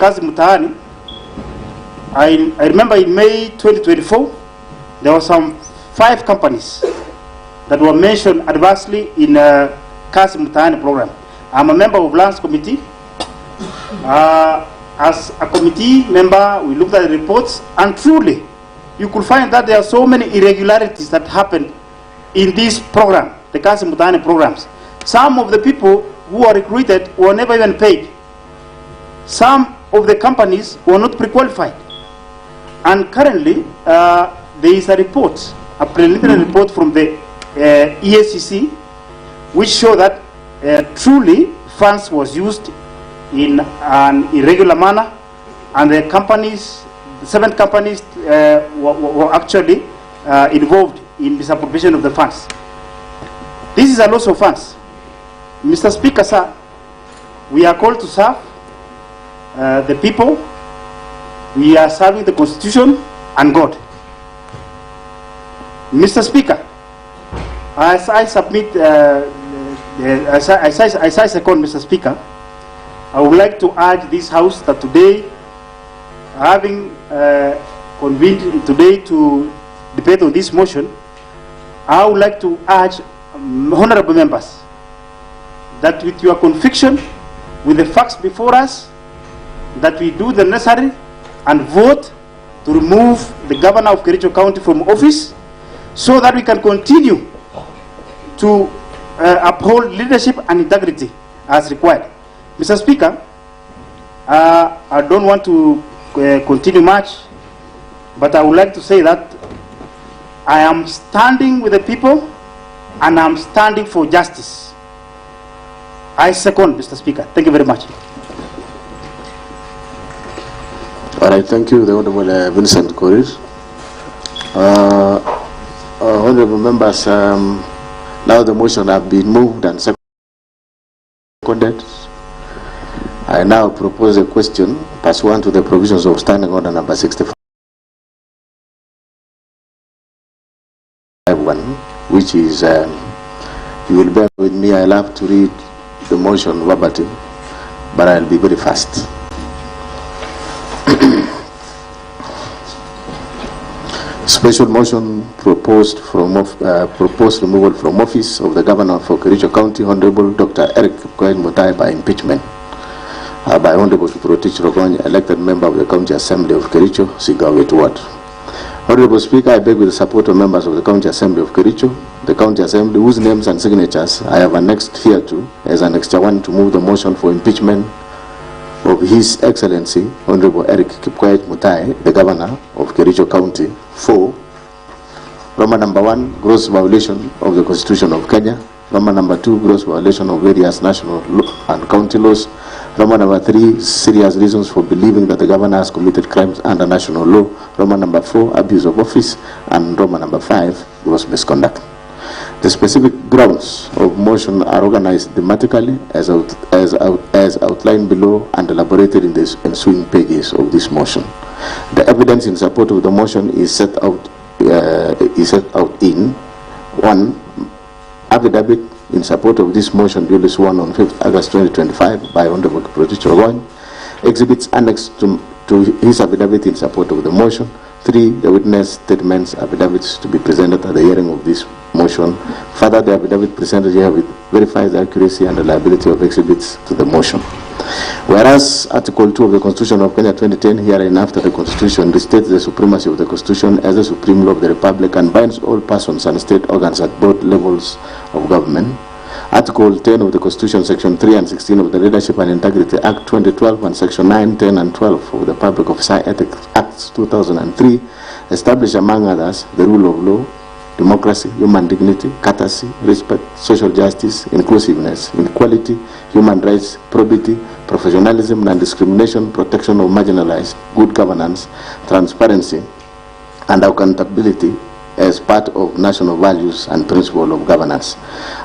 Kazi Mtaani, I remember in May 2024, there were some 5 companies that were mentioned adversely in Kazi Mtaani program. I'm a member of Lands Committee. As a committee member, we looked at the reports, and truly, you could find that there are so many irregularities that happened in this program, the Kazi Mtaani programs. Some of the people who were recruited were never even paid. Some of the companies were not pre-qualified. And currently, there is a report, a preliminary report from the EACC, which show that truly funds was used in an irregular manner, and the companies, 7 companies were actually involved in misappropriation of the funds. This is a loss of funds. Mr. Speaker, sir, we are called to serve the people. We are serving the Constitution and God. Mr. Speaker, as I submit, as I second Mr. Speaker, I would like to urge this House that today, having convened today to debate on this motion, I would like to urge honorable members that with your conviction, with the facts before us, that we do the necessary and vote to remove the governor of Kericho County from office, so that we can continue to uphold leadership and integrity as required. Mr. Speaker, I don't want to continue much, but I would like to say that I am standing with the people and I'm standing for justice. I second, Mr. Speaker. Thank you very much. All right, thank you, the Honorable Vincent Korir. Honorable members, now the motion have been moved and seconded. I now propose a question pursuant to the provisions of Standing Order number 65, which is, you will bear with me, I'll have to read the motion verbatim, but I'll be very fast. Special motion proposed removal from office of the governor for Kericho County, Honorable Dr. Erick Mutai, by impeachment. By Honorable Kiprotich Rogonya, elected member of the County Assembly of Kericho, Sigawet Ward. Honorable Speaker, I beg with the support of members of the County Assembly of Kericho, the County Assembly, whose names and signatures I have annexed here to, as an extra one, to move the motion for impeachment of His Excellency, Honorable Erick Mutai, the Governor of Kericho County, for Roman number 1, gross violation of the Constitution of Kenya; Roman number 2, gross violation of various national and county laws; Roman number 3, serious reasons for believing that the governor has committed crimes under national law; Roman number 4, abuse of office; and Roman number 5, gross misconduct. The specific grounds of motion are organized thematically as outlined below and elaborated in the ensuing pages of this motion. The evidence in support of the motion is set out in 1. Affidavit in support of this motion duly sworn on 5th August 2025 by Honorable Kiprotich Rogonya. Exhibits annexed to his affidavit in support of the motion. 3. The witness statements affidavits to be presented at the hearing of this motion. Further, the affidavit presented here verifies the accuracy and reliability of exhibits to the motion. Whereas Article 2 of the Constitution of Kenya 2010, herein after the Constitution, restates the supremacy of the Constitution as the supreme law of the Republic and binds all persons and state organs at both levels of government. Article 10 of the Constitution, Section 3 and 16 of the Leadership and Integrity Act 2012 and Section 9, 10 and 12 of the Public Officer Ethics Acts 2003 establish, among others, the rule of law, democracy, human dignity, courtesy, respect, social justice, inclusiveness, equality, human rights, probity, professionalism, non-discrimination, protection of marginalized, good governance, transparency, and accountability as part of national values and principle of governance.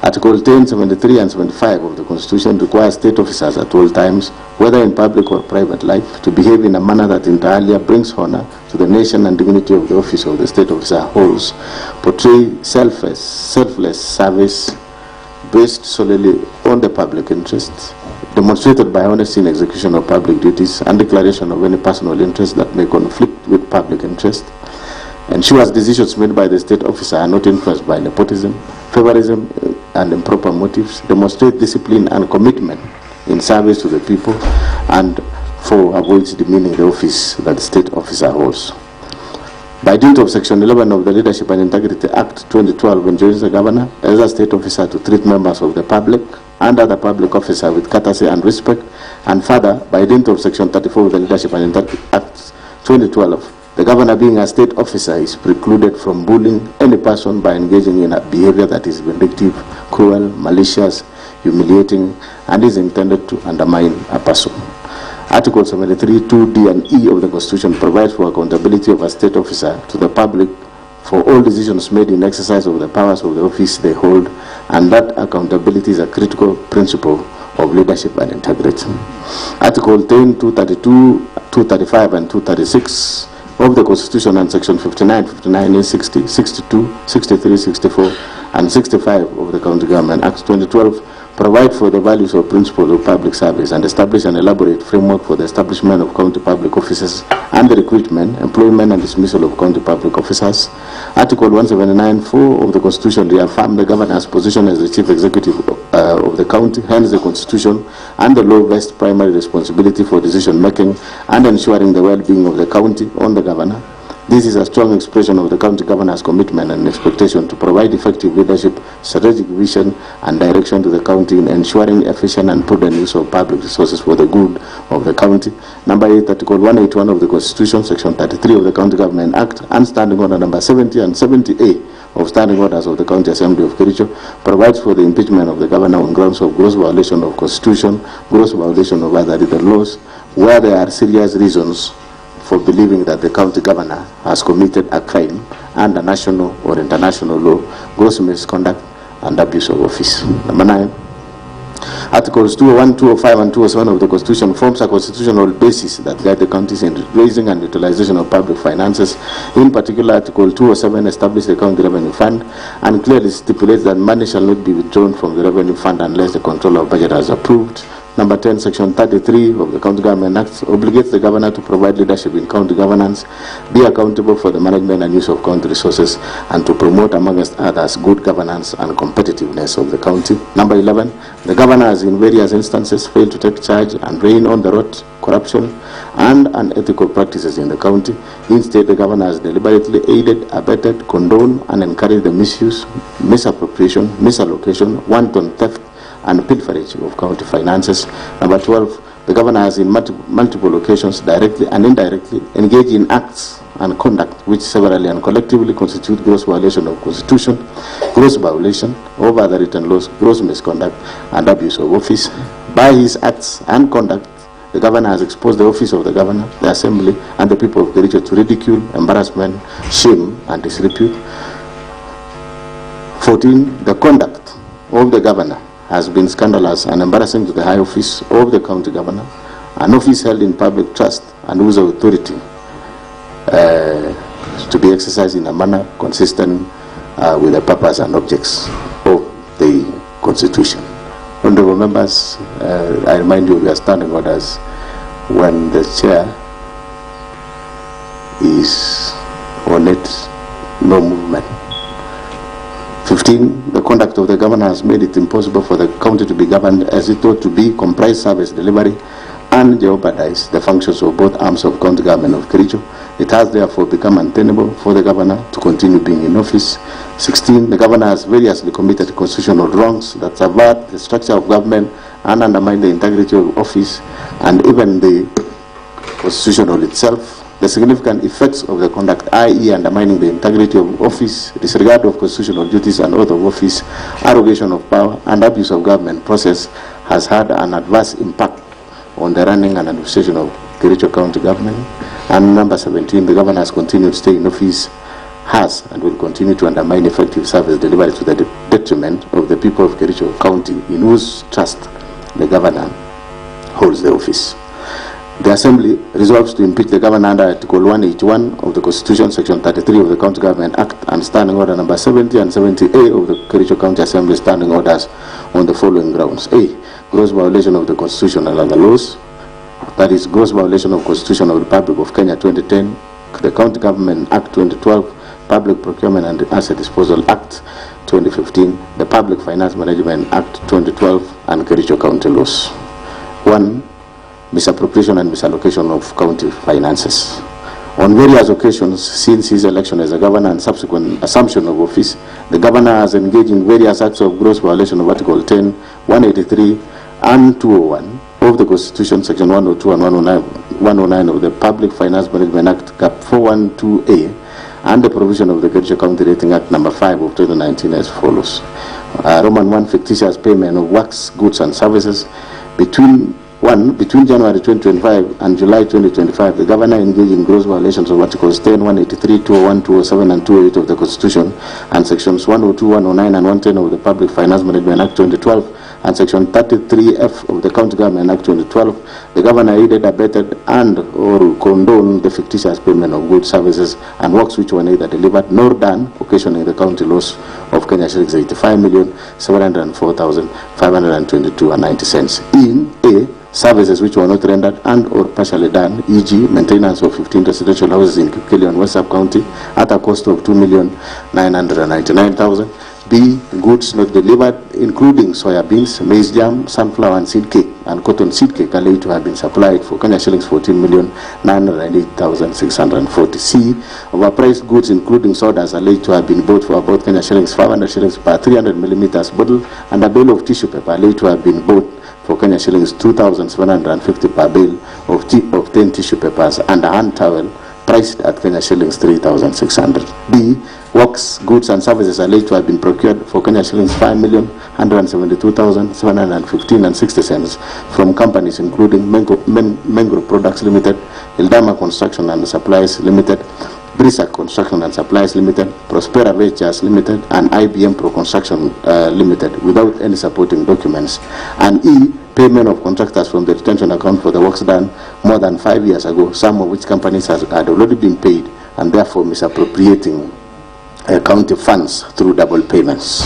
Article 10, 73 and 75 of the Constitution requires state officers at all times, whether in public or private life, to behave in a manner that inter alia brings honor to the nation and dignity of the office of the state officer holds, portray selfless service based solely on the public interest, demonstrated by honesty in execution of public duties and declaration of any personal interest that may conflict with public interest, ensures decisions made by the state officer are not influenced by nepotism, favorism, and improper motives, demonstrate discipline and commitment in service to the people, and 4, avoids demeaning the office that the state officer holds. By dint of Section 11 of the Leadership and Integrity Act 2012, enjoins the governor as a state officer to treat members of the public and other public officer with courtesy and respect, and further, by dint of Section 34 of the Leadership and Integrity Act 2012, the governor, being a state officer, is precluded from bullying any person by engaging in a behavior that is vindictive, cruel, malicious, humiliating, and is intended to undermine a person. Article 73, 2D and E of the Constitution provides for accountability of a state officer to the public for all decisions made in exercise of the powers of the office they hold, and that accountability is a critical principle of leadership and integrity. Article 10, 232, 235, and 236 of the Constitution and Section 59, 59A, 60, 62, 63, 64, and 65 of the County Government Act 2012 provide for the values or principles of public service and establish an elaborate framework for the establishment of county public officers and the recruitment, employment, and dismissal of county public officers. Article 179(4) of the Constitution reaffirms the governor's position as the chief executive of the county. Hence, the Constitution and the law vest primary responsibility for decision making and ensuring the well-being of the county on the governor. This is a strong expression of the county governor's commitment and expectation to provide effective leadership, strategic vision, and direction to the county in ensuring efficient and prudent use of public resources for the good of the county. Number 8, Article 181 of the Constitution, Section 33 of the County Government Act, and Standing Order Number 70 and 70A of Standing Orders of the County Assembly of Kericho provides for the impeachment of the governor on grounds of gross violation of Constitution, gross violation of other legal laws, where there are serious reasons for believing that the county governor has committed a crime under national or international law, gross misconduct, and abuse of office. Number 9, Articles 201, 205, and 207 of the Constitution forms a constitutional basis that guide the counties in raising and utilization of public finances. In particular, Article 207 establishes the County Revenue Fund and clearly stipulates that money shall not be withdrawn from the Revenue Fund unless the Controller of Budget has approved. Number 10, Section 33 of the County Government Act obligates the governor to provide leadership in county governance, be accountable for the management and use of county resources, and to promote, amongst others, good governance and competitiveness of the county. Number 11, the governor has in various instances failed to take charge and rein on the rot, corruption, and unethical practices in the county. Instead, the governor has deliberately aided, abetted, condoned, and encouraged the misuse, misappropriation, misallocation, wanton theft, and pilferage of county finances. Number 12, the governor has in multiple occasions, directly and indirectly, engaged in acts and conduct which severally and collectively constitute gross violation of Constitution, gross violation of other written laws, gross misconduct, and abuse of office. By his acts and conduct, the governor has exposed the office of the governor, the assembly, and the people of Kericho to ridicule, embarrassment, shame, and disrepute. 14, the conduct of the governor has been scandalous and embarrassing to the high office of the county governor, an office held in public trust and whose authority to be exercised in a manner consistent with the purpose and objects of the Constitution. Honorable members, I remind you we are standing orders when the chair is on it, no movement. 15, the conduct of the governor has made it impossible for the county to be governed as it ought to be, comprise service delivery, and jeopardize the functions of both arms of county government of Kericho. It has therefore become untenable for the governor to continue being in office. 16, the governor has variously committed constitutional wrongs that subvert the structure of government and undermine the integrity of office and even the constitutional itself. The significant effects of the conduct, i.e. undermining the integrity of office, disregard of constitutional duties and oath of office, arrogation of power, and abuse of government process, has had an adverse impact on the running and administration of Kericho County government. And number 17, the governor has continued to stay in office, has and will continue to undermine effective service delivery to the detriment of the people of Kericho County, in whose trust the governor holds the office. The Assembly resolves to impeach the governor under Article 181 of the Constitution, Section 33 of the County Government Act, and Standing Order Number 70 and 70A of the Kericho County Assembly Standing Orders on the following grounds. A, gross violation of the Constitution and other laws, that is gross violation of Constitution of the Republic of Kenya 2010, the County Government Act 2012, Public Procurement and Asset Disposal Act 2015, the Public Finance Management Act 2012, and Kericho County laws. 1. Misappropriation and misallocation of county finances. On various occasions since his election as a governor and subsequent assumption of office, the governor has engaged in various acts of gross violation of Article 10, 183, and 201 of the Constitution, Section 102 and 109 of the Public Finance Management Act, Cap 412A, and the provision of the Kericho County Rating Act No. 5 of 2019 as follows. Roman 1, fictitious payment of works, goods, and services. Between January 2025 and July 2025, the governor engaged in gross violations of Articles 10, 183, 201, 207, and 208 of the Constitution, and Sections 102, 109, and 110 of the Public Finance Management Act 2012, and Section 33F of the County Government Act 2012. The governor aided, abetted, and or condoned the fictitious payment of goods, services, and works which were neither delivered nor done, occasioning the county loss of Kenya shillings 85,704,522.90 in A. Services which were not rendered and or partially done, e.g. maintenance of 15 residential houses in Kericho and West Sub County at a cost of 2,999,000. B. Goods not delivered, including soya beans, maize jam, sunflower and seed cake, and cotton seed cake alleged to have been supplied for Kenya shillings 14,908,640. C. Overpriced goods, including sodas, alleged to have been bought for about Kenya shillings 500 shillings per 300 millimeters bottle, and a bale of tissue paper alleged to have been bought for Kenya shillings 2,750 per bale of 10 tissue papers, and a hand towel priced at Kenya shillings 3,600. B. Works, goods, and services alleged to have been procured for Kenya shillings 5,172,715.60 from companies including Mango Products Limited, Ildama Construction and Supplies Limited, Brisa Construction and Supplies Limited, Prospera Ventures Limited, and IBM Pro Construction Limited without any supporting documents. And E. Payment of contractors from the retention account for the works done more than 5 years ago, some of which companies had already been paid, and therefore misappropriating county funds through double payments.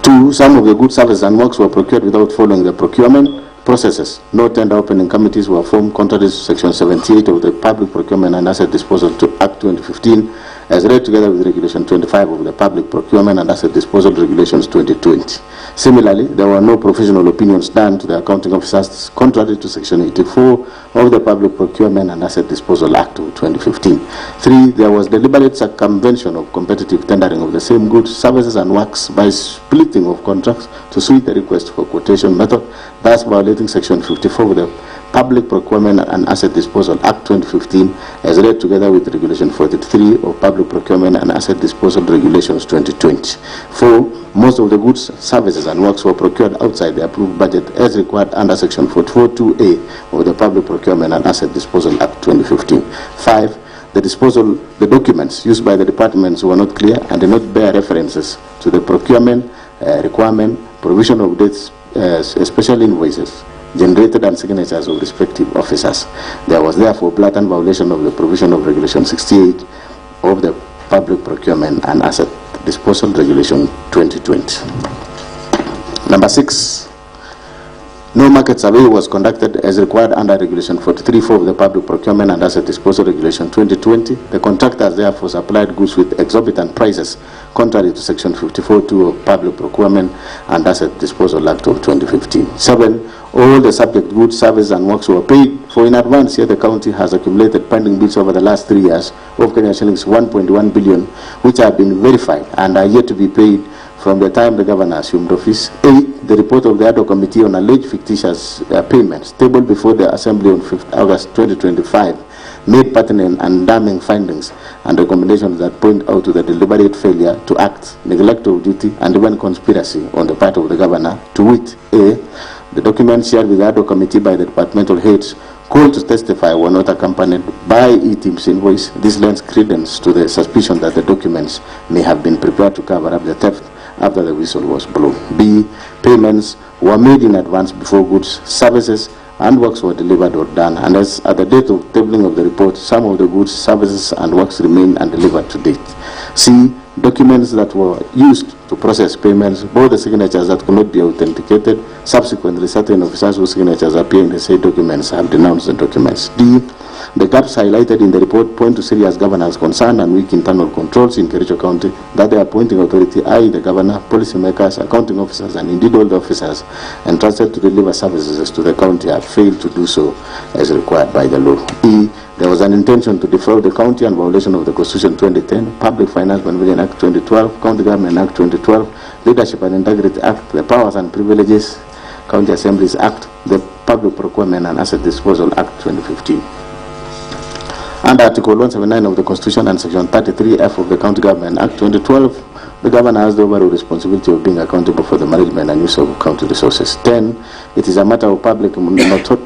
2. Some of the goods, services, and works were procured without following the procurement processes. No tender opening committees were formed contrary to Section 78 of the Public Procurement and Asset Disposal Act 2015, as read together with Regulation 25 of the Public Procurement and Asset Disposal Regulations 2020. Similarly, there were no professional opinions done to the accounting officers contrary to Section 84 of the Public Procurement and Asset Disposal Act of 2015. 3. There was deliberate circumvention of competitive tendering of the same goods, services, and works by splitting of contracts to suit the request for quotation method, thus violating Section 54 of the Public Procurement and Asset Disposal Act 2015, as read together with Regulation 43 of Public Procurement and Asset Disposal Regulations 2020. 4. Most of the goods, services, and works were procured outside the approved budget as required under Section 442A of the Public Procurement and Asset Disposal Act 2015. 5. The documents used by the departments were not clear and did not bear references to the procurement requirement, provision of dates, especially invoices generated and signatures of respective officers. There was therefore blatant violation of the provision of Regulation 68 of the Public Procurement and Asset Disposal Regulation 2020. Number 6. No market survey was conducted as required under Regulation 43.4 of the Public Procurement and Asset Disposal Regulation 2020. The contractors therefore supplied goods with exorbitant prices, contrary to Section 54.2 of Public Procurement and Asset Disposal Act of 2015. 7. All the subject goods, services, and works were paid for in advance, yet the county has accumulated pending bills over the last 3 years of Kenya shillings 1.1 billion, which have been verified and are yet to be paid from the time the governor assumed office. 8. The report of the ad hoc committee on alleged fictitious payments, tabled before the Assembly on 5th August 2025, made pertinent and damning findings and recommendations that point out to the deliberate failure to act, neglect of duty, and even conspiracy on the part of the governor, to wit: A. The documents shared with the ad hoc committee by the departmental heads called to testify were not accompanied by E-Team's invoice. This lends credence to the suspicion that the documents may have been prepared to cover up the theft after the whistle was blown. B. Payments were made in advance before goods, services, and works were delivered or done, and as at the date of tabling of the report, some of the goods, services, and works remain undelivered to date. C. Documents that were used to process payments, both the signatures that could not be authenticated. Subsequently, certain officers whose signatures appear in the said documents have denounced the documents. D. The gaps highlighted in the report point to serious governance concern and weak internal controls in Kericho County that the appointing authority, i.e. the governor, policymakers, accounting officers, and indeed all the officers entrusted to deliver services to the county have failed to do so as required by the law. E. There was an intention to defraud the county in violation of the Constitution 2010, Public Finance Management Act 2012, County Government Act 2012, Leadership and Integrity Act, the Powers and Privileges County Assemblies Act, the Public Procurement and Asset Disposal Act 2015. Under Article 179 of the Constitution and Section 33F of the County Government Act 2012, the governor has the overall responsibility of being accountable for the management and use of county resources. 10. It is a matter of public notoriety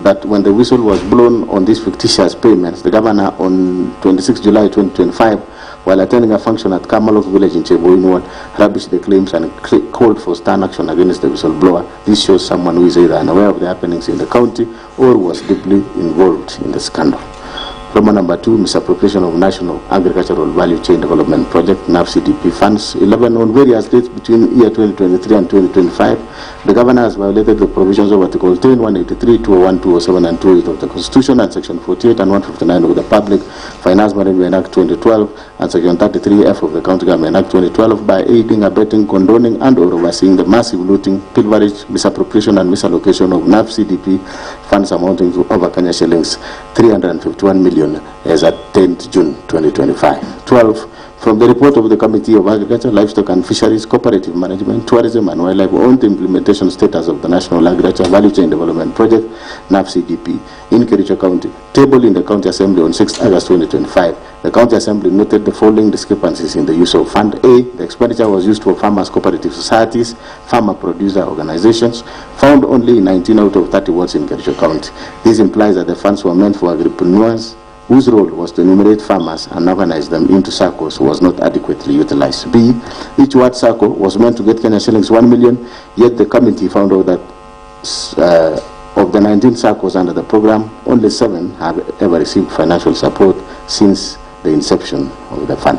that when the whistle was blown on these fictitious payments, the governor on 26 July 2025, while attending a function at Kamalok village in Cheboinwal, rubbished the claims and called for stern action against the whistleblower. This shows someone who is either unaware of the happenings in the county or was deeply involved in the scandal. Roman number 2, misappropriation of National Agricultural Value Chain Development Project, NAV-CDP funds. 11, on various dates between year 2023 and 2025, the governor has violated the provisions of Article 10, 183, 201, 207, and 208 of the Constitution, and Section 48 and 159 of the Public Finance Management Act 2012, and Section 33F of the County Government Act 2012 by aiding, abetting, condoning, and or overseeing the massive looting, pilferage, misappropriation, and misallocation of NAV-CDP funds amounting to over Kenya shillings 351 million as at 10th June 2025. 12. From the report of the Committee of Agriculture, Livestock and Fisheries, Cooperative Management, Tourism and Wildlife on the implementation status of the National Agriculture Value Chain Development Project, NAV-CDP, in Kericho County, tabled in the County Assembly on 6 August 2025, the County Assembly noted the following discrepancies in the use of Fund A. The expenditure was used for farmers' cooperative societies, farmer producer organizations, found only in 19 out of 30 wards in Kericho County. This implies that the funds were meant for agripreneurs, whose role was to enumerate farmers and organize them into circles, was not adequately utilized. B. Each ward circle was meant to get Kenya shillings 1 million, yet the committee found out that of the 19 circles under the program, only 7 have ever received financial support since the inception of the fund.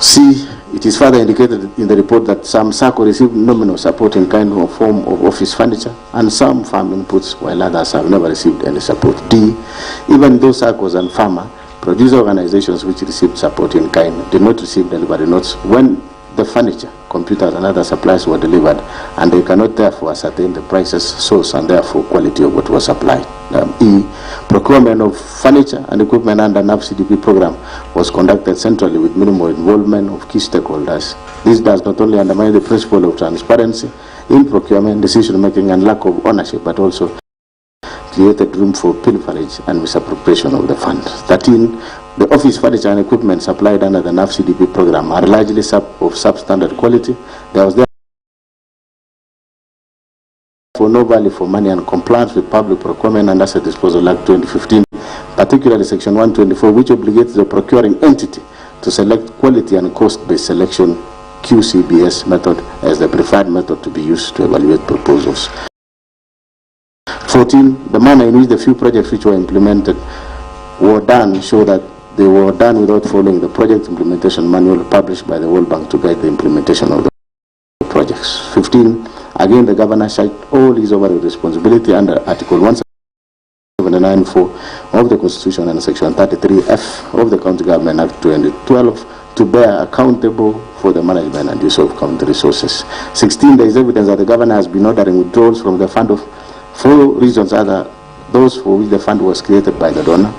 C. It is further indicated in the report that some circles received nominal support in kind or form of office furniture and some farm inputs, while others have never received any support. D. Even those circles and farmer producer organizations which received support in kind did not receive delivery notes when the furniture, computers and other supplies were delivered, and they cannot therefore ascertain the prices, source and therefore quality of what was supplied. E. Procurement of furniture and equipment under NAV-CDP program was conducted centrally with minimal involvement of key stakeholders. This does not only undermine the principle of transparency in procurement, decision making and lack of ownership, but also created room for pilferage and misappropriation of the fund. 13. The office furniture and equipment supplied under the NAV-CDP program are largely of substandard quality. There was therefore no value for money and compliance with Public Procurement and Asset Disposal Act 2015, particularly Section 124, which obligates the procuring entity to select quality and cost-based selection QCBS method as the preferred method to be used to evaluate proposals. 14. The manner in which the few projects which were implemented were done show that they were done without following the project implementation manual published by the World Bank to guide the implementation of the projects. 15. Again, the governor cited all his overall responsibility under Article 179(4) of the Constitution and Section 33F of the County Government Act 2012 to bear accountable for the management and use of county resources. 16. There is evidence that the governor has been ordering withdrawals from the fund for reasons other those for which the fund was created by the donor.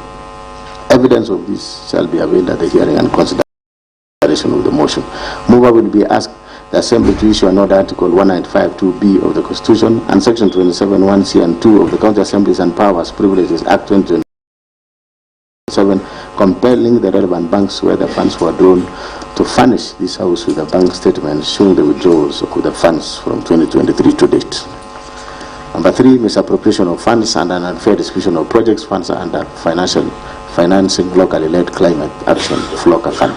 Evidence of this shall be availed at the hearing and consideration of the motion. Mover will be asked the Assembly to issue another Article 195(2)(b) of the Constitution and Section 27(1)(c) and 2 of the County Assemblies and Powers Privileges Act 2027, compelling the relevant banks where the funds were drawn to furnish this House with a bank statement showing the withdrawals of the funds from 2023 to date. Number 3, misappropriation of funds and an unfair distribution of projects. Funds are under financing locally led climate action FLOCA fund.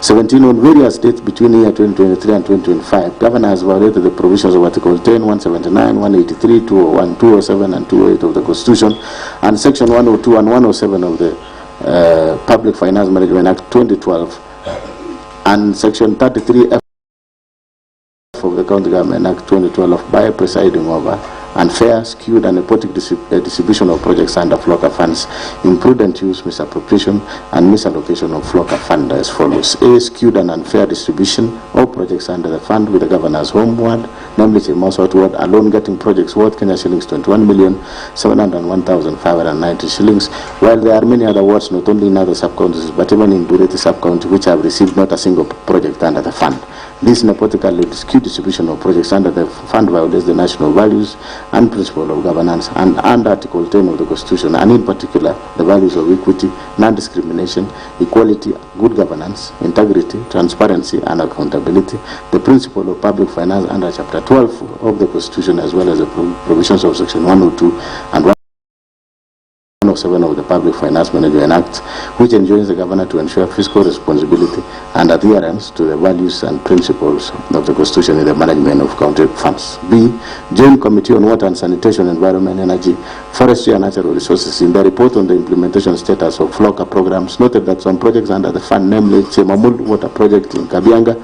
17. On various dates between the year 2023 and 2025, Governor has violated the provisions of Article 10, 179, 183, 201, 207 and 208 of the Constitution and Section 102 and 107 of the Public Finance Management Act 2012 and Section 33F of the County Government Act 2012 by presiding over unfair, skewed and nepotic distribution of projects under FLOCA funds, imprudent use, misappropriation and misallocation of FLOCA fund as follows. A. Skewed and unfair distribution of projects under the fund with the governor's home ward, namely Chemos outward, alone getting projects worth Kenya shillings 21,701,590 shillings, while there are many other wards not only in other sub-counties but even in Bureti sub-county which have received not a single project under the fund. This nepotically skewed distribution of projects under the fund violates the national values and principle of governance and Article 10 of the Constitution, and in particular the values of equity, non-discrimination, equality, good governance, integrity, transparency and accountability, the principle of public finance under Chapter 12 of the Constitution, as well as the provisions of Section 102 and 107 of the Public Finance Management Act, which enjoins the governor to ensure fiscal responsibility and adherence to the values and principles of the Constitution in the management of county funds. B. Joint Committee on Water and Sanitation, Environment, Energy, Forestry and Natural Resources, in the report on the implementation status of FLOCA programs, noted that some projects under the fund, namely Chemamul Water Project in Kabianga,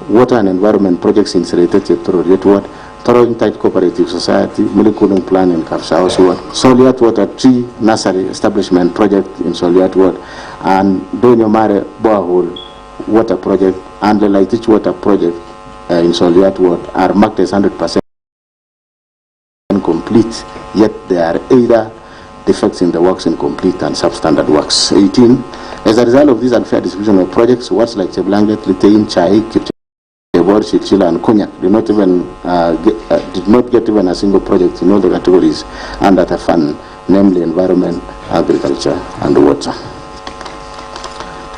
Water and Environment Projects in Seretete Tororiet Ward, Toroin Tight Cooperative Society, Mulikuling Plan in Kapsaos Ward, Soliat Water Tree Nursery Establishment Project in Soliat Ward, and Donyomare Borehole Water Project and the Laitich Water Project in Soliat Ward are marked as 100% complete, yet there are either defects in the works, incomplete and substandard works. 18. As a result of this unfair distribution of projects, words like Cheblanget, Litein, Chai, Chila and Konyak did not get even a single project in all the categories under the fund, namely environment, agriculture and water.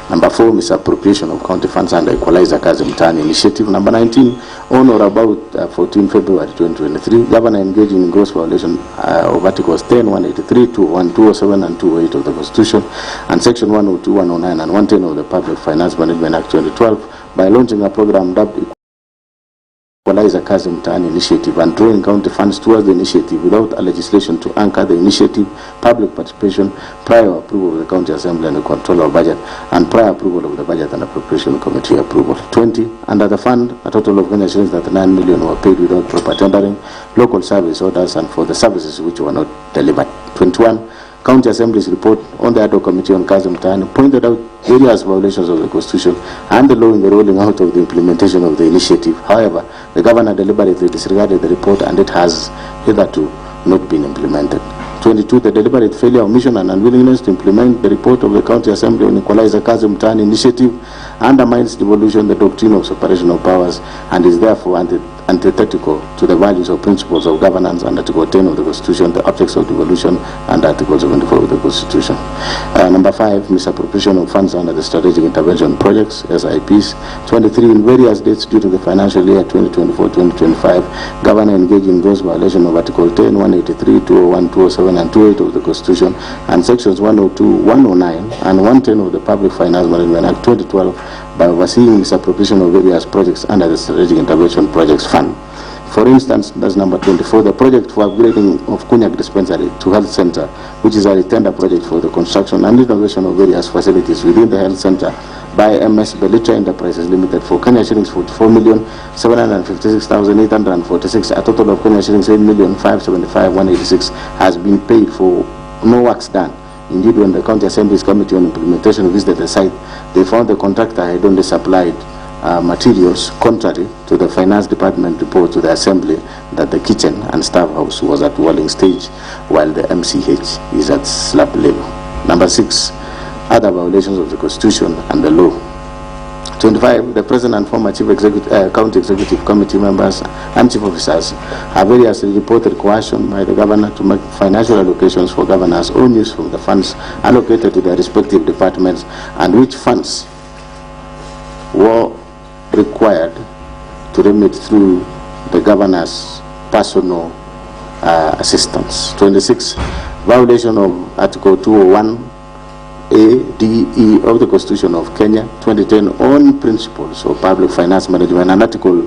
Number 4, misappropriation of county funds under Equalizer Kazi Mtaani Initiative. Number 19, on or about 14 February 2023, Governor engaged in gross violation of Articles 10, 183, 201, 207 and 208 of the Constitution and Section 102, 109 and 110 of the Public Finance Management Act 2012 by launching a program dubbed Equalizer Kazi Mtaani Initiative and drawing county funds towards the initiative without a legislation to anchor the initiative, public participation, prior approval of the County Assembly and the Controller of Budget, and prior approval of the Budget and Appropriation Committee approval. 20. Under the fund, a total of Kenya shillings 39 million were paid without proper tendering, local service orders, and for the services which were not delivered. 21. County Assembly's report on the ad hoc committee on Kazi Mtaani pointed out various violations of the Constitution and the law in the rolling out of the implementation of the initiative. However, the governor deliberately disregarded the report and it has hitherto not been implemented. 22. The deliberate failure, omission and unwillingness to implement the report of the County Assembly on Equalizer Kazi Mtaani Initiative undermines devolution, the doctrine of separation of powers, and is therefore antithetical to the values or principles of governance under Article 10 of the Constitution, the objects of devolution, and Article 74 of the Constitution. Number 5, misappropriation of funds under the Strategic Intervention Projects, SIPs. 23, in various dates due to the financial year 2024-2025, Governor engaged in gross violation of Article 10, 183, 201, 207, and 28 of the Constitution, and Sections 102, 109, and 110 of the Public Finance Management Act 2012 by overseeing misappropriation of various projects under the Strategic Intervention Projects Fund. For instance, that's number 24, the project for upgrading of Kunyak Dispensary to Health Center, which is a tender project for the construction and renovation of various facilities within the health center by MS Belitra Enterprises Limited for Kenya shillings 44,756,846, a total of Kenya shillings 8,575,186 has been paid for no works done. Indeed, when the County Assembly's Committee on Implementation visited the site, they found the contractor had only supplied materials, contrary to the Finance Department report to the Assembly that the kitchen and staff house was at walling stage while the MCH is at slab level. Number 6, other violations of the Constitution and the law. 25, the President and former Chief County Executive Committee members and Chief Officers have variously reported coercion by the Governor to make financial allocations for Governor's own use from the funds allocated to their respective departments, and which funds were required to remit through the Governor's personal assistance. 26, violation of Article 201 A, D, E of the Constitution of Kenya 2010 on principles of public finance management, and Article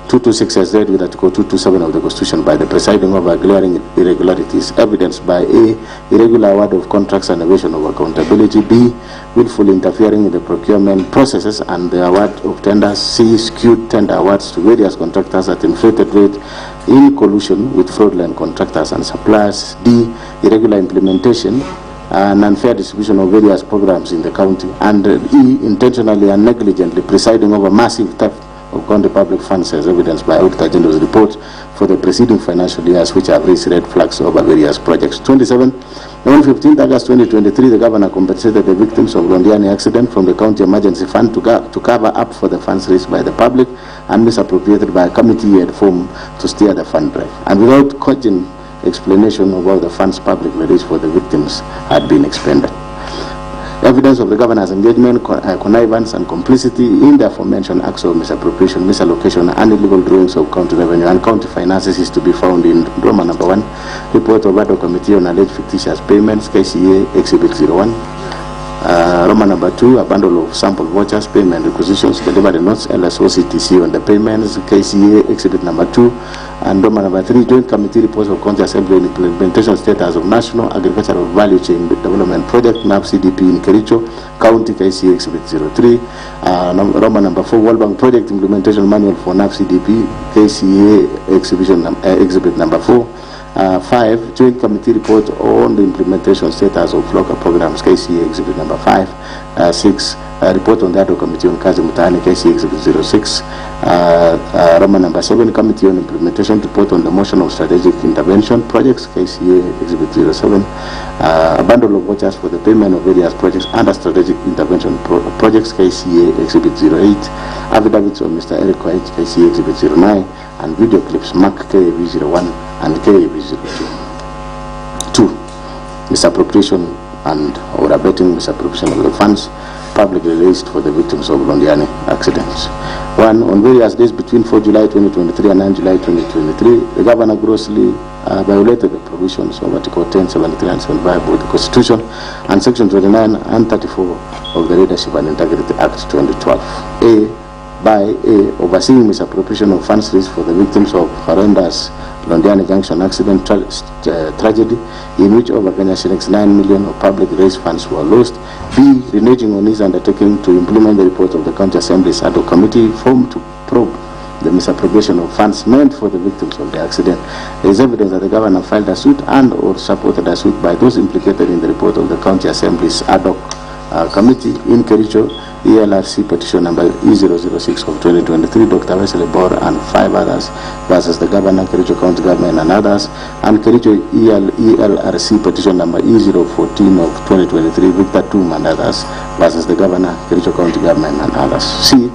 226 as read with Article 227 of the Constitution by the presiding over glaring irregularities evidenced by A, irregular award of contracts and evasion of accountability, B, willful interfering in the procurement processes and the award of tenders, C, skewed tender awards to various contractors at inflated rate in collusion with fraudulent contractors and suppliers, D, irregular implementation and unfair distribution of various programs in the county, and E, intentionally and negligently presiding over massive theft of county public funds as evidenced by Auditor General's report for the preceding financial years, which have raised red flags over various projects. 27. On 15th August 2023, the governor compensated the victims of Londiani accident from the county emergency fund to cover up for the funds raised by the public and misappropriated by a committee he had formed to steer the fund drive, and without cogent explanation of how the funds publicly raised for the victims had been expended. Evidence of the governor's engagement, connivance and complicity in the aforementioned acts of misappropriation, misallocation and illegal drawings of county revenue and county finances is to be found in Roman number 1, report of ad hoc committee on alleged fictitious payments, KCA Exhibit 01. Roman number 2, a bundle of sample vouchers, payment requisitions, delivery notes, LSOCTC on the payments, KCA Exhibit number 2. And Roman number 3, joint committee reports of county assembly and implementation status of national agricultural value chain development project, NAP-CDP in Kericho, county, KCA Exhibit 03. Roman number 4, World Bank project implementation manual for NAP-CDP, KCA Exhibit number 4. 5, joint committee report on the implementation status of local programs, KCA Exhibit number 5. 6, report on the ad hoc committee on Kazi Mutani, KCA Exhibit 06. Roman number 7, committee on implementation report on the motion of strategic intervention projects, KCA Exhibit 07. A bundle of vouchers for the payment of various projects under strategic intervention projects, KCA Exhibit 08. Affidavits of Mr. Erick Mutai, KCA Exhibit 09. And video clips mark KAV 01 and KAV 02. 2. Misappropriation and or abetting misappropriation of the funds publicly raised for the victims of Londiani accidents. 1. On various days between 4 July 2023 and 9 July 2023, the governor grossly violated the provisions of Article 10, 73 and 75 of the Constitution and Section 29 and 34 of the Leadership and Integrity Act 2012. By A, overseeing misappropriation of funds raised for the victims of horrendous Londiani Junction accident tragedy, in which over Kenya shillings 9 million of public raised funds were lost. B, reneging on his undertaking to implement the report of the County Assembly's ad hoc committee formed to probe the misappropriation of funds meant for the victims of the accident. There is evidence that the governor filed a suit and or supported a suit by those implicated in the report of the County Assembly's ad hoc committee in Kericho, ELRC petition number E006 of 2023, Dr. Wesley Bor and 5 others versus the governor, Kericho County Government and others, and Kericho ELRC petition number E014 of 2023, Victor Tum and others versus the governor, Kericho County Government and others. C,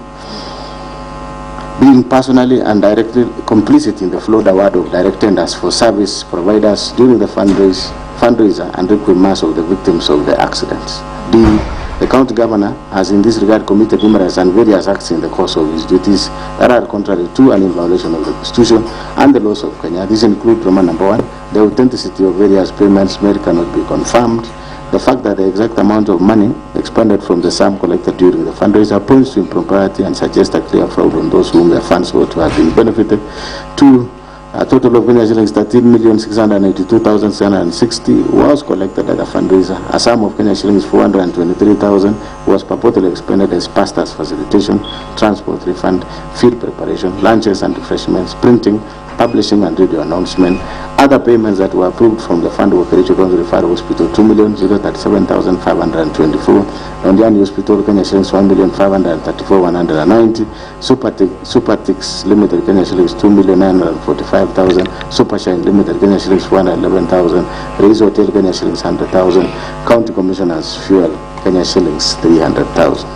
being personally and directly complicit in the flawed award of direct tenders for service providers during the fundraiser and requiem mass of the victims of the accidents. D, the county governor has in this regard committed numerous and various acts in the course of his duties that are contrary to and in violation of the Constitution and the laws of Kenya. These include Roman number 1, the authenticity of various payments made cannot be confirmed. The fact that the exact amount of money expended from the sum collected during the fundraiser points to impropriety and suggests a clear fraud on those whom the funds ought to have been benefited. 2, a total of Kenya shillings 13,682,760 was collected at the fundraiser. A sum of Kenya shillings 423,000 was purportedly expended as pastors facilitation, transport refund, field preparation, lunches and refreshments, printing, publishing and radio announcement. Other payments that were approved from the fund were Kericho County Referral Hospital 2,037,524, Londiani Hospital Kenya shillings 1,534,190, Supertix Limited Kenya shillings 2,945,000, Supershine Limited Kenya shillings 411,000, Raise Hotel Kenya shillings 100,000, County Commissioners Fuel Kenya shillings 300,000.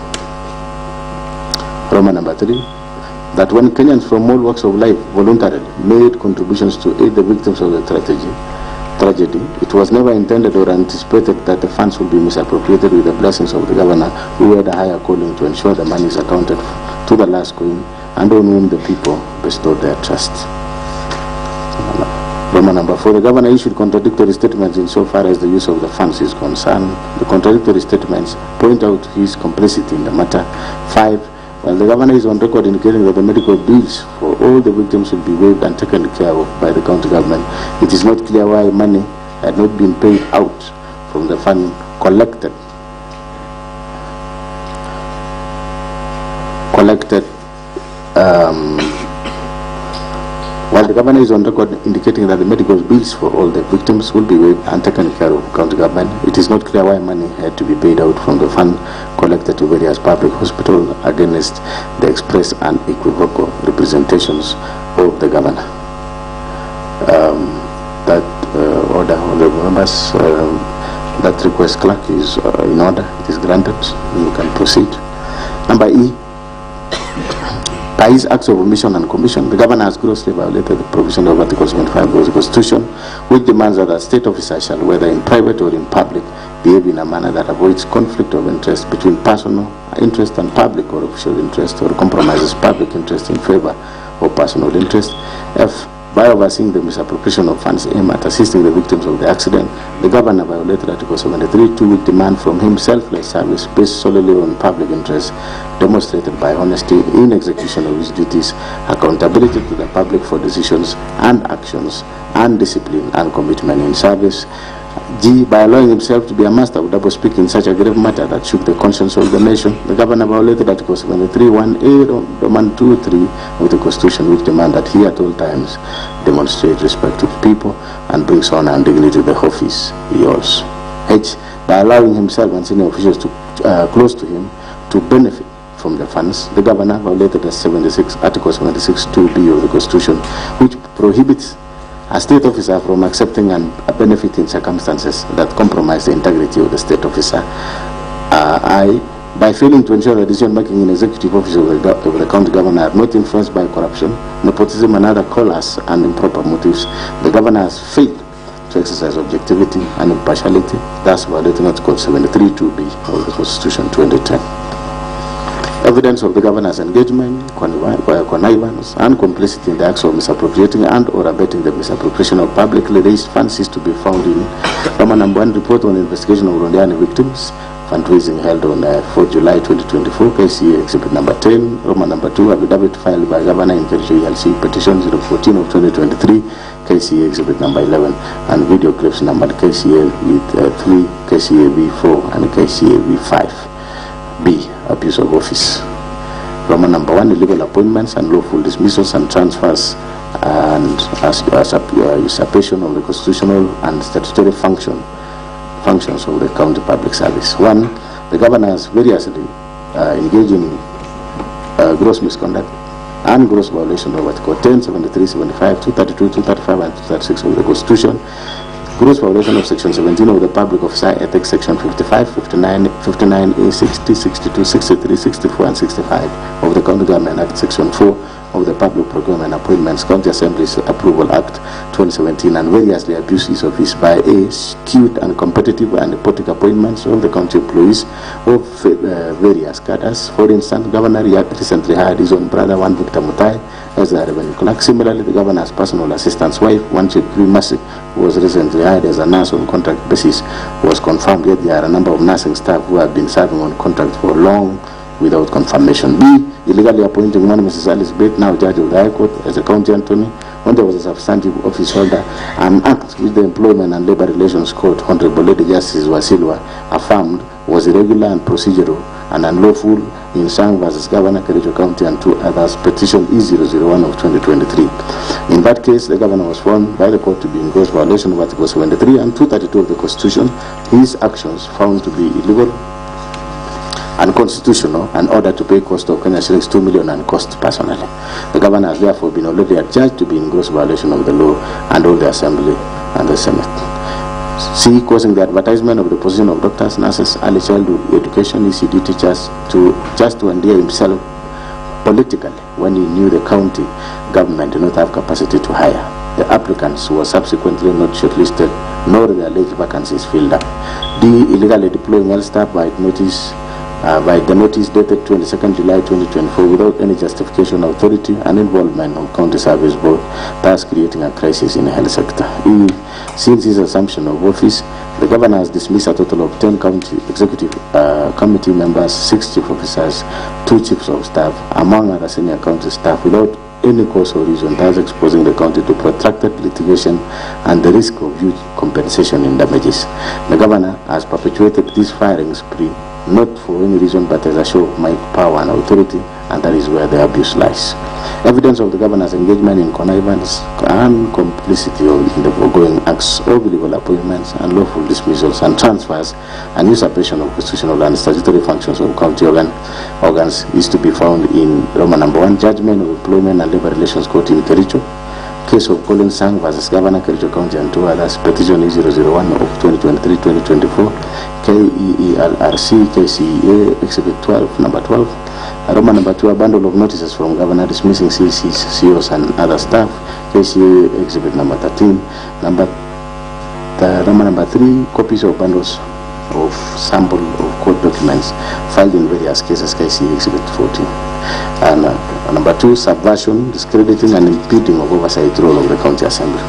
Roman number 3. That when Kenyans from all walks of life voluntarily made contributions to aid the victims of the tragedy, it was never intended or anticipated that the funds would be misappropriated with the blessings of the governor, who had a higher calling to ensure the money is accounted to the last coin and on whom the people bestowed their trust. Roman number 4, the governor issued contradictory statements insofar as the use of the funds is concerned. The contradictory statements point out his complicity in the matter. 5, While the governor is on record indicating that the medical bills for all the victims will be waived and taken care of by the county government, it is not clear why money had not been paid out from the fund collected while the governor is on record indicating that the medical bills for all the victims will be waived and taken care of by county government, it is not clear why money had to be paid out from the fund collected to various public hospitals against the express and equivocal representations of the governor. Order, honorable members, that request, clerk, is in order. It is granted. You can proceed. Number E. By his acts of omission and commission, the governor has grossly violated the provision of Article 75 of the Constitution, which demands that a state officer shall, whether in private or in public, behave in a manner that avoids conflict of interest between personal interest and public or official interest, or compromises public interest in favor of personal interest. F. By overseeing the misappropriation of funds aimed at assisting the victims of the accident, the governor violated Article 73, which demand from him selfless service based solely on public interest, demonstrated by honesty in execution of his duties, accountability to the public for decisions and actions, and discipline and commitment in service. G. By allowing himself to be a master of double-speak in such a grave matter that shook the conscience of the nation, the governor violated Article 73, 1A, Roman 2, 3 of the Constitution, which demand that he at all times demonstrate respect to the people and brings honor and dignity to the office he holds. H. By allowing himself and senior officials to close to him to benefit from the funds, the governor violated Article 76, 2B of the Constitution, which prohibits a state officer from accepting a benefit in circumstances that compromise the integrity of the state officer. I. By failing to ensure that decision-making in executive office of the county governor are not influenced by corruption, nepotism, and other callous and improper motives, the governor has failed to exercise objectivity and impartiality, thus violating Article 73, 2B of the Constitution 2010. Evidence of the governor's engagement, connivance, and complicity in the acts of misappropriating and or abetting the misappropriation of publicly raised funds is to be found in Roman number 1 report on investigation of Rondiani victims, fundraising held on 4 July 2024, KCA exhibit number 10, Roman number 2, affidavit filed by governor in Kericho ELC petition 014 of 2023, KCA exhibit number 11, and video clips numbered KCA with 3, KCA V4, and KCA V5. B. Abuse of office. Roman number 1, illegal appointments and lawful dismissals and transfers and usurpation of the constitutional and statutory functions of the county public service. 1. The governor has variously engaged in gross misconduct and gross violation of Article 10, 73, 75, 232, 235, and 236 of the Constitution. Gross violation of Section 17 of the Public Officer Ethics, Section 55, 59A, 60, 62, 63, 64, and 65 of the County Government Act, Section 4 of the Public Procurement Appointments, County Assembly's Approval Act 2017, and variously abuses of his by A, skewed and competitive and nepotic appointments of the county employees of various cadres. For instance, Governor recently hired his own brother, one Victor Mutai, as the revenue clerk. Similarly, the governor's personal assistant's wife, one Chief Mercy, who was recently hired as a nurse on contract basis, was confirmed. Yet there are a number of nursing staff who have been serving on contract for long without confirmation. B. Illegally appointing one Mrs. Alice Bate, now judge of the High Court, as a county attorney when there was a substantive office holder, an act which the Employment and Labor Relations Court, Honorable Lady Justice Wasilwa, affirmed was irregular and procedural and unlawful in Sang versus Governor, Kericho County, and 2 others, petition E001 of 2023. In that case, the governor was found by the court to be in gross violation of Article 73 and 232 of the Constitution. His actions found to be illegal, unconstitutional, and ordered to pay cost of Kenya shillings 2 million and cost personally. The governor has therefore been already adjudged to be in gross violation of the law and all the Assembly and the Senate. C. Causing the advertisement of the position of doctors, nurses, early childhood education, ECD teachers to endear himself politically when he knew the county government did not have capacity to hire. The applicants were subsequently not shortlisted, nor the alleged vacancies filled up. D. Illegally deploying health staff by the notice dated 22nd July 2024 without any justification, authority, and involvement of County Service Board, thus creating a crisis in the health sector. E. Since his assumption of office, the governor has dismissed a total of 10 county executive committee members, 6 chief officers, 2 chiefs of staff, among other senior county staff, without any cause or reason, thus exposing the county to protracted litigation and the risk of huge compensation in damages. The governor has perpetuated this firing spree not for any reason but as a show of might, power and authority, and that is where the abuse lies. Evidence of the governor's engagement in connivance and complicity in the foregoing acts of illegal appointments, unlawful dismissals and transfers, and usurpation of constitutional and statutory functions of county organs is to be found in Roman number 1, Judgment of Employment and Labor Relations Court in Kericho, case of Colin Sang versus Governor Kericho County and 2 others, petition E001 of 2023-2024, KEELRC, KCEA, Exhibit 12, number 12, Roman number 2, a bundle of notices from Governor dismissing CCs, COs and other staff, KCA, Exhibit number 13, Roman number 3, copies of bundles of sample of court documents filed in various cases, KCA, Exhibit 14. And number 2, subversion, discrediting and impeding of oversight role of the County Assembly.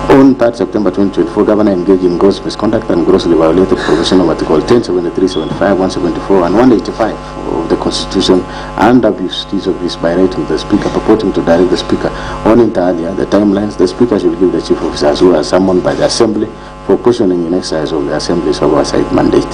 On 3rd September 2024, Governor engaged in gross misconduct and grossly violated provision of Article 10, 73, 75, 174 and 185 of the Constitution and abused his office by writing the Speaker, purporting to direct the Speaker on inter alia the timelines the Speaker should give the Chief Officers who are summoned by the Assembly for questioning in exercise of the Assembly's oversight mandate.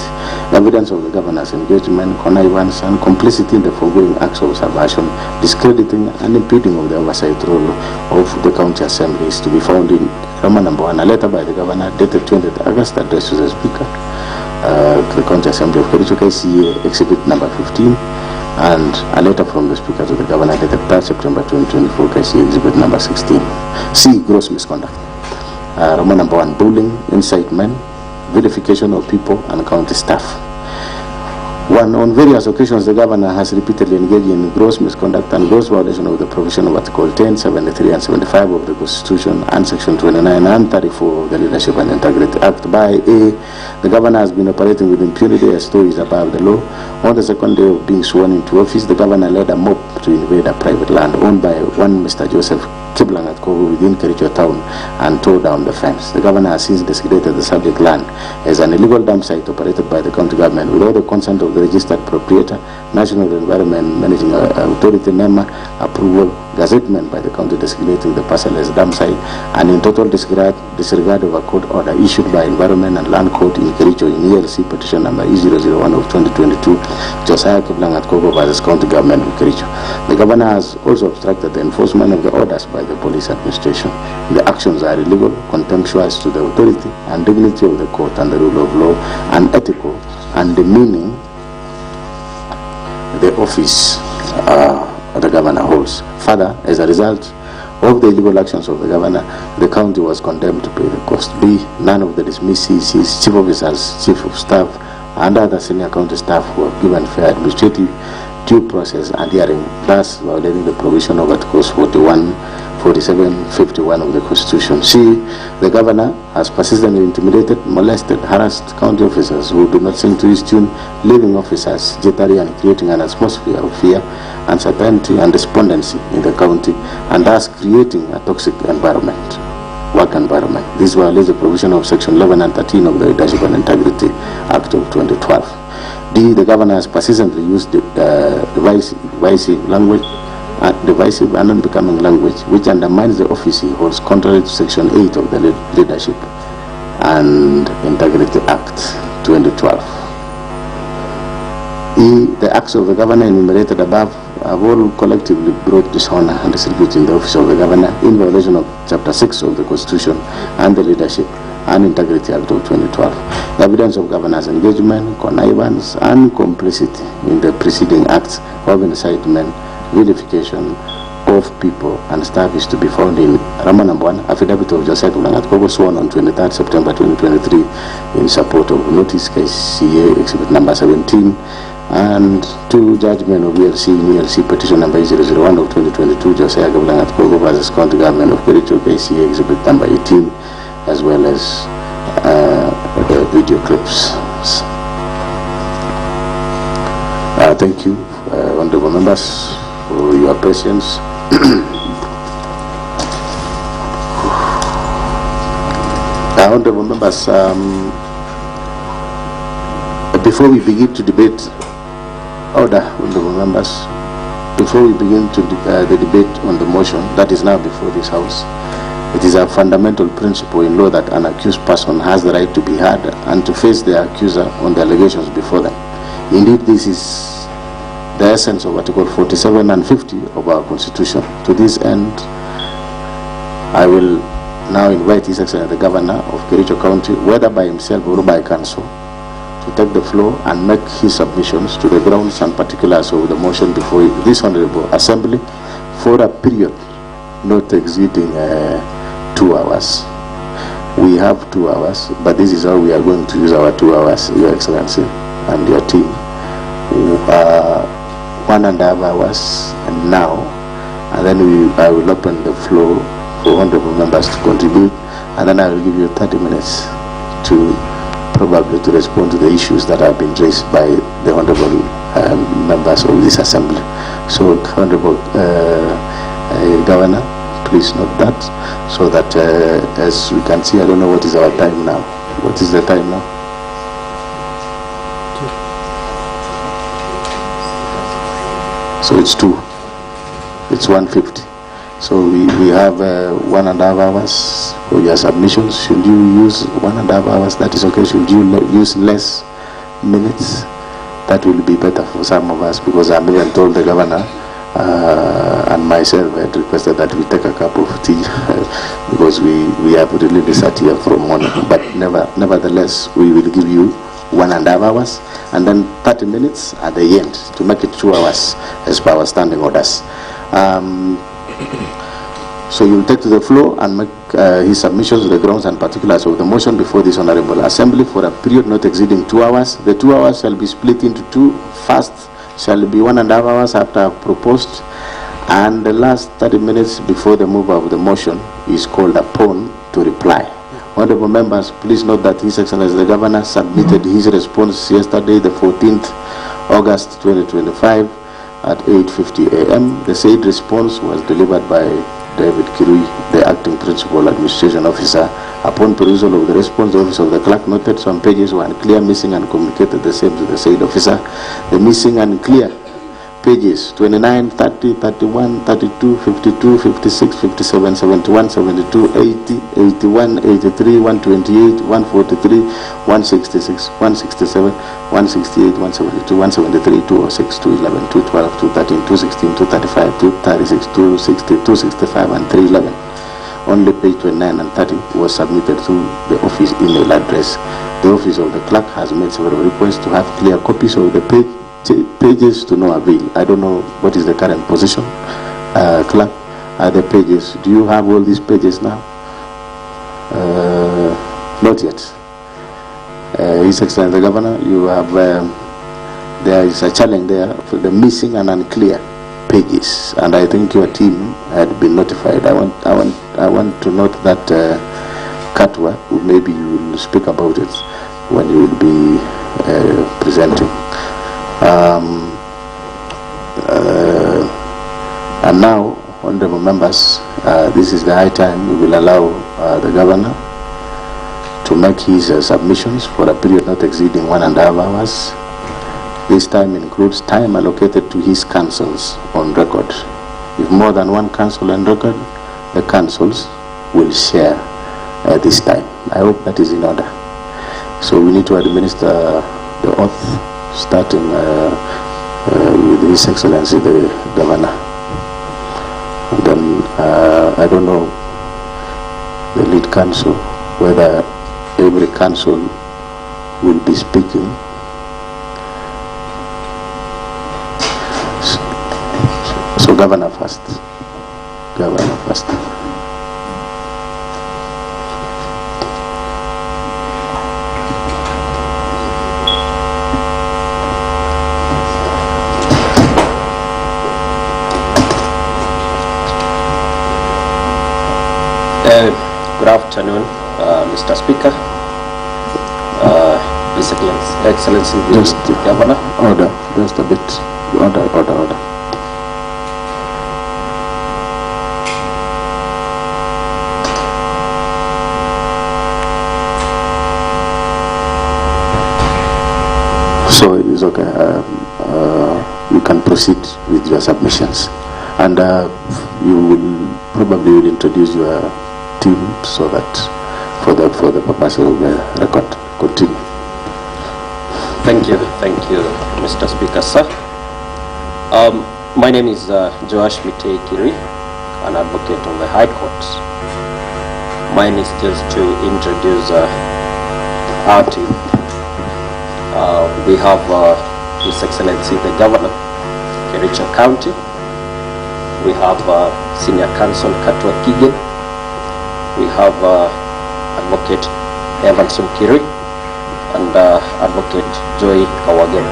Evidence of the Governor's engagement, connivance and complicity in the foregoing acts of subversion, discrediting and impeding of the oversight role of the County Assembly is to be found in Roman number 1, a letter by the Governor dated 20th August addressed to the Speaker, to the County Assembly of Kericho, KCA, Exhibit number 15, and a letter from the Speaker to the Governor dated 3rd September 2024, KCA, Exhibit number 16. C. Gross misconduct. Roman number 1, bullying, incitement, vilification of people and county staff. 1. On various occasions, the Governor has repeatedly engaged in gross misconduct and gross violation of the provision of Article 10, 73 and 75 of the Constitution and Section 29 and 34 of the Leadership and Integrity Act by A. The Governor has been operating with impunity as though he is above the law. On the second day of being sworn into office, the Governor led a mob to invade a private land owned by one Mr. Joseph Kiblangat Kogo within Kericho town and tore down the fence. The Governor has since designated the subject land as an illegal dump site operated by the county government without the consent of the registered proprietor, National Environment Managing Authority NEMA approval, gazettement by the county designating the parcel as dump site, and in total disregard of a court order issued by Environment and Land Court in Kericho in ELC petition number E001 of 2022, Josiah Kiblangat Kogo versus County Government of Kericho. The Governor has also obstructed the enforcement of the orders by the police administration. The actions are illegal, contemptuous to the authority and dignity of the court and the rule of law, and ethical and demeaning the office the Governor holds. Further, as a result of the illegal actions of the Governor, the county was condemned to pay the cost. B. None of the dismissed CCs, chief officers, chief of staff, and other senior county staff were given fair administrative due process and hearing, thus violating the provision of Articles 41, 47, 51 of the Constitution. C. The Governor has persistently intimidated, molested, harassed county officers who do not sing to his tune, leaving officers jittery and creating an atmosphere of fear, uncertainty and despondency in the county, and thus creating a toxic work environment. This violates the provision of Section 11 and 13 of the Leadership and Integrity Act of 2012. D. The Governor has persistently used divisive and unbecoming language which undermines the office he holds contrary to Section 8 of the Leadership and Integrity Act 2012. E. The acts of the Governor enumerated above have all collectively brought dishonor and disrepute in the office of the Governor in violation of Chapter 6 of the Constitution and the Leadership and Integrity Act of 2012. Evidence of Governor's engagement, connivance and complicity in the preceding acts of incitement, vilification of people and staff is to be found in Roman number 1, Affidavit of Joseph Kiblangat Kogo sworn on 23rd September 2023 in support of notice KCA Exhibit number 17, and 2, Judgment of ELC in ELC petition number 001 of 2022, Josiah Kiblangat Kogo versus County Government of Kericho, KCA Exhibit number 18, as well as video clips. Thank you, honorable members, for your patience. Honorable members, before we begin to debate, honorable members, before we begin to the debate on the motion that is now before this House, it is a fundamental principle in law that an accused person has the right to be heard and to face the accuser on the allegations before them. Indeed, this is the essence of Article 47 and 50 of our Constitution. To this end, I will now invite His Excellency the Governor of Kericho County, whether by himself or by counsel, to take the floor and make his submissions to the grounds and particulars of the motion before this Honorable Assembly for a period not exceeding 2 hours. We have 2 hours, but this is how we are going to use our 2 hours, Your Excellency and your team. 1.5 hours and now, and then I will open the floor for honorable members to contribute, and then I will give you 30 minutes to probably to respond to the issues that have been raised by the honorable members of this assembly. So, Honorable Governor, please note that, so that as we can see, I don't know what is our time now. What is the time now? So it's 1:50. So we have 1.5 hours for your submissions. Should you use 1.5 hours, that is okay. Should you use less minutes, that will be better for some of us, because I even told the governor and myself had requested that we take a cup of tea because we have really sat here from morning. But nevertheless, we will give you 1.5 hours and then 30 minutes at the end to make it 2 hours as per our standing orders. So you will take to the floor and make his submissions to the grounds and particulars of the motion before this Honorable Assembly for a period not exceeding 2 hours. The 2 hours shall be split into two. First shall be 1.5 hours after proposed, and the last 30 minutes before the mover of the motion is called upon to reply. Honorable members, please note that His Excellency the Governor submitted his response yesterday, the 14th August 2025 at 8:50 a.m. The said response was delivered by David Kirui, the Acting Principal Administration Officer. Upon perusal of the response, the Office of the Clerk noted some pages were unclear, missing, and communicated the same to the said officer. The missing and clear pages 29, 30, 31, 32, 52, 56, 57, 71, 72, 80, 81, 83, 128, 143, 166, 167, 168, 172, 173, 206, 211, 212, 213, 216, 235, 236, 260, 265, and 311. Only page 29 and 30 was submitted through the office email address. The Office of the Clerk has made several requests to have clear copies of the pages to no avail. I don't know what is the current position. Clerk, are the pages, do you have all these pages now? Not yet. His Excellency the Governor, you have there is a challenge there for the missing and unclear pages, and I think your team had been notified. I want to note that Katwa, maybe you will speak about it when you will be presenting. And now, honorable members, this is the high time we will allow the Governor to make his submissions for a period not exceeding 1.5 hours. This time includes time allocated to his counsels on record. If more than one counsel on record, the counsels will share this time. I hope that is in order. So we need to administer the oath, starting with His Excellency the Governor. And then I don't know the lead counsel, whether every counsel will be speaking. So Governor first. Governor first. Good afternoon, Mr. Speaker, His Excellency the Governor. Order, just a bit. Order. So it's okay. You can proceed with your submissions, and you will probably introduce your team so that for the purpose of the record. Continue. Thank you, Mr. Speaker, sir. My name is Joash Mitei Kiri, an advocate of the High Court. Mine is just to introduce our team. We have His Excellency the Governor, Kericho County. We have Senior Counsel Katwa Kigen. We have Advocate Evan Sumkiri and Advocate Joy Kawagen.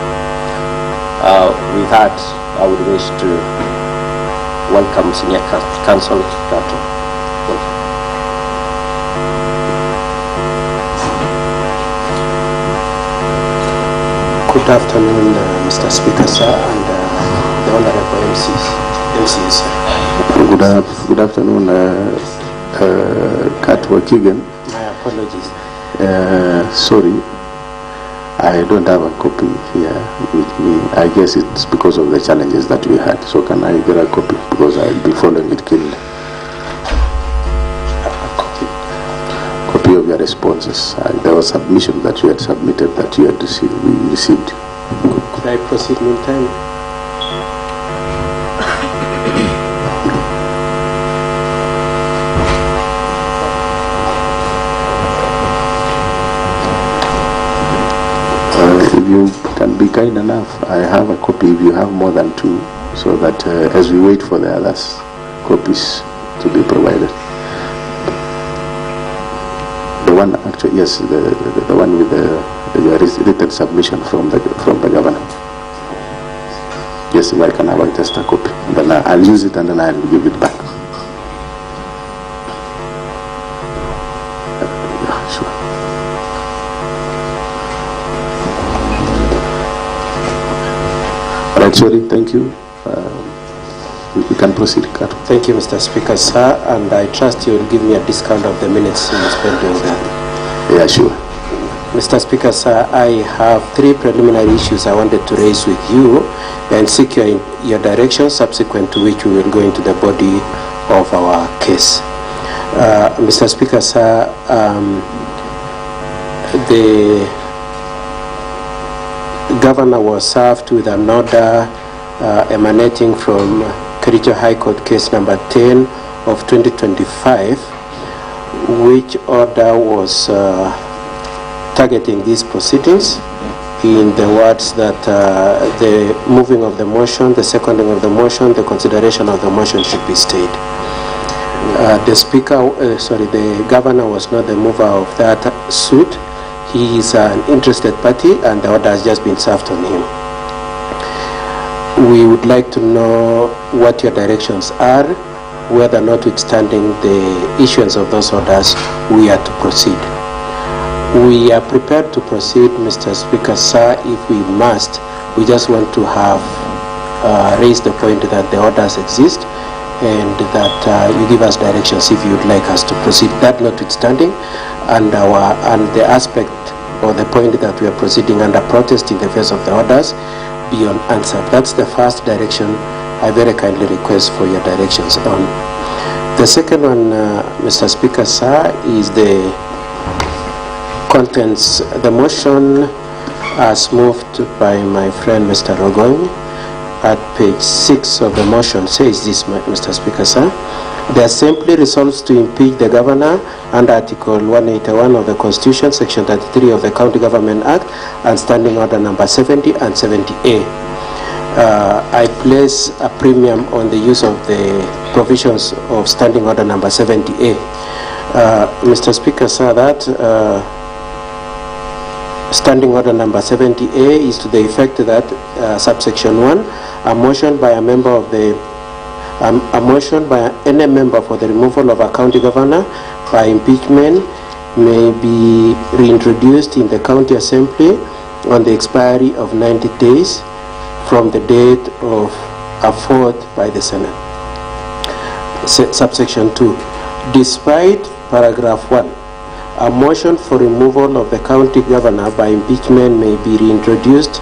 With that, I would wish to welcome Senior Counsel Katwa. Good afternoon, Mr. Speaker, sir, and the Honorable MCs. Good afternoon, Katwa Kigen. My apologies. Sorry, I don't have a copy here with me. I guess it's because of the challenges that we had. So can I get a copy? Because I'll be following it killed. Copy of your responses. There was submission that you had submitted that you had received. Could I proceed meantime? If you can be kind enough, I have a copy if you have more than two, so that as we wait for the others, copies to be provided. The one actually, yes, the one with your written submission from the governor. Yes, if I can have just a copy, and then I'll use it and then I'll give it back. Yeah, sure. Right, sorry, thank you. We can proceed, Kato. Thank you, Mr. Speaker, sir, and I trust you will give me a discount of the minutes you spent doing that. Yeah, sure. Mr. Speaker, sir, I have three preliminary issues I wanted to raise with you and seek your direction, subsequent to which we will go into the body of our case. Mr. Speaker, sir, the governor was served with an order emanating from Kericho High Court case number 10 of 2025, which order was targeting these proceedings in the words that the moving of the motion, the seconding of the motion, the consideration of the motion should be stayed. The governor was not the mover of that suit. He is an interested party and the order has just been served on him. We would like to know what your directions are, whether notwithstanding the issuance of those orders, we are to proceed. We are prepared to proceed, Mr. Speaker, sir, if we must. We just want to have raised the point that the orders exist and that you give us directions if you would like us to proceed. That notwithstanding, and the aspect or the point that we are proceeding under protest in the face of the orders be unanswered. That's the first direction I very kindly request for your directions on. The second one, Mr. Speaker, sir, is the contents. The motion as moved by my friend Mr. Rogoy at page 6 of the motion says this, Mr. Speaker, sir. The Assembly resolves to impeach the governor under Article 181 of the Constitution, Section 33 of the County Government Act, and Standing Order number 70 and 70A. I place a premium on the use of the provisions of Standing Order number 70A. Mr. Speaker, sir, that Standing Order number 70A is to the effect that subsection 1, a motion by a member of a motion by any member for the removal of a county governor by impeachment may be reintroduced in the county assembly on the expiry of 90 days from the date of a vote by the Senate. Subsection 2, despite paragraph 1, a motion for removal of the county governor by impeachment may be reintroduced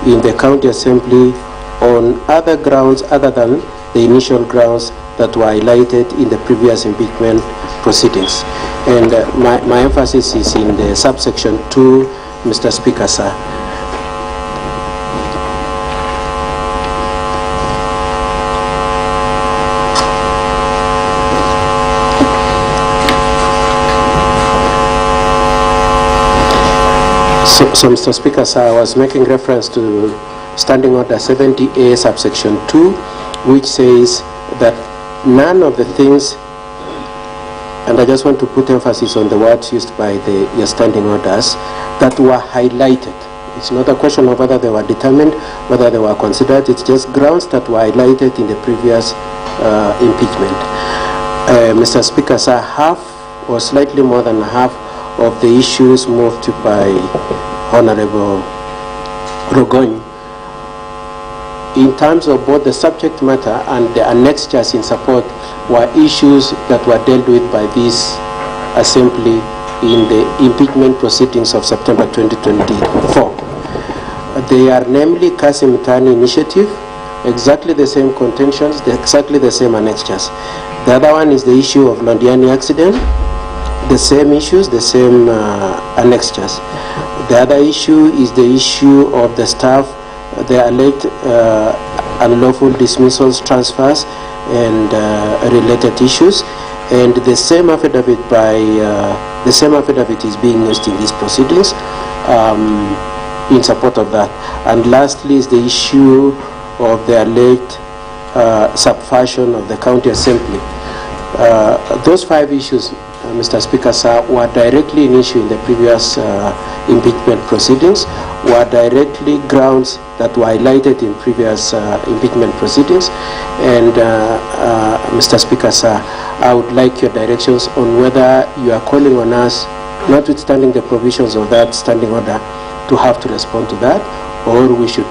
in the county assembly on other grounds other than the initial grounds that were highlighted in the previous impeachment proceedings. And my emphasis is in the subsection 2, Mr. Speaker, sir. So Mr. Speaker, sir, I was making reference to Standing Order 70A subsection 2, which says that none of the things, and I just want to put emphasis on the words used by your standing orders, that were highlighted. It's not a question of whether they were determined, whether they were considered, it's just grounds that were highlighted in the previous impeachment. Mr. Speaker, sir, half or slightly more than half of the issues moved by Honorable Rogoñ, in terms of both the subject matter and the annexures in support, were issues that were dealt with by this assembly in the impeachment proceedings of September 2024. They are namely Kasim Mtani initiative, exactly the same contentions, exactly the same annexures. The other one is the issue of Londiani accident, the same issues, the same annexures. The other issue is the issue of the staff, the alleged unlawful dismissals, transfers, and related issues. And the same affidavit is being used in these proceedings in support of that. And lastly is the issue of the alleged subversion of the county assembly. Those 5 issues, Mr. Speaker, sir, were directly in issue in the previous impeachment proceedings, were directly grounds that were highlighted in previous impeachment proceedings. And Mr. Speaker, sir, I would like your directions on whether you are calling on us, notwithstanding the provisions of that standing order, to have to respond to that, or we should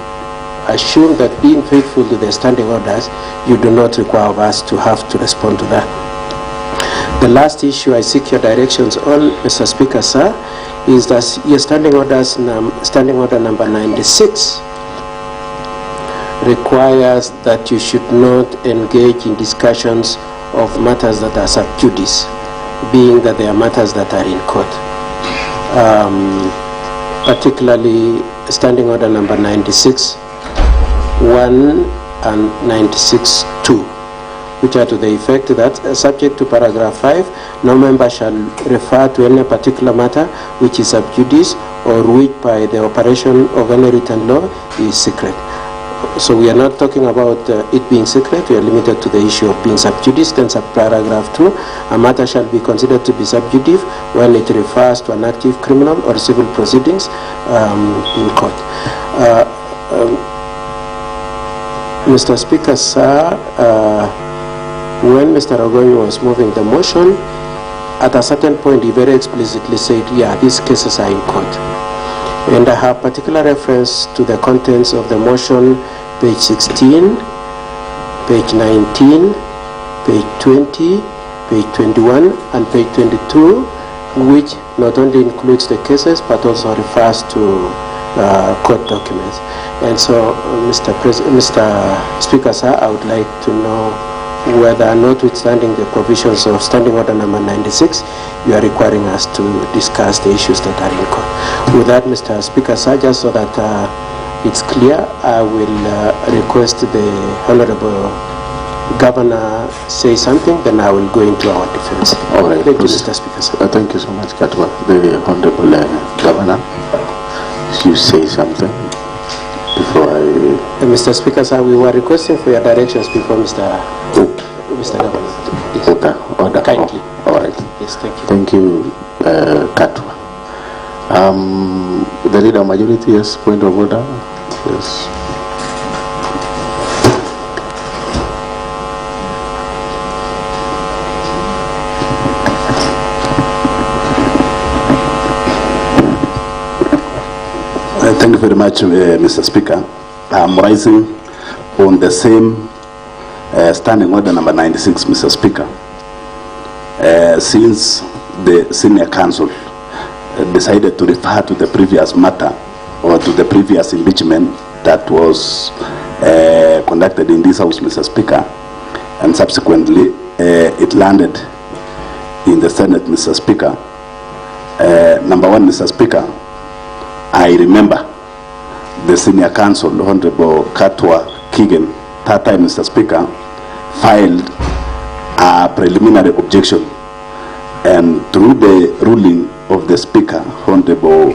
assume that being faithful to the standing orders, you do not require of us to have to respond to that. The last issue I seek your directions on, Mr. Speaker, sir, is that your standing order number 96 requires that you should not engage in discussions of matters that are sub judice, being that they are matters that are in court. Particularly standing order number 96, 1 and 96, 2. Which are to the effect that, subject to paragraph 5, no member shall refer to any particular matter which is sub judice or which by the operation of any written law is secret. So we are not talking about it being secret, we are limited to the issue of being sub judice. Then paragraph 2, a matter shall be considered to be sub judice when it refers to an active criminal or civil proceedings in court. Mr. Speaker, sir, when Mr. Rogoñ was moving the motion, at a certain point he very explicitly said, yeah, these cases are in court. And I have particular reference to the contents of the motion, page 16, page 19, page 20, page 21, and page 22, which not only includes the cases, but also refers to court documents. And so, Mr. Speaker, sir, I would like to know whether, notwithstanding the provisions of Standing Order number 96, you are requiring us to discuss the issues that are in court. With that, Mr. Speaker, sir, just so that it's clear, I will request the Honorable Governor say something, then I will go into our defense. All right. Thank you, Mr. Speaker, sir. Thank you so much, Katwa. The Honorable Governor, you say something before I... Mr. Speaker, sir, we were requesting for your directions before Mr. Governor. Yes. Order. Kindly. All right. Yes, thank you. Thank you, Katwa. The leader majority, yes, point of order. Yes. Thank you very much, Mr. Speaker. I'm rising on the same standing order number 96, Mr. Speaker. Since the senior counsel decided to refer to the previous matter or to the previous impeachment that was conducted in this House, Mr. Speaker, and subsequently it landed in the Senate, Mr. Speaker. Number one, Mr. Speaker, I remember the senior counsel, Honorable Katwa Kigen, that time, Mr. Speaker, filed a preliminary objection, and through the ruling of the Speaker, Honorable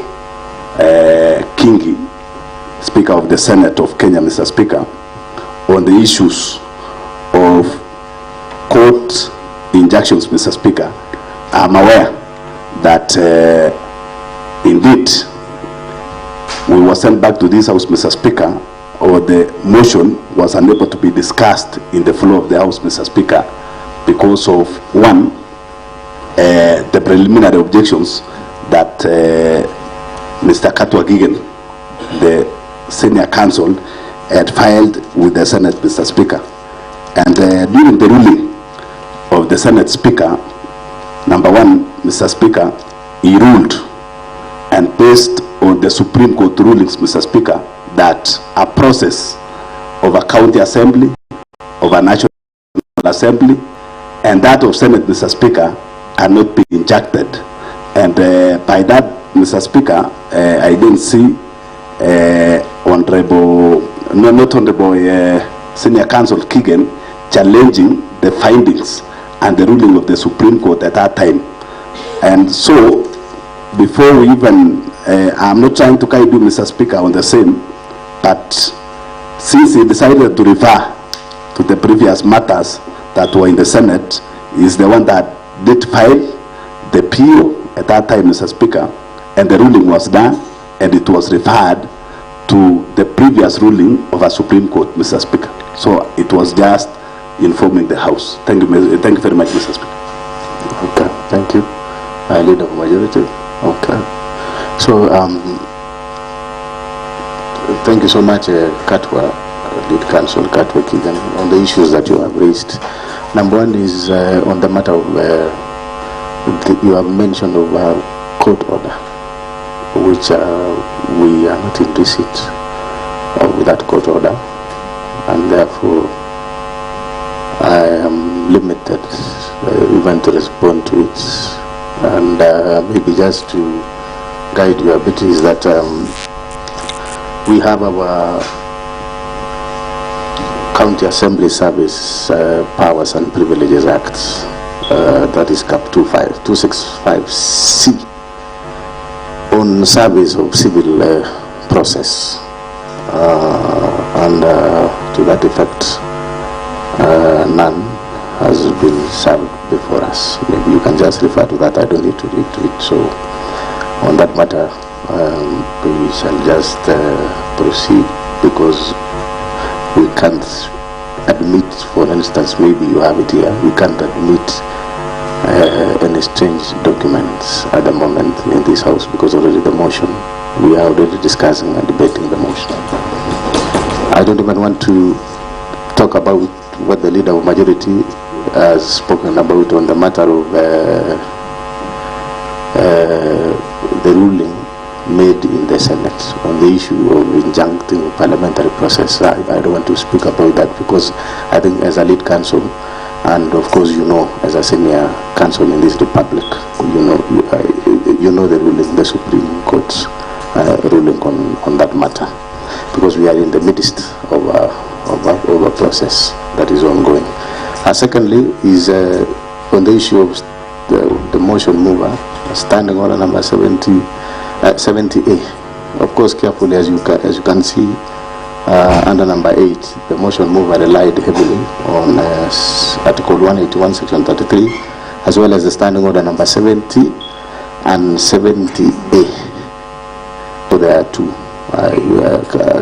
Kingi, Speaker of the Senate of Kenya, Mr. Speaker, on the issues of court injunctions, Mr. Speaker, I'm aware that indeed we were sent back to this House, Mr. Speaker, or the motion was unable to be discussed in the floor of the House, Mr. Speaker, because of one, the preliminary objections that Mr. Katwa Gigen, the senior counsel, had filed with the Senate, Mr. Speaker. And during the ruling of the Senate Speaker, number one, Mr. Speaker, he ruled, and based on the Supreme Court rulings, Mr. Speaker, that a process of a county assembly, of a national assembly, and that of Senate, Mr. Speaker, are not being injected. And by that, Mr. Speaker, I didn't see not Honorable Senior Counsel Kigen challenging the findings and the ruling of the Supreme Court at that time. And so, before we even, I'm not trying to guide you, Mr. Speaker, on the same, but since he decided to refer to the previous matters that were in the Senate, is the one that did file the PO at that time, Mr. Speaker, and the ruling was done, and it was referred to the previous ruling of a Supreme Court, Mr. Speaker. So it was just informing the House. Thank you very much, Mr. Speaker. Okay, thank you. Leader of Majority. Okay. So, thank you so much, Katwa, Lead Counsel Katwa Kigan, on the issues that you have raised. Number one is on the matter of, you have mentioned of court order, which we are not in receipt with that court order, and therefore I am limited even to respond to it. And maybe just to guide you a bit is that we have our County Assembly Service Powers and Privileges Act, that is CAP 265C, on service of civil process, and to that effect, none has been served before us. Maybe you can just refer to that. I don't need to read to it. So on that matter, we shall just proceed, because we can't admit, for instance, maybe you have it here, we can't admit any strange documents at the moment in this House, because already the motion, we are already discussing and debating the motion. I don't even want to talk about what the Leader of Majority has spoken about on the matter of the ruling made in the Senate on the issue of injuncting parliamentary process. I don't want to speak about that, because I think as a lead counsel, and of course you know, as a senior counsel in this republic, you know the ruling, the Supreme Court's ruling on that matter, because we are in the midst of a process that is ongoing. Secondly is on the issue of the motion mover, standing order number 70A. Of course, carefully, as you can see, under number 8, the motion mover relied heavily on Article 181, Section 33, as well as the standing order number 70 and 70A. So there are two.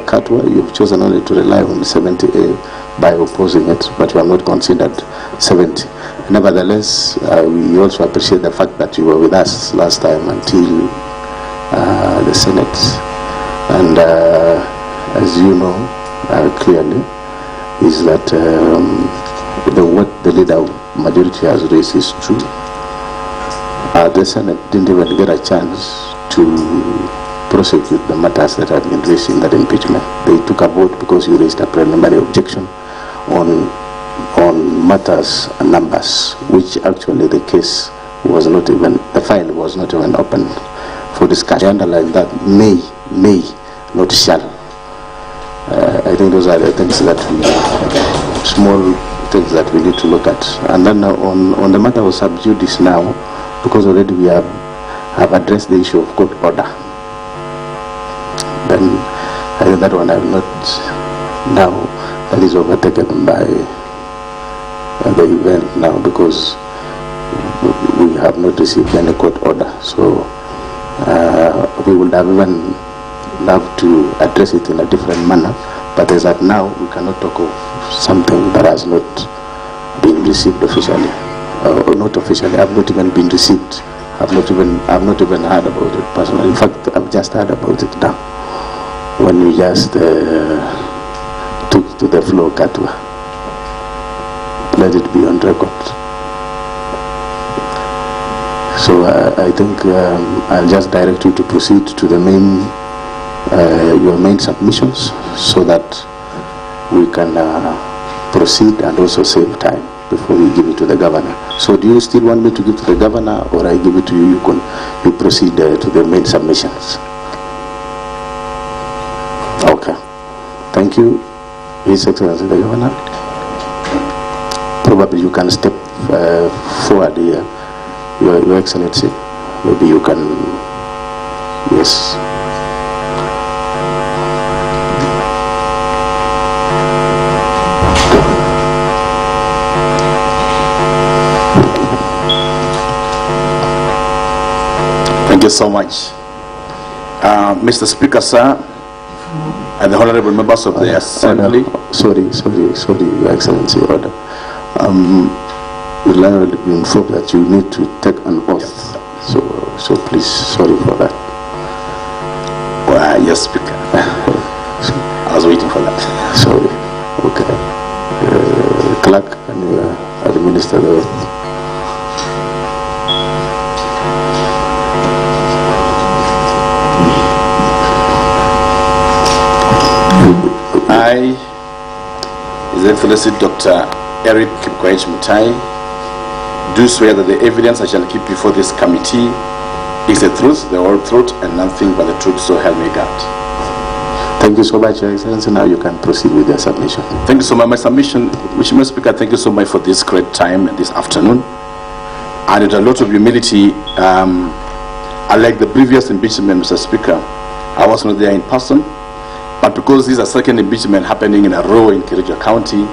Katwa, you've chosen only to rely on 70A by opposing it, but you have not considered 70. Nevertheless, we also appreciate the fact that you were with us last time until the Senate, and as you know clearly, is that what the Leader of Majority has raised is true. The Senate didn't even get a chance to prosecute the matters that have been raised in that impeachment. They took a vote because you raised a preliminary objection on matters and numbers, which actually the case was not even, the file was not even open for discussion. I underline that may, not shall. I think those are the things that small things that we need to look at. And then on the matter of sub judice now, because already we have addressed the issue of court order. Then I think that one I will not now, that is overtaken by the event now, because we have not received any court order. So we would have even loved to address it in a different manner, but as at now we cannot talk of something that has not been received officially, or not officially. I've not even been received. I've not even heard about it personally. In fact, I've just heard about it now when we just took to the floor, Katwa. Let it be on record. So I think I'll just direct you to proceed to the main, your main submissions, so that we can proceed and also save time before we give it to the governor. So do you still want me to give to the governor, or I give it to you? You proceed to the main submissions. Okay. Thank you, His Excellency the Governor. Probably you can step forward here, Your Excellency. Maybe you can, yes. Thank you so much. Mr. Speaker, sir, and the honorable members of the Assembly. Sorry, Your Excellency, order. We'll now be informed that you need to take an oath. So please, sorry for that. Well, yes, Speaker. I was waiting for that. Sorry. Okay. Clerk, can you administer the oath? I, His Excellency Dr. Erick Mutai, do swear that the evidence I shall keep before this committee is the truth, the whole truth, and nothing but the truth, so help me God. Thank you so much, Your Excellency. Now you can proceed with your submission. Thank you so much. My submission, Mr. Speaker, thank you so much for this great time this afternoon. And with a lot of humility, unlike the previous impeachment, Mr. Speaker, I was not there in person. But because this is a second impeachment happening in a row in Kericho County,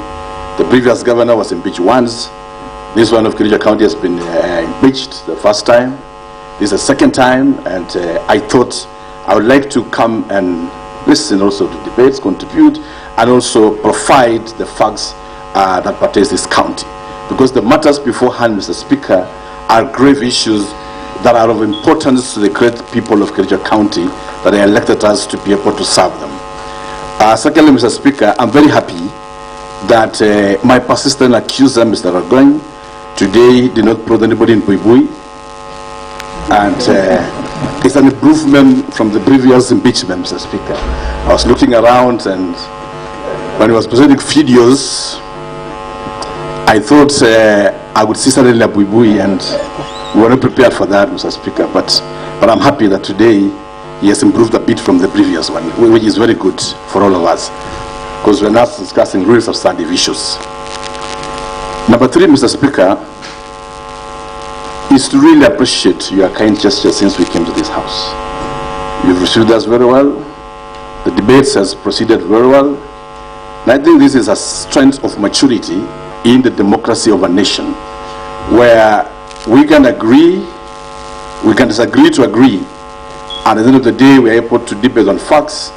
the previous governor was impeached once. This one of Kericho County has been impeached the first time. This is the second time, and I thought I would like to come and listen also to debates, contribute, and also provide the facts that pertain to this county. Because the matters beforehand, Mr. Speaker, are grave issues that are of importance to the great people of Kericho County that they elected us to be able to serve them. Secondly, Mr. Speaker, I'm very happy that my persistent accuser, Mr. Ragoin, today did not prod anybody in Buibui. And it's an improvement from the previous impeachment, Mr. Speaker. I was looking around, and when he was presenting videos, I thought I would see suddenly a Buibui, and we were not prepared for that, Mr. Speaker. But I'm happy that today he has improved a bit from the previous one, which is very good for all of us, because we're now discussing real substantive issues. Number three, Mr. Speaker, is to really appreciate your kind gesture since we came to this house. You've received us very well. The debates has proceeded very well. And I think this is a strength of maturity in the democracy of a nation, where we can agree, we can disagree to agree, and at the end of the day, we are able to debate on facts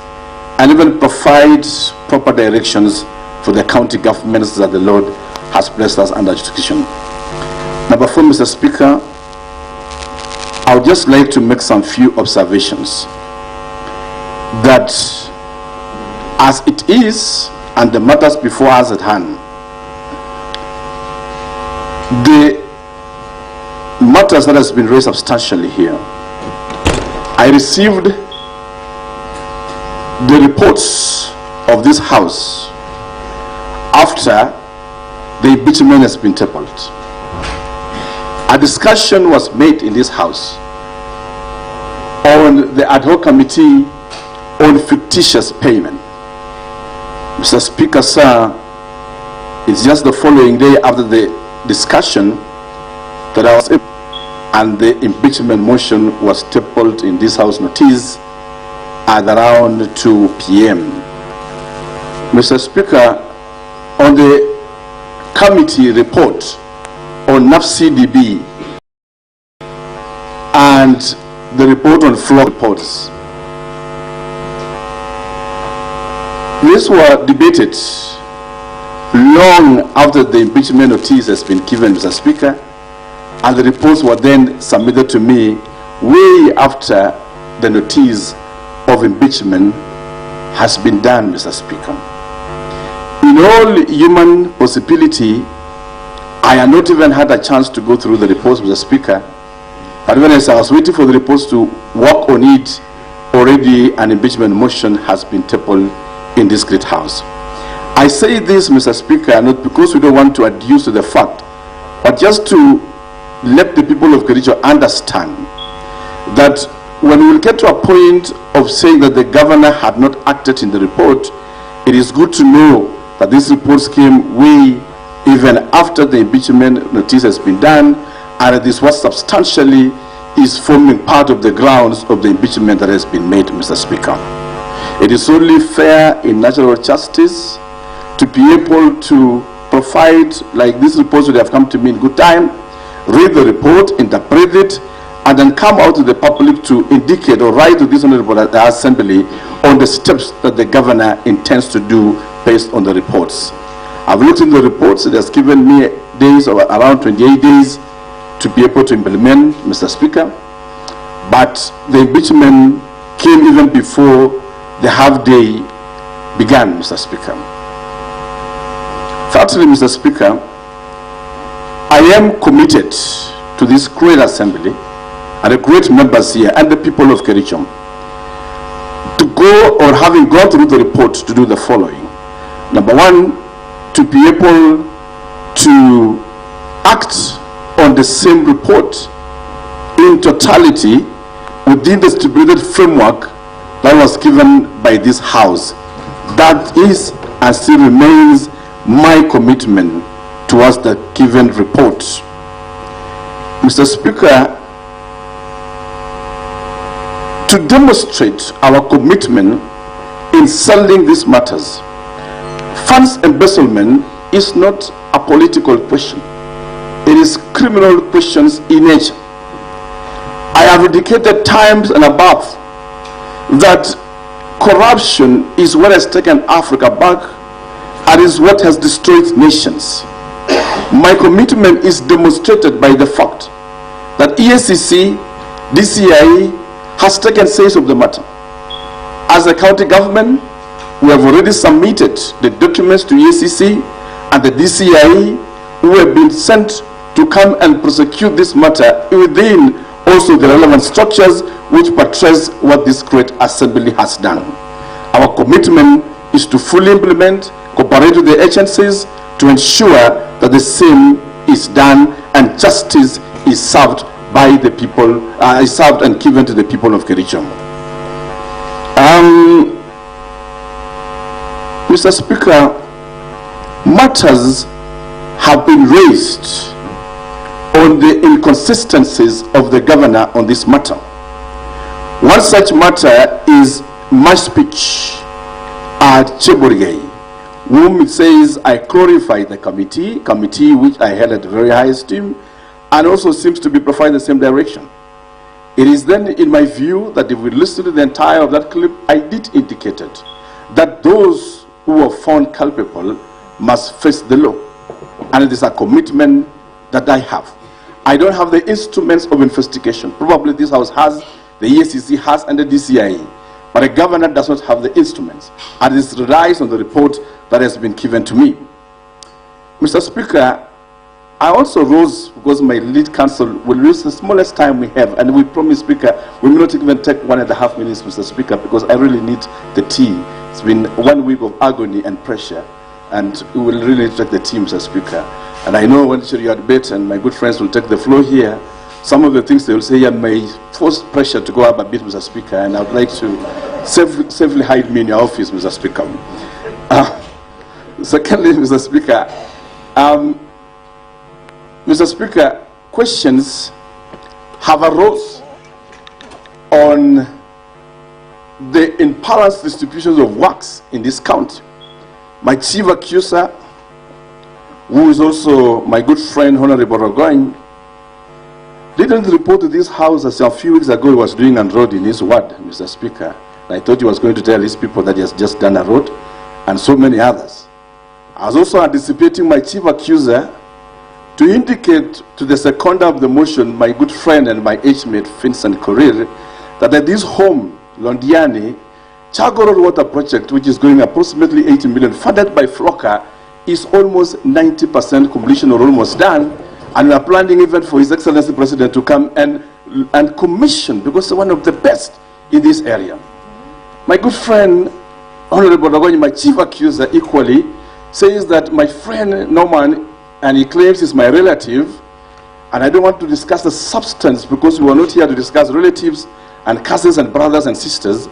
and even provide proper directions for the county governments that the Lord has placed us under jurisdiction. Number four, Mr. Speaker, I would just like to make some few observations that as it is and the matters before us at hand, the matters that has been raised substantially here, I received the reports of this House after the impeachment has been tabled. A discussion was made in this House on the ad hoc committee on fictitious payment. Mr. Speaker, sir, it's just the following day after the discussion that I was in, and the impeachment motion was tabled in this House notice at around 2 p.m. Mr. Speaker, on the committee report on NAFCDB and the report on floor reports, these were debated long after the impeachment notice has been given, Mr. Speaker, and the reports were then submitted to me way after the notice of impeachment has been done, Mr. Speaker. In all human possibility, I had not even had a chance to go through the reports, Mr. Speaker, but when I was waiting for the reports to work on it, already an impeachment motion has been tabled in this great House. I say this, Mr. Speaker, not because we don't want to adduce to the fact, but just to let the people of Kericho understand that when we will get to a point of saying that the governor had not acted in the report, it is good to know that these reports came way even after the impeachment notice has been done, and this was substantially is forming part of the grounds of the impeachment that has been made, Mr. Speaker. It is only fair in natural justice to be able to provide, like these reports would have come to me in good time, read the report, interpret it, and then come out to the public to indicate or write to this honorable assembly on the steps that the governor intends to do based on the reports. I've looked in the reports. It has given me days, or around 28 days, to be able to implement, Mr. Speaker. But the impeachment came even before the half-day began, Mr. Speaker. Thirdly, Mr. Speaker, I am committed to this great assembly and the great members here and the people of Kericho to go, or having gone through the report, to do the following. Number one, to be able to act on the same report in totality within the stipulated framework that was given by this House. That is and still remains my commitment towards the given report. Mr. Speaker, to demonstrate our commitment in settling these matters, funds embezzlement is not a political question. It is criminal questions in nature. I have indicated times and above that corruption is what has taken Africa back and is what has destroyed nations. My commitment is demonstrated by the fact that EACC, DCI has taken sense of the matter. As a county government, we have already submitted the documents to EACC and the DCI, who have been sent to come and prosecute this matter within also the relevant structures which portrays what this great assembly has done. Our commitment is to fully implement, cooperate with the agencies to ensure that the same is done and justice is served by the people, is served and given to the people of Kericho. Mr. Speaker, matters have been raised on the inconsistencies of the governor on this matter. One such matter is my speech at Cheburgei, whom it says I glorify the committee which I held at very high esteem, and also seems to be providing the same direction. It is then in my view that if we listen to the entire of that clip, I did indicate it, that those who are found culpable must face the law. And it is a commitment that I have. I don't have the instruments of investigation. Probably this House has, the EACC has, and the DCI. But a governor does not have the instruments. And this relies on the report that has been given to me. Mr. Speaker, I also rose because my lead counsel will use the smallest time we have, and we promise, Speaker, we will not even take 1.5 minutes, Mr. Speaker, because I really need the tea. It's been 1 week of agony and pressure, and we will really take the tea, Mr. Speaker. And I know when you are debate and my good friends will take the floor here, some of the things they will say here may force pressure to go up a bit, Mr. Speaker, and I would like to safely hide me in your office, Mr. Speaker. Secondly, Mr. Speaker, Mr. Speaker, questions have arose on the imbalanced distributions of works in this county. My chief accuser, who is also my good friend, Honorable Rogoin, didn't report to this house as a few weeks ago he was doing a road in his ward, Mr. Speaker. And I thought he was going to tell his people that he has just done a road, and so many others. I was also anticipating my chief accuser to indicate to the seconder of the motion, my good friend and my age-mate, Vincent Korir, that at this home, Londiani, Chagorod Water Project, which is going approximately 80 million, funded by Flocker, is almost 90% completion or almost done, and we are planning even for His Excellency President to come and commission, because they're one of the best in this area. My good friend, Honorable Rogoy, my chief accuser, equally, says that my friend Norman, and he claims he's my relative, and I don't want to discuss the substance because we are not here to discuss relatives and cousins and brothers and sisters,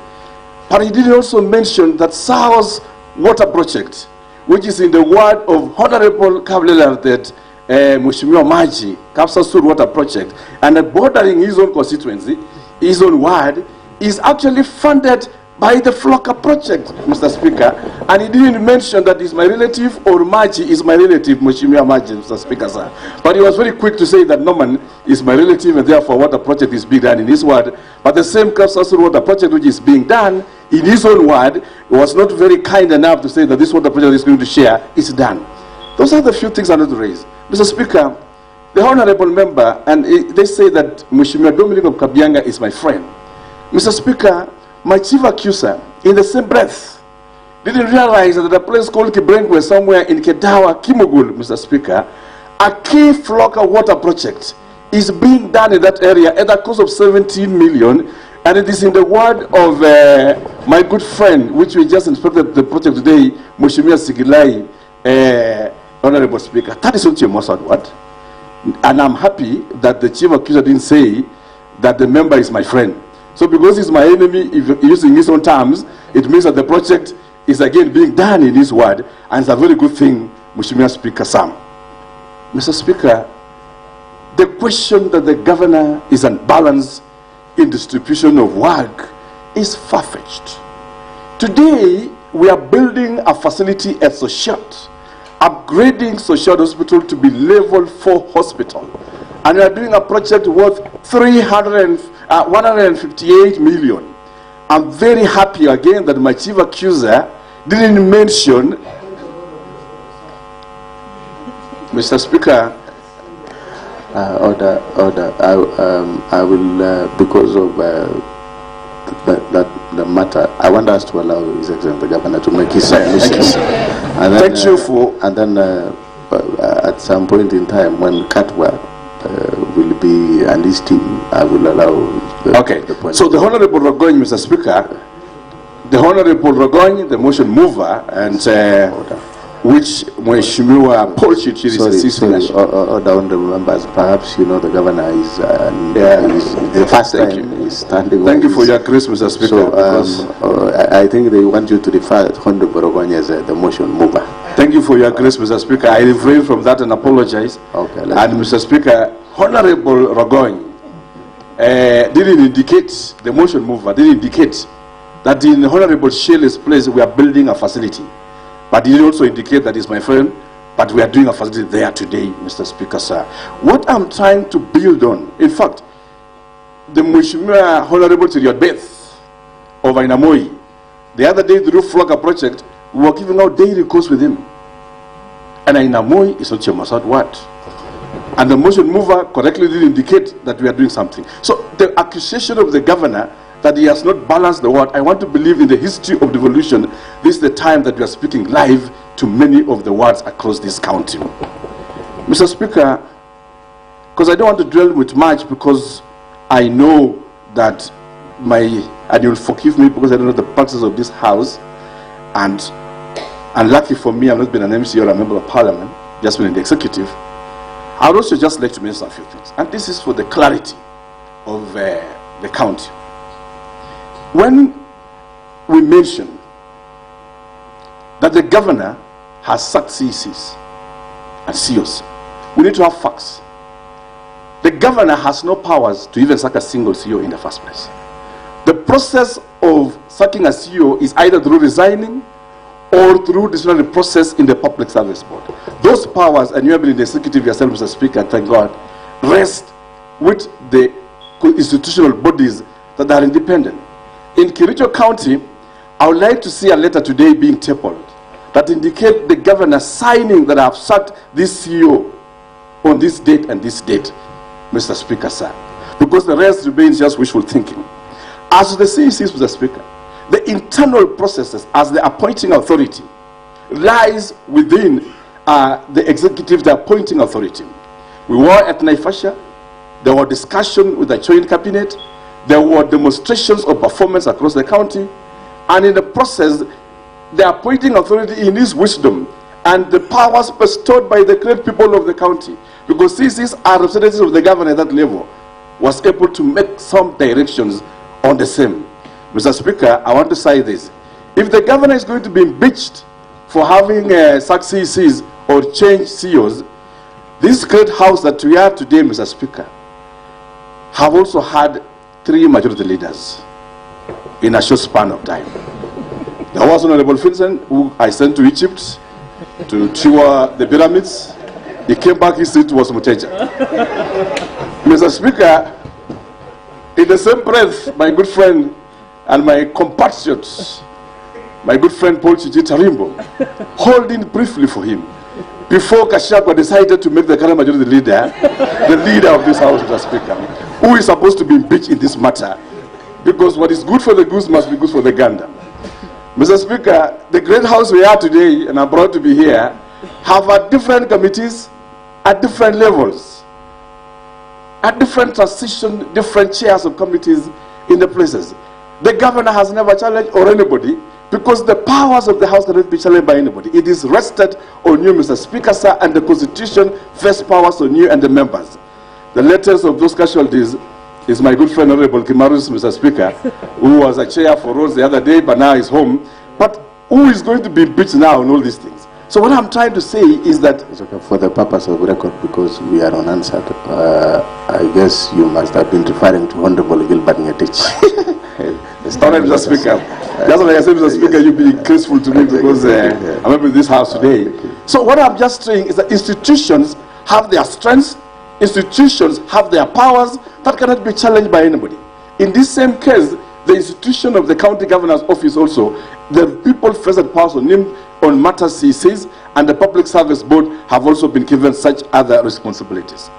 but he did also mention that Sao's water project, which is in the ward of Honorable Kavlela, that Mheshimiwa Maji, Kapsa Sur water project, and bordering his own constituency, his own ward, is actually funded by the Flocker project, Mr. Speaker, and he didn't mention that he's my relative or Maji is my relative, Mheshimiwa Maji, Mr. Speaker, sir. But he was very quick to say that Norman is my relative and therefore water project is being done in his ward. But the same Kapsa Sur water project which is being done in his own ward was not very kind enough to say that this water project is going to share is done. Those are the few things I want to raise. Mr. Speaker, the honorable member, and they say that Mheshimiwa Dominic of Kabianga is my friend. Mr. Speaker, my chief accuser, in the same breath, didn't realize that at a place called Kibrenkwe, somewhere in Kedawa, Kimugul, Mr. Speaker, a key Flocker water project is being done in that area at a cost of 17 million, and it is in the ward of my good friend, which we just inspected the project today, Mheshimiwa Sigilai, Honorable Speaker. That is what you must what? And I'm happy that the chief accuser didn't say that the member is my friend. So because he's my enemy, if using his own terms, it means that the project is again being done in his ward, and it's a very good thing, Mheshimiwa Speaker Sam. Mr. Speaker, the question that the governor is unbalanced in distribution of work is far-fetched. Today, we are building a facility at Soshat, upgrading Soshat Hospital to be level 4 hospital. And we are doing a project worth 158 million. I'm very happy again that my chief accuser didn't mention, Mr. Speaker. Order. I will, because of the matter, I want us to allow His Excellency the Governor to make his submissions. And then, thank you for. And then at some point in time, when Katwa will be enlisting, I will allow the point. So the Honorable Rogoin, Mr. Speaker, the Honorable Rogoin, the motion mover, and which Mheshimiwa Paul Chichiri is assisting. Honorable members, perhaps you know the governor is the first time he's standing. Thank you for your grace, Mr. Speaker. So I think they want you to refer to Honorable Rogoin as the motion mover. Thank you for your grace, Mr. Speaker. I refrain from that and apologize. Okay. And Mr. Speaker, Honorable Rogoin didn't indicate, the motion mover didn't indicate that in Honorable Shelley's place we are building a facility. But he did also indicate that he's my friend, but we are doing a facility there today, Mr. Speaker, sir. What I'm trying to build on, in fact, the Mheshimiwa Honorable Tiriot Beth of Ainamoi, the other day through Flocker project, we were giving out daily course with him. And Ainamoi is not Chemasad what? And the motion mover correctly did indicate that we are doing something. So the accusation of the governor that he has not balanced the word, I want to believe in the history of devolution, this is the time that we are speaking live to many of the wards across this county. Mr. Speaker, because I don't want to dwell with much, because I know that and you'll forgive me because I don't know the practices of this House, and lucky for me, I've not been an MC or a member of Parliament, just been in the executive. I would also just like to mention a few things, and this is for the clarity of the county. When we mention that the governor has sacked CECs and CEOs, we need to have facts. The governor has no powers to even sack a single CEO in the first place. The process of sacking a CEO is either through resigning or through disciplinary process in the Public Service Board. Those powers, and you have been in the executive yourself, Mr. Speaker, thank God, rest with the institutional bodies that are independent. In Kericho County, I would like to see a letter today being tabled that indicate the governor signing that I have sacked this CEO on this date and this date, Mr. Speaker, sir. Because the rest remains just wishful thinking. As to the CECs, Mr. Speaker, the internal processes as the appointing authority lies within the executive, the appointing authority. We were at Naivasha, there were discussions with the joint cabinet, there were demonstrations of performance across the county, and in the process, the appointing authority in his wisdom and the powers bestowed by the great people of the county, because CCs are representatives of the governor at that level, was able to make some directions on the same. Mr. Speaker, I want to say this. If the governor is going to be impeached for having sacked CCs or changed CEOs, this great house that we have today, Mr. Speaker, have also had 3 majority leaders in a short span of time. There was Honorable Vincent, who I sent to Egypt to tour the pyramids. He came back, his seat was Muteja. Mr. Speaker, in the same breath, my good friend and my compatriots, my good friend Paul Chiji Tarimbo, holding briefly for him before Kashagwa decided to make the current majority leader the leader of this house, Mr. Speaker, who is supposed to be impeached in this matter, because what is good for the goose must be good for the gander. Mr. Speaker, the great house we are today, and I'm proud to be here, have had different committees at different levels, at different transition, different chairs of committees in the places. The governor has never challenged or anybody, because the powers of the house cannot be challenged by anybody. It is rested on you, Mr. Speaker, sir, and the Constitution vests powers on you and the members. The latest of those casualties is my good friend Honorable Kimarus, Mr. Speaker, who was a chair for Rose the other day, but now is home. But who is going to be impeached now on all these things? So what I'm trying to say is that, for the purpose of record, because we are unanswered, I guess you must have been referring to Honorable Gilbert Ngetich. All right, Mr. Speaker. Just like I said, Mr. Speaker, you be graceful to me because I'm in this house today. So what I'm just saying is that institutions have their strengths, institutions have their powers that cannot be challenged by anybody. In this same case, the institution of the county governor's office also, the people vested powers on him on matters he says, and the Public Service Board have also been given such other responsibilities.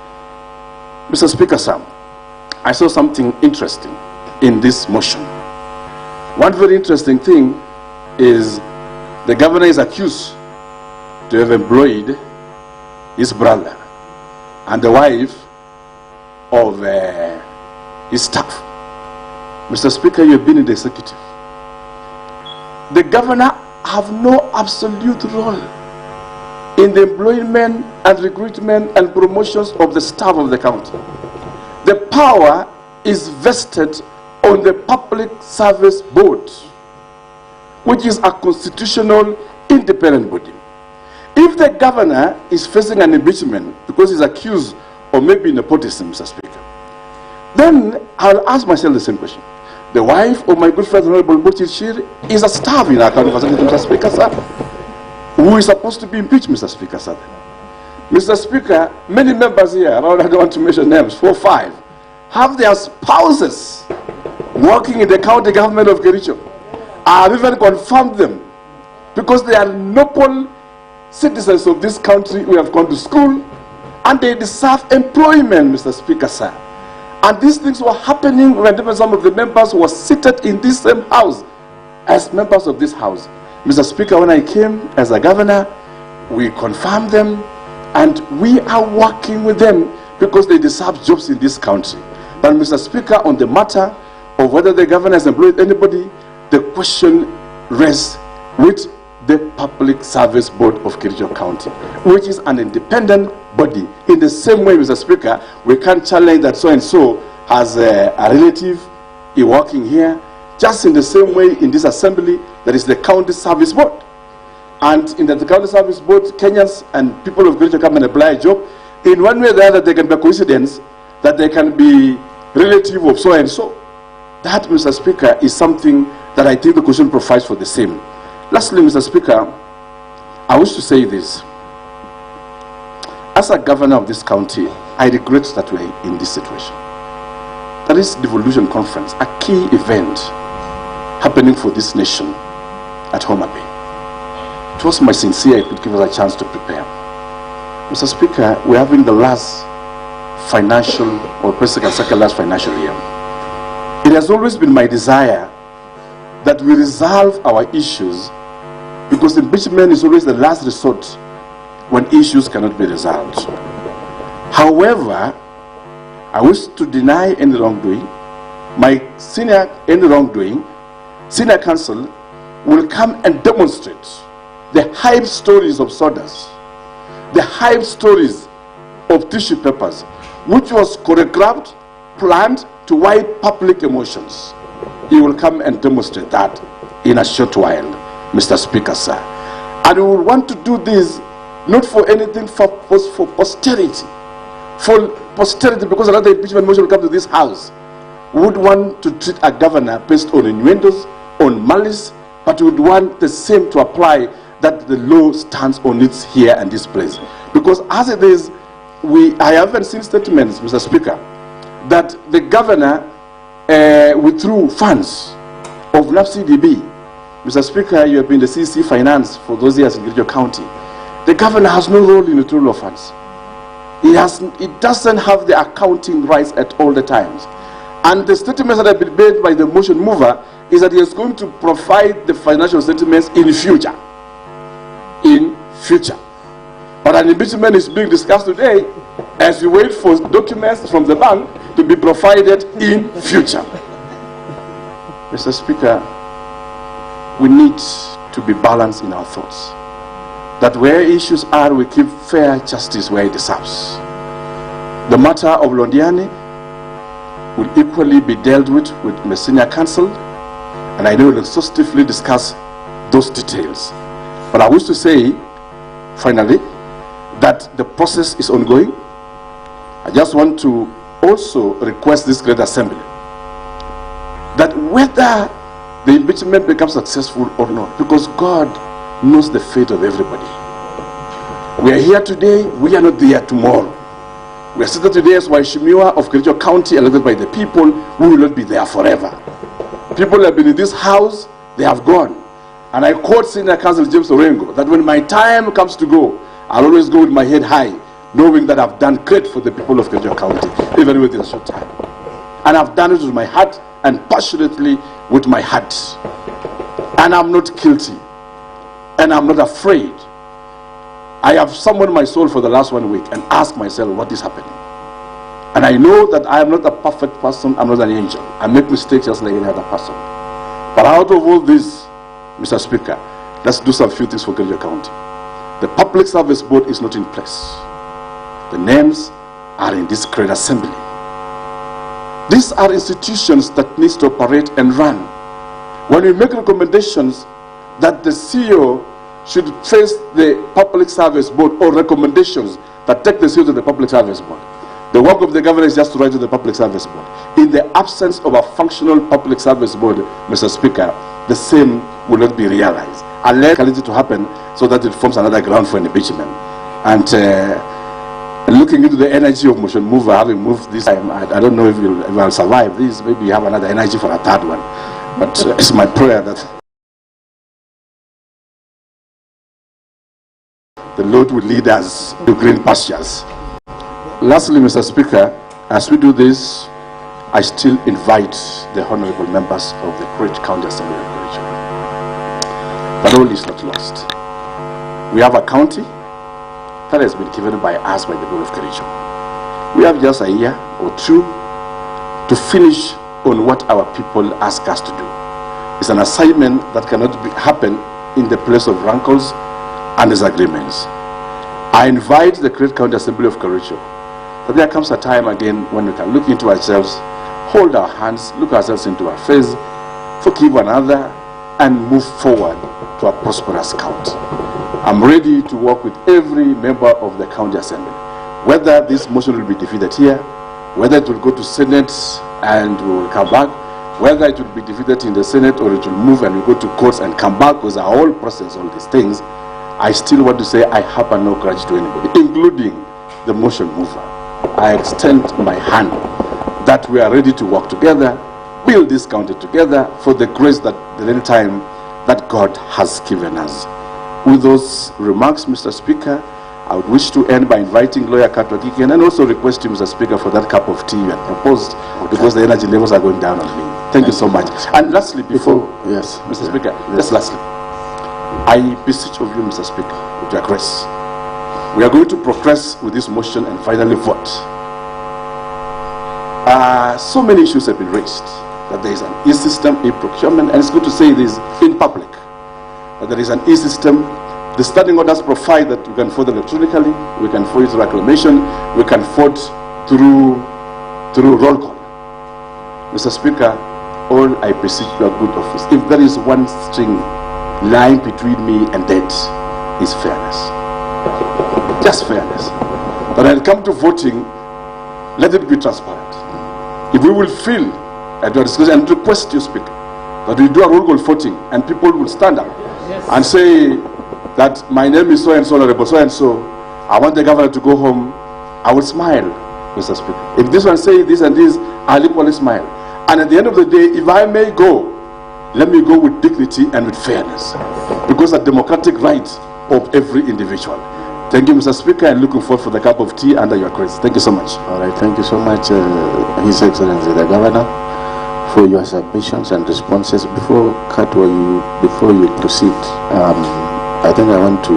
Mr. Speaker, sir, I saw something interesting in this motion. One very interesting thing is the governor is accused to have employed his brother and the wife of his staff. Mr. Speaker, you have been in the executive. The governor have no absolute role in the employment and recruitment and promotions of the staff of the county. The power is vested on the Public Service Board, which is a constitutional independent body. If the governor is facing an impeachment because he's accused of maybe nepotism, Mr. Speaker, then I'll ask myself the same question. The wife of my good friend Honorable Buchi Shiri is a staff in our county facility, Mr. Speaker, sir, who is supposed to be impeached, Mr. Speaker, sir. Mr. Speaker, many members here, around, I don't want to mention names, 4 or 5, have their spouses working in the county government of Kericho. I have even confirmed them because they are noble citizens of this country who have gone to school and they deserve employment, Mr. Speaker, sir. And these things were happening when some of the members were seated in this same house as members of this house. Mr. Speaker, when I came as a governor, we confirmed them And we are working with them because they deserve jobs in this country. But Mr. Speaker, on the matter of whether the governor has employed anybody, the question rests with the Public Service Board of Kericho County, which is an independent body. In the same way, Mr. Speaker, we can't challenge that so-and-so has a relative working here. Just in the same way, in this assembly, there is the County Service Board. And in the County Service Board, Kenyans and people of Kericho come and apply a job. In one way or the other, there can be a coincidence that they can be relative of so-and-so. That, Mr. Speaker, is something that I think the question provides for the same. Lastly, Mr. Speaker, I wish to say this. As a governor of this county, I regret that we are in this situation. That is devolution conference, a key event happening for this nation at Homa Bay. It was my sincere it could give us a chance to prepare. Mr. Speaker, we're having the last financial, or basically second last financial year. It has always been my desire that we resolve our issues, because impeachment is always the last resort when issues cannot be resolved. However, I wish to deny any wrongdoing. My senior counsel will come and demonstrate the hype stories of sodas, the hype stories of tissue papers, which was choreographed, planned to wipe public emotions. He will come and demonstrate that in a short while, Mr. Speaker, sir. And we will want to do this not for anything, for posterity. For posterity, because another impeachment motion will come to this house. We would want to treat a governor based on innuendos, on malice, but we would want the same to apply, that the law stands on its here and this place. Because as it is, I haven't seen statements, Mr. Speaker, that the governor withdrew funds of NAFCDB. Mr. Speaker, you have been the CC Finance for those years in Kericho County. The governor has no role in the withdrawal of funds. He doesn't have the accounting rights at all the times. And the statements that have been made by the motion mover is that he is going to provide the financial statements in future. In future. But an impeachment is being discussed today as we wait for documents from the bank to be provided in future. Mr. Speaker, we need to be balanced in our thoughts. That where issues are, we keep fair justice where it deserves. The matter of Londiani will equally be dealt with my senior counsel, and I know we'll exhaustively discuss those details. But I wish to say, finally, that the process is ongoing. I just want to also request this great assembly that whether the impeachment becomes successful or not, because God knows the fate of everybody. We are here today, we are not there tomorrow. We are seated today as Waishimiwa of Kericho County, elected by the people. We will not be there forever. People have been in this house, they have gone. And I quote Senior Counsel James Orengo, that when my time comes to go, I'll always go with my head high, knowing that I've done great for the people of Kericho County, even within a short time. And I've done it with my heart and passionately with my heart. And I'm not guilty. And I'm not afraid. I have summoned my soul for the last 1 week and asked myself what is happening. And I know that I am not a perfect person, I'm not an angel. I make mistakes just like any other person. But out of all this, Mr. Speaker, let's do some few things for Kericho County. The Public Service Board is not in place. The names are in this great assembly. These are institutions that need to operate and run. When we make recommendations that the CEO should face the Public Service Board, or recommendations that take the CEO to the Public Service Board, the work of the governor is just to write to the Public Service Board. In the absence of a functional Public Service Board, Mr. Speaker, the same will not be realized. Allow it to happen so that it forms another ground for an impeachment. And looking into the energy of motion mover, having moved this time, I don't know if you'll survive this. Maybe you have another energy for a third one. But it's my prayer that the Lord will lead us to green pastures. Lastly, Mr. Speaker, as we do this, I still invite the honorable members of the great County Assembly of Kericho. But all is not lost. We have a county that has been given by us by the people of Kericho. We have just a year or two to finish on what our people ask us to do. It's an assignment that cannot happen in the place of rancors and disagreements. I invite the Great County Assembly of Kericho that there comes a time again when we can look into ourselves, hold our hands, look ourselves into our face, forgive one another, and move forward to a prosperous county. I'm ready to work with every member of the County Assembly. Whether this motion will be defeated here, whether it will go to Senate and we will come back, whether it will be defeated in the Senate or it will move and we go to courts and come back, because our whole process, all these things, I still want to say I harbor no grudge to anybody, including the motion mover. I extend my hand that we are ready to work together, build this county together for the grace that the little time that God has given us. With those remarks, Mr. Speaker, I would wish to end by inviting lawyer Katwa Kiken and also request you, Mr. Speaker, for that cup of tea you had proposed, because the energy levels are going down on me. Thank you so much. And lastly, before yes, Mr. Speaker, just lastly, I beseech of you, Mr. Speaker, with your grace, we are going to progress with this motion and finally vote. So many issues have been raised, that there is an e-system, e-procurement, and it's good to say this in public, that there is an e-system. The standing orders provide that we can vote electronically, we can vote through acclamation, we can vote through roll call. Mr. Speaker, all I beseech your good office, if there is one string lying between me and that, is fairness. Just fairness. But when it comes to voting, let it be transparent. If we will feel at your discussion and request you, Speaker, that we do a roll call voting and people will stand up and say that my name is so-and-so, honorable so-and-so, I want the governor to go home, I will smile, Mr. Speaker. If this one says this and this, I'll equally smile. And at the end of the day, if I may go, let me go with dignity and with fairness, because a democratic right of every individual. Thank you, Mr. Speaker, and looking forward for the cup of tea under your grace. Thank you so much. All right, thank you so much, His Excellency the Governor, for your submissions and responses. Before you proceed, I think I want to,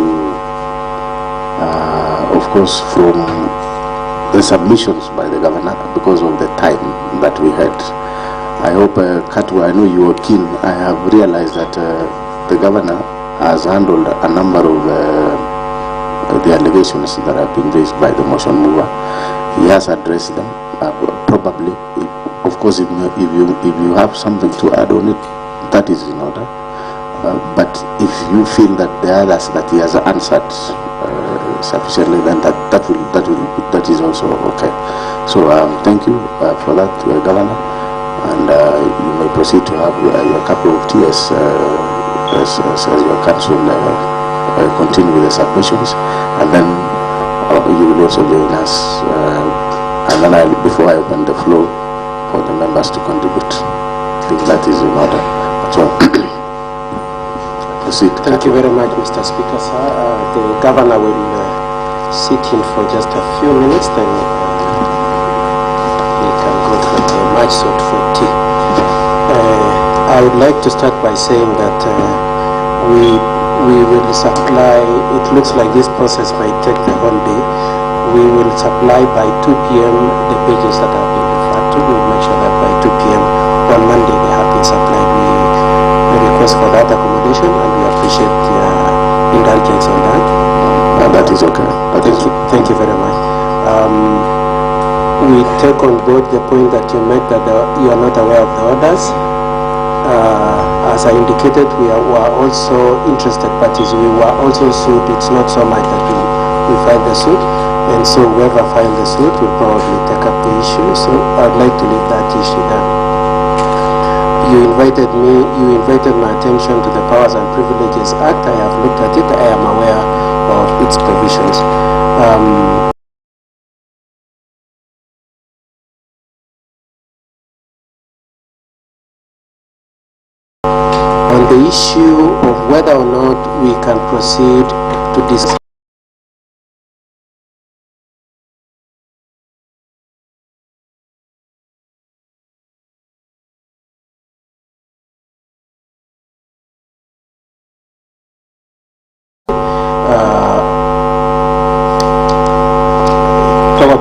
of course, from the submissions by the Governor, because of the time that we had, I hope, Katwa, I know you were keen. I have realized that the Governor has handled a number of the allegations that have been raised by the motion mover. He has addressed them, probably. Of course, if you have something to add on it, that is in order. But if you feel that the others that he has answered sufficiently, then that is also okay. So thank you for that, Governor, and you may proceed to have your cup of tea as your counsel continue with the submissions, and then you will also join us. And then before I open the floor for the members to contribute, I think that is in order. So proceed. Thank you very much, Mr. Speaker, sir. The Governor will sit in for just a few minutes, then we can go for the much sought for tea. I would like to start by saying that we will supply, it looks like this process might take the whole day. We will supply by 2 p.m. the pages that have been referred to. We will make sure that by 2 p.m. on Monday they have been supplied. We request for that accommodation, and we appreciate your indulgence on that. That is okay. Thank you very much. We take on board the point that you made that you are not aware of the orders. As I indicated, we were also interested parties. We were also sued. It's not so much that we filed the suit, and so whoever filed the suit will probably take up the issue. So I'd like to leave that issue there. You invited my attention to the Powers and Privileges Act. I have looked at it. I am aware of its provisions. On the issue of whether or not we can proceed to discuss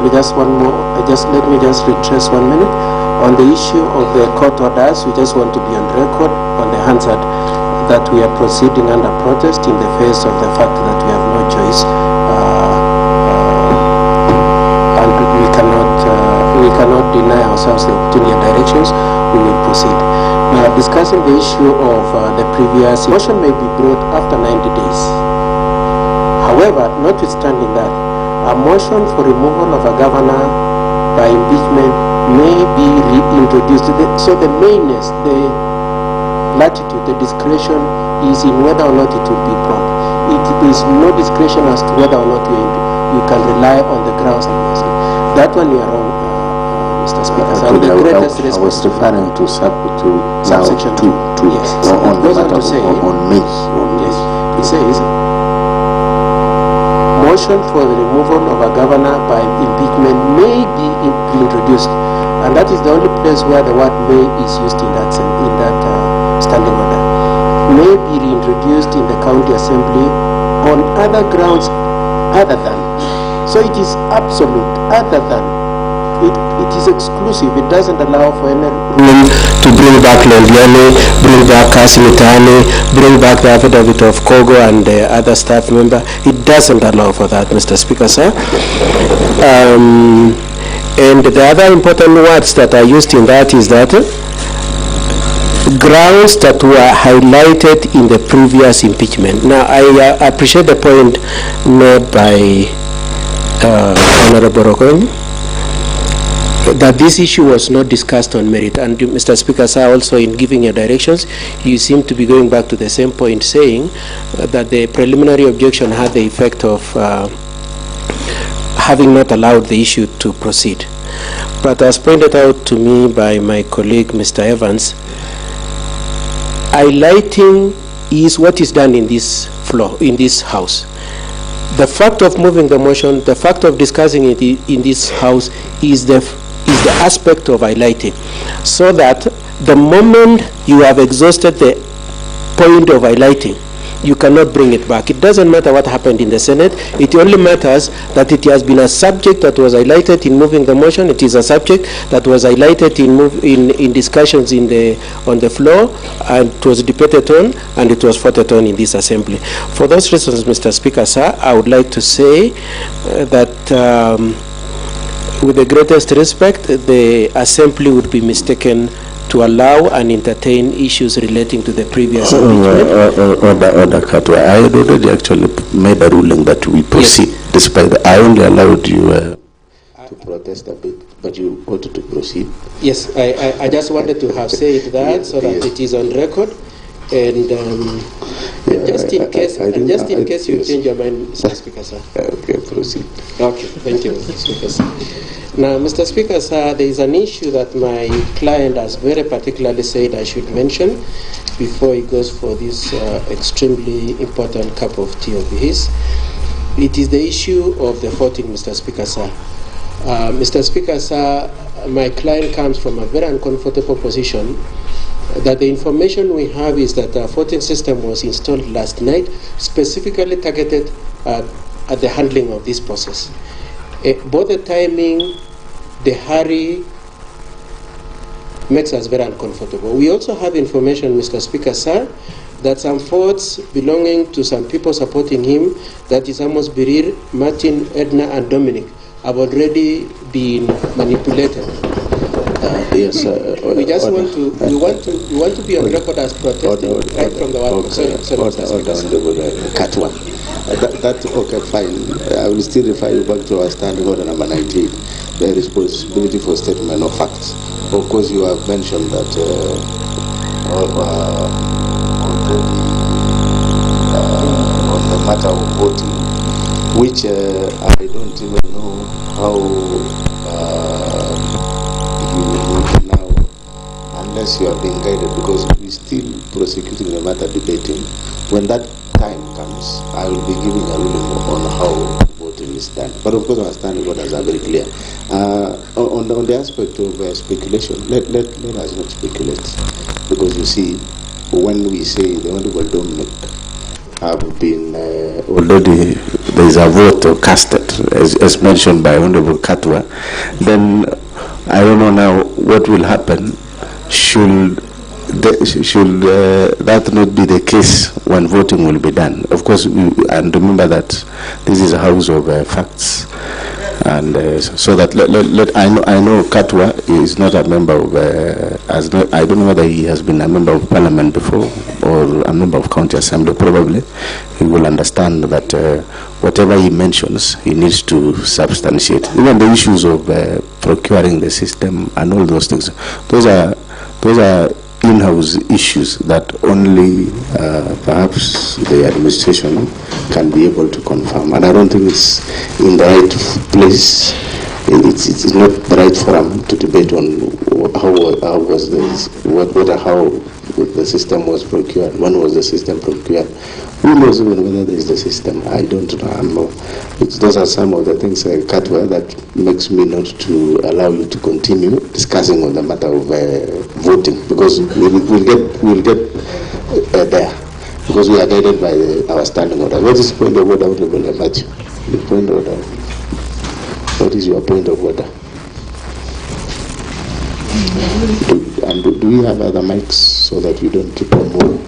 me just one more. Let me just retrace 1 minute. On the issue of the court orders, we just want to be on record on the Hansard that we are proceeding under protest in the face of the fact that we have no choice, and we cannot deny ourselves the opportunity and directions. We will proceed. Now, discussing the issue of the previous motion may be brought after 90 days. However, notwithstanding that, a motion for removal of a governor by impeachment may be reintroduced. So the mainness, the latitude, the discretion is in whether or not it will be brought. There is no discretion as to whether or not you can rely on the grounds. That one you are wrong, Mr. Speaker. So the greatest I was referring to subsection 2. Yes. On the matter on me. Yes. It says, motion for the removal of a governor by impeachment may be reintroduced, and that is the only place where the word "may" is used in that standing order. May be reintroduced in the county assembly on other grounds other than. So it is absolute, other than. It is exclusive. It doesn't allow for any room to bring back Londiani, bring back Kasimutani, bring back the affidavit of Kogo and the other staff member. It doesn't allow for that, Mr. Speaker, sir. And the other important words that are used in that is that grounds that were highlighted in the previous impeachment. Now, I appreciate the point made by Honorable Rokon, that this issue was not discussed on merit. And Mr. Speaker, sir, also in giving your directions, you seem to be going back to the same point, saying that the preliminary objection had the effect of having not allowed the issue to proceed. But as pointed out to me by my colleague, Mr. Evans, highlighting is what is done in this floor, in this house. The fact of moving the motion, the fact of discussing it in this house is the aspect of highlighting, so that the moment you have exhausted the point of highlighting, you cannot bring it back. It doesn't matter what happened in the Senate. It only matters that it has been a subject that was highlighted in moving the motion. It is a subject that was highlighted in discussions on the floor, and it was debated on, and it was voted on in this assembly. For those reasons, Mr. Speaker, sir, I would like to say that with the greatest respect, the assembly would be mistaken to allow and entertain issues relating to the previous impeachment. Order, Katwa. I had already actually made a ruling that we proceed, yes. Despite that I only allowed you to protest a bit, but you wanted to proceed. Yes, I just wanted to have said that, yes, so that it is on record. And just in case you change your mind, Mr. Speaker, sir. Okay, proceed. Okay, thank you, Mr. Speaker, sir. Now, Mr. Speaker, sir, there is an issue that my client has very particularly said I should mention before he goes for this extremely important cup of tea of his. It is the issue of the voting, Mr. Speaker, sir. Mr. Speaker, sir, my client comes from a very uncomfortable position that the information we have is that a voting system was installed last night, specifically targeted at the handling of this process. Both the timing, the hurry, makes us very uncomfortable. We also have information, Mr. Speaker, sir, that some votes belonging to some people supporting him, that is Amos Birir, Martin, Edna, and Dominic, have already been manipulated. Yes, we just want to be on record as protesting right from the word. Cut one. Okay, fine. I will still refer you back to our standing order number 98, the responsibility for statement of facts. Of course, you have mentioned that already on the matter of voting, which I don't even know how you now, unless you are being guided, because we're still prosecuting the matter, debating. When that time comes, I will be giving a ruling on how voting is done. But of course, our standing orders are very clear. On the aspect of speculation, let us not speculate, because you see, when we say the Honorable Dominic have been already, there is a vote casted, as mentioned by Honorable Katwa, then I don't know now what will happen should that not be the case when voting will be done. Of course, and remember that this is a house of facts, and so that I know Katwa is not a member of, I don't know whether he has been a member of parliament before or a member of county assembly. Probably he will understand that whatever he mentions, he needs to substantiate. Even the issues of procuring the system and all those things, those are in-house issues that only perhaps the administration can be able to confirm, and I don't think it's in the right place. It's not the right forum to debate on how was this, how the system was procured, when was the system procured, who knows even whether there is the system. I don't know. Those are some of the things, Katwa, that makes me not to allow you to continue discussing on the matter of voting, because we'll get there, because we are guided by our standing order. What is the point of order, Honorable Matthew? The point of order. What is your point of order? Do we have other mics so that we don't keep on moving?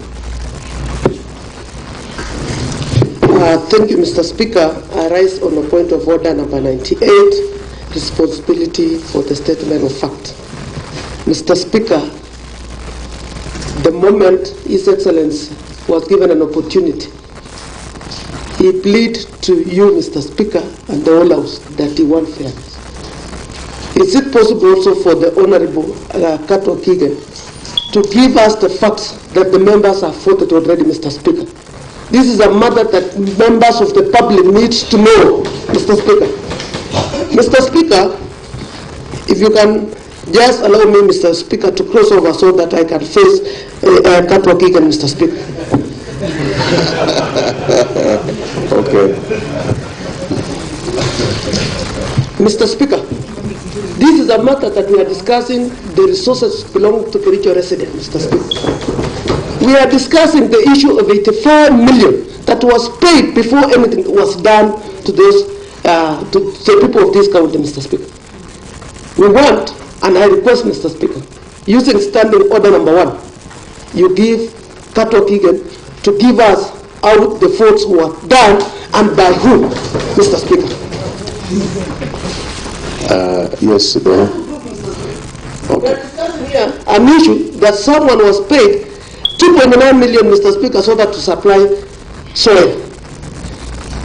Thank you, Mr. Speaker. I rise on a point of order number 98, responsibility for the statement of fact. Mr. Speaker, the moment His Excellency was given an opportunity, he pleaded to you, Mr. Speaker, and the whole House that he wants fairness. Is it possible also for the Honorable Katwa Kigen to give us the facts that the members have voted already, Mr. Speaker? This is a matter that members of the public needs to know, Mr. Speaker. Mr. Speaker, if you can just allow me, Mr. Speaker, to cross over so that I can face Katwa Kigen, Mr. Speaker. Okay. Mr. Speaker, this is a matter that we are discussing. The resources belong to Kericho residents, Mr. Speaker. We are discussing the issue of 84 million that was paid before anything was done to those to the people of this county, Mr. Speaker. We want, and I request, Mr. Speaker, using standing order number 1, you give Katwa Kigen to give us out the votes were done and by whom, Mr. Speaker. Yes, okay. Here, an issue that someone was paid 2.9 million, Mr. Speaker, so that to supply soil.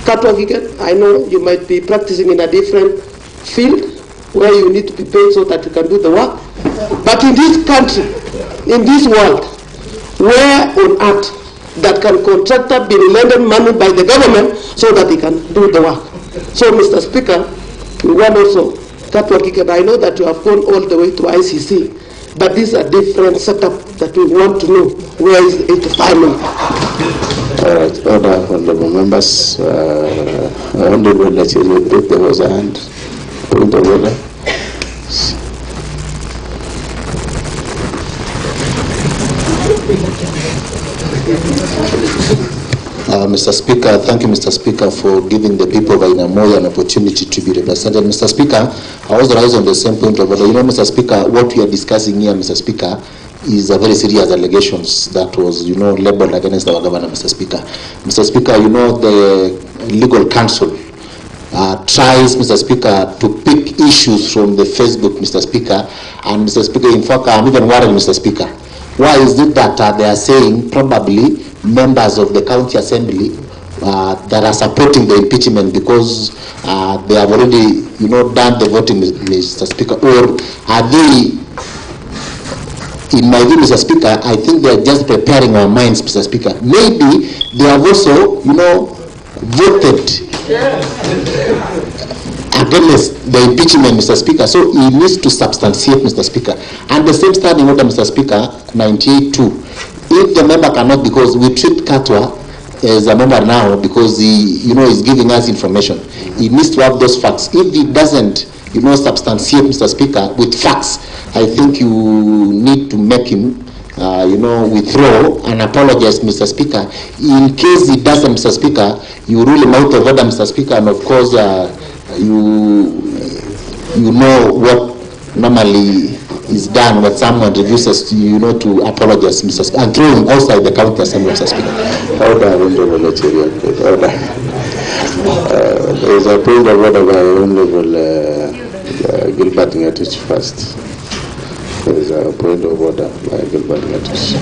Katwa Kigen, I know you might be practicing in a different field where you need to be paid so that you can do the work. But in this country, in this world, where on earth that can contractor be lended money by the government so that he can do the work? So, Mr. Speaker, we want also Katwa Kigen. I know that you have gone all the way to ICC, but this is a different setup that we want to know. Where is the 85 million? All right, honorable members, honorable legislative, there was a hand. Point of order. Mr. Speaker, thank you, Mr. Speaker, for giving the people of Ainamoy an opportunity to be represented. Mr. Speaker, I was raised on the same point of order. You know, Mr. Speaker, what we are discussing here, Mr. Speaker, is a very serious allegations that was, labeled against our governor, Mr. Speaker. Mr. Speaker, the legal counsel tries, Mr. Speaker, to pick issues from the Facebook, Mr. Speaker, and Mr. Speaker, in fact, I'm even worried, Mr. Speaker. Why is it that they are saying probably members of the county assembly that are supporting the impeachment because they have already, done the voting, Mr. Speaker, or are they? In my view, Mr. Speaker, I think they are just preparing our minds, Mr. Speaker. Maybe they have also, voted against the impeachment, Mr. Speaker. So he needs to substantiate, Mr. Speaker. And the same standing order, Mr. Speaker, 98.2. If the member cannot, because we treat Katwa as a member now because he, is giving us information, he needs to have those facts. If he doesn't, substantiate, Mr. Speaker, with facts, I think you need to make him withdraw and apologize, Mr. Speaker. In case he doesn't, Mr. Speaker, you rule him out of order, Mr. Speaker, and of course, you know what normally is done when someone refuses to, to apologize, Mr. Speaker, and throw him outside the county assembly, Mr. Speaker. Order, Honorable Order. There is a point of order by Honorable Gilbert Ngatich first. There is a point of order by Gilbert Ngatich.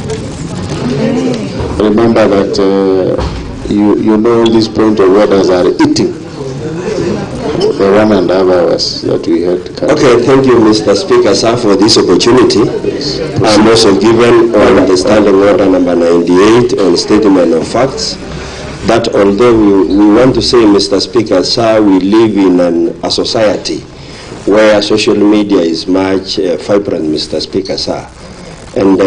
Remember that you know these point of orders are eating the 1.5 hours that we had. Okay, thank you, Mr. Speaker, sir, for this opportunity. Yes. I'm also given on the standing order number 98 on statement of facts that although we want to say, Mr. Speaker, sir, we live in a society where social media is much vibrant, Mr. Speaker, sir. And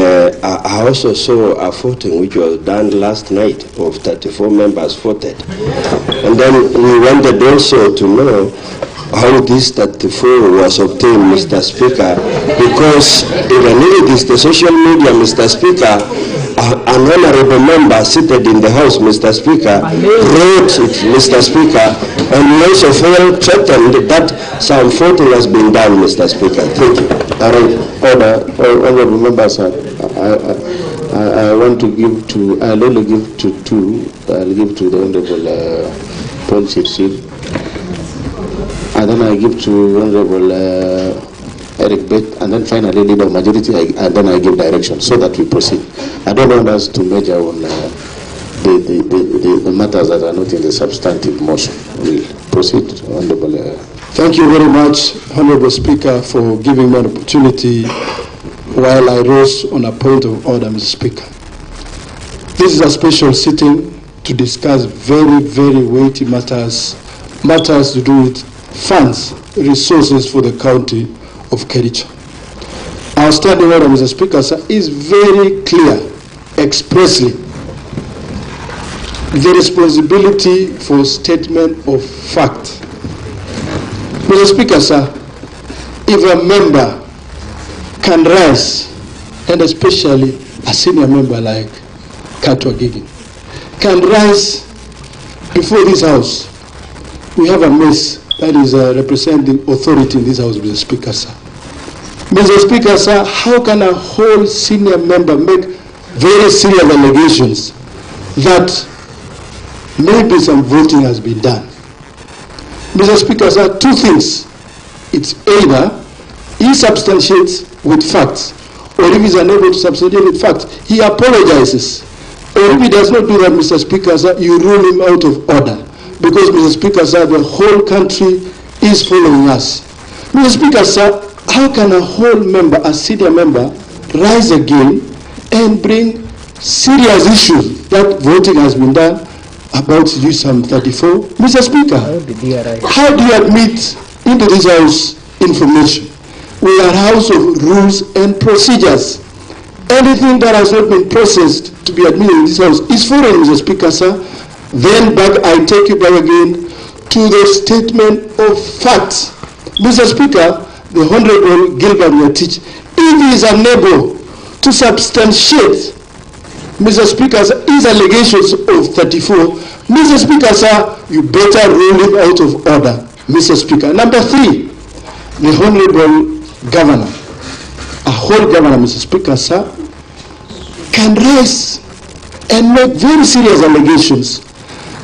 I also saw a voting which was done last night of 34 members voted. And then we wanted also to know how this 34 was obtained, Mr. Speaker, because even if it is the social media, Mr. Speaker, an honorable member seated in the House, Mr. Speaker, wrote it, Mr. Speaker, and we also felt threatened that some voting has been done, Mr. Speaker. Thank you. Honorable members, I want to give to, I'll only give to two. I'll give to the Honorable Paul Chirchir, and then I give to Honorable Eric Bett, and then finally Leader of Majority, and then I give direction so that we proceed. I don't want us to measure on the matters that are not in the substantive motion. We'll proceed, Honorable. Thank you very much, Honorable Speaker, for giving me an opportunity while I rose on a point of order, Mr. Speaker. This is a special sitting to discuss very, very weighty matters to do with funds, resources for the county of Kericho. Our standing order, Mr. Speaker, sir, is very clear, expressly. The responsibility for statement of fact. Mr. Speaker, sir, if a member can rise, and especially a senior member like Katwa Gigi, can rise before this House, we have a mess that is representing authority in this House, Mr. Speaker, sir. Mr. Speaker, sir, how can a whole senior member make very serious allegations that maybe some voting has been done? Mr. Speaker, sir, two things. It's either he substantiates with facts, or if he's unable to substantiate with facts, he apologizes. Or if he does not do that, Mr. Speaker, sir, you rule him out of order. Because, Mr. Speaker, sir, the whole country is following us. Mr. Speaker, sir, how can a whole member, a senior member, rise again and bring serious issues that voting has been done about some 34? Mr. Speaker, how do you admit into this House information? We are a house of rules and procedures. Anything that has not been processed to be admitted in this House is foreign, Mr. Speaker, sir. Then I take you back again to the statement of facts. Mr. Speaker, the Honorable Gilbert Ngatich, if he is unable to substantiate, Mr. Speaker, his allegations of 34, Mr. Speaker, sir, you better rule him out of order, Mr. Speaker. Number 3, the Honorable Governor, a whole governor, Mr. Speaker, sir, can rise and make very serious allegations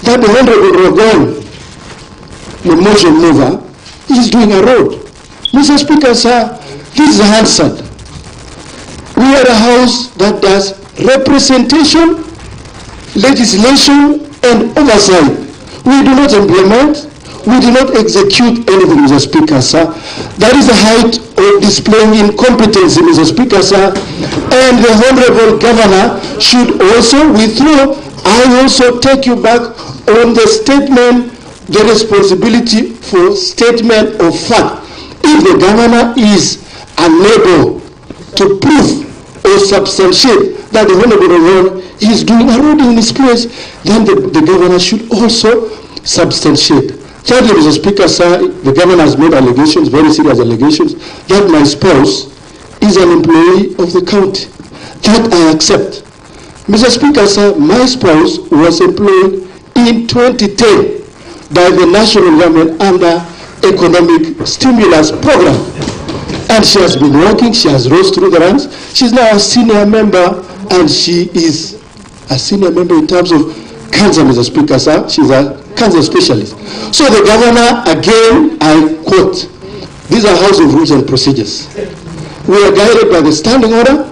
that the Honorable Rogon, the motion mover, is doing a road. Mr. Speaker, sir, this is answered. We are a house that does representation, legislation, and oversight. We do not implement, we do not execute anything, Mr. Speaker, sir. That is the height of displaying incompetency, Mr. Speaker, sir. And the Honorable Governor should also withdraw. I also take you back on the statement, the responsibility for statement of fact. If the Governor is unable to prove or substantiate that the Honorable Road is doing a road in his place, then the Governor should also substantiate. Thirdly, Mr. Speaker, sir, the Governor has made allegations, very serious allegations, that my spouse is an employee of the county. That I accept. Mr. Speaker, sir, my spouse was employed in 2010 by the national government under economic stimulus program. And she has been working, she has rose through the ranks. She's now a senior member, and she is a senior member in terms of cancer, Mr. Speaker, sir. She's a cancer specialist. So the governor, again, I quote, these are House of Rules and Procedures. We are guided by the standing order,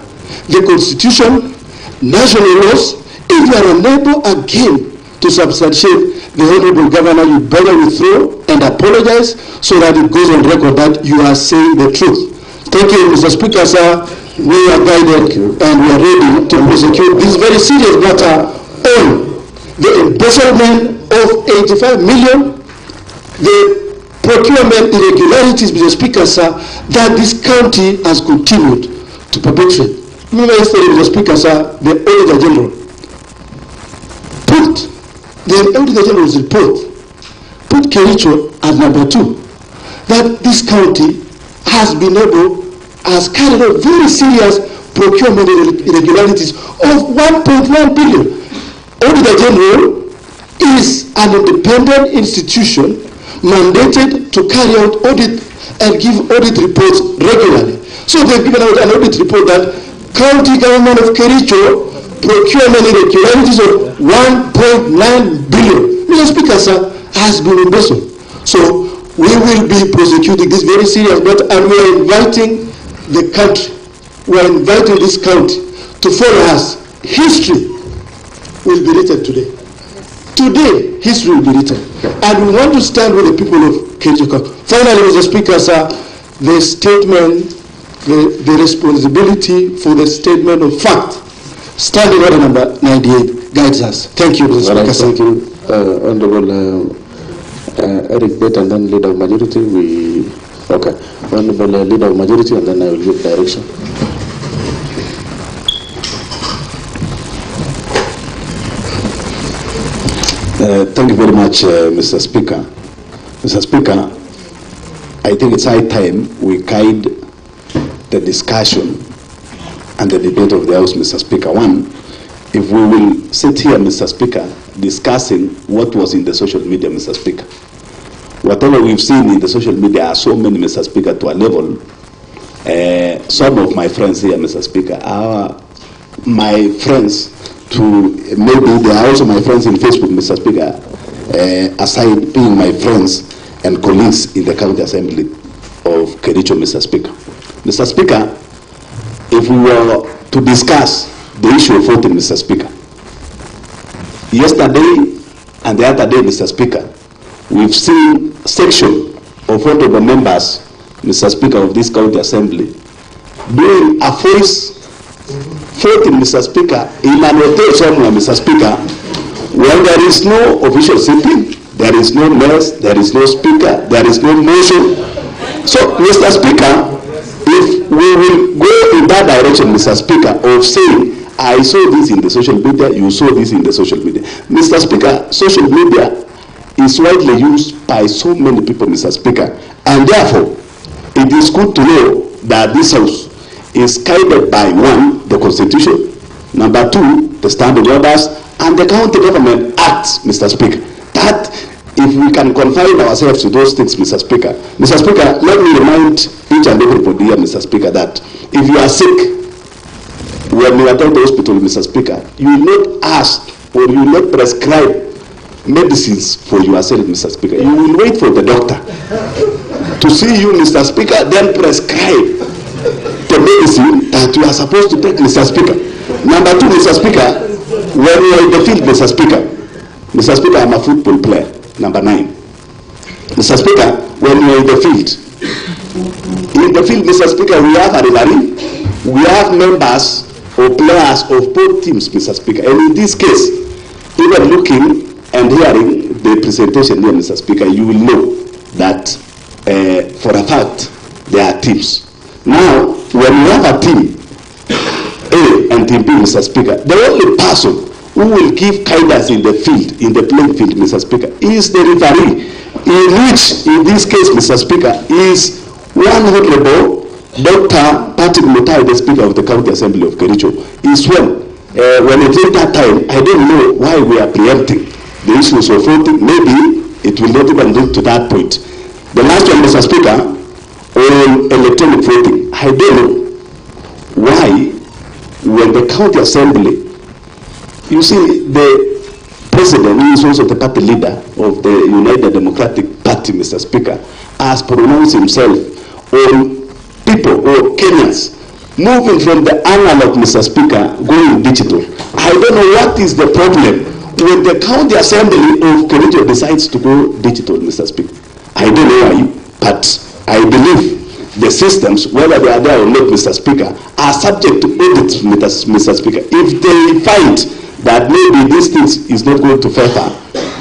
the Constitution, national laws. If you are unable again to substantiate the Honorable Governor, you better withdraw and apologize so that it goes on record that you are saying the truth. Thank you, Mr. Speaker, sir. We are guided and we are ready to prosecute this very serious matter on the embezzlement of 85 million, the procurement irregularities, Mr. Speaker, sir, that this county has continued to perpetrate. Remember yesterday, Mr. Speaker, sir, the Auditor General put the Auditor General's report, put Kericho at number 2, that this county has been able, has carried out very serious procurement irregularities of 1.1 billion. Auditor General is an independent institution mandated to carry out audit and give audit reports regularly. So they've given out an audit report that county government of Kericho procurement irregularities of 1.9 billion. Mr. Speaker, sir, has been embezzled. So we will be prosecuting this very serious matter, and we are inviting the country, we are inviting this county to follow us. History will be written today. Today, history will be written. And we want to stand with the people of Kericho. Finally, Mr. Speaker, sir, the statement, the responsibility for the statement of fact, standing order number 98, guides us. Thank you, Mr. Speaker, sir. Thank you, Honorable Erick Bet, and then Leader of Majority. Honorable Leader of Majority, and then I will give direction. Thank you very much, Mr. Speaker. Mr. Speaker, I think it's high time we guide the discussion and the debate of the House, Mr. Speaker. One, if we will sit here, Mr. Speaker, discussing what was in the social media, Mr. Speaker. Whatever we've seen in the social media are so many, Mr. Speaker, to a level. Some of my friends here, Mr. Speaker, are my friends to, maybe they are also my friends in Facebook, Mr. Speaker, aside being my friends and colleagues in the County Assembly of Kericho, Mr. Speaker. Mr. Speaker, if we were to discuss the issue of voting, Mr. Speaker, yesterday and the other day, Mr. Speaker, we've seen section of honorable members, Mr. Speaker, of this County Assembly doing a voice voting, Mr. Speaker, in an hotel somewhere, Mr. Speaker, when there is no official sitting, there is no mess, there is no speaker, there is no motion. So, Mr. Speaker, if we will go in that direction, Mr. Speaker, of saying, I saw this in the social media, you saw this in the social media. Mr. Speaker, social media is widely used by so many people, Mr. Speaker, and therefore, it is good to know that this House is guided by, one, the Constitution, number two, the standing orders, and the County Government Acts, Mr. Speaker. That, if we can confine ourselves to those things, Mr. Speaker. Mr. Speaker, let me remind each and everybody here, Mr. Speaker, that if you are sick, when you attend the hospital, Mr. Speaker, you will not ask or you will not prescribe medicines for yourself, Mr. Speaker. You will wait for the doctor to see you, Mr. Speaker, then prescribe the medicine that you are supposed to take, Mr. Speaker. Number two, Mr. Speaker, when you are in the field, Mr. Speaker, I'm a football player. Number 9. Mr. Speaker, when you are in the field, Mr. Speaker, we have a referee, we have members or players of both teams, Mr. Speaker. And in this case, even looking and hearing the presentation here, Mr. Speaker, you will know that for a fact there are teams. Now, when you have a team A and team B, Mr. Speaker, the only person who will give guidance in the field, in the playing field, Mr. Speaker, is the referee, in which, in this case, Mr. Speaker, is one honorable Dr. Patrick Mutai, the Speaker of the County Assembly of Kericho, is sworn. When it is that time, I don't know why we are preempting the issues of voting. Maybe it will not even get to that point. The last one, Mr. Speaker, on electronic voting. I don't know why, when the County Assembly, you see, the President, who is also the party leader of the United Democratic Party, Mr. Speaker, has pronounced himself on people or Kenyans moving from the analog, Mr. Speaker, going digital. I don't know what is the problem when the County Assembly of Kericho decides to go digital, Mr. Speaker. I don't know why, but I believe the systems, whether they are there or not, Mr. Speaker, are subject to audit, Mr. Speaker. If they find that maybe this thing is not going to favor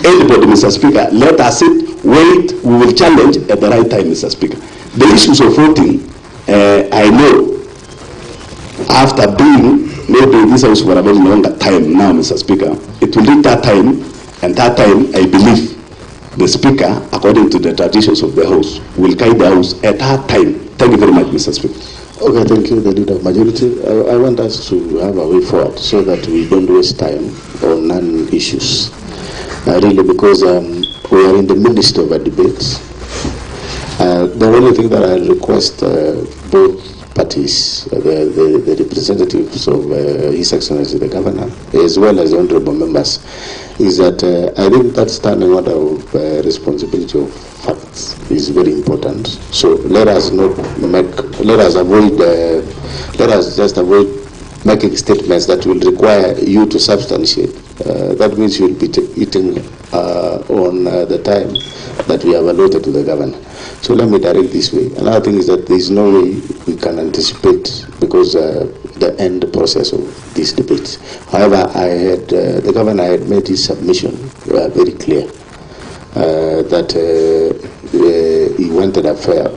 anybody, Mr. Speaker, let us sit, wait, we will challenge at the right time, Mr. Speaker. The issues of voting, I know, after being maybe this house for a very longer time now, Mr. Speaker, it will reach that time, and that time, I believe, the Speaker, according to the traditions of the House, will guide the House at that time. Thank you very much, Mr. Speaker. Okay, thank you, the Leader of Majority. I want us to have a way forward so that we don't waste time on non-issues. Really, because we are in the midst of a debate. The only thing that I request both parties, the representatives of His Excellency the Governor, as well as the honorable members, is that I think that standing order of responsibility of facts is very important. So let us just avoid making statements that will require you to substantiate. That means you'll be eating on the time that we have allotted to the governor. So let me direct this way. Another thing is that there is no way we can anticipate, because the end process of this debate. However, I had the governor had made his submission very clear that he wanted a fair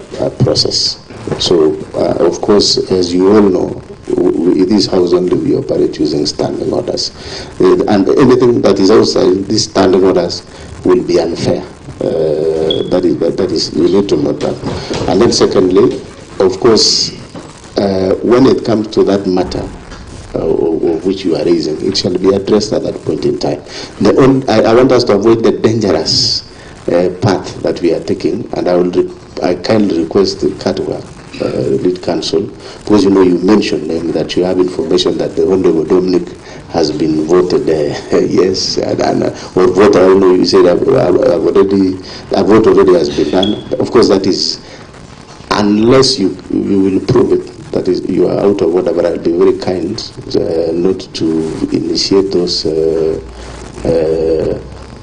process. So, of course, as you all know, in this house only we operate using standing orders, and anything that is outside these standing orders will be unfair. That is you need to note that. And then secondly, of course, when it comes to that matter of which you are raising, it shall be addressed at that point in time. I want us to avoid the dangerous path that we are taking, and I kindly request the Katwa, lead counsel, because you know you mentioned that you have information that the Honorable Dominic has been voted yes, or vote, I don't know, you said a vote already has been done. Of course, that is, unless you will prove it, that is, you are out of whatever, I'll be very kind not to initiate those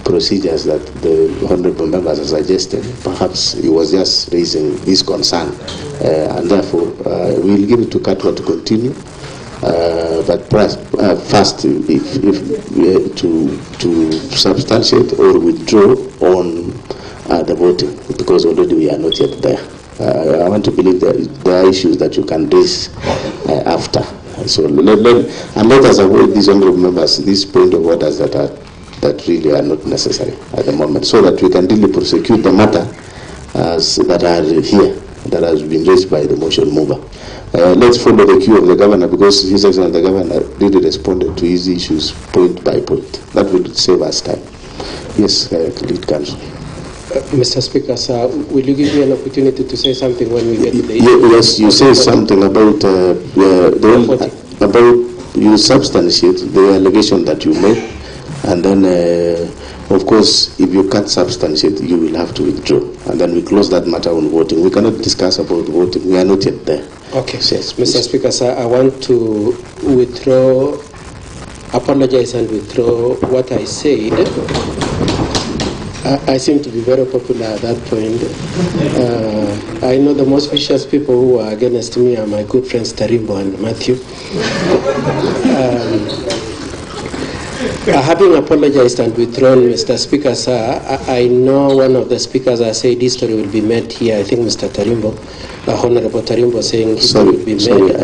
procedures that the honorable members have suggested. Perhaps he was just raising this concern, and therefore we'll give it to Katwa to continue. But perhaps first, if to substantiate or withdraw on the voting, because already we are not yet there. I want to believe that there are issues that you can raise after. So let us avoid these honorable members, these point of orders that really are not necessary at the moment, so that we can really prosecute the matter that are here, that has been raised by the motion mover. Let's follow the cue of the governor, because His Excellency the Governor really responded to his issues point by point. That will save us time. Yes, lead counsel. Mr. Speaker, sir, will you give me an opportunity to say something when we get to the Yes, you say something about you substantiate the allegation that you made, and then of course, if you can't substantiate, you will have to withdraw, and then we close that matter on voting. We cannot discuss about voting. We are not yet there. Okay. Yes, Mr. Speaker, sir, I want to apologize and withdraw what I said. I seem to be very popular at that point. I know the most vicious people who are against me are my good friends Taribo and Matthew. Having apologized and withdrawn, Mr. Speaker, sir, I know one of the speakers has said history will be made here. I think Mr. Tarimbo, Honorable Tarimbo, saying history will be made.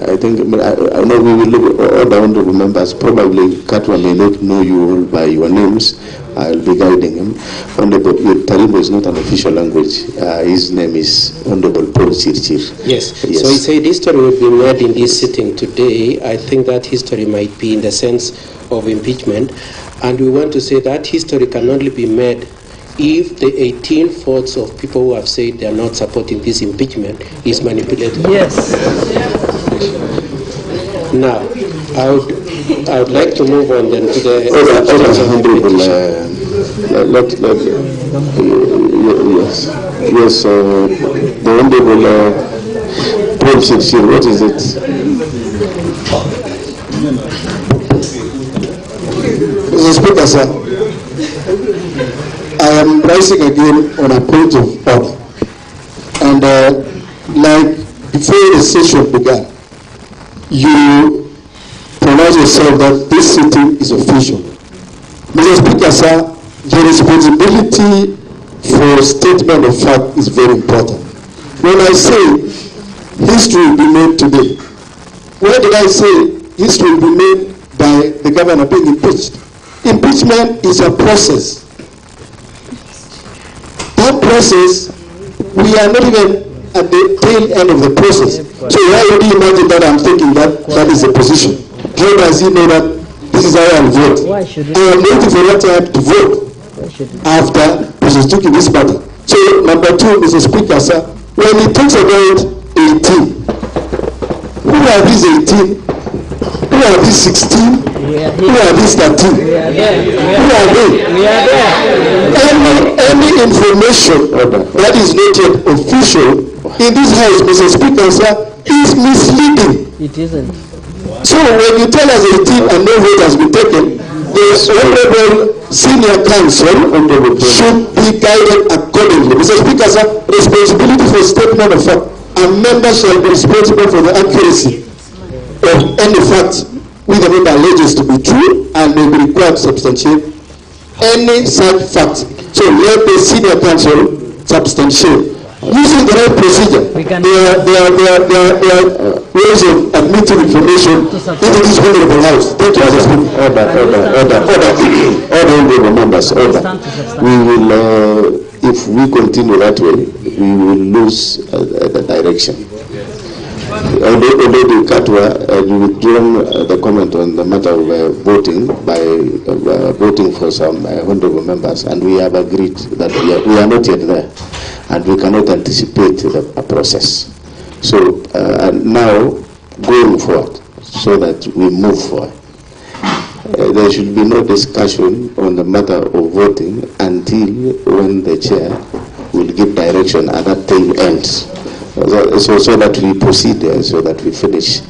I think I know we will look all the honorable members. Probably Katwa may not know you all by your names. I'll be guiding him. Honorable Tarimbo is not an official language. His name is Honorable Paul Chirchir. Yes. So he said history will be made in this sitting today. I think that history might be in the sense of impeachment, and we want to say that history can only be made if the 18 of people who have said they are not supporting this impeachment is manipulated. Yes. Now, I would like to move on then to the the honorable Paul Chirchir, what is it? Mr. Speaker, sir, I am rising again on a point of order. And like before the session began, you pronounced yourself that this sitting is official. Mr. Speaker, sir, the responsibility for statement of fact is very important. When I say history will be made today, where did I say history will be made by the governor being impeached? Impeachment is a process. That process, we are not even at the tail end of the process. So why would you imagine that I'm thinking that that is the position? How does he know that this is how I'll vote? I am waiting for that time to vote after Mr. Stuki this matter. So number two, Mr. Speaker, sir, when he talks about 18, who are these 18? Who are these 16? Who are these 13? Who are they? Any information that is not yet official in this house, Mr. Speaker, sir, is misleading. It isn't. So when you tell us 18 and no vote has been taken, the honorable senior counsel should be guided accordingly. Mr. Speaker, sir, responsibility for statement of fact, a member shall be responsible for the accuracy of any fact which the member alleges to be true and may be required to substantiate any such fact. So let the senior counsel substantiate. Using the right procedure, there are ways of admitting information into this honorable house. Thank you, Mr. Speaker. Order, members, order. We will, if we continue that way, we will lose the direction. Already Katwa withdrawn the comment on the matter of voting by voting for some honorable members, and we have agreed that we are not yet there, and we cannot anticipate a process. So now, going forward, so that we move forward, there should be no discussion on the matter of voting until when the chair will give direction and that time ends. So that we proceed, so that we finish,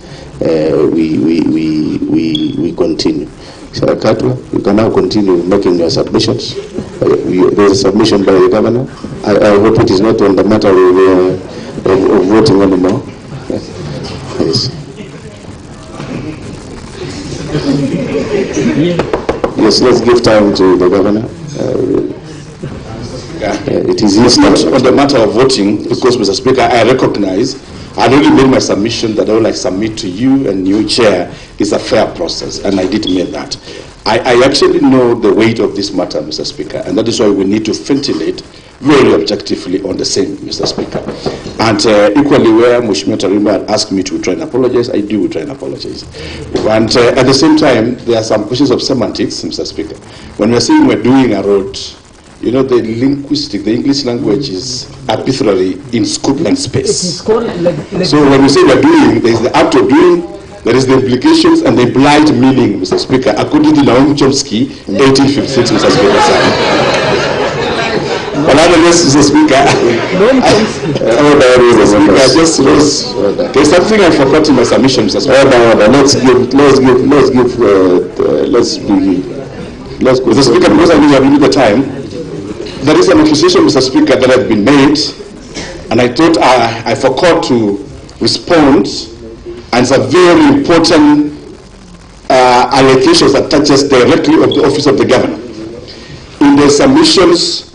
we continue. Sarah Katwa, you can now continue making your submissions. There is a submission by the governor. I hope it is not on the matter of voting anymore. Yes. Yes, let's give time to the governor. It is not on the matter of voting, because, Mr. Speaker, I recognize I already made my submission that I would like to submit to you and new chair is a fair process, and I did make that. I actually know the weight of this matter, Mr. Speaker, and that is why we need to ventilate very objectively on the same, Mr. Speaker. And equally, where Mheshimiwa Tarimbo had asked me to try and apologize, I do try and apologize. And at the same time, there are some questions of semantics, Mr. Speaker. When we're saying we're doing a road, you know, the English language is arbitrary in scope and space. So when we say we're doing, there is the act of doing, there is the implications and the implied meaning, Mr. Speaker, according to Naomi Chomsky, 1856, Mr. Speaker. But nonetheless, Mr. Speaker, there's something I forgot in my submission, Mr. Speaker. Mr. Speaker, because I need to limit the time, there is an accusation, Mr. Speaker, that has been made, and I thought I forgot to respond, and it's a very important allegations that touches directly of the office of the governor. In the submissions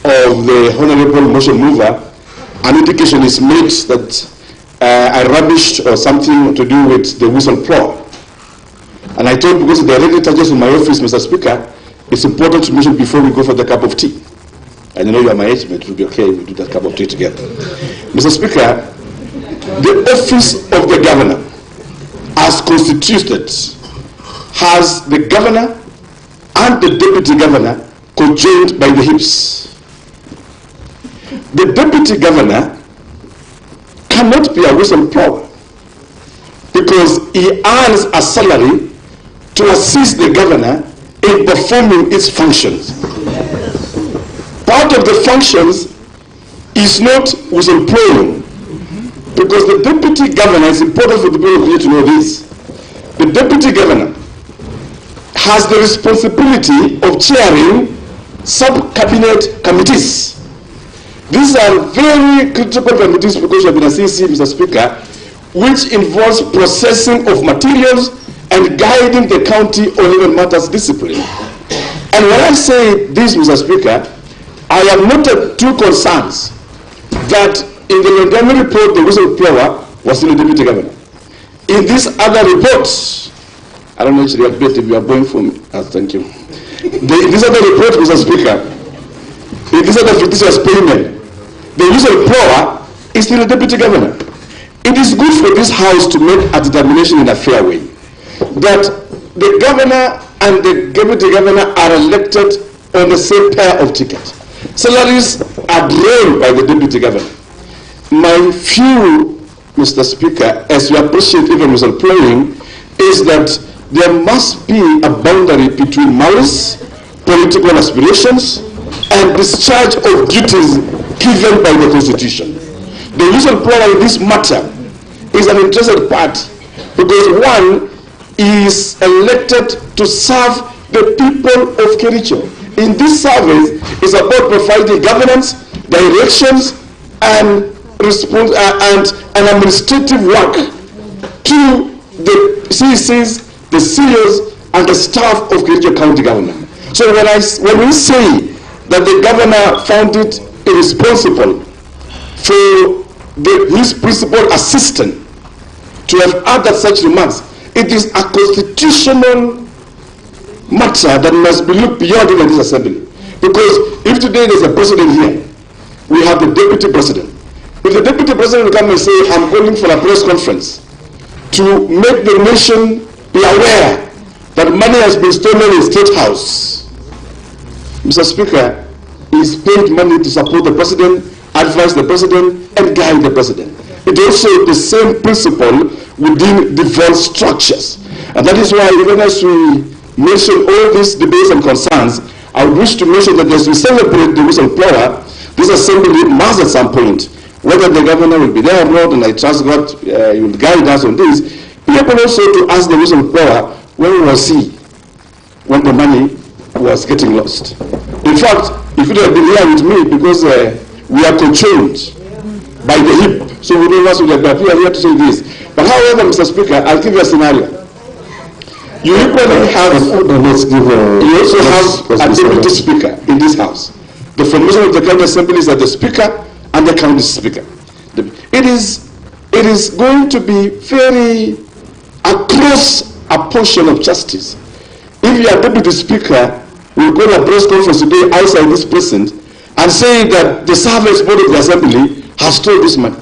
of the honorable motion mover, an indication is made that I rubbished or something to do with the whistleblower. And I thought, because it directly touches on my office, Mr. Speaker, it's important to mention before we go for the cup of tea. And you know you are my age mate, it will be okay if we do that cup of tea together. Mr. Speaker, the office of the governor, as constituted, has the governor and the deputy governor conjoined by the hips. The deputy governor cannot be a whistleblower because he earns a salary to assist the governor in performing its functions. Part of the functions is not whistleblowing, because the deputy governor, is important for the people here to know this, the deputy governor has the responsibility of chairing sub-cabinet committees. These are very critical committees because you have been a CC, Mr. Speaker, which involves processing of materials and guiding the county on even matters discipline. And when I say this, Mr. Speaker, I am not too concerned that in the London report, the whistleblower was still the deputy governor. In this other report, I don't know if you are going for me. Thank you. In this other report, Mr. Speaker, in this other fictitious payment, the whistleblower is still the deputy governor. It is good for this House to make a determination in a fair way that the governor and the deputy governor are elected on the same pair of tickets. Salaries are drawn by the deputy governor. My view, Mr. Speaker, as you appreciate even whistleblowing, is that there must be a boundary between malice, political aspirations, and discharge of duties given by the Constitution. The whistleblower in this matter is an interested party because one is elected to serve the people of Kericho. In this service, it's about providing governance, directions, and administrative work to the CCs, the CEOs, and the staff of Kericho County government. So when we say that the governor found it irresponsible for his principal assistant to have uttered such remarks, it is a constitutional matter that must be looked beyond even this assembly. Because if today there's a president here, we have the deputy president. If the deputy president will come and say, I'm calling for a press conference to make the nation be aware that money has been stolen in State House, Mr. Speaker, he's paid money to support the president, advise the president, and guide the president. It also the same principle within devolved structures. And that is why even as we mention all these debates and concerns, I wish to mention that as we celebrate the whistleblower, this assembly must at some point, whether the governor will be there or not, and I trust God he will guide us on this, be able also to ask the whistleblower, where was he when the money was getting lost? In fact, he could have been here with me because we are controlled by the hip, so we don't want to appear here to say this. But however, Mr. Speaker, I'll give you a scenario. You equally have, you also have a deputy speaker in this house. The formation of the county assembly is that the speaker and the county speaker. It is going to be very across a portion of justice. If your deputy speaker will go to a press conference today outside this precinct and say that the service board of the assembly has stolen this money,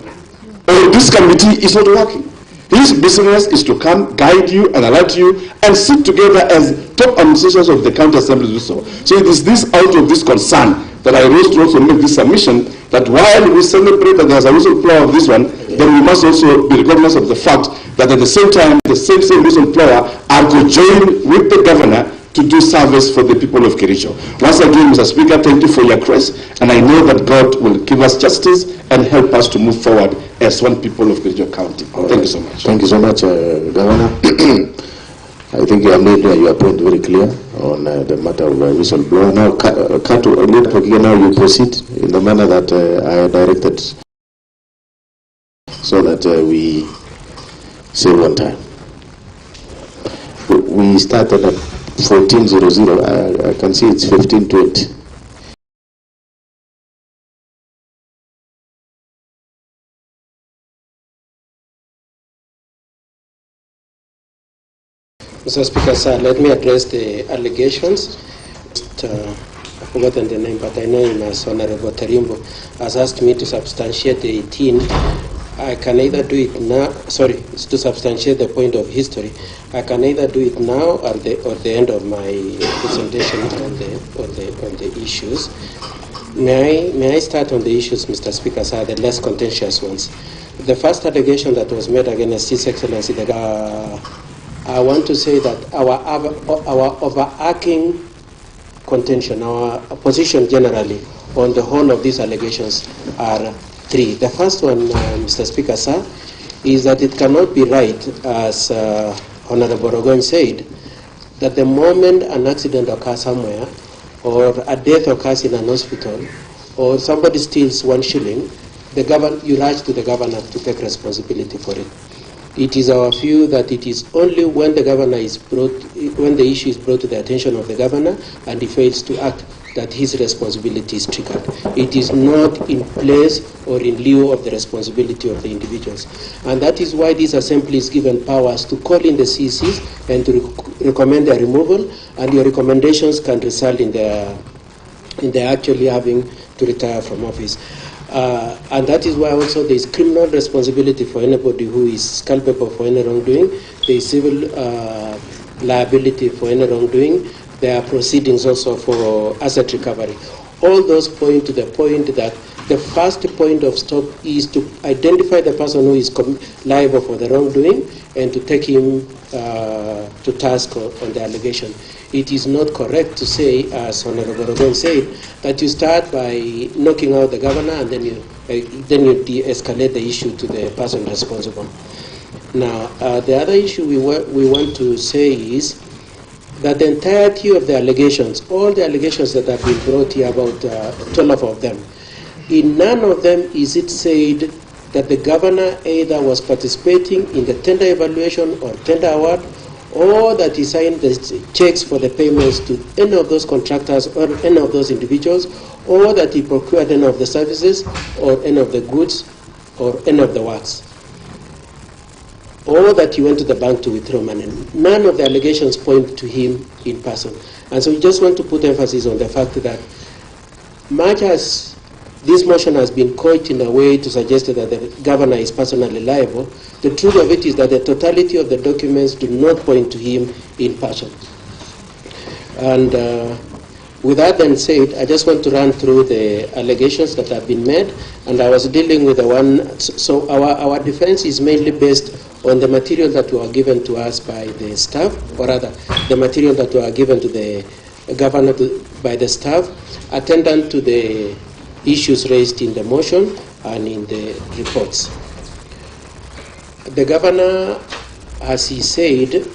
or this committee is not working. His business is to come, guide you, and alert you, and sit together as top administrators of the county assembly do so. So it is this out of this concern that I rose to also make this submission that while we celebrate that there's a whistleblower of this one, then we must also be recognized of the fact that at the same time, the same whistleblower are conjoined with the governor to do service for the people of Kericho. Once again, Mr. Speaker, thank you for your grace, and I know that God will give us justice and help us to move forward as one people of Kericho County. Thank you so much. Thank you so much, Governor. I think you have made your point very clear on the matter of whistleblower. Now, now you proceed in the manner that I directed, so that we save one time. we started at 14:00. I can see it's 15:20. Mr. Speaker, sir, let me address the allegations. I've forgotten the name, but I know him as Honorable Tarimbo has asked me to substantiate the 18. I can either do it now, it's to substantiate the point of history. I can either do it now or the end of my presentation on the issues. May I start on the issues, Mr. Speaker, sir, the less contentious ones. The first allegation that was made against His Excellency, I want to say that our overarching contention, our position generally on the whole of these allegations are three. The first one, Mr. Speaker, sir, is that it cannot be right, as Honorable Rogon said, that the moment an accident occurs somewhere, or a death occurs in an hospital, or somebody steals 1 shilling, you rush to the governor to take responsibility for it. It is our view that it is only when the issue is brought to the attention of the governor and he fails to act that his responsibility is triggered. It is not in place or in lieu of the responsibility of the individuals. And that is why this assembly is given powers to call in the CCs and to recommend their removal, and your recommendations can result in their actually having to retire from office. And that is why also there is criminal responsibility for anybody who is culpable for any wrongdoing. There is civil liability for any wrongdoing. There are proceedings also for asset recovery. All those point to the point that the first point of stop is to identify the person who is liable for the wrongdoing and to take him to task on the allegation. It is not correct to say, as Honorable Rogon said, that you start by knocking out the governor and then you de-escalate the issue to the person responsible. Now, the other issue we want to say is that the entirety of the allegations, all the allegations that have been brought here, about 12 of them, in none of them is it said that the governor either was participating in the tender evaluation or tender award, or that he signed the checks for the payments to any of those contractors or any of those individuals, or that he procured any of the services or any of the goods or any of the works, or that he went to the bank to withdraw money. None of the allegations point to him in person. And so we just want to put emphasis on the fact that much as this motion has been coached in a way to suggest that the governor is personally liable, the truth of it is that the totality of the documents do not point to him in person. And with that then said, I just want to run through the allegations that have been made, and I was dealing with the one, so our defense is mainly based on the material that were given to us by the staff, or rather, the material that were given to the governor by the staff, attendant to the issues raised in the motion and in the reports. The governor, as he said,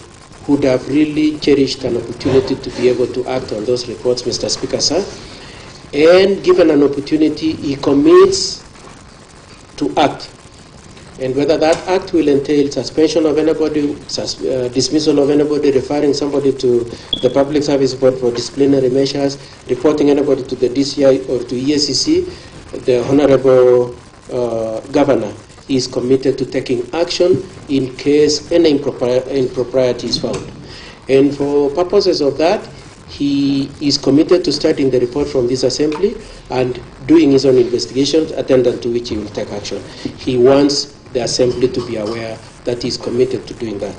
would have really cherished an opportunity to be able to act on those reports, Mr. Speaker, sir. And given an opportunity, he commits to act. And whether that act will entail suspension of anybody, dismissal of anybody, referring somebody to the Public Service Board for disciplinary measures, reporting anybody to the DCI or to EACC, the Honorable Governor is committed to taking action in case any impropriety is found. And for purposes of that, he is committed to starting the report from this assembly and doing his own investigations, attendant to which he will take action. He wants the assembly to be aware that he is committed to doing that.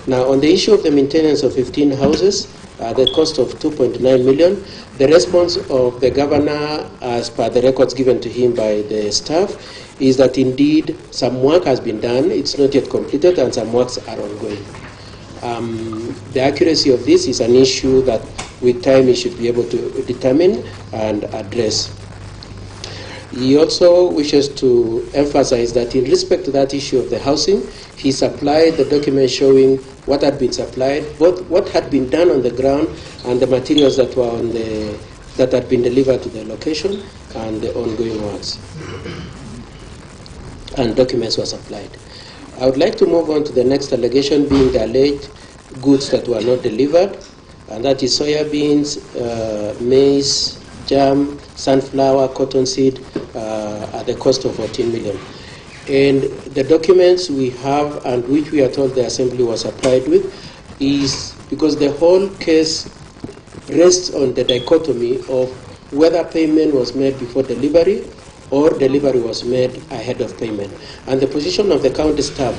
Now, on the issue of the maintenance of 15 houses, the cost of 2.9 million, the response of the governor, as per the records given to him by the staff, is that indeed some work has been done, it's not yet completed, and some works are ongoing. The accuracy of this is an issue that with time he should be able to determine and address. He also wishes to emphasize that in respect to that issue of the housing, he supplied the document showing what had been supplied, both what had been done on the ground and the materials that were that had been delivered to the location and the ongoing works. And documents were supplied. I would like to move on to the next allegation, being the alleged goods that were not delivered, and that is soybeans, maize, jam, sunflower, cottonseed, at the cost of 14 million. And the documents we have and which we are told the Assembly was supplied with is because the whole case rests on the dichotomy of whether payment was made before delivery or delivery was made ahead of payment. And the position of the county staff,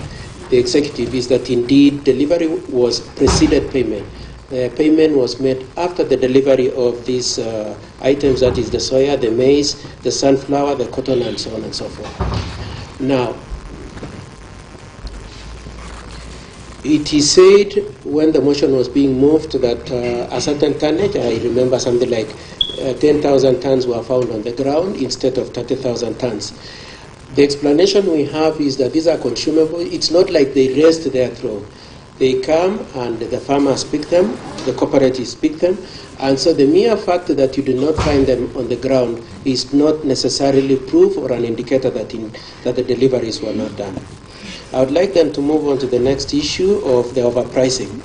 the executive, is that indeed delivery was preceded payment. Payment was made after the delivery of these items, that is the soya, the maize, the sunflower, the cotton, and so on and so forth. Now, it is said when the motion was being moved that a certain tonnage, I remember something like 10,000 tons were found on the ground instead of 30,000 tons. The explanation we have is that these are consumable. It's not like they rest their throw. They come and the farmers pick them, the cooperatives pick them, and so the mere fact that you do not find them on the ground is not necessarily proof or an indicator that the deliveries were not done. I would like them to move on to the next issue of the overpricing.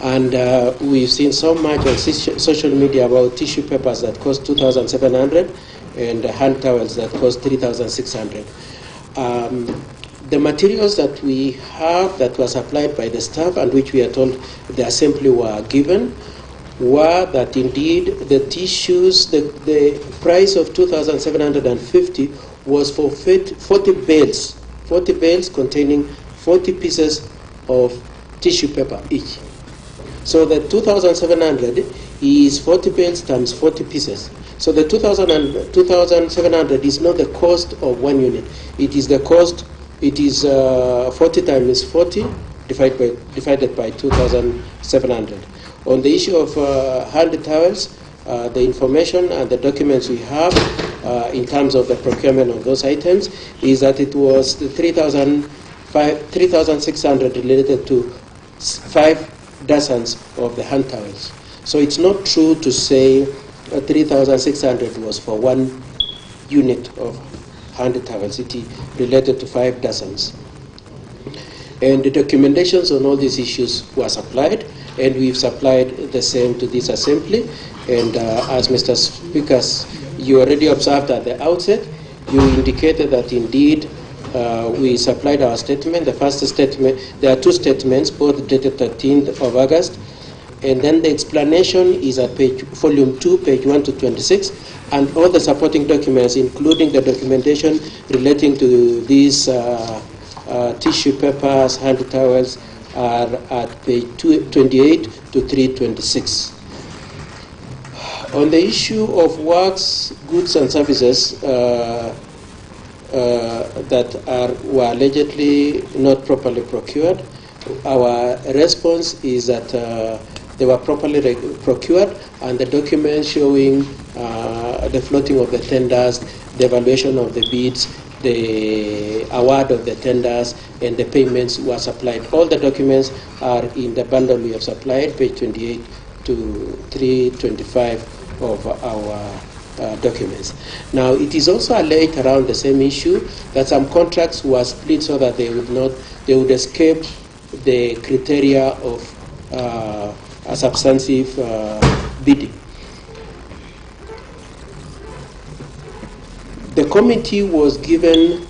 And we've seen so much on social media about tissue papers that cost 2,700 and hand towels that cost 3,600. The materials that we have that were supplied by the staff and which we are told the Assembly were given were that indeed the tissues, the price of 2,750 was for 40 bales containing 40 pieces of tissue paper each. So the 2,700 is 40 bales times 40 pieces. So the 2,700 is not the cost of one unit. It is the cost. It is 40 times 40 divided by 2,700. On the issue of hand towels, the information and the documents we have in terms of the procurement of those items is that it was 3,600 related to 5 dozens of the hand towels. So it's not true to say 3,600 was for one unit of hand towels. It is related to 5 dozens. And the documentations on all these issues were supplied, and we've supplied the same to this Assembly. And as Mr. Speaker, you already observed at the outset, you indicated that indeed we supplied our statement. The first statement, there are 2 statements, both dated 13th of August, and then the explanation is at volume 2, page 1 to 26, and all the supporting documents, including the documentation relating to these tissue papers, hand towels, are at page 228 to 326. On the issue of works, goods, and services that were allegedly not properly procured, our response is that they were properly procured, and the documents showing the floating of the tenders, the evaluation of the bids, the award of the tenders, and the payments were supplied. All the documents are in the bundle we have supplied, page 28 to 325 of our documents. Now, it is also alleged around the same issue that some contracts were split so that they would escape the criteria of a substantive bidding. The committee was given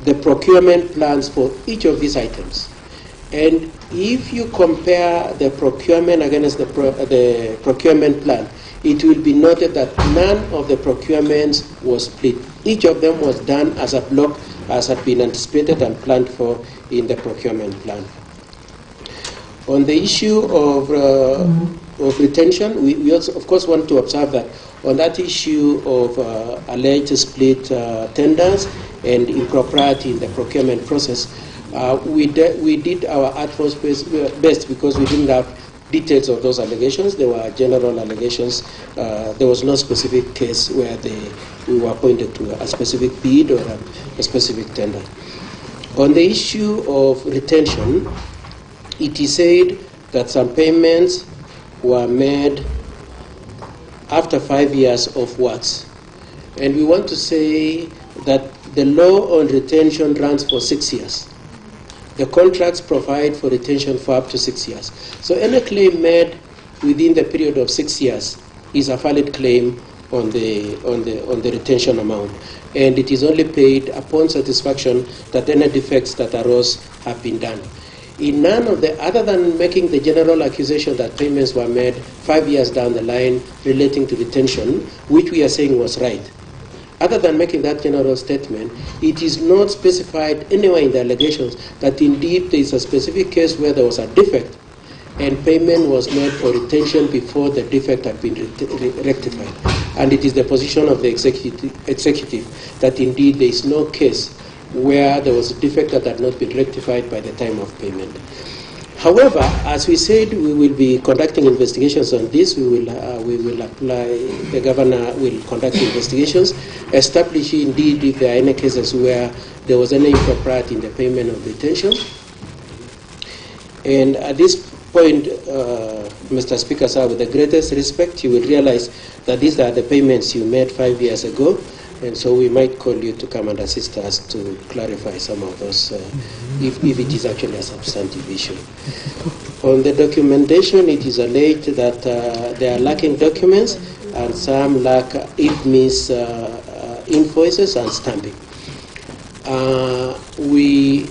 the procurement plans for each of these items. And if you compare the procurement against the procurement plan, it will be noted that none of the procurements was split. Each of them was done as a block, as had been anticipated and planned for in the procurement plan. On the issue of retention, we also, of course, want to observe that on that issue of alleged split tenders and impropriety in the procurement process, we did our utmost best because we didn't have details of those allegations. They were general allegations. There was no specific case where we were pointed to a specific bid or a specific tender. On the issue of retention, it is said that some payments were made after 5 years of works. And we want to say that the law on retention runs for 6 years. The contracts provide for retention for up to 6 years. So any claim made within the period of 6 years is a valid claim on the retention amount, and it is only paid upon satisfaction that any defects that arose have been done. In none of the, other than making the general accusation that payments were made 5 years down the line relating to retention, which we are saying was right, other than making that general statement, it is not specified anywhere in the allegations that indeed there is a specific case where there was a defect and payment was made for retention before the defect had been rectified. And it is the position of the executive that indeed there is no case where there was a defect that had not been rectified by the time of payment. However, as we said, we will be conducting investigations on this. We will apply, the governor will conduct investigations, establish indeed if there are any cases where there was any impropriety in the payment of retention. And at this point, Mr. Speaker, sir, with the greatest respect, you will realize that these are the payments you made 5 years ago, and so we might call you to come and assist us to clarify some of those, if it is actually a substantive issue. On the documentation, it is alleged that they are lacking documents, and some lack IFMIS invoices and stamping. We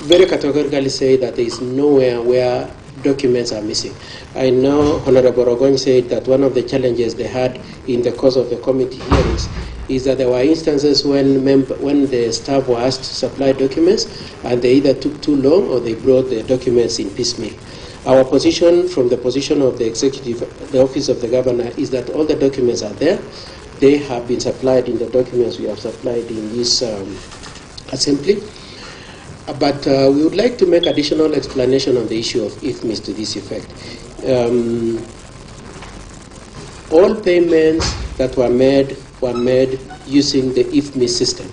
very categorically say that there is nowhere where documents are missing. I know Honorable Rogon said that one of the challenges they had in the course of the committee hearings is that there were instances when the staff were asked to supply documents and they either took too long or they brought the documents in piecemeal. Our position, from the position of the executive, the office of the governor, is that all the documents are there. They have been supplied in the documents we have supplied in this assembly. But we would like to make additional explanation on the issue of IFMIS to this effect. All payments that were made using the IFMIS system.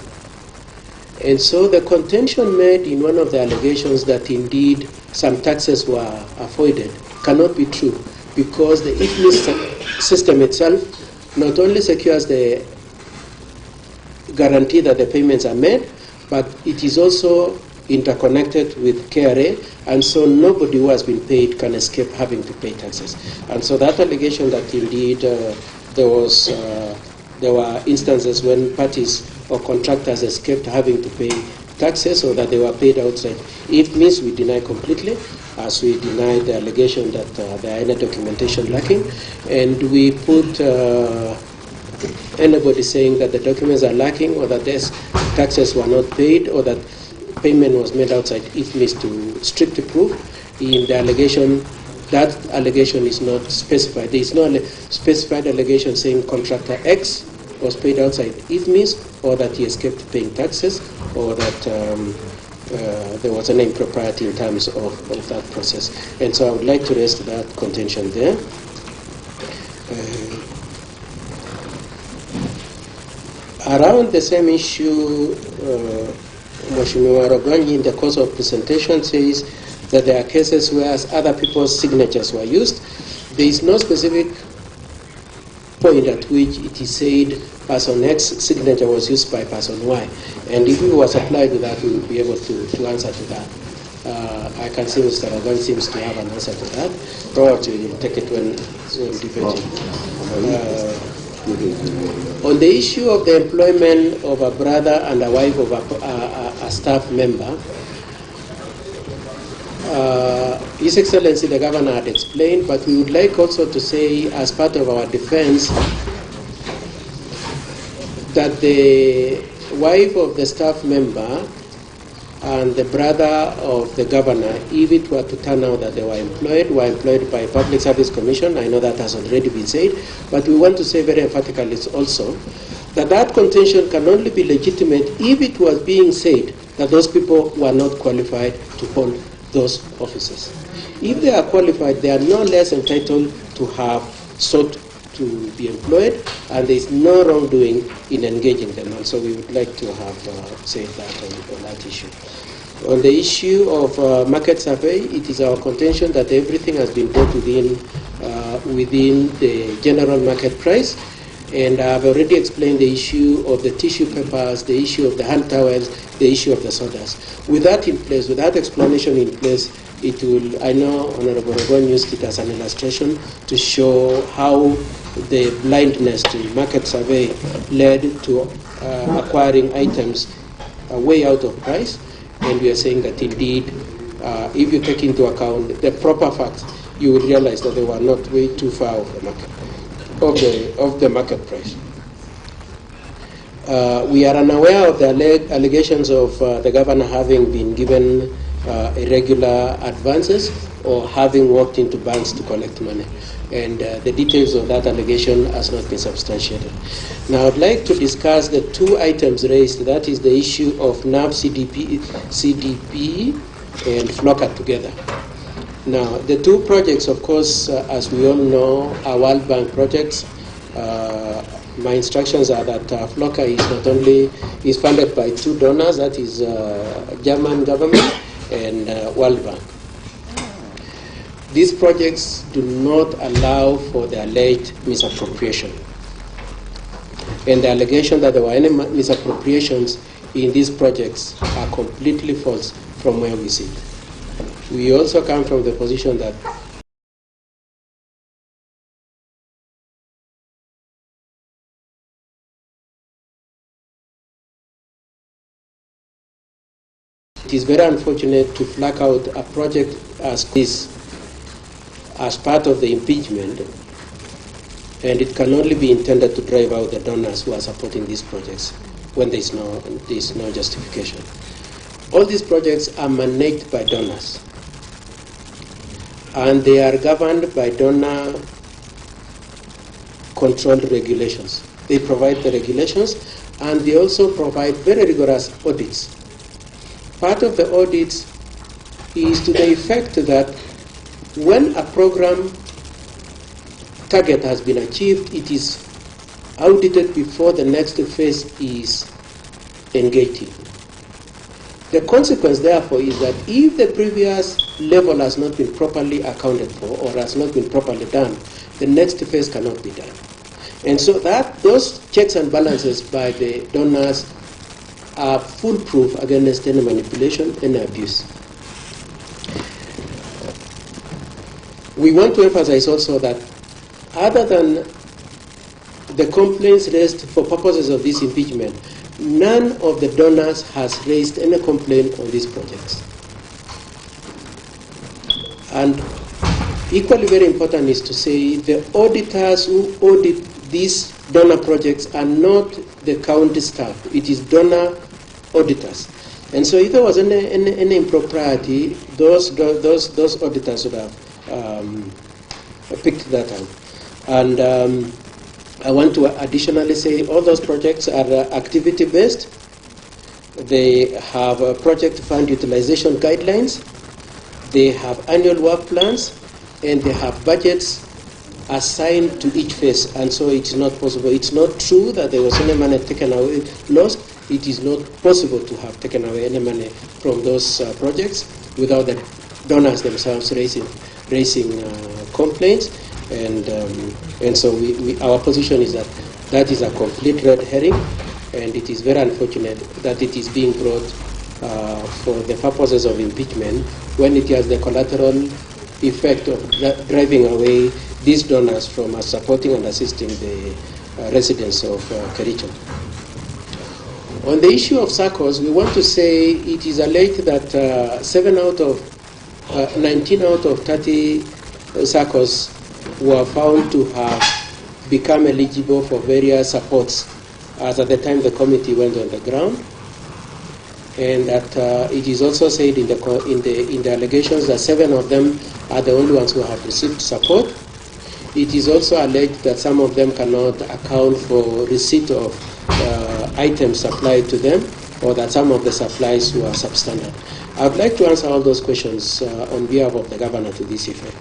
And so the contention made in one of the allegations that indeed some taxes were avoided cannot be true, because the IFMIS system itself not only secures the guarantee that the payments are made, but it is also interconnected with KRA, and so nobody who has been paid can escape having to pay taxes. And so that allegation that indeed there were instances when parties or contractors escaped having to pay taxes or that they were paid outside IFMIS, we deny completely, as we deny the allegation that there are any documentation lacking. And we put anybody saying that the documents are lacking or that taxes were not paid or that payment was made outside IFMIS to strictly proof in the allegation. That allegation is not specified. There is no specified allegation saying contractor X was paid outside IFMIS or that he escaped paying taxes or that there was an impropriety in terms of that process. And so I would like to raise that contention there. Around the same issue, Mheshimiwa Roganyi in the course of presentation says that there are cases where other people's signatures were used. There is no specific point at which it is said person X signature was used by person Y. And if we were supplied with that, we would be able to answer to that. I can see Mr. Roganyi seems to have an answer to that. Probably we'll take it when debating. On the issue of the employment of a brother and a wife of a staff member, His Excellency the Governor had explained, but we would like also to say, as part of our defense, that the wife of the staff member and the brother of the governor, if it were to turn out that they were employed by Public Service Commission. I know that has already been said, but we want to say very emphatically also that that contention can only be legitimate if it was being said that those people were not qualified to hold those offices. If they are qualified, they are no less entitled to have sought to be employed, and there is no wrongdoing in engaging them. And so we would like to have said that on that issue. On the issue of market survey, it is our contention that everything has been bought within the general market price. And I've already explained the issue of the tissue papers, the issue of the hand towels, the issue of the sodas. With that in place, with that explanation in place, it will, I know Honorable Ogon used it as an illustration to show how the blindness to market survey led to acquiring items way out of price. And we are saying that indeed, if you take into account the proper facts, you will realize that they were not way too far off the market, of the market price. We are unaware of the allegations of the governor having been given irregular advances or having walked into banks to collect money. And the details of that allegation has not been substantiated. Now I'd like to discuss the two items raised, that is the issue of NAV CDP and FLOCA together. Now the two projects, of course, as we all know, are World Bank projects. My instructions are that FLOCA is not only is funded by two donors, that is German government and World Bank. These projects do not allow for the alleged misappropriation. And the allegation that there were any misappropriations in these projects are completely false from where we sit. We also come from the position that it is very unfortunate to flag out a project as this as part of the impeachment, and it can only be intended to drive out the donors who are supporting these projects when there is no justification. All these projects are managed by donors, and they are governed by donor-controlled regulations. They provide the regulations, and they also provide very rigorous audits. Part of the audits is to the effect that when a program target has been achieved, it is audited before the next phase is engaged in. The consequence, therefore, is that if the previous level has not been properly accounted for or has not been properly done, the next phase cannot be done. And so that those checks and balances by the donors are foolproof against any manipulation and abuse. We want to emphasize also that other than the complaints raised for purposes of this impeachment, none of the donors has raised any complaint on these projects. And equally very important is to say the auditors who audit these donor projects are not the county staff. It is donor auditors. And so if there was any impropriety, those auditors would have picked that up. And I want to additionally say all those projects are activity-based. They have project fund utilization guidelines. They have annual work plans, and they have budgets assigned to each phase. And so it's not possible. It's not true that there was any money taken away, lost. It is not possible to have taken away any money from those projects without the donors themselves raising complaints. And so our position is that that is a complete red herring, and it is very unfortunate that it is being brought for the purposes of impeachment when it has the collateral effect of driving away these donors from supporting and assisting the residents of Kericho. On the issue of SACCOs, we want to say it is alleged that 19 out of 30 SACCOs were found to have become eligible for various supports as at the time the committee went on the ground, and that it is also said in the allegations that 7 of them are the only ones who have received support. It is also alleged that some of them cannot account for receipt of items supplied to them, or that some of the supplies were substandard. I would like to answer all those questions on behalf of the governor to this effect.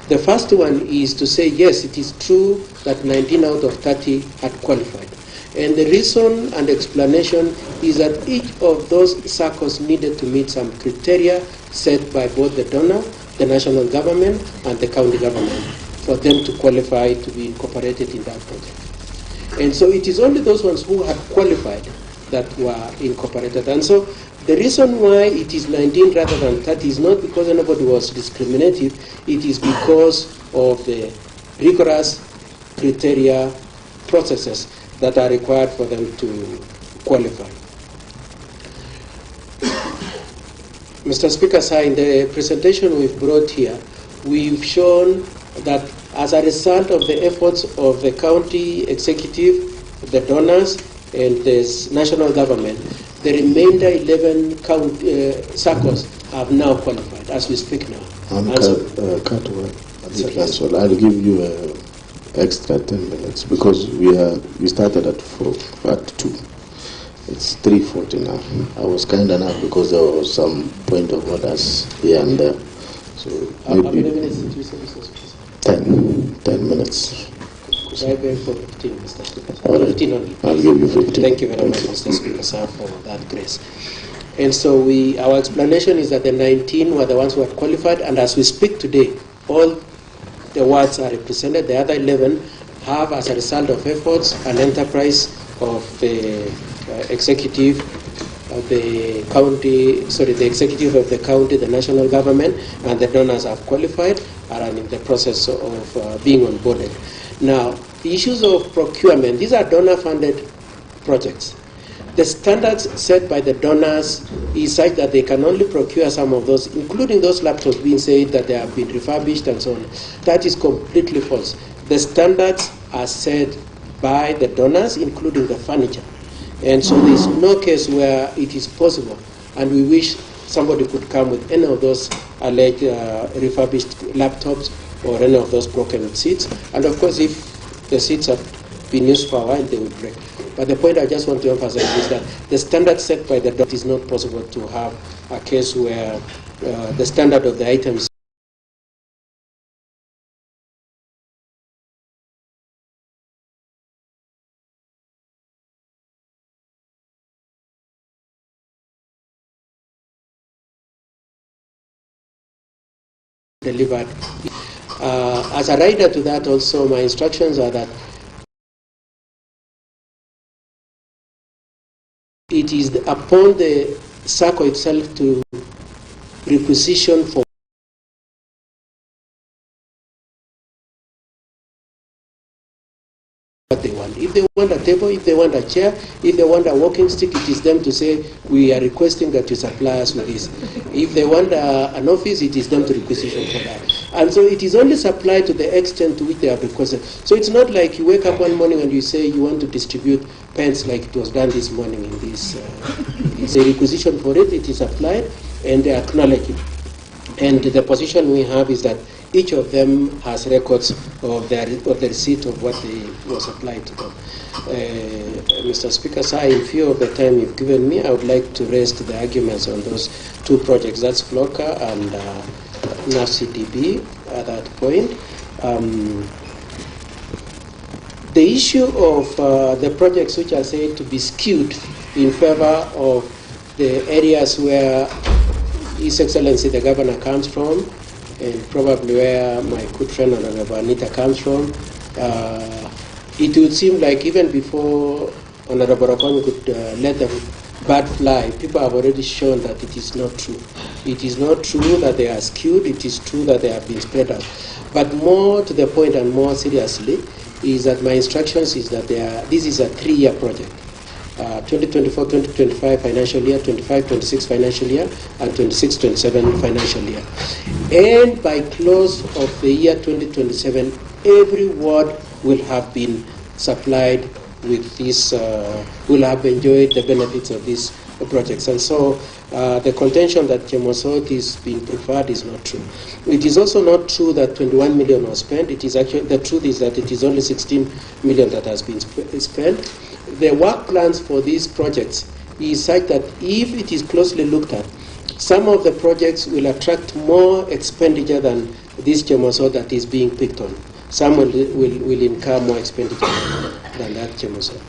The first one is to say, yes, it is true that 19 out of 30 had qualified. And the reason and explanation is that each of those SACCOs needed to meet some criteria set by both the donor, the national government, and the county government for them to qualify to be incorporated in that project. And so it is only those ones who had qualified that were incorporated. And so the reason why it is 19 rather than 30 is not because anybody was discriminative, it is because of the rigorous criteria processes that are required for them to qualify. Mr. Speaker, sir, in the presentation we've brought here, we've shown that as a result of the efforts of the county executive, the donors, and the national government, the remainder 11 circles have now qualified as we speak now. I'll give you extra 10 minutes because we started at 2. It's 3:40 now. I was kind enough because there was some point of orders here and there. So how many minutes did you say, Mr. Speaker? 10 minutes. Could I beg for 15, Mr. Speaker? 15 only. I'll give you 15. Thank you very much, Mr. Speaker, sir, for that grace. And so our explanation is that the 19 were the ones who had qualified, and as we speak today, all the wards are represented. The other 11 have, as a result of efforts and enterprise of the executive of the county, the executive of the county, the national government, and the donors have qualified, are in the process of being onboarded. Now, the issues of procurement, these are donor-funded projects. The standards set by the donors is such that they can only procure some of those, including those laptops being said that they have been refurbished and so on. That is completely false. The standards are set by the donors, including the furniture. And so there is no case where it is possible, and we wish somebody could come with any of those alleged refurbished laptops or any of those broken seats. And of course, if the seats have been used for a while, they will break. But the point I just want to emphasize is that the standard set by the doctor is not possible to have a case where the standard of the items delivered. As a rider to that also, my instructions are that it is upon the SACCO itself to requisition for what they want. If they want a table, if they want a chair, if they want a walking stick, it is them to say, we are requesting that you supply us with this. If they want an office, it is them to requisition for that. And so it is only supplied to the extent to which they have requested. So it's not like you wake up one morning and you say you want to distribute pens like it was done this morning in this. It's a requisition for it, it is applied, and they acknowledge it. And the position we have is that each of them has records of the receipt of what was applied to them. Mr. Speaker, sir, in view of the time you've given me, I would like to raise the arguments on those two projects. That's FLOCA and NAFCDB at that point. The issue of the projects which are said to be skewed in favor of the areas where His Excellency the Governor comes from, and probably where my good friend Honorable Anita comes from, it would seem like even before Honorable Okon could let the bird fly, people have already shown that it is not true. It is not true that they are skewed, it is true that they have been spread out. But more to the point and more seriously is that my instructions is that this is a 3-year project. 2024-2025 financial year, 25-26 financial year, and 26-27 financial year. And by close of the year 2027, every ward will have been supplied with this, will have enjoyed the benefits of these projects. And so the contention that Chemosot is being preferred is not true. It is also not true that 21 million was spent. It is actually, the truth is that it is only 16 million that has been spent. The work plans for these projects is such that if it is closely looked at, some of the projects will attract more expenditure than this Chemosot that is being picked on. Some will incur more expenditure than that Chemosot.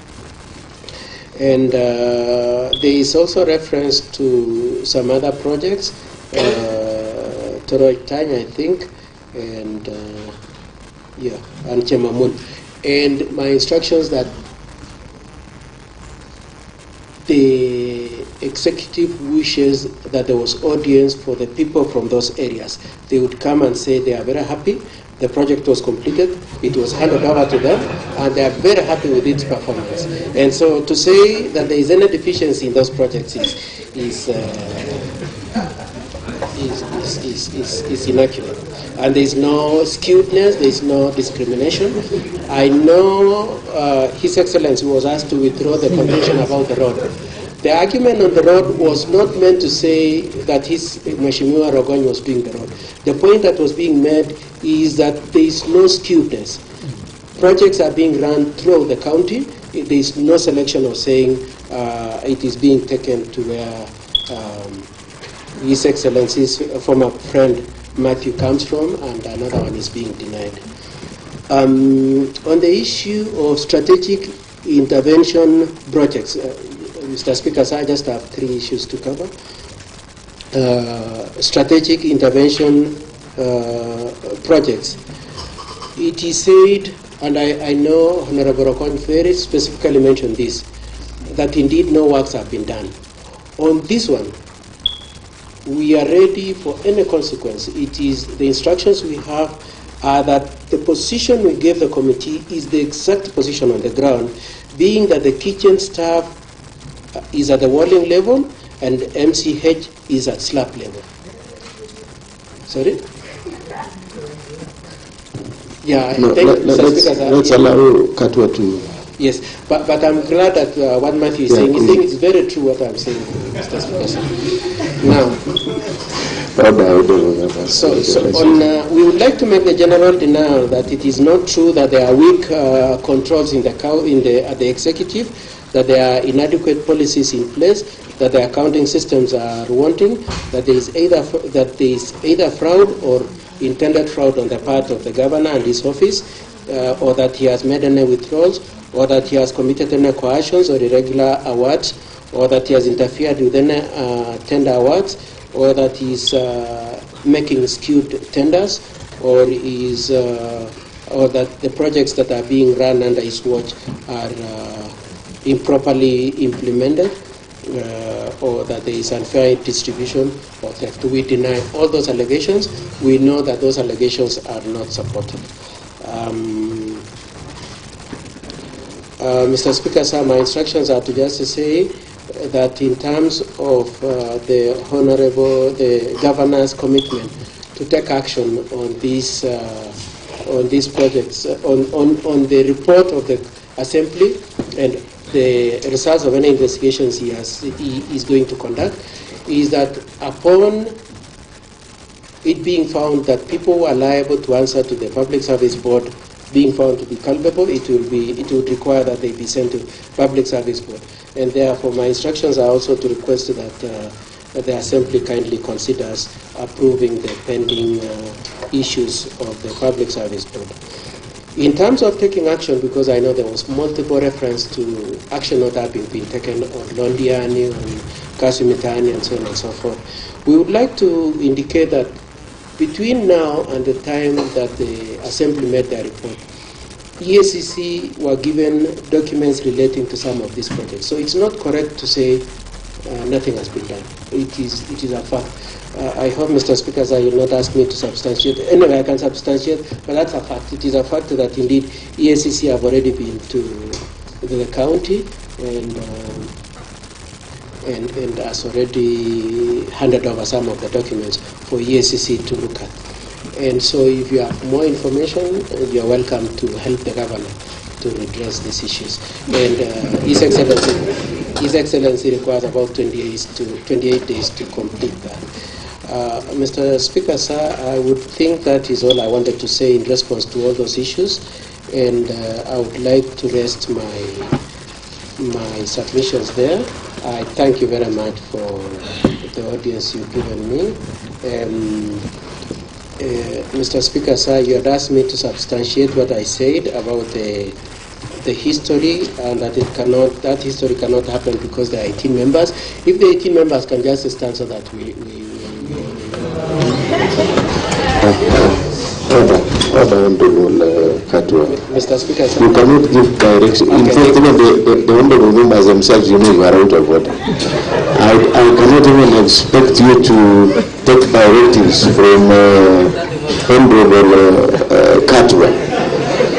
And there is also reference to some other projects, Toroy Tanya, I think, and and Chemamun. And my instructions that the executive wishes that there was audience for the people from those areas. They would come and say they are very happy. The project was completed, it was handed over to them, and they are very happy with its performance. And so to say that there is any deficiency in those projects is inaccurate. And there is no skewedness, there is no discrimination. I know His Excellency was asked to withdraw the contention about the road. The argument on the road was not meant to say that Mheshimiwa Rogoni was doing the road. The point that was being made is that there is no skewedness. Projects are being run throughout the county. There is no selection of saying it is being taken to where His Excellency's former friend Matthew comes from, and another one is being denied. On the issue of strategic intervention projects, Mr. Speaker, so I just have 3 issues to cover. Strategic intervention projects. It is said, and I know Honorable Rokon very specifically mentioned this, that indeed no works have been done. On this one, we are ready for any consequence. It is the instructions we have are that the position we gave the committee is the exact position on the ground, being that the kitchen staff is at the walling level and MCH is at slab level. Sorry? Yeah, no, I think let's allow Katwa to... Yes, but I'm glad that what Matthew is saying. He's saying it's very true what I'm saying, Mr. Speaker. Now, we would like to make the general denial that it is not true that there are weak controls at the executive, that there are inadequate policies in place, that the accounting systems are wanting, that there is either fraud or intended fraud on the part of the governor and his office, or that he has made any withdrawals, or that he has committed any coercions or irregular awards, or that he has interfered with any tender awards, or that he is making skewed tenders, or that the projects that are being run under his watch are improperly implemented, or that there is unfair distribution or theft. We deny all those allegations. We know that those allegations are not supported. Mr. Speaker, sir, my instructions are to just say that in terms of the governor's commitment to take action on these projects, on the report of the Assembly and the results of any investigations he is going to conduct, is that upon it being found that people who are liable to answer to the Public Service Board being found to be culpable, it would require that they be sent to Public Service Board. And therefore, my instructions are also to request that the Assembly kindly considers approving the pending issues of the Public Service Board. In terms of taking action, because I know there was multiple reference to action not having been taken on Londiani, on Kasumitani, and so on and so forth, we would like to indicate that between now and the time that the Assembly made their report, EACC were given documents relating to some of these projects. So it's not correct to say nothing has been done. It is a fact. I hope, Mr. Speaker, you will not ask me to substantiate. Anyway, I can substantiate, but that's a fact. It is a fact that indeed EACC have already been to the county and has already handed over some of the documents for EACC to look at. And so if you have more information, you're welcome to help the governor to redress these issues. And His Excellency requires about 28 days to complete that. Mr. Speaker, sir, I would think that is all I wanted to say in response to all those issues, and I would like to rest my submissions there. I thank you very much for the audience you've given me. Mr. Speaker, sir, you had asked me to substantiate what I said about the history, and that that history cannot happen because there are 18 members. If the 18 members can just stand so that we Honorable Katwa. Mr. Speaker, sir. You cannot give direction. In fact, even the honorable members themselves, you know, you are out of order. I cannot even expect you to take directives from honorable Catwell.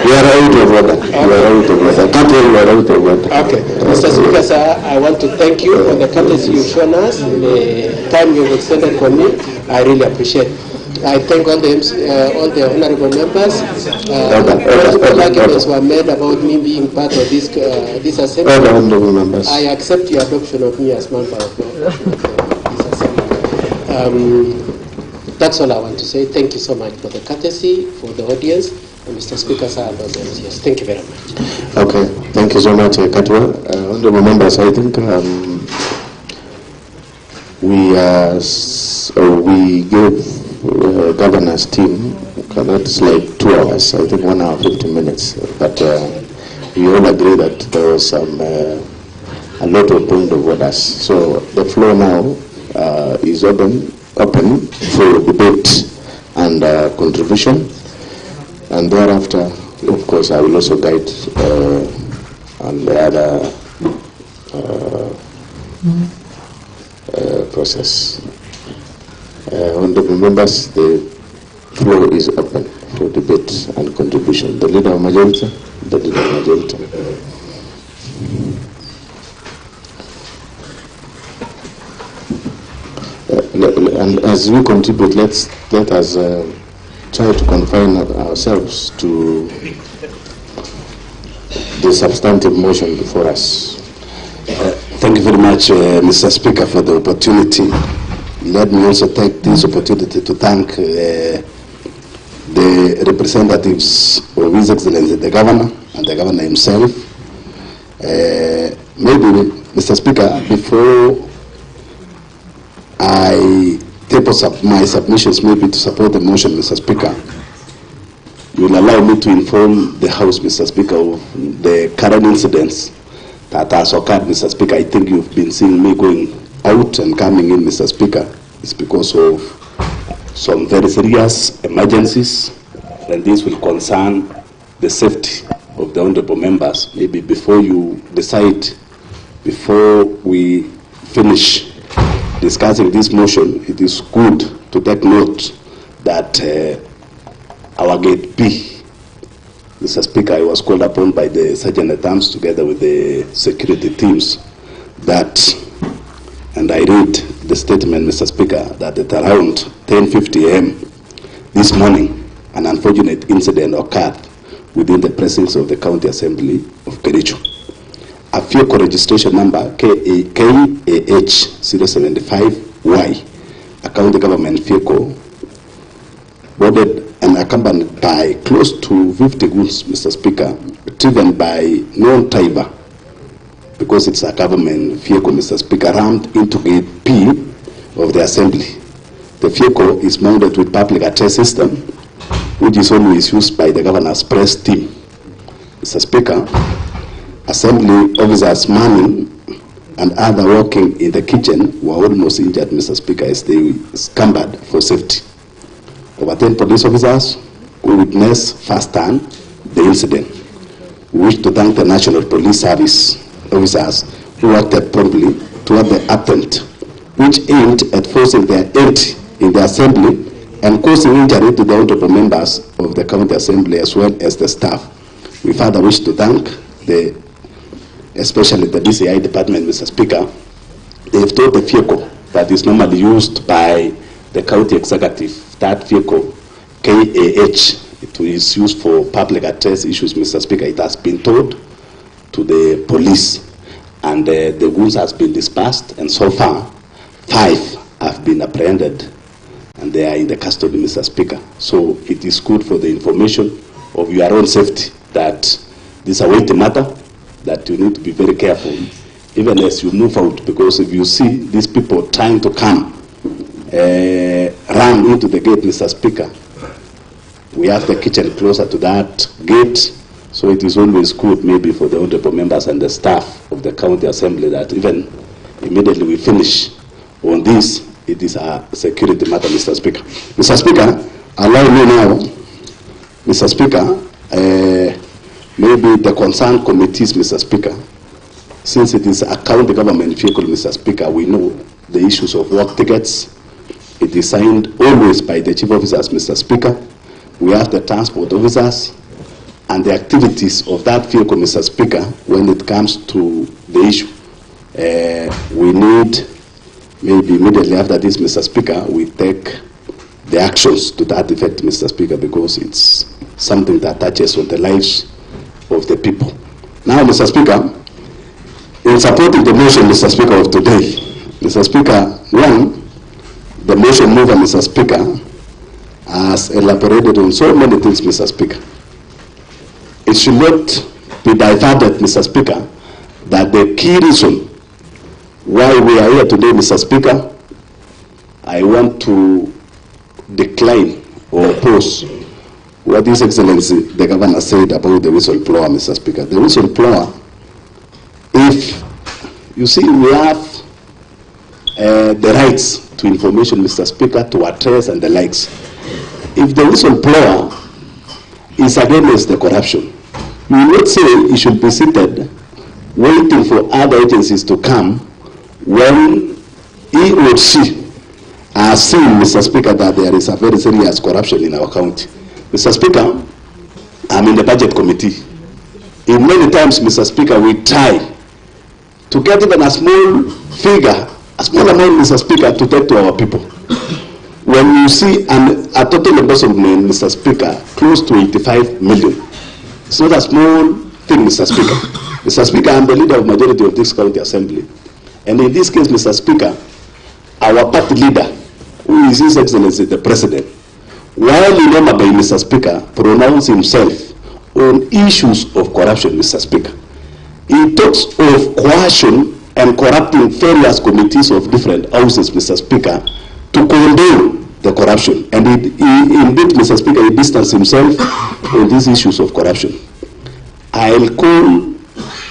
You are out of order. Okay. You are out of order. Catwell, you are out of order. Okay. Mr. Speaker, sir, I want to thank you for the courtesy you've shown us, the time you've extended for me. I really appreciate it. I thank all the honorable members. Multiple arguments were made about me being part of this assembly. Honorable members. I accept your adoption of me as member of this assembly. That's all I want to say. Thank you so much for the courtesy, for the audience, and Mr. Speaker, sir, and all the MCs. Thank you very much. Okay, thank you so much, Katwa. Honorable members, I think we gave governor's team, that's like 2 hours, I think 1 hour 15 minutes, but we all agree that there was a lot of point of orders. So the floor now is open for debate and contribution, and thereafter, of course, I will also guide on the other process. Honorable members, the floor is open for debate and contribution. The leader of majority, the leader of majority. And as we contribute, let us try to confine ourselves to the substantive motion before us. Thank you very much, Mr. Speaker, for the opportunity. Let me also take this opportunity to thank the representatives of His Excellency the Governor and the Governor himself. Maybe, Mr. Speaker, before I table my submissions maybe to support the motion, Mr. Speaker, you will allow me to inform the House, Mr. Speaker, of the current incidents that has occurred, Mr. Speaker. I think you've been seeing me going out and coming in, Mr. Speaker. It's because of some very serious emergencies, and this will concern the safety of the honorable members. Maybe before you decide, before we finish discussing this motion, it is good to take note that our gate B, Mr. Speaker, I was called upon by the Sergeant at Arms together with the security teams that, and I read the statement, Mr. Speaker, that at around 10:50 a.m. this morning, an unfortunate incident occurred within the presence of the County Assembly of Kericho. A vehicle registration number KAH075Y, a county government vehicle, boarded and accompanied by close to 50 goons, Mr. Speaker, driven by non-driver, because it's a government vehicle, Mr. Speaker, rammed into gate P of the assembly. The vehicle is mounted with public address system, which is always used by the governor's press team. Mr. Speaker, assembly officers manning and other working in the kitchen were almost injured, Mr. Speaker, as they scampered for safety. Over 10 police officers who witnessed firsthand the incident. We wish to thank the National Police Service officers who acted promptly toward the attempt, which aimed at forcing their entry in the assembly and causing injury to the honorable members of the County Assembly as well as the staff. We further wish to thank especially the DCI department, Mr. Speaker. They've told the vehicle that is normally used by the county executive, that vehicle, KAH, it is used for public address issues, Mr. Speaker. It has been told to the police, and the wounds has been dispersed, and so far 5 have been apprehended and they are in the custody, Mr. Speaker. So it is good for the information of your own safety that this is a weighty matter, that you need to be very careful even as you move out, because if you see these people trying to come run into the gate, Mr. Speaker, we have the kitchen closer to that gate. So it is always good maybe for the honorable members and the staff of the County Assembly that even immediately we finish on this, it is a security matter, Mr. Speaker. Mr. Speaker, allow me now, Mr. Speaker, maybe the concerned committees, Mr. Speaker, since it is a county government vehicle, Mr. Speaker, we know the issues of work tickets. It is signed always by the chief officers, Mr. Speaker. We have the transport officers and the activities of that vehicle, Mr. Speaker, when it comes to the issue. We need, maybe immediately after this, Mr. Speaker, we take the actions to that effect, Mr. Speaker, because it's something that touches on the lives of the people. Now, Mr. Speaker, in supporting the motion, Mr. Speaker, of today, Mr. Speaker, one, the motion mover, Mr. Speaker, has elaborated on so many things, Mr. Speaker. It should not be diverted, Mr. Speaker, that the key reason why we are here today, Mr. Speaker, I want to decline or oppose what His Excellency the Governor said about the whistleblower, Mr. Speaker. The whistleblower, if you see, we have the rights to information, Mr. Speaker, to address and the likes. If the whistleblower is against the corruption, we will not say he should be seated waiting for other agencies to come when he or she has seen, Mr. Speaker, that there is a very serious corruption in our county. Mr. Speaker, I'm in the budget committee. In many times, Mr. Speaker, we try to get even a small figure, a small amount, Mr. Speaker, to take to our people. When you see a total embezzlement, Mr. Speaker, close to 85 million, it's not a small thing, Mr. Speaker. Mr. Speaker, I'm the leader of majority of this county assembly. And in this case, Mr. Speaker, our party leader, who is His Excellency the President, while in Omabay, Mr. Speaker, pronounced himself on issues of corruption, Mr. Speaker. He talks of coercion and corrupting various committees of different houses, Mr. Speaker, to condone the corruption. And indeed, Mr. Speaker, he distanced himself on these issues of corruption. I'll call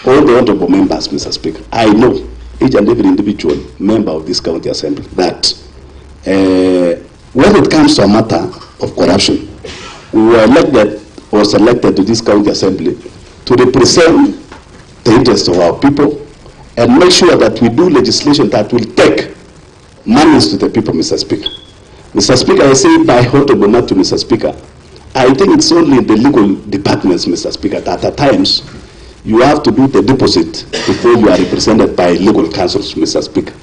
all the honorable members, Mr. Speaker. I know each and every individual member of this county assembly that when it comes to a matter of corruption, we were elected or selected to this county assembly to represent the interests of our people and make sure that we do legislation that will take monies to the people, Mr. Speaker. Mr. Speaker, I say by honorable not to Mr. Speaker, I think it's only the legal departments, Mr. Speaker, that at times you have to do the deposit before you are represented by legal counsels, Mr. Speaker.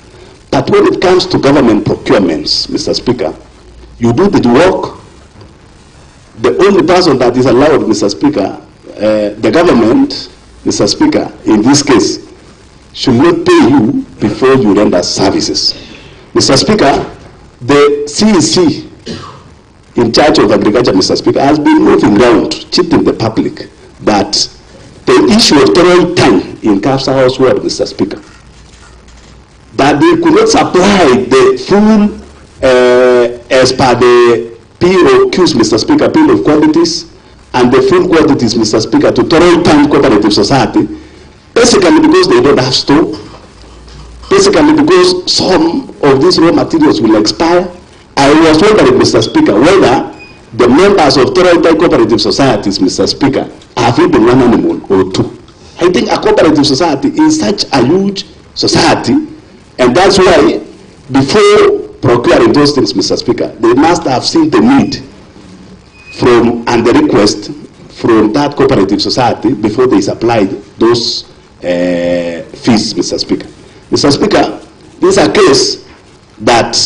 But when it comes to government procurements, Mr. Speaker, you do the work. The only person that is allowed, Mr. Speaker, the government, Mr. Speaker, in this case, should not pay you before you render services. Mr. Speaker, the CEC in charge of agriculture, Mr. Speaker, has been moving around, cheating the public that the issue of total time in Capsa House Ward, Mr. Speaker, that they could not supply the full, as per the POQs, Mr. Speaker, bill of quantities, and the full quantities, Mr. Speaker, to total time cooperative society, basically because they don't have stock, basically because some of these raw materials will expire. I was wondering, Mr. Speaker, whether the members of total time cooperative societies, Mr. Speaker, have even one animal or two. I think a cooperative society is such a huge society, and that's why before procuring those things, Mr. Speaker, they must have seen the need from and the request from that cooperative society before they supplied those fees, Mr. Speaker. Mr. Speaker, this is a case that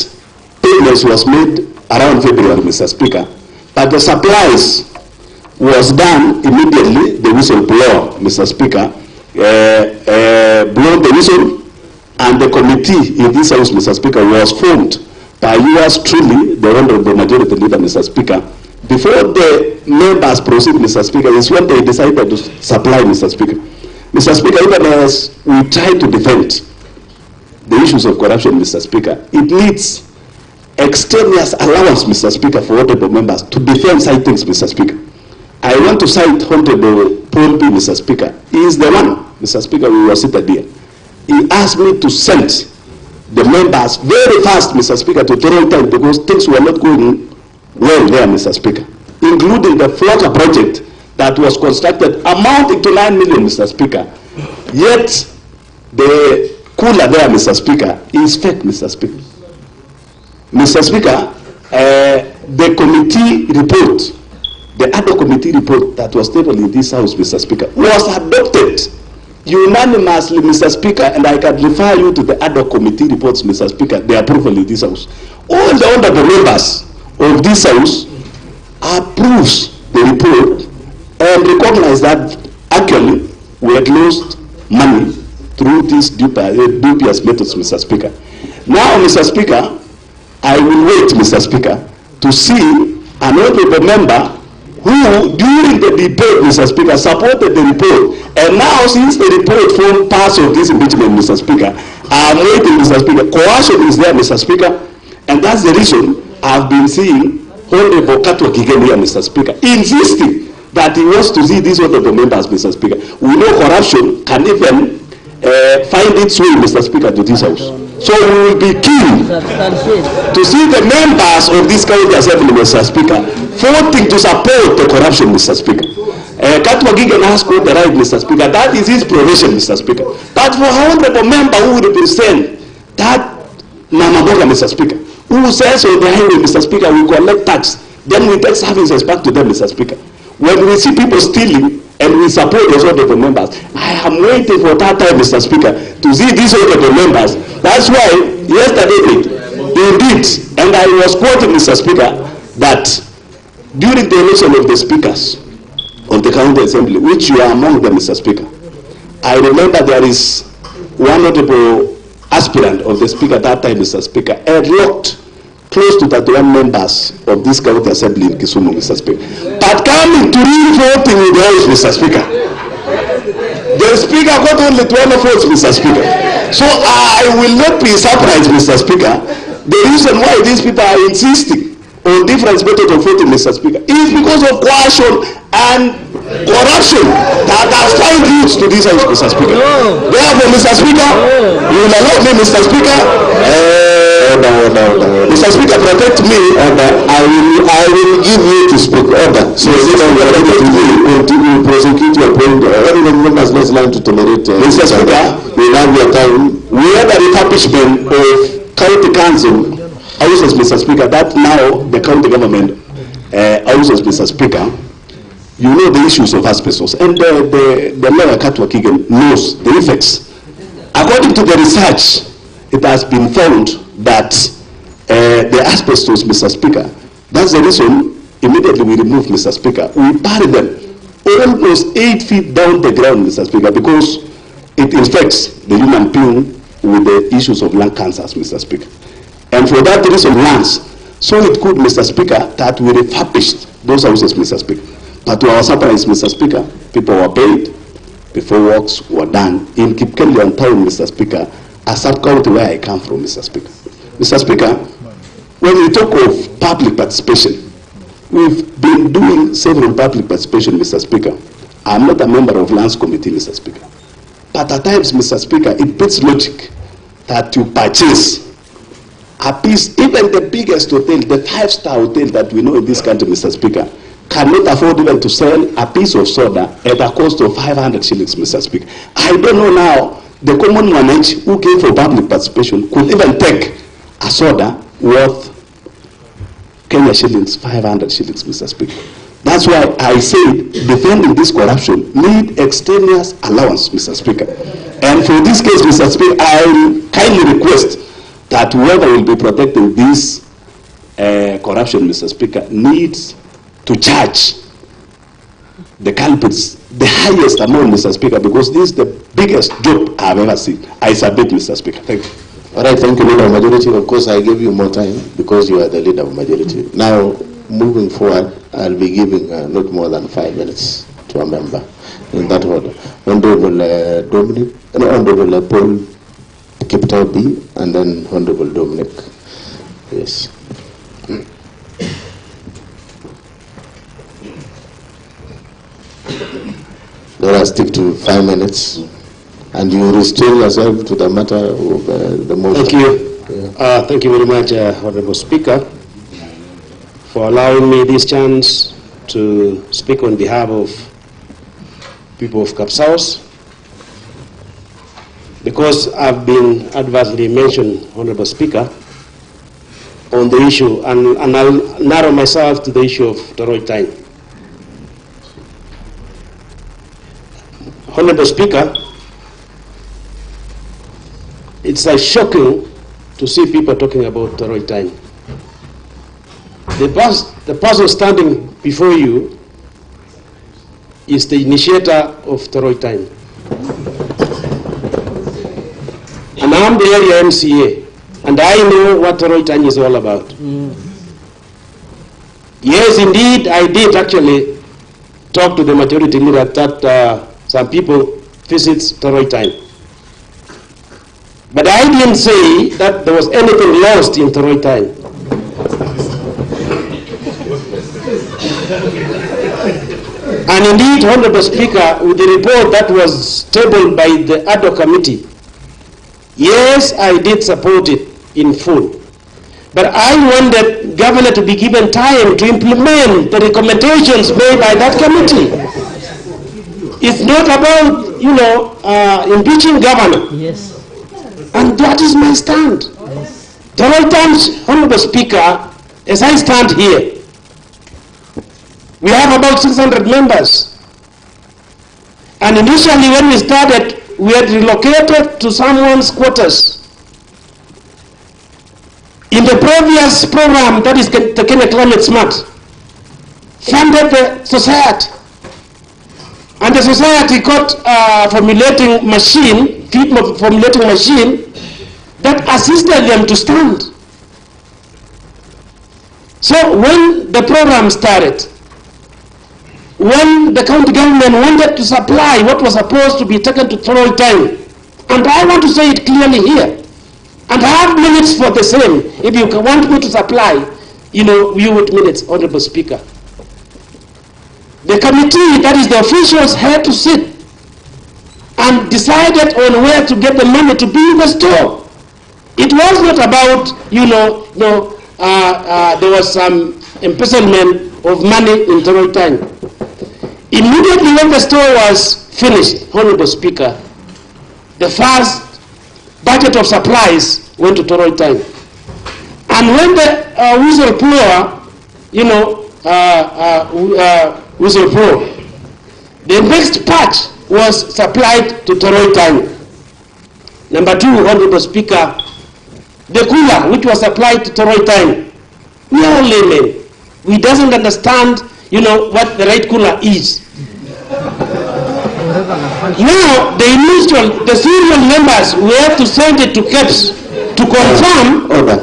payments was made around February, Mr. Speaker, but the supplies was done immediately. The whistleblower, Mr. Speaker, blown the whistle, and the committee in this house, Mr. Speaker, was formed by yours truly, the honorable majority leader, Mr. Speaker. Before the members proceed, Mr. Speaker, is when they decided to supply, Mr. Speaker. Mr. Speaker, even as we try to defend the issues of corruption, Mr. Speaker, it needs extraneous allowance, Mr. Speaker, for honorable members to defend such things, Mr. Speaker. I want to cite Honorable Paul B, Mr. Speaker. He is the one, Mr. Speaker, we were seated here. He asked me to send the members very fast, Mr. Speaker, to total time because things were not going well there, Mr. Speaker, including the Flocker project that was constructed amounting to 9 million, Mr. Speaker. Yet, the cooler there, Mr. Speaker, is fake, Mr. Speaker. Mr. Speaker, the committee report, the ad hoc committee report that was tabled in this House, Mr. Speaker, was adopted unanimously, Mr. Speaker, and I can refer you to the ad hoc committee reports, Mr. Speaker, the approval in this House. All the honorable members of this House approves the report and recognize that actually we had lost money through these dubious methods, Mr. Speaker. Now, Mr. Speaker, I will wait, Mr. Speaker, to see an honorable member who, during the debate, Mr. Speaker, supported the report, and now since the report formed part of this impeachment, Mr. Speaker, I'm waiting, Mr. Speaker. Coercion is there, Mr. Speaker, and that's the reason I've been seeing Honorable Katwa Kigen here, Mr. Speaker, insisting that he wants to see these honorable members, Mr. Speaker. We know corruption can even find its way, Mr. Speaker, to this House. So we will be keen to see the members of this county assembly, Mr. Speaker, voting to support the corruption, Mr. Speaker. Katwa Gigen has got the right, Mr. Speaker. That is his provision, Mr. Speaker. But for a honorable member who would represent that Namaboga, Mr. Speaker, who says on the highway, Mr. Speaker, we collect tax, then we take services back to them, Mr. Speaker. When we see people stealing and we support those honorable members, I am waiting for that time, Mr. Speaker, to see these honorable members. That's why yesterday they did, and I was quoting, Mr. Speaker, that during the election of the speakers of the county assembly, which you are among them, Mr. Speaker, I remember there is one honorable aspirant of the speaker at that time, Mr. Speaker, locked close to 31 members of this county assembly in Kisumu, Mr. Speaker. But coming to re-voting in the House, Mr. Speaker, the speaker got only 12 votes, Mr. Speaker. So I will not be surprised, Mr. Speaker. The reason why these people are insisting on different methods of voting, Mr. Speaker, is because of coercion and corruption that has found roots to this House, Mr. Speaker. Therefore, Mr. Speaker, you will allow me, Mr. Speaker, Mr. Speaker, protect me, I will give you to speak. Order. So this time we are ready to prosecute your point. Everyone members must learn to tolerate. Mr. Speaker, we have your time. We have the refurbishment of county council houses, Mr. Speaker, that now the county government houses, Mr. Speaker. You know the issues of asbestos, and the lawyer Katwa Kigen knows the effects. According to the research, it has been found that the asbestos, Mr. Speaker, that's the reason immediately we remove, Mr. Speaker. We bury them almost 8 feet down the ground, Mr. Speaker, because it infects the human being with the issues of lung cancers, Mr. Speaker. And for that reason, lungs. So it could, Mr. Speaker, that we refurbished those houses, Mr. Speaker. But to our surprise, Mr. Speaker, people were paid before works were done in Kipkelian town, Mr. Speaker, a sub-county where I come from, Mr. Speaker. Mr. Speaker, when we talk of public participation, we've been doing several public participation, Mr. Speaker. I'm not a member of Lands Committee, Mr. Speaker. But at times, Mr. Speaker, it beats logic that you purchase a piece, even the biggest hotel, the 5-star hotel that we know in this country, Mr. Speaker, cannot afford even to sell a piece of soda at a cost of 500 shillings, Mr. Speaker. I don't know now, the common manage who came for public participation could even take a soda worth Kenya shillings, 500 shillings, Mr. Speaker. That's why I say defending this corruption need extraneous allowance, Mr. Speaker. And for this case, Mr. Speaker, I kindly request that whoever will be protecting this corruption, Mr. Speaker, needs to charge the culprits the highest amount, Mr. Speaker, because this is the biggest job I've ever seen. I submit, Mr. Speaker. Thank you. All right, thank you, Leader of Majority. Of course, I gave you more time because you are the Leader of Majority. Now, moving forward, I'll be giving not more than 5 minutes to a member in that order. Honorable Honorable Paul Kiptau B, and then Honorable Dominic. Yes. Let us stick to 5 minutes, and you restrain yourself to the matter of the motion. Thank you. Yeah. Thank you very much, Honorable Speaker, for allowing me this chance to speak on behalf of people of Kapsaos, because I've been adversely mentioned, Honorable Speaker, on the issue, and I'll narrow myself to the issue of Toroi time. Honorable Speaker, it's shocking to see people talking about Toroi time. The person standing before you is the initiator of Toroi time. And I'm the area MCA, and I know what Toroi time is all about. Yes, indeed, I did actually talk to the majority leader that some people visit Toroi time. But I didn't say that there was anything lost in Toroi time. And indeed, Honorable Speaker, with the report that was tabled by the ad hoc committee, yes, I did support it in full. But I wanted governor to be given time to implement the recommendations made by that committee. It's not about, impeaching governor. Yes. And that is my stand. Yes. Toroi times, Honorable Speaker, as I stand here, we have about 600 members. And initially when we started, we had relocated to someone's quarters. In the previous program, that is the Kenya Climate Smart, funded the society. And the society got a formulating machine that assisted them to stand. So when the program started, when the county government wanted to supply what was supposed to be taken to Toroi time, and I want to say it clearly here, and I have minutes for the same. If you want me to supply, view with minutes, Honorable Speaker. The committee, that is the officials, had to sit and decided on where to get the money to build the store. It was not about, there was some embezzlement of money in Toroi time. Immediately when the store was finished, Honorable Speaker, the first budget of supplies went to Toroi time. And when the whistleblower, the next batch was supplied to Toroi time. Number two, Honorable Speaker, the cooler which was supplied to Toroi time. We are laymen. We doesn't understand, what the right cooler is. Now, the serial members, we have to send it to KEPS to confirm, if the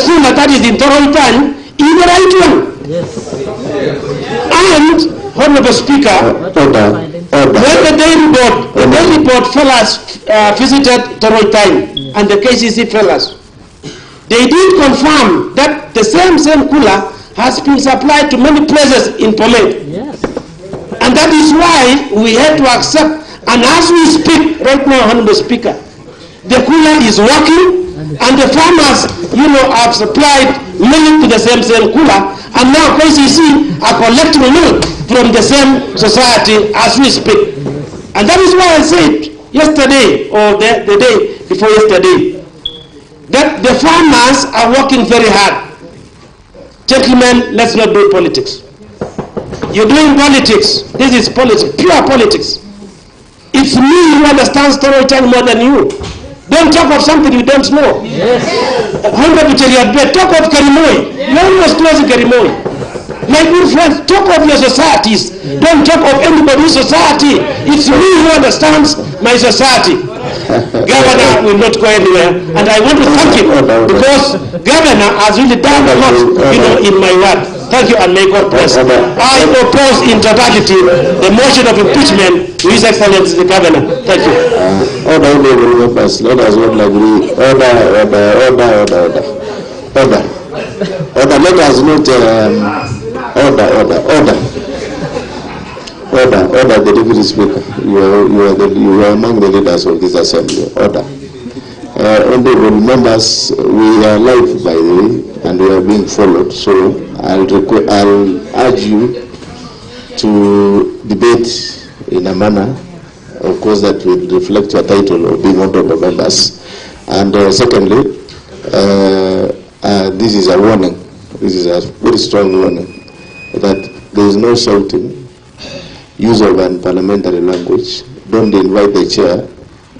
cooler that is in Toroi time is the right one. Yes. And, Honorable Speaker, when the daily board fellows visited Toroi time, and the KCC fellows, they did confirm that the same cooler has been supplied to many places in Pomet. Yes. And that is why we had to accept, and as we speak right now, Honorable Speaker, the cooler is working, and the farmers, have supplied milk to the same cooler, and now KCC are collecting milk from the same society as we speak. And that is why I said yesterday, or the day before yesterday, that the farmers are working very hard. Gentlemen, let's not do politics. You're doing politics. This is politics, pure politics. It's me who understands Toroi time more than you. Don't talk of something you don't know. Yes. Talk of Kerimoi. You almost close Kerimoi. My good friends, talk of your societies. Don't talk of anybody's society. It's me who understands my society. Governor will not go anywhere, and I want to thank him because Governor has really done a lot, in my word. Thank you, and may God bless. I oppose in totality the motion of impeachment to His Excellency the Governor. Thank you. Order. Let us all agree. Order. Let us not. Order, the Deputy Speaker. You are among the leaders of this assembly. Order. Honorable members, we are live, by the way. and we are being followed. So I'll urge you to debate in a manner, of course, that will reflect your title of being honorable members. And secondly, this is a warning. This is a very strong warning that there is no shouting, use of unparliamentary language. Don't invite the chair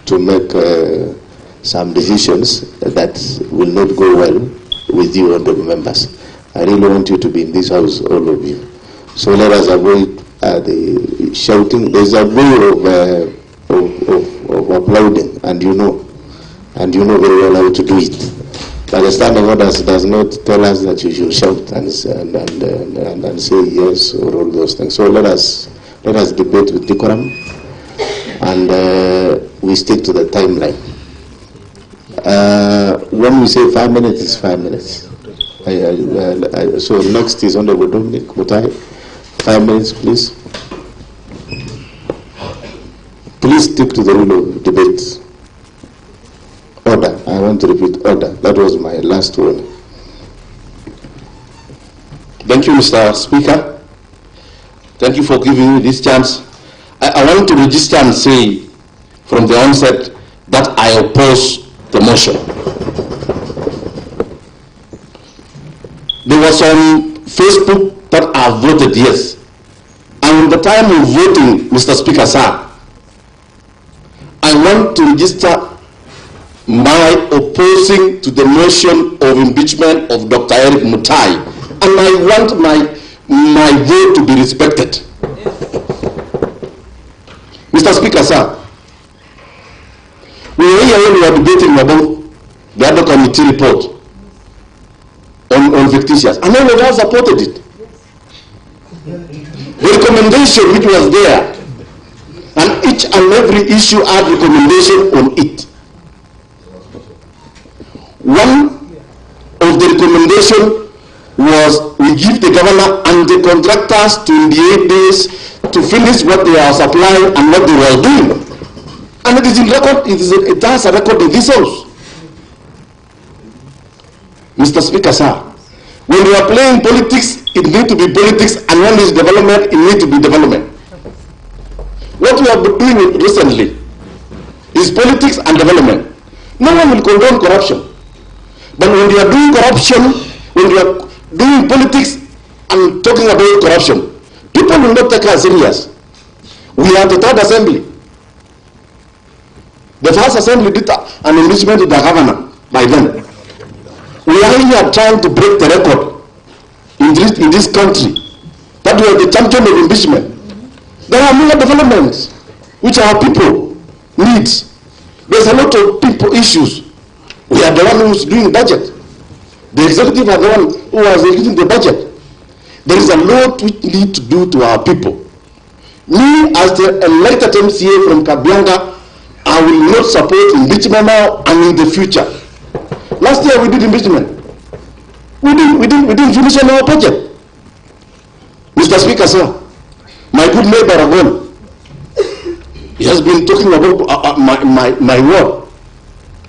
to make some decisions that will not go well with you, honorable members. I really want you to be in this house, all of you. So let us avoid the shouting. There's a way of applauding, and you know very well how to do it. But the standing orders does not tell us that you should shout and say yes or all those things. So let us debate with decorum, and we stick to the timeline. When we say 5 minutes, it's 5 minutes. So next is Honorable Erick Mutai. 5 minutes, please. Please stick to the rule of debate. Order. I want to repeat order. That was my last warning. Thank you, Mr. Speaker. Thank you for giving me this chance. I want to register and say from the onset that I oppose the motion. There was on Facebook that I voted yes. And at the time of voting, Mr. Speaker, sir, I want to register my opposing to the motion of impeachment of Dr. Erick Mutai, and I want my vote to be respected. Mr. Speaker, sir, we were here when we were debating about the other committee report on fictitious, and all of us supported it. The recommendation which was there, and each and every issue had recommendation on it. One of the recommendation was we give the governor and the contractors 28 days to finish what they are supplying and what they were doing. And it is in record, it has a record in this house. Mr. Speaker, sir, when we are playing politics, it needs to be politics, and when there is development, it needs to be development. What we have been doing recently is politics and development. No one will condone corruption. But when we are doing corruption, when we are doing politics and talking about corruption, people will not take us serious. We are the third assembly. The first assembly did an impeachment to the governor by then. We are here trying to break the record in this country that we are the champion of impeachment. There are many developments which our people need. There's a lot of people issues. We are the one who is doing the budget. The executive are the one who is executing the budget. There is a lot we need to do to our people. Me, as the elected MCA from Kabianga, I will not support impeachment now and in the future. Last year we did impeachment. We didn't finish on our budget. Mr. Speaker, sir, my good neighbor Agol, he has been talking about my ward.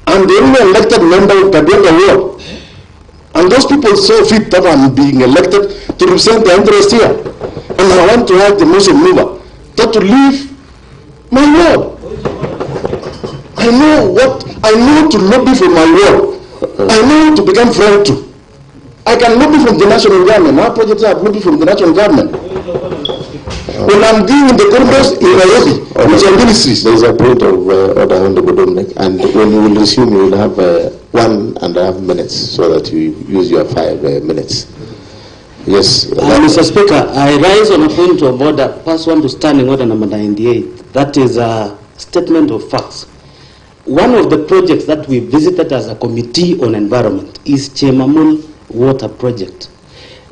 I'm the only elected member of Kabianga ward. And those people so fit that I'm being elected to represent the interest here. And I want to ask the motion mover that to leave my ward. I know to lobby for my ward. I know to become friend to. I can lobby from the national government. Our projects are lobby from the national government. When I'm dealing in the corridors in Nairobi, which are ministries. There is a point of order, Honorable Dominic, and when you will resume, you will have 1.5 minutes so that you use your 5 minutes. Yes. Mr. Speaker, I rise on a point of order, pass on to standing order number 98. That is a statement of facts. One of the projects that we visited as a committee on environment is Chemamul Water Project.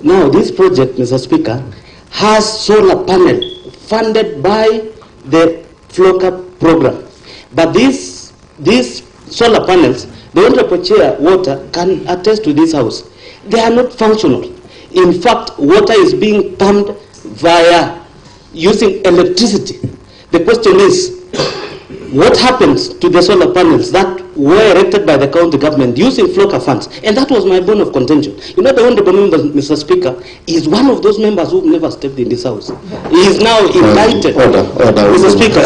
Now, this project, Mr. Speaker, has solar panel funded by the FLOCA program. But these solar panels, the Honorable Chair Water can attest to this house. They are not functional. In fact, water is being pumped via using electricity. The question is, what happens to the solar panels that were erected by the county government using flocker funds, and that was my bone of contention. You know, the honorable member, Mr. Speaker, is one of those members who never stepped in this house. He is now indicted. Order, Mr. Speaker.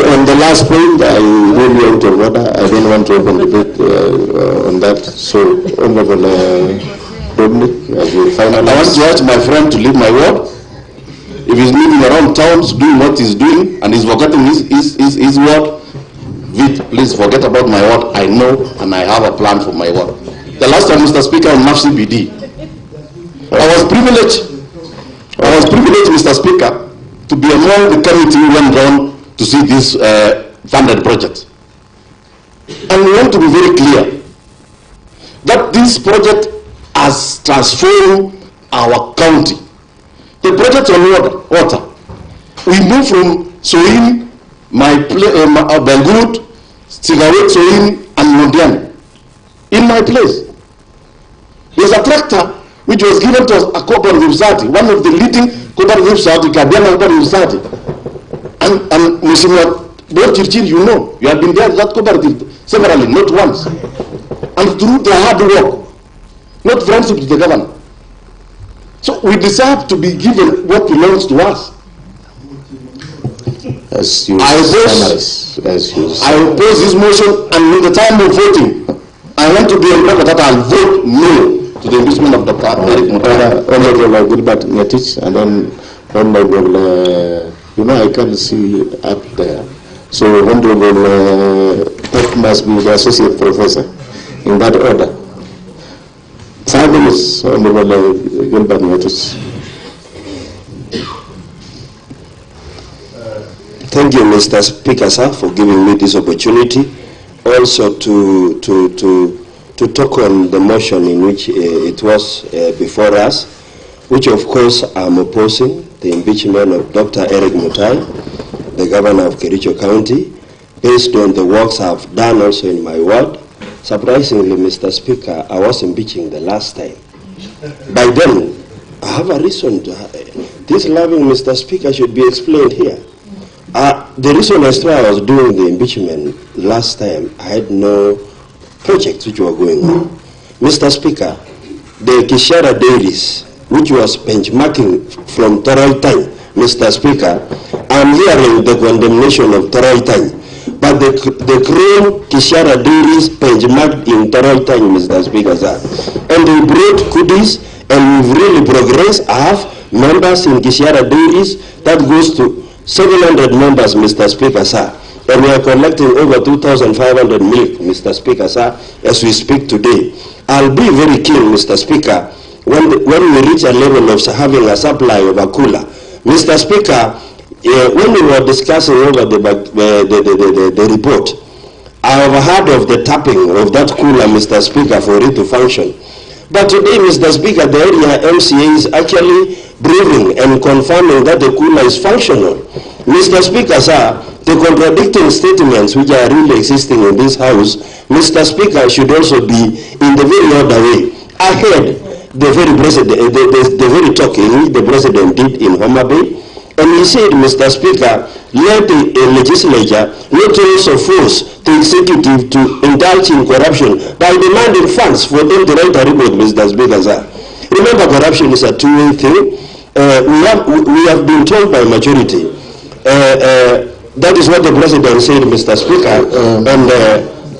On the last point, I really out of order. I don't want to open debate on that. So, Honorable Dominic, as you finalize. I want to ask my friend to leave my ward. If he's moving around towns doing what he's doing and he's forgetting his ward, please forget about my ward. I know and I have a plan for my ward. The last time, Mr. Speaker, on MAF CBD, I was privileged, Mr. Speaker, to be among the committee who went down to see this funded project. And we want to be very clear that this project has transformed our county. The project on water, we moved from Soin, Belgood, Sigaret, Soin, and Mondiani. In my place, there's a tractor which was given to a cooperative society, one of the leading cooperative society, Kabiana Cooperative Society. And Mr. Chirchir, you know, you have been there, that cooperative, severally, not once. And through their hard work, not friendship with the governor. So we deserve to be given what belongs to us. I oppose this motion, and in the time of voting, I want to be on record that I'll vote no to the impeachment of Dr. Erick Mutai. Honorable Gilbert Ngetich, and then Honorable, you know, I can't see up there. So Honorable, that must be the associate professor in that order. 5 minutes, Honorable Gilbert Ngetich. Thank you, Mr. Speaker, sir, for giving me this opportunity. Also to talk on the motion in which it was before us, which of course I'm opposing, the impeachment of Dr. Erick Mutai, the governor of Kericho County, based on the works I've done also in my ward. Surprisingly, Mr. Speaker, I was impeaching the last time. By then, I have a reason to this loving Mr. Speaker should be explained here. The reason as to why I was doing the impeachment last time, I had no projects which were going on. Mr. Speaker, the Kishara dairies, which was benchmarking from Toroitany, Mr. Speaker, I'm hearing the condemnation of Toroitany. But the Chrome Kishara dairies benchmarked in Toroitany, Mr. Speaker, sir. And they brought goodies, and we've really progressed. I have members in Kishara dairies that goes to 700 members, Mr. Speaker, sir. And we are collecting over 2,500 milk, Mr. Speaker, sir, as we speak today. I'll be very keen, Mr. Speaker, when we reach a level of having a supply of a cooler. Mr. Speaker, when we were discussing over the report, I have heard of the tapping of that cooler, Mr. Speaker, for it to function. But today, Mr. Speaker, the area MCA is actually breathing and confirming that the cooler is functional. Mr. Speaker, sir, the contradicting statements which are really existing in this house, Mr. Speaker, should also be in the very other way. I heard the very very talk in which the president did in Homa Bay, and he said, Mr. Speaker, let the legislature not also force the executive to indulge in corruption by demanding funds for them to write a report, Mr. Speaker, sir. Remember, corruption is a two-way thing. We have been told by majority. That is what the president said, Mr. Speaker.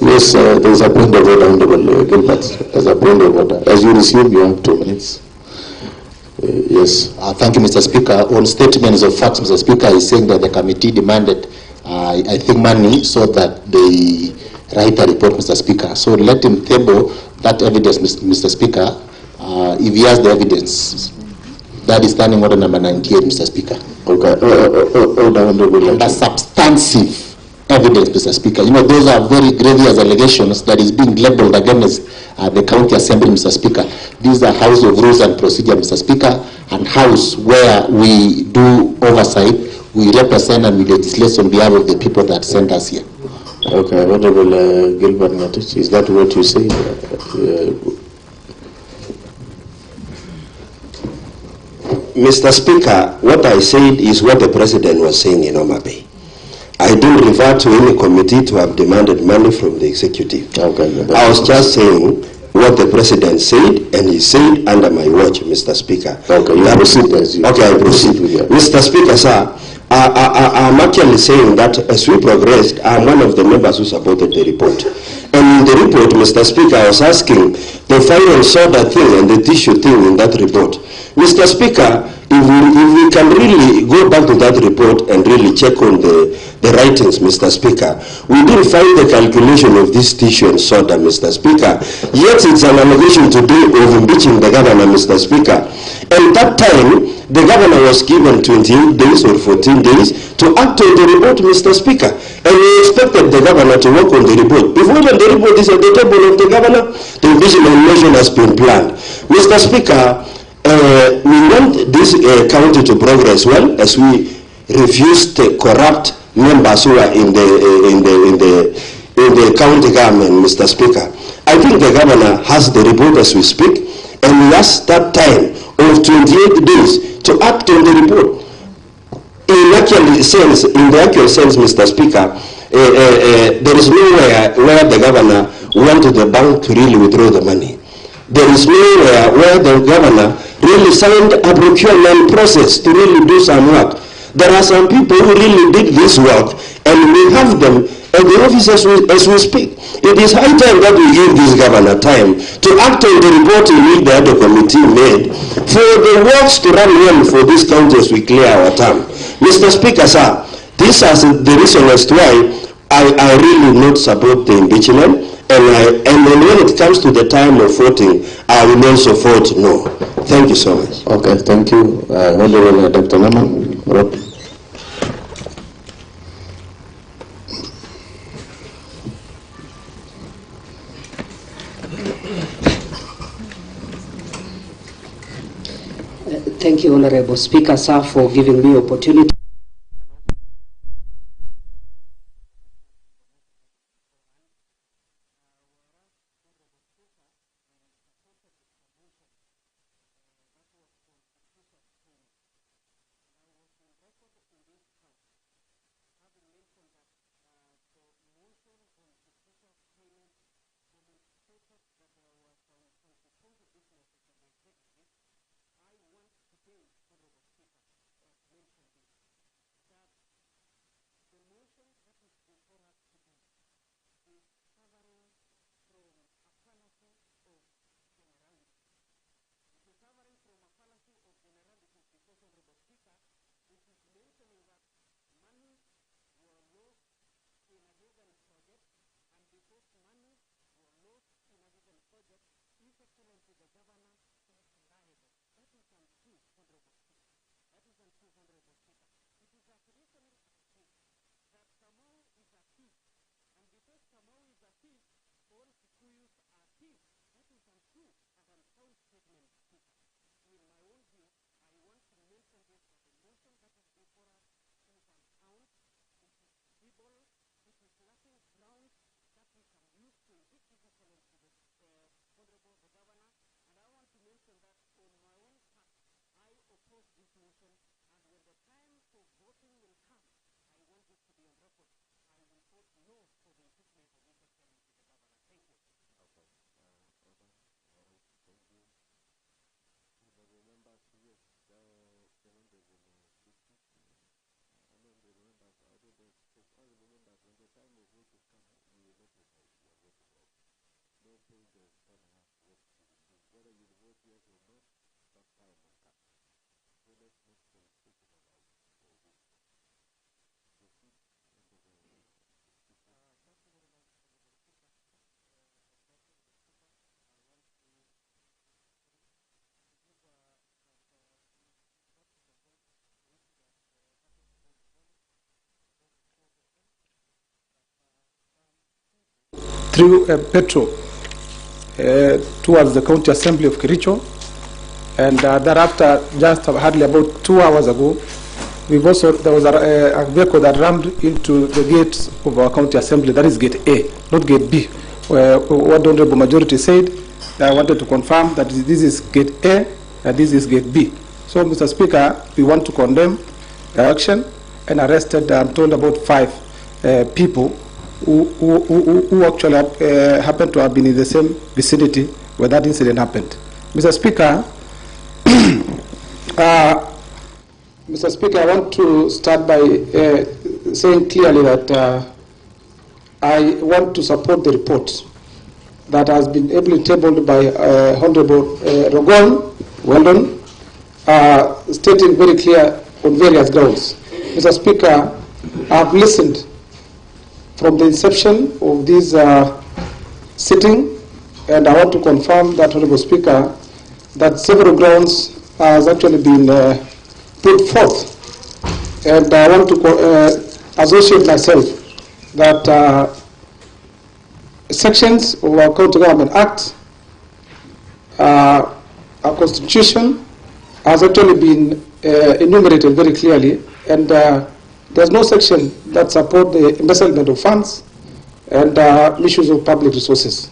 Yes, there's a point of order, Honorable Gilbert. There's a point of order. As you resume, you have 2 minutes. Yes. Thank you, Mr. Speaker. On statements of facts, Mr. Speaker is saying that the committee demanded, I think, money so that they write a report, Mr. Speaker. So let him table that evidence, Mr. Speaker, if he has the evidence. That is standing order number 98, Mr. Speaker. Okay. That's substantive evidence, Mr. Speaker. You know, those are very grievous allegations that is being labeled against the county assembly, Mr. Speaker. These are House of Rules and Procedure, Mr. Speaker, and House where we do oversight, we represent and we legislate on behalf of the people that sent us here. Okay, Honorable Gilbert Ngetich, is that what you say? Mr. Speaker, what I said is what the president was saying in Homa Bay. I didn't refer to any committee to have demanded money from the executive. Okay. I was just saying what the president said, and he said under my watch, Mr. Speaker. Okay, you proceed. Okay, I proceed. Mr. Speaker, sir, I'm actually saying that as we progressed, I'm one of the members who supported the report. And in the report, Mr. Speaker, I was asking the final soda thing and the tissue thing in that report. Mr. Speaker, if we can really go back to that report and really check on the writings, Mr. Speaker, we didn't find the calculation of this tissue and soda, Mr. Speaker. Yet it's an allegation today of impeaching the governor, Mr. Speaker. And that time, the governor was given 28 days or 14 days to act on the report, Mr. Speaker. And we expected the governor to work on the report. Before when the report is at the table of the governor, the impeachment motion has been planned. Mr. Speaker, we want this county to progress well as we refuse the corrupt members who are in the county government, Mr. Speaker. I think the governor has the report as we speak, and he has that time of 28 days to act on the report. In the actual sense, Mr. Speaker, there is nowhere where the governor wanted the bank to really withdraw the money. There is nowhere where the governor really signed a procurement process to really do some work. There are some people who really did this work, and we have them at the office as we speak. It is high time that we give this governor time to act on the report in which the other committee made for the works to run well for this county as we clear our term. Mr. Speaker, sir, this is the reason as to why I really not support the impeachment, and then when it comes to the time of voting, I will also vote no. Thank you so much. Okay, thank you. Honorable Dr. Naman. Thank you, Honorable Speaker, sir, for giving me opportunity. Through petrol towards the county assembly of Kericho, and thereafter, just hardly about 2 hours ago, there was a vehicle that rammed into the gates of our county assembly. That is gate A, not gate B. What the honorable majority said, I wanted to confirm that this is gate A and this is gate B. So, Mr. Speaker, we want to condemn the action and arrested, I'm told, about 5. people who actually happened to have been in the same vicinity where that incident happened. Mr. Speaker, Mr. Speaker, I want to start by saying clearly that I want to support the report that has been ably tabled by Honorable Rogon, Weldon, stating very clear on various grounds. Mr. Speaker, I've listened from the inception of this sitting, and I want to confirm that, Honorable Speaker, that several grounds has actually been put forth, and I want to associate myself that sections of our County Government Act, our Constitution, has actually been enumerated very clearly, and there's no section that supports the embezzlement of funds and misuse of public resources.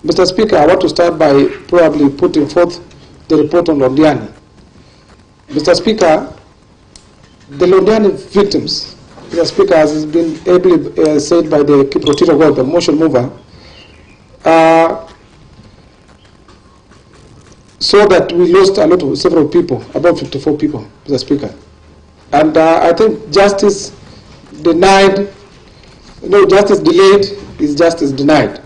Mr. Speaker, I want to start by probably putting forth the report on Londiani. Mr. Speaker, the Londiani victims, Mr. Speaker, as has been ably said by the Kericho God, the motion mover, so that we lost a lot of several people, about 54 people, Mr. Speaker. And I think justice denied, justice delayed is justice denied.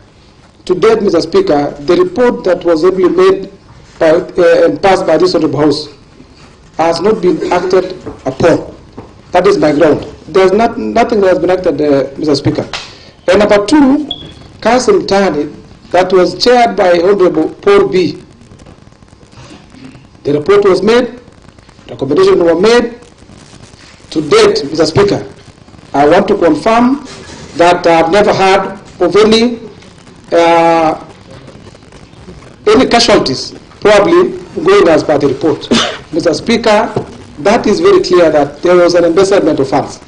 To date, Mr. Speaker, the report that was ably made and passed by this Honorable House has not been acted upon. That is my ground. There's nothing that has been acted, Mr. Speaker. And number two, counsel Tani, that was chaired by Honorable Paul B. The report was made, recommendations were made. To date, Mr. Speaker, I want to confirm that I've never heard of any casualties, probably going as per the report. Mr. Speaker, that is very clear that there was an embezzlement of funds.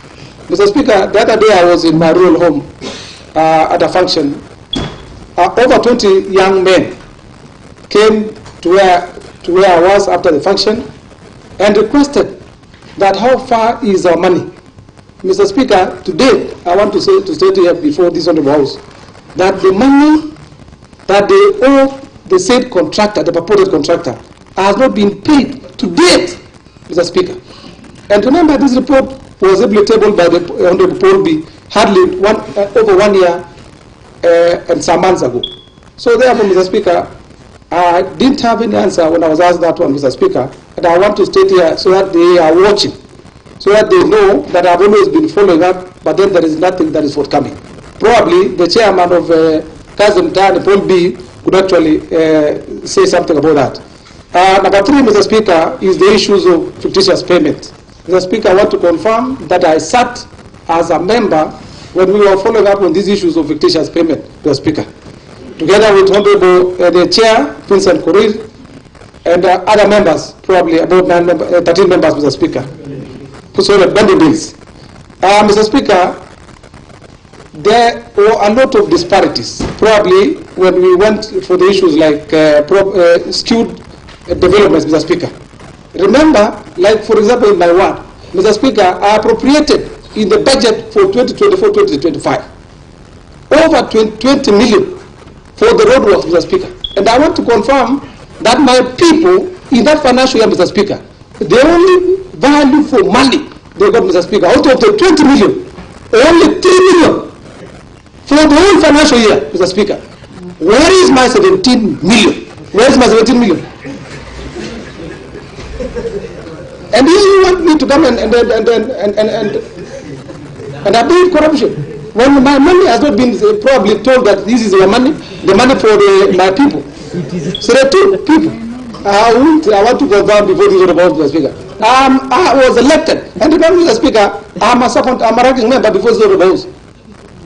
Mr. Speaker, the other day I was in my rural home at a function. Over 20 young men came to where I was after the function and requested that how far is our money. Mr. Speaker, today I want to state here before this Honorable House that the money that they owe the said contractor, the purported contractor, has not been paid to date, Mr. Speaker. And remember, this report was ably tabled by the Honorable Paul B. hardly over 1 year and some months ago. So therefore, Mr. Speaker, I didn't have any answer when I was asked that one, Mr. Speaker, and I want to state here so that they are watching, so that they know that I've always been following up, but then there is nothing that is forthcoming. Probably the chairman of Kazim Tan, Paul B, could actually say something about that. Number three, Mr. Speaker, is the issues of fictitious payment. Mr. Speaker, I want to confirm that I sat as a member when we were following up on these issues of fictitious payment, Mr. Speaker, together with Honorable the Chair, Vincent Korir, and other members, probably about 13 members, Mr. Speaker. So the bundle bills. Mr. Speaker, there were a lot of disparities. Probably when we went for the issues like skewed developments, Mr. Speaker. Remember, like for example in my ward, Mr. Speaker, I appropriated in the budget for 2024-2025 over 20 million for the roadworks, Mr. Speaker. And I want to confirm that my people in that financial year, Mr. Speaker, the only value for money they got, Mr. Speaker, out of the 20 million, only 3 million for the whole financial year, Mr. Speaker. Where is my 17 million? Where is my 17 million? And you want me to come and abate corruption when my money has not been probably told that this is your money, the money for my people. So there are two people. I want to go down before this about Mr. Speaker. I was elected, and remember, Mr. Speaker, I'm a ranking member before the House.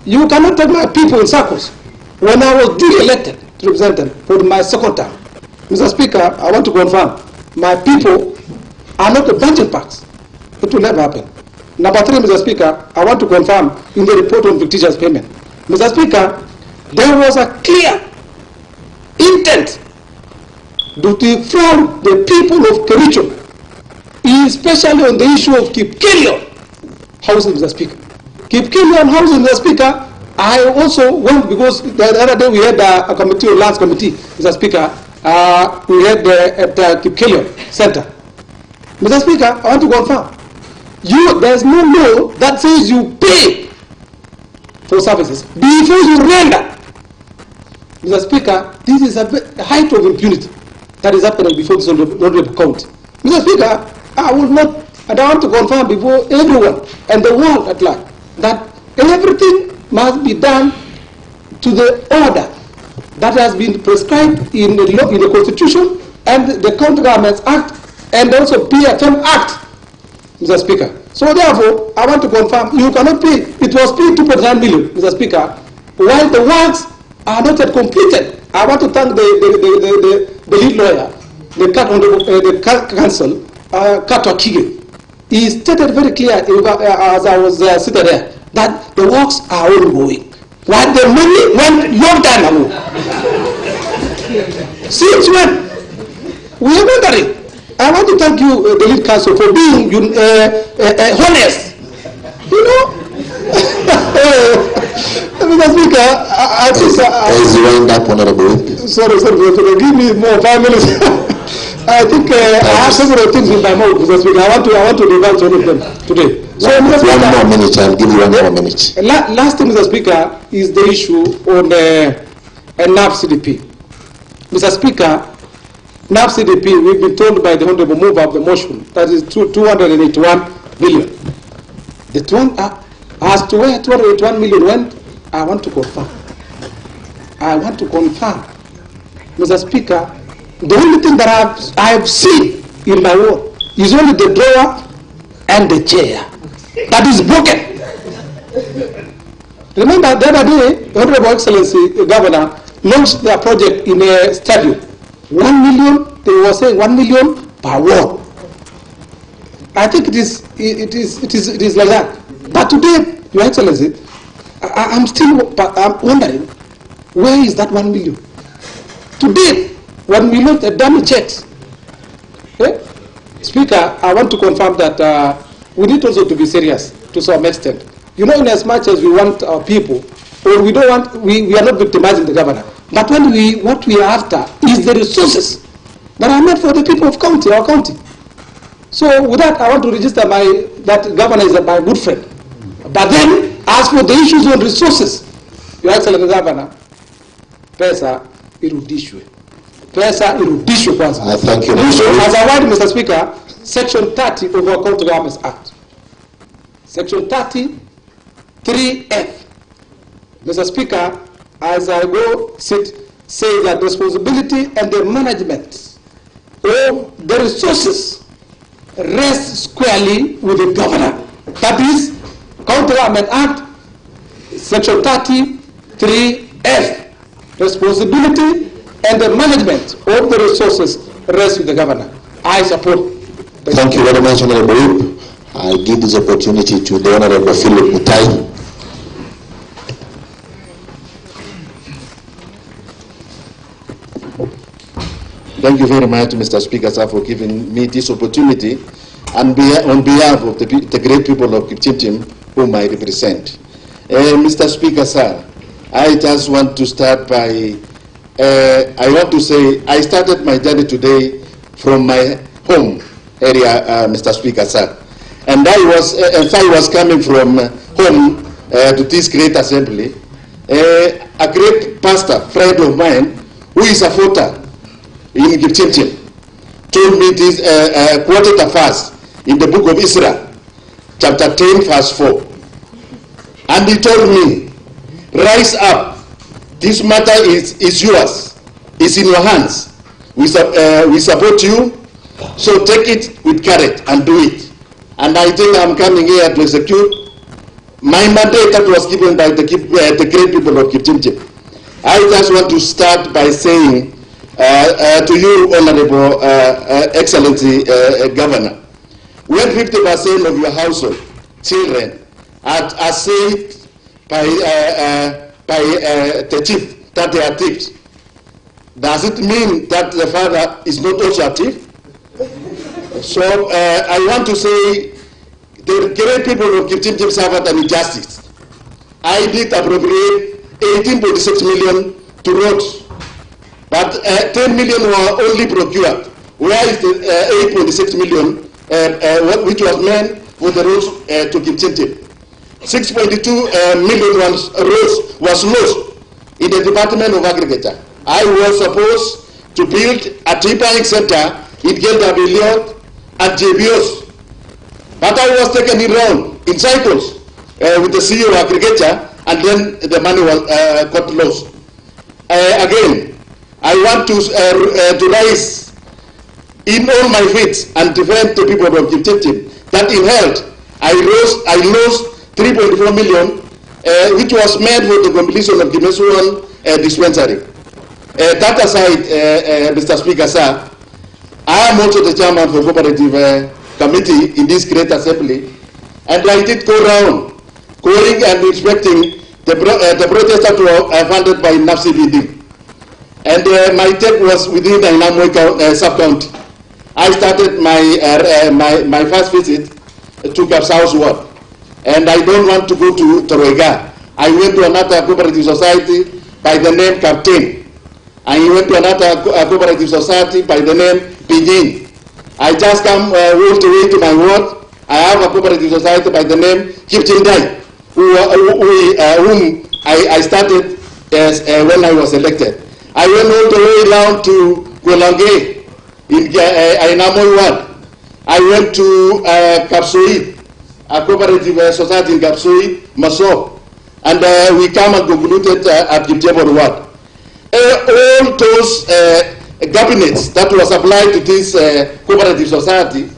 You cannot take my people in circles. When I was duly elected to represent them for my second term, Mr. Speaker, I want to confirm my people are not the bunching packs. It will never happen. Number three, Mr. Speaker, I want to confirm in the report on fictitious payment. Mr. Speaker, there was a clear intent to defraud the people of Kericho, especially on the issue of Kericho housing, Mr. Speaker. Kericho house, Mr. Speaker, I also went because the other day we had a committee, a lands committee, Mr. Speaker. We had at Kericho Center. Mr. Speaker, I want to confirm. There's no law that says you pay for services before you render. Mr. Speaker, this is a height of impunity that is happening before this honorable county. Mr. Speaker, I will not, and I want to confirm before everyone and the world at large that everything must be done to the order that has been prescribed in the law, in the Constitution and the County Governments Act and also PFM Act, Mr. Speaker. So therefore, I want to confirm you cannot pay. It was paid 2.9 million, Mr. Speaker, while the works are not yet completed. I want to thank the lead lawyer, the counsel, Kato Kige. He stated very clear as I was sitting there that the works are ongoing. While the money went long time ago. Since when? We are wondering. I want to thank you, the lead counsel, for being honest. You know? Mr. Speaker, I think... As you wind up, Honorable. Sorry, give me more 5 minutes. I think I have several things in my mouth, Mr. Speaker. I want to divulge all of them today. So, one more minute, I'll give you one more minute. Last thing, Mr. Speaker, is the issue on NAP CDP. Mr. Speaker, NAP CDP, we've been told by the Honorable Mover of the motion, that is 281 billion. As to where 281 million went, I want to confirm. Mr. Speaker, the only thing that I have seen in my world is only the drawer and the chair. That is broken. Remember the other day, the Honorable Excellency the Governor launched their project in a stadium. 1 million, they were saying 1 million per ward. I think it is like that. But today, Your Excellency, I'm wondering, where is that 1 million? Today, when we look at dummy checks, Speaker, I want to confirm that we need also to be serious to some extent. You know, in as much as we want our people, or we don't want, we are not victimizing the governor. But what we are after is the resources that are meant for the people of our county. So with that, I want to register that governor is my good friend. But then, as for the issues on resources, Your Excellency Governor, pesa irudishwe. Pesa irudishwe kwanza. Thank you. As I write, Mr. Speaker, Section 30 of our County Governments Act. Section 30, 3F. Mr. Speaker, as I go say that responsibility and the management of the resources rests squarely with the governor. That is County Government Act, Section 30, 3F. Responsibility and the management of the resources rests with the governor. I support. Thank you very much, Honorable. I give this opportunity to the Honorable Erick Mutai. Thank you very much, Mr. Speaker, sir, for giving me this opportunity and on behalf of the great people of Kericho whom I represent. Mr. Speaker, sir, I just want to start by, I want to say I started my journey today from my home area, Mr. Speaker, sir. And I was coming from home to this great assembly. A great pastor, friend of mine, who is a voter in Kericho, told me this, quoted a verse in the book of Israel, chapter 10, verse 4. And he told me, rise up, this matter is yours, it's in your hands. We support you, so take it with courage and do it. And I think I'm coming here to execute my mandate that was given by the great people of Kericho. I just want to start by saying to you, Honorable Excellency Governor, when 50% of your household children are saved by the thief, that they are thieves, does it mean that the father is not also a thief? So I want to say the great people of Kericho suffered an injustice. I did appropriate 18.6 million to roads, but 10 million were only procured. Where is the 8.6 million which was meant for the roads to Kericho? 6.2 million roads was lost in the Department of Agriculture. I was supposed to build a tree buying center in Gelda at JBOs, but I was taken in round in cycles with the CEO of Agriculture, and then the money was got lost. Again, I want to rise in all my feet and defend the people of Kericho. That in health, I lost 3.4 million, which was made for the completion of the Mesuan dispensary. That aside, Mr. Speaker, sir, I am also the chairman for cooperative committee in this great assembly, and I did go around going and inspecting the projects that were funded by NAFCBD. And my take was within the Inamoy sub-county. I started my first visit to Kapsaus Ward, and I don't want to go to Toroiga. I went to another cooperative society by the name Captain. I went to another cooperative society by the name Pidgin. I just come all the way to my ward. I have a cooperative society by the name Kipchindai, whom I started when I was elected. I went all the way down to Golange in Ainamoy ward. I went to Kapsoi, a cooperative society in Kapsoi, Maso, and we come and concluded at Kipchebor ward. All those cabinets that was applied to this cooperative society,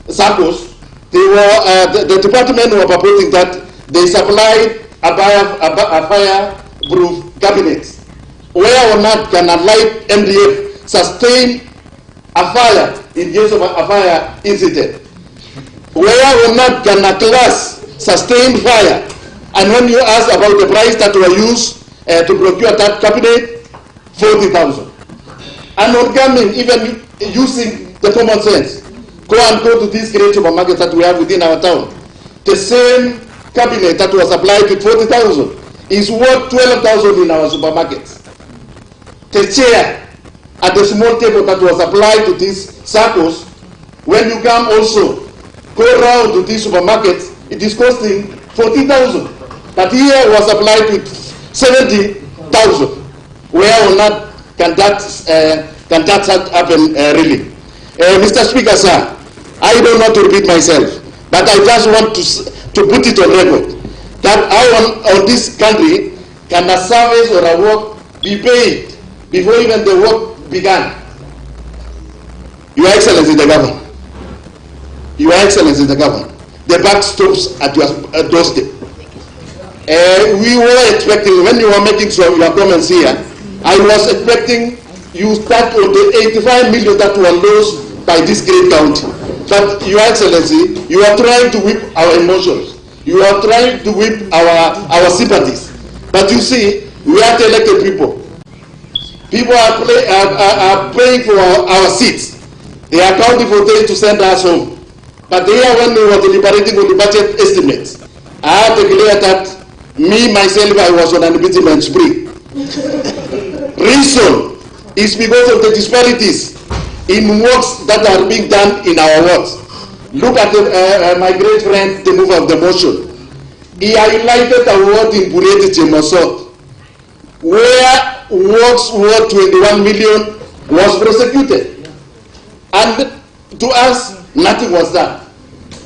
SACCOs, they were, the department were proposing that they supplied a fireproof cabinet. Where or not can a light MDF sustain a fire in case of a fire incident? Where or not can a glass sustain fire? And when you ask about the price that were used to procure that cabinet, 40,000. And on coming, even using the common sense, go to these great supermarkets that we have within our town. The same cabinet that was applied with 40,000 is worth 12,000 in our supermarkets. The chair at the small table that was applied to these circles, when you come also, go around to these supermarkets, it is costing 40,000. But here was applied with 70,000. Where or not can that happen really? Mr. Speaker, sir, I don't want to repeat myself, but I just want to put it on record that how on this country can a service or a work be paid before even the work began. Your Excellency the Governor, Your Excellency the Governor, the buck stops at your doorstep. We were expecting, when you were making your comments here, I was expecting you start on the 85 million that were lost by this great county. But Your Excellency, you are trying to whip our emotions. You are trying to whip our sympathies. But you see, we are the elected people. People are paying for our seats. They are counting for them to send us home. But here, when we were deliberating on the budget estimates, I have declared that me, myself, I was on an impeachment spree. Reason is because of the disparities in works that are being done in our wards. Look at my great friend, the mover of the motion. He highlighted a ward in Bureti Chemoso, where works worth 21 million was prosecuted. And to us, nothing was done.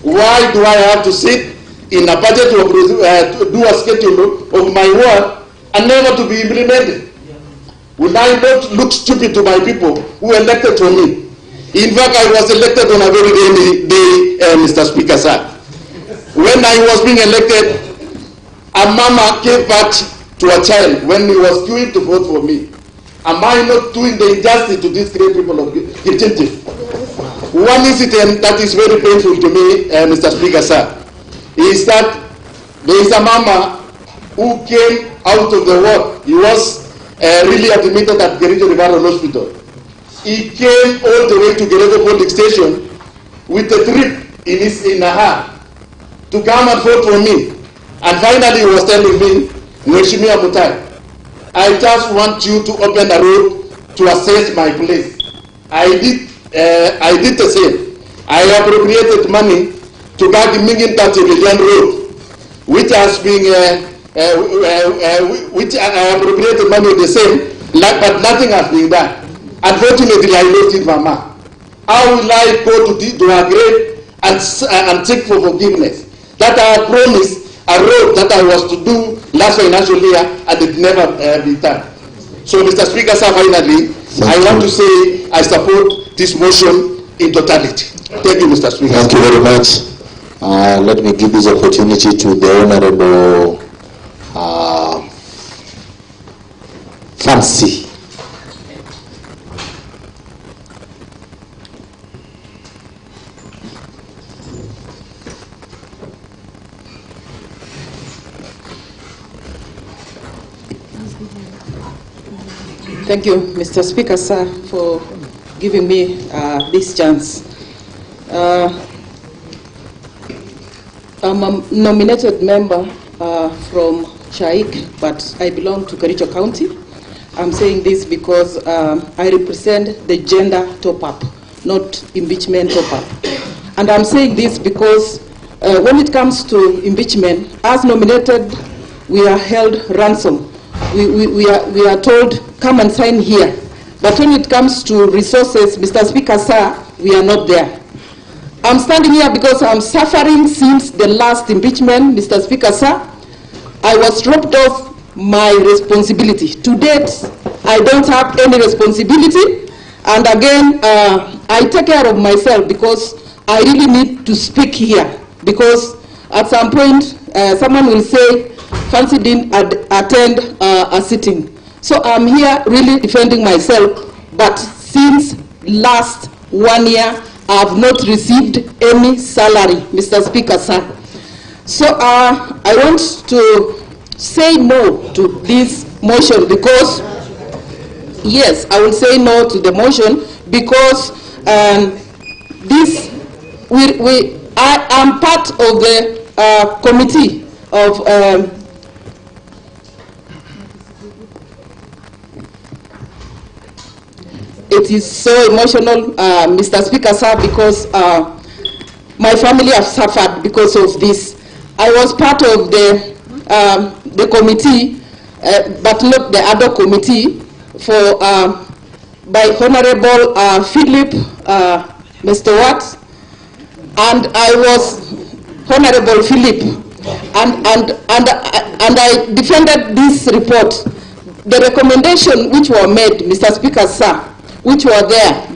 Why do I have to sit in a budget to do a schedule of my work and never to be implemented? Will I not look stupid to my people who elected for me? In fact, I was elected on a very rainy day, Mr. Speaker, sir. When I was being elected, a mama gave birth to a child when he was queuing to vote for me. Am I not doing the injustice to these great people of Kericho? One incident that is very painful to me, Mr. Speaker, sir, is that there is a mama who came out of the ward. He was really admitted at Kericho River Hospital. He came all the way to Kericho Police Station with a drip in her hand. to come and vote for me. And finally he was telling me, Mheshimiwa Mutai, I just want you to open the road to assess my place. I did the same. I appropriated money to buy the Mingin Tatibilian road, which has been, which I appropriated money the same, but nothing has been done. Unfortunately, I lost it, Mama. How will I go to our grave and seek for forgiveness? That I promised a road that I was to do last financial year and it never been done. So, Mr. Speaker, sir, finally, I want to say I support this motion in totality. Thank you, Mr. Speaker. Thank you very much. Let me give this opportunity to the Honorable Fancy. Thank you, Mr. Speaker, sir, for giving me this chance. I'm a nominated member from Shaik, but I belong to Kericho County. I'm saying this because I represent the gender top-up, not impeachment top-up. And I'm saying this because when it comes to impeachment, as nominated, we are held ransom. We are told, come and sign here. But when it comes to resources, Mr. Speaker, sir, we are not there. I'm standing here because I'm suffering since the last impeachment, Mr. Speaker, sir. I was robbed of my responsibility. To date, I don't have any responsibility. And again, I take care of myself because I really need to speak here. Because at some point, someone will say, Fancy didn't attend a sitting. So I'm here really defending myself, but since last 1 year, I have not received any salary, Mr. Speaker, sir. So I want to say no to this motion because, yes, I will say no to the motion because I am part of the committee of it is so emotional, Mr. Speaker, sir, because my family have suffered because of this. I was part of the committee, but not the other committee, for by Honorable Philip Mr. Watt, and I was Honorable Philip, and I defended this report. The recommendation which were made, Mr. Speaker, sir, which were there,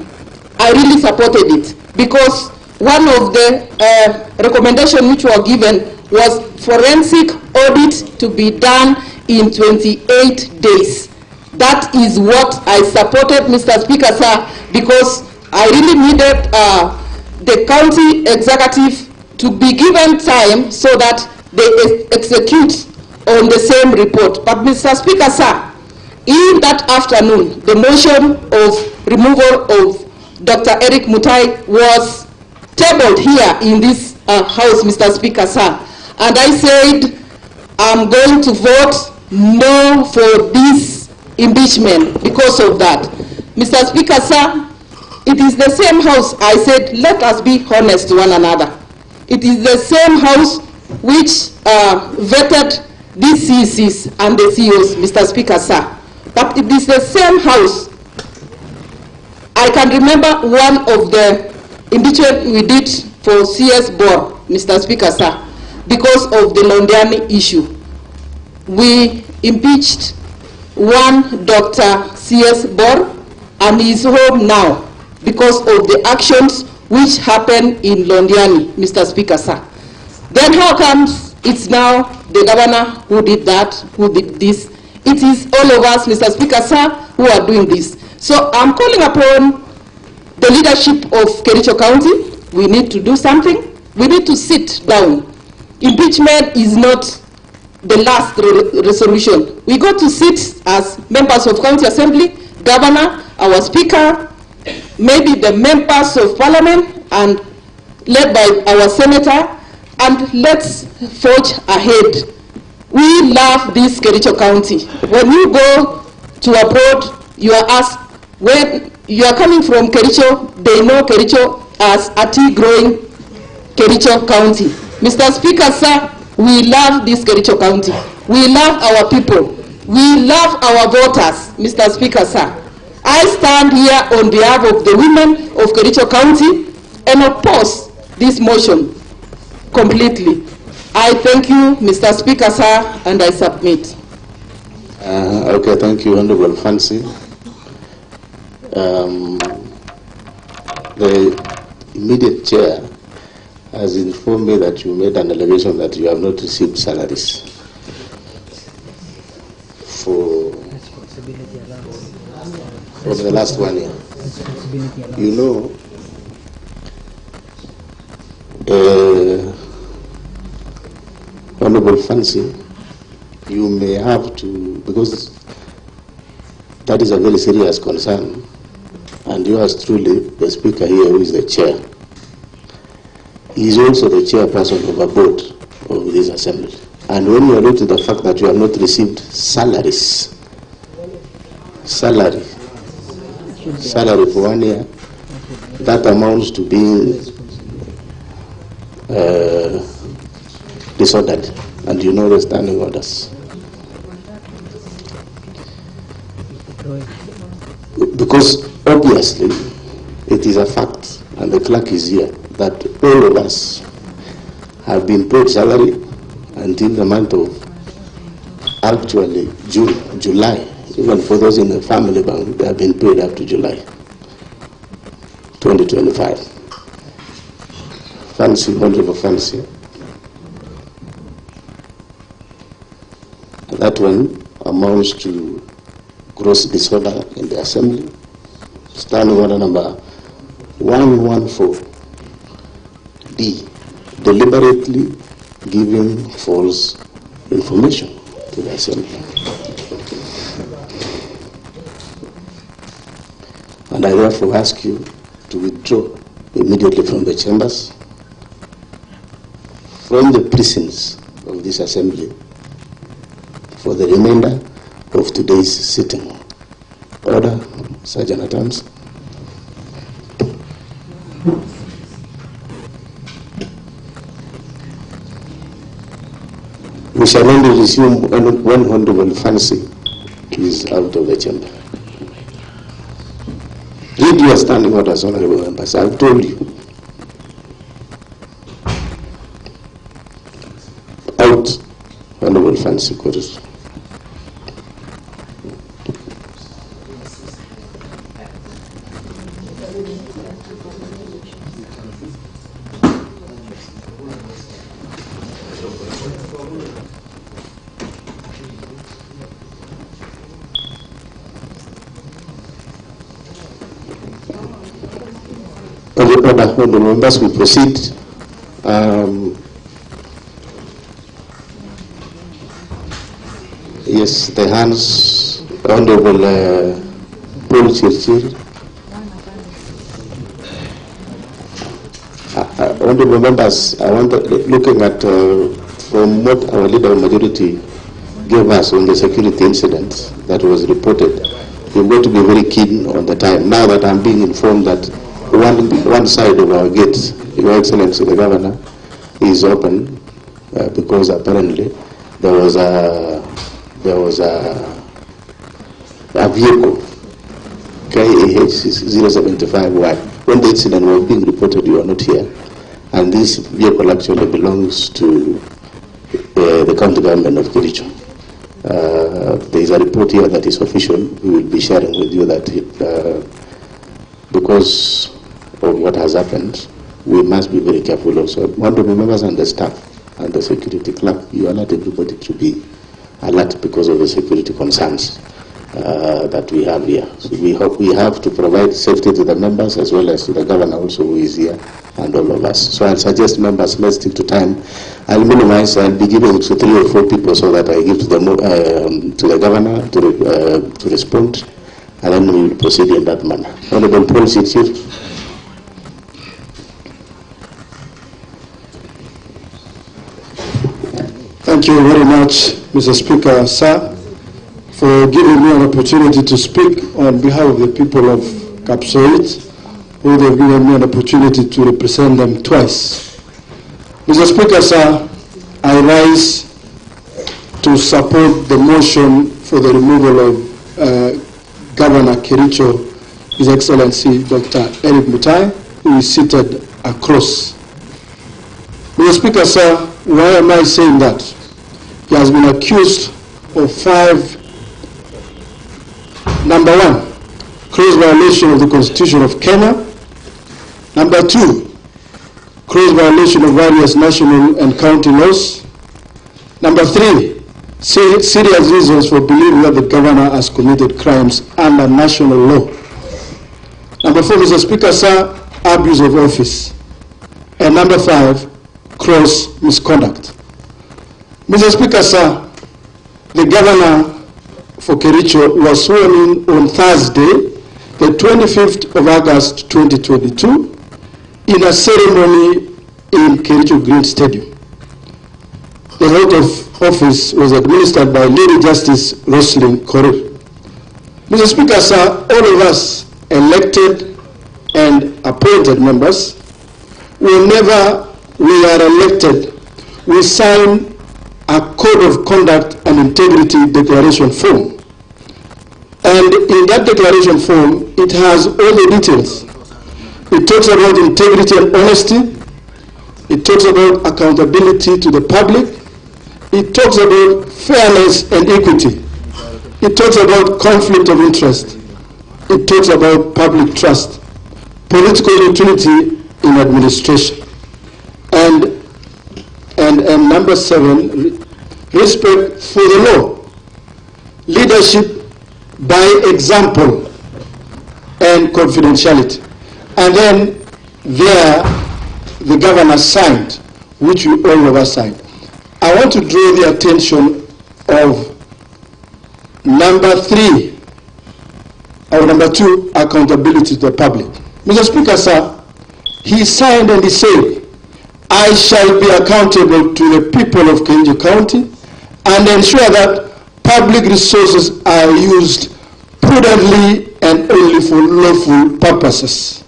I really supported it because one of the recommendations which were given was forensic audit to be done in 28 days. That is what I supported, Mr. Speaker, sir, because I really needed the county executive to be given time so that they execute on the same report. But, Mr. Speaker, sir, in that afternoon, the motion of removal of Dr. Erick Mutai was tabled here in this house, Mr. Speaker, sir. And I said, I'm going to vote no for this impeachment because of that. Mr. Speaker, sir, it is the same house. I said, let us be honest to one another. It is the same house which vetted these CECs and the CEOs, Mr. Speaker, sir. But it is the same house. I can remember one of the impeachment we did for CS Bor, Mr. Speaker, sir, because of the Londiani issue. We impeached one Dr. CS Bor, and he is home now because of the actions which happened in Londiani, Mr. Speaker, sir. Then how comes it's now the governor who did that, who did this? It is all of us, Mr. Speaker, sir, who are doing this. So I'm calling upon the leadership of Kericho County. We need to do something. We need to sit down. Impeachment is not the last resolution. We got to sit as members of County Assembly, Governor, our Speaker, maybe the members of Parliament, and led by our Senator, and let's forge ahead. We love this Kericho County. When you go to abroad, you are asked, when you are coming from Kericho, they know Kericho as a tea-growing Kericho County. Mr. Speaker, sir, we love this Kericho County. We love our people. We love our voters, Mr. Speaker, sir. I stand here on behalf of the women of Kericho County and oppose this motion completely. I thank you, Mr. Speaker, sir, and I submit. Okay, thank you, Honorable Fancy. The immediate chair has informed me that you made an allegation that you have not received salaries for the last 1 year. You know, Honorable Fancy, you may have to, because that is a very serious concern, and yours truly, the Speaker here, who is the chair, he is also the chairperson of a board of this assembly. And when you allude to the fact that you have not received salaries, salary for 1 year, that amounts to being disordered, and you know the standing orders. Because obviously it is a fact, and the clerk is here, that all of us have been paid salary until the month of actually June, July. Even for those in the family bank, they have been paid up to July 2025. Fancy, Honorable Fancy. That one amounts to gross disorder in the Assembly. Standing order number 114D, deliberately giving false information to the Assembly. And I therefore ask you to withdraw immediately from the chambers, from the precincts of this Assembly, for the remainder of today's sitting. Order, Sergeant at Arms. We shall only resume when Honorable Fancy is out of the chamber. Read your standing orders, Honorable Members. I've told you. Out, Honorable Fancy Quarters. Honorable members, we proceed. Yes, the hands, Honorable Paul Chirchir. Honorable members, I want looking at from what our leader of majority gave us on the security incident that was reported. We're going to be very keen on the time. Now that I'm being informed that one side of our gate, Your Excellency the Governor, is open because apparently there was a vehicle, KAH 075Y. When the incident was being reported, you are not here, and this vehicle actually belongs to the county government of Kericho. There is a report here that is official. We will be sharing with you that because of what has happened, we must be very careful also. Honorable members and the staff and the security clerk, you alert everybody to be alert because of the security concerns that we have here. So we have to provide safety to the members as well as to the governor also who is here and all of us. So I'll suggest members, let's stick to time. I'll minimize, I'll be giving it to 3 or 4 people so that I give to the governor to respond, and then we will proceed in that manner. Honorable Paul Chirchir. Thank you very much, Mr. Speaker, sir, for giving me an opportunity to speak on behalf of the people of Kapsoit, who they've given me an opportunity to represent them twice. Mr. Speaker, sir, I rise to support the motion for the removal of Governor Kericho, His Excellency Dr. Erick Mutai, who is seated across. Mr. Speaker, sir, why am I saying that? He has been accused of 5. Number 1, gross violation of the Constitution of Kenya. Number 2, gross violation of various national and county laws. Number 3, serious reasons for believing that the governor has committed crimes under national law. Number 4, Mr. Speaker, sir, abuse of office. And number 5, gross misconduct. Mr. Speaker, sir, the governor for Kericho was sworn in on Thursday, the 25th of August 2022, in a ceremony in Kericho Green Stadium. The oath of office was administered by Lady Justice Roslyn Korir. Mr. Speaker, sir, all of us elected and appointed members, whenever we are elected, we sign a Code of Conduct and Integrity Declaration form. And in that declaration form, it has all the details. It talks about integrity and honesty. It talks about accountability to the public. It talks about fairness and equity. It talks about conflict of interest. It talks about public trust, political utility in administration. And number 7, respect for the law, leadership by example, and confidentiality. And then there, the governor signed, which we all of us signed. I want to draw the attention of number 3, or number 2, accountability to the public. Mr. Speaker, sir, he signed and he said, I shall be accountable to the people of Kericho County and ensure that public resources are used prudently and only for lawful purposes.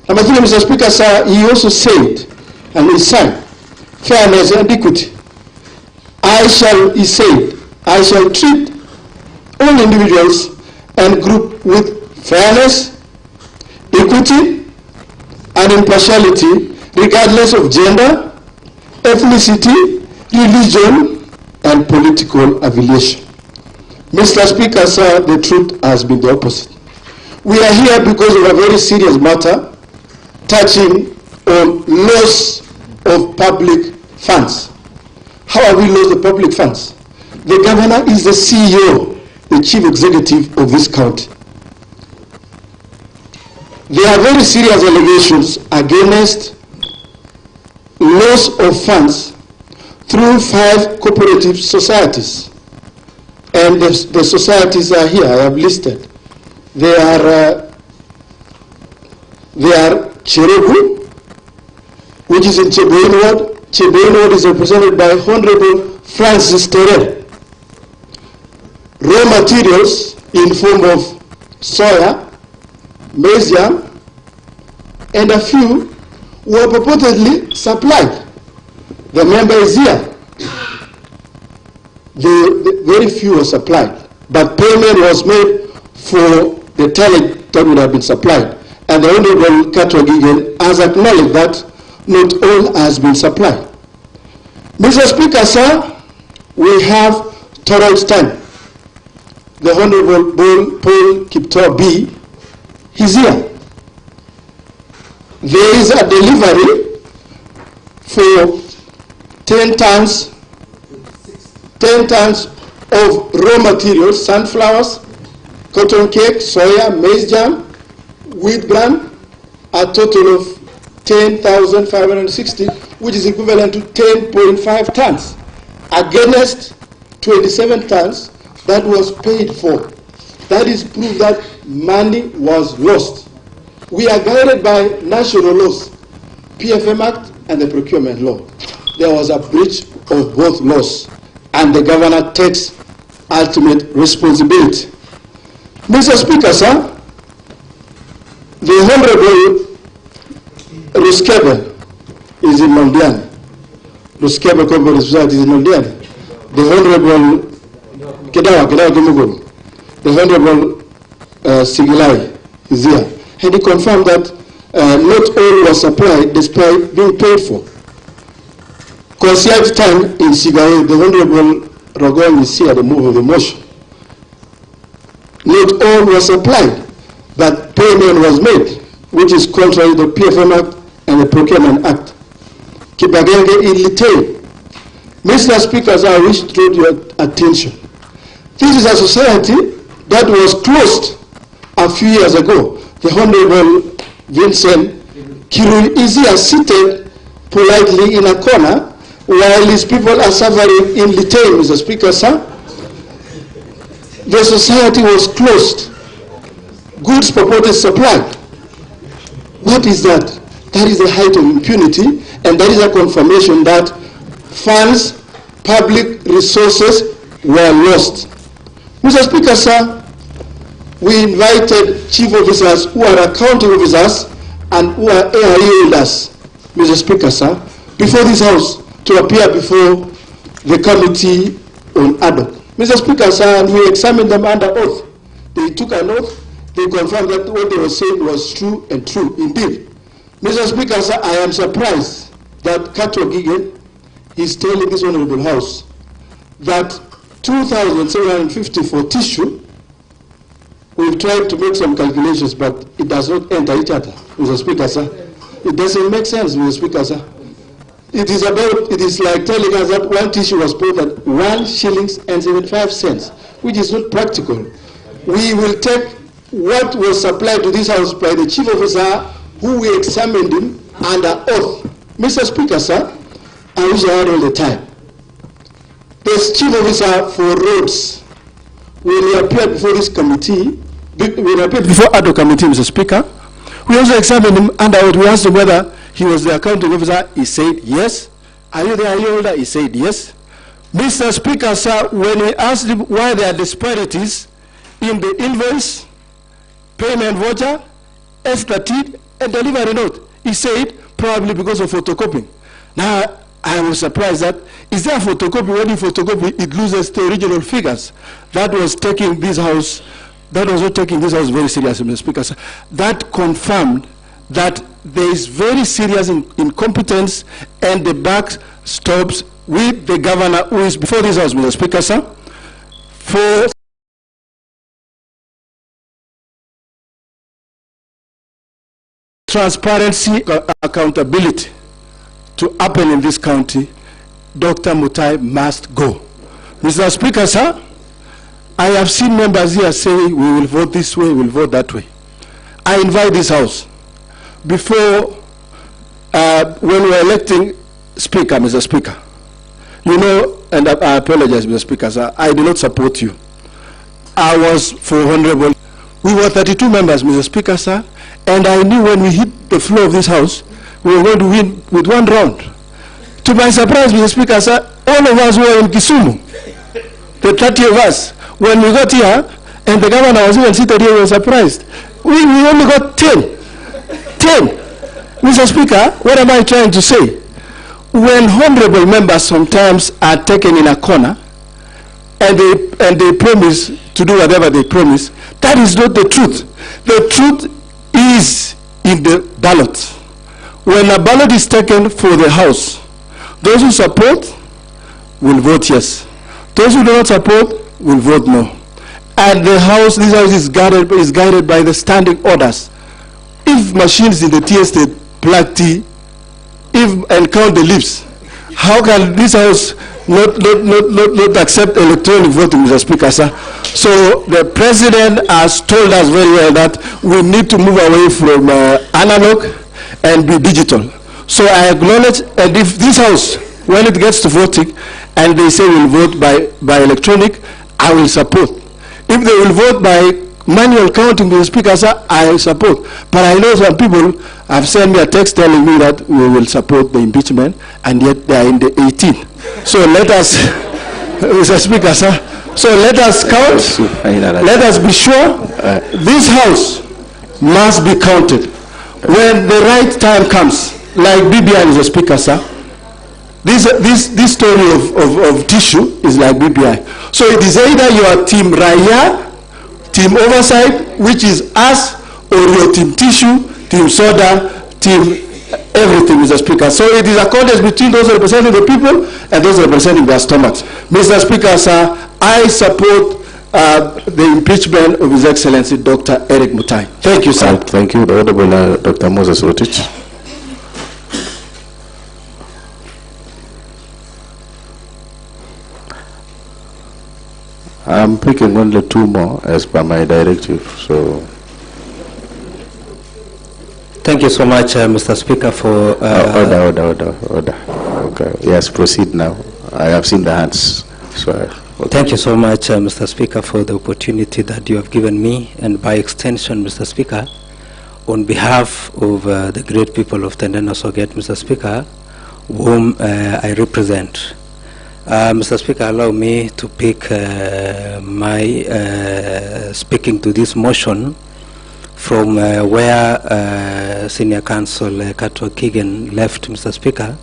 Number 3, Mr. Speaker, sir, he also said, and he signed, fairness and equity. He said, I shall treat all individuals and groups with fairness, equity, and impartiality, regardless of gender, ethnicity, religion, and political affiliation. Mr. Speaker, sir, the truth has been the opposite. We are here because of a very serious matter touching on loss of public funds. How have we lost the public funds? The governor is the CEO, the chief executive of this county. There are very serious allegations against loss of funds through 5 cooperative societies. And the societies are here, I have listed. They are Kericho, which is in Cheboin Ward. Cheboin Ward is represented by Honorable Francis Terrell. Raw materials in form of soya, maize jam, and a few were purportedly supplied. The member is here. The very few were supplied, but payment was made for the talent that would have been supplied. And the Honorable Katwagigen has acknowledged that not all has been supplied. Mr. Speaker, sir, we have Torrance Time. The Honorable Paul Kiptor B, he's here. There is a delivery for 10 tons of raw materials, sunflowers, cotton cake, soya, maize jam, wheat bran, a total of 10,560, which is equivalent to 10.5 tons, against 27 tons that was paid for. That is proof that money was lost. We are guided by national laws, PFM Act and the procurement law. There was a breach of both laws, and the governor takes ultimate responsibility. Mr. Speaker, sir, the Honorable Ruskebe is in Mondiani. Ruskebe Cooperative Society is in Mondiani. The Honorable Kedawa Kimuguru, the Honorable Sigilai is here. And he confirmed that not all was supplied despite being paid for. Concierge time in Sigaye, the Honorable Rogon is here, the move of the motion. Not all was supplied, but payment was made, which is contrary to the PFM Act and the Procurement Act. Kibagenge in Litay. Mr. Speaker, I wish to draw your attention. This is a society that was closed a few years ago. The Honorable Vincent Kirui is here seated politely in a corner while his people are suffering in Litay, Mr. Speaker, sir. The society was closed. Goods purported supplied. What is that? That is the height of impunity, and that is a confirmation that funds, public resources were lost. Mr. Speaker, sir, we invited chief officers who are accounting officers and who are ARE holders, Mr. Speaker, sir, before this House to appear before the Committee on Ad hoc. Mr. Speaker, sir, and we examined them under oath. They took an oath. They confirmed that what they were saying was true and true indeed. Mr. Speaker, sir, I am surprised that Kato Gigen is telling this Honorable House that 2,750 for tissue. We've tried to make some calculations, but it does not enter each other, Mr. Speaker, sir. It doesn't make sense, Mr. Speaker, sir. It is like telling us that one tissue was bought at 1 shilling and 75 cents, which is not practical. We will take what was supplied to this House by the chief officer who we examined him under oath. Mr. Speaker, sir, I wish I had all the time. The chief officer for roads, when he appeared before this committee, when he appeared before Ad hoc committee, Mr. Speaker, we also examined him under oath. We asked him whether he was the accounting officer. He said yes. Are you the holder? He said yes. Mr. Speaker, sir, when we asked him why there are disparities in the invoice, payment voucher, expertise, and delivery note, he said probably because of photocopying. Now, I was surprised that, is there a photocopy? When you photocopy, it loses the original figures. That was taking this House, that was not taking this House very seriously, Mr. Speaker. Sir. That confirmed that there is very serious incompetence, and the buck stops with the governor who is before this House, Mr. Speaker, sir, for transparency, accountability to happen in this county. Dr. Mutai must go. Mr. Speaker, sir, I have seen members here saying we will vote this way, we will vote that way. I invite this House, before, when we were electing Speaker, Mr. Speaker, you know, and I apologize, Mr. Speaker, sir, I did not support you. I was for Honorable. We were 32 members, Mr. Speaker, sir, and I knew when we hit the floor of this House, we were going to win with one round. To my surprise, Mr. Speaker, sir, all of us were in Kisumu, the 30 of us. When we got here, and the governor was even seated here, we were surprised. We only got 10. 10. Mr. Speaker, what am I trying to say? When honorable members sometimes are taken in a corner, and they promise to do whatever they promise, that is not the truth. The truth is in the ballot. When a ballot is taken for the House, those who support will vote yes. Those who do not support will vote no. And the House, this House is guided by the standing orders. If machines in the tea estate plug tea, and count the lips, how can this House not accept electronic voting, Mr. Speaker, sir? So the President has told us very well that we need to move away from analog and be digital. So I acknowledge, and if this House, when it gets to voting, and they say we'll vote by electronic, I will support. If they will vote by manual counting, Mr. Speaker, sir, I will support. But I know some people have sent me a text telling me that we will support the impeachment, and yet they are in the 18th. So let us, Mr. Speaker, sir, so let us count, let us be sure this House must be counted. When the right time comes, like BBI, Mr. Speaker, sir, this story of tissue is like BBI. So it is either your team Raya, team oversight, which is us, or your team tissue, team soda, team everything, Mr. Speaker. So it is a contest between those representing the people and those representing their stomachs. Mr. Speaker, sir, I support the impeachment of His Excellency Dr. Erick Mutai. Thank you, sir. Thank you, the Honorable Dr. Moses Rotich. I'm picking only 2 more as per my directive, so. Thank you so much, Mr. Speaker, for... Order. Okay, yes, proceed now. I have seen the hands. So, okay. Thank you so much, Mr. Speaker, for the opportunity that you have given me, and by extension, Mr. Speaker, on behalf of the great people of Tendena Soget, Mr. Speaker, whom I represent. Mr. Speaker, allow me to pick my speaking to this motion from where Senior Counsel Kato Keegan left, Mr. Speaker,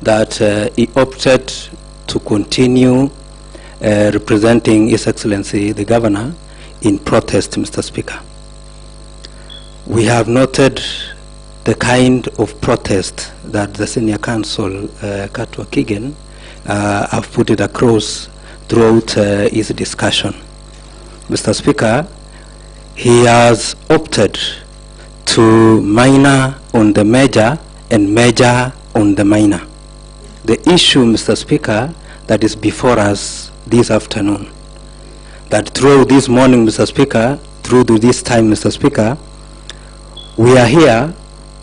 that he opted to continue representing His Excellency the Governor in protest, Mr. Speaker. We have noted the kind of protest that the Senior Counsel Kato Keegan have put it across throughout his discussion. Mr. Speaker, he has opted to minor on the major and major on the minor. The issue, Mr. Speaker, that is before us this afternoon, that through this morning, Mr. Speaker, through to this time, Mr. Speaker, we are here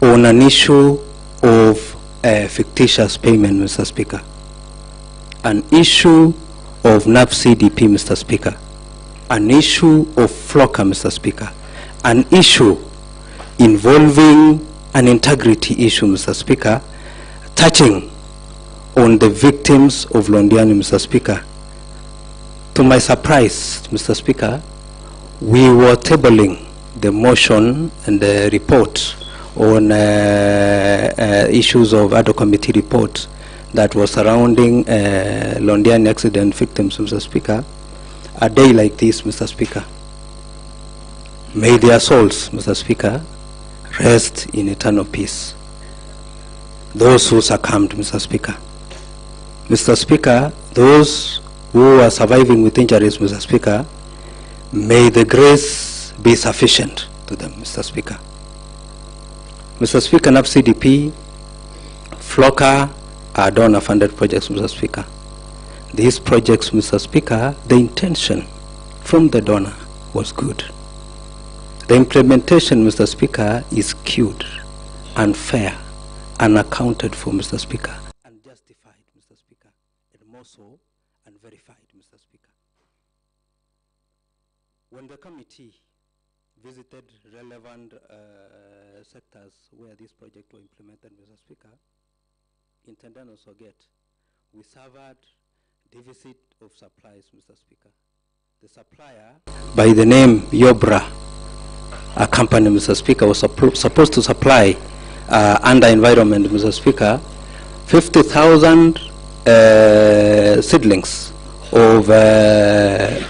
on an issue of fictitious payment, Mr. Speaker, an issue of NAP-CDP, Mr. Speaker, an issue of FLOCA, Mr. Speaker, an issue involving an integrity issue, Mr. Speaker, touching on the victims of Londiani, Mr. Speaker. To my surprise, Mr. Speaker, we were tabling the motion and the report on issues of ad hoc committee report that was surrounding Londiani accident victims, Mr. Speaker, a day like this, Mr. Speaker. May their souls, Mr. Speaker, rest in eternal peace. Those who succumbed, Mr. Speaker. Mr. Speaker, those who are surviving with injuries, Mr. Speaker, may the grace be sufficient to them, Mr. Speaker. Mr. Speaker, NAP-CDP, FLOCA are donor-funded projects, Mr. Speaker. These projects, Mr. Speaker, the intention from the donor was good. The implementation, Mr. Speaker, is skewed, unfair, unaccounted for, Mr. Speaker, unjustified, Mr. Speaker, and more so, unverified, Mr. Speaker. When the committee visited relevant sectors where this project was implemented, Mr. Speaker, in Tendana Soget, we suffered deficit of supplies, Mr. Speaker. The supplier, by the name Yobra, a company, Mr. Speaker, was supposed to supply under environment, Mr. Speaker, 50,000 seedlings of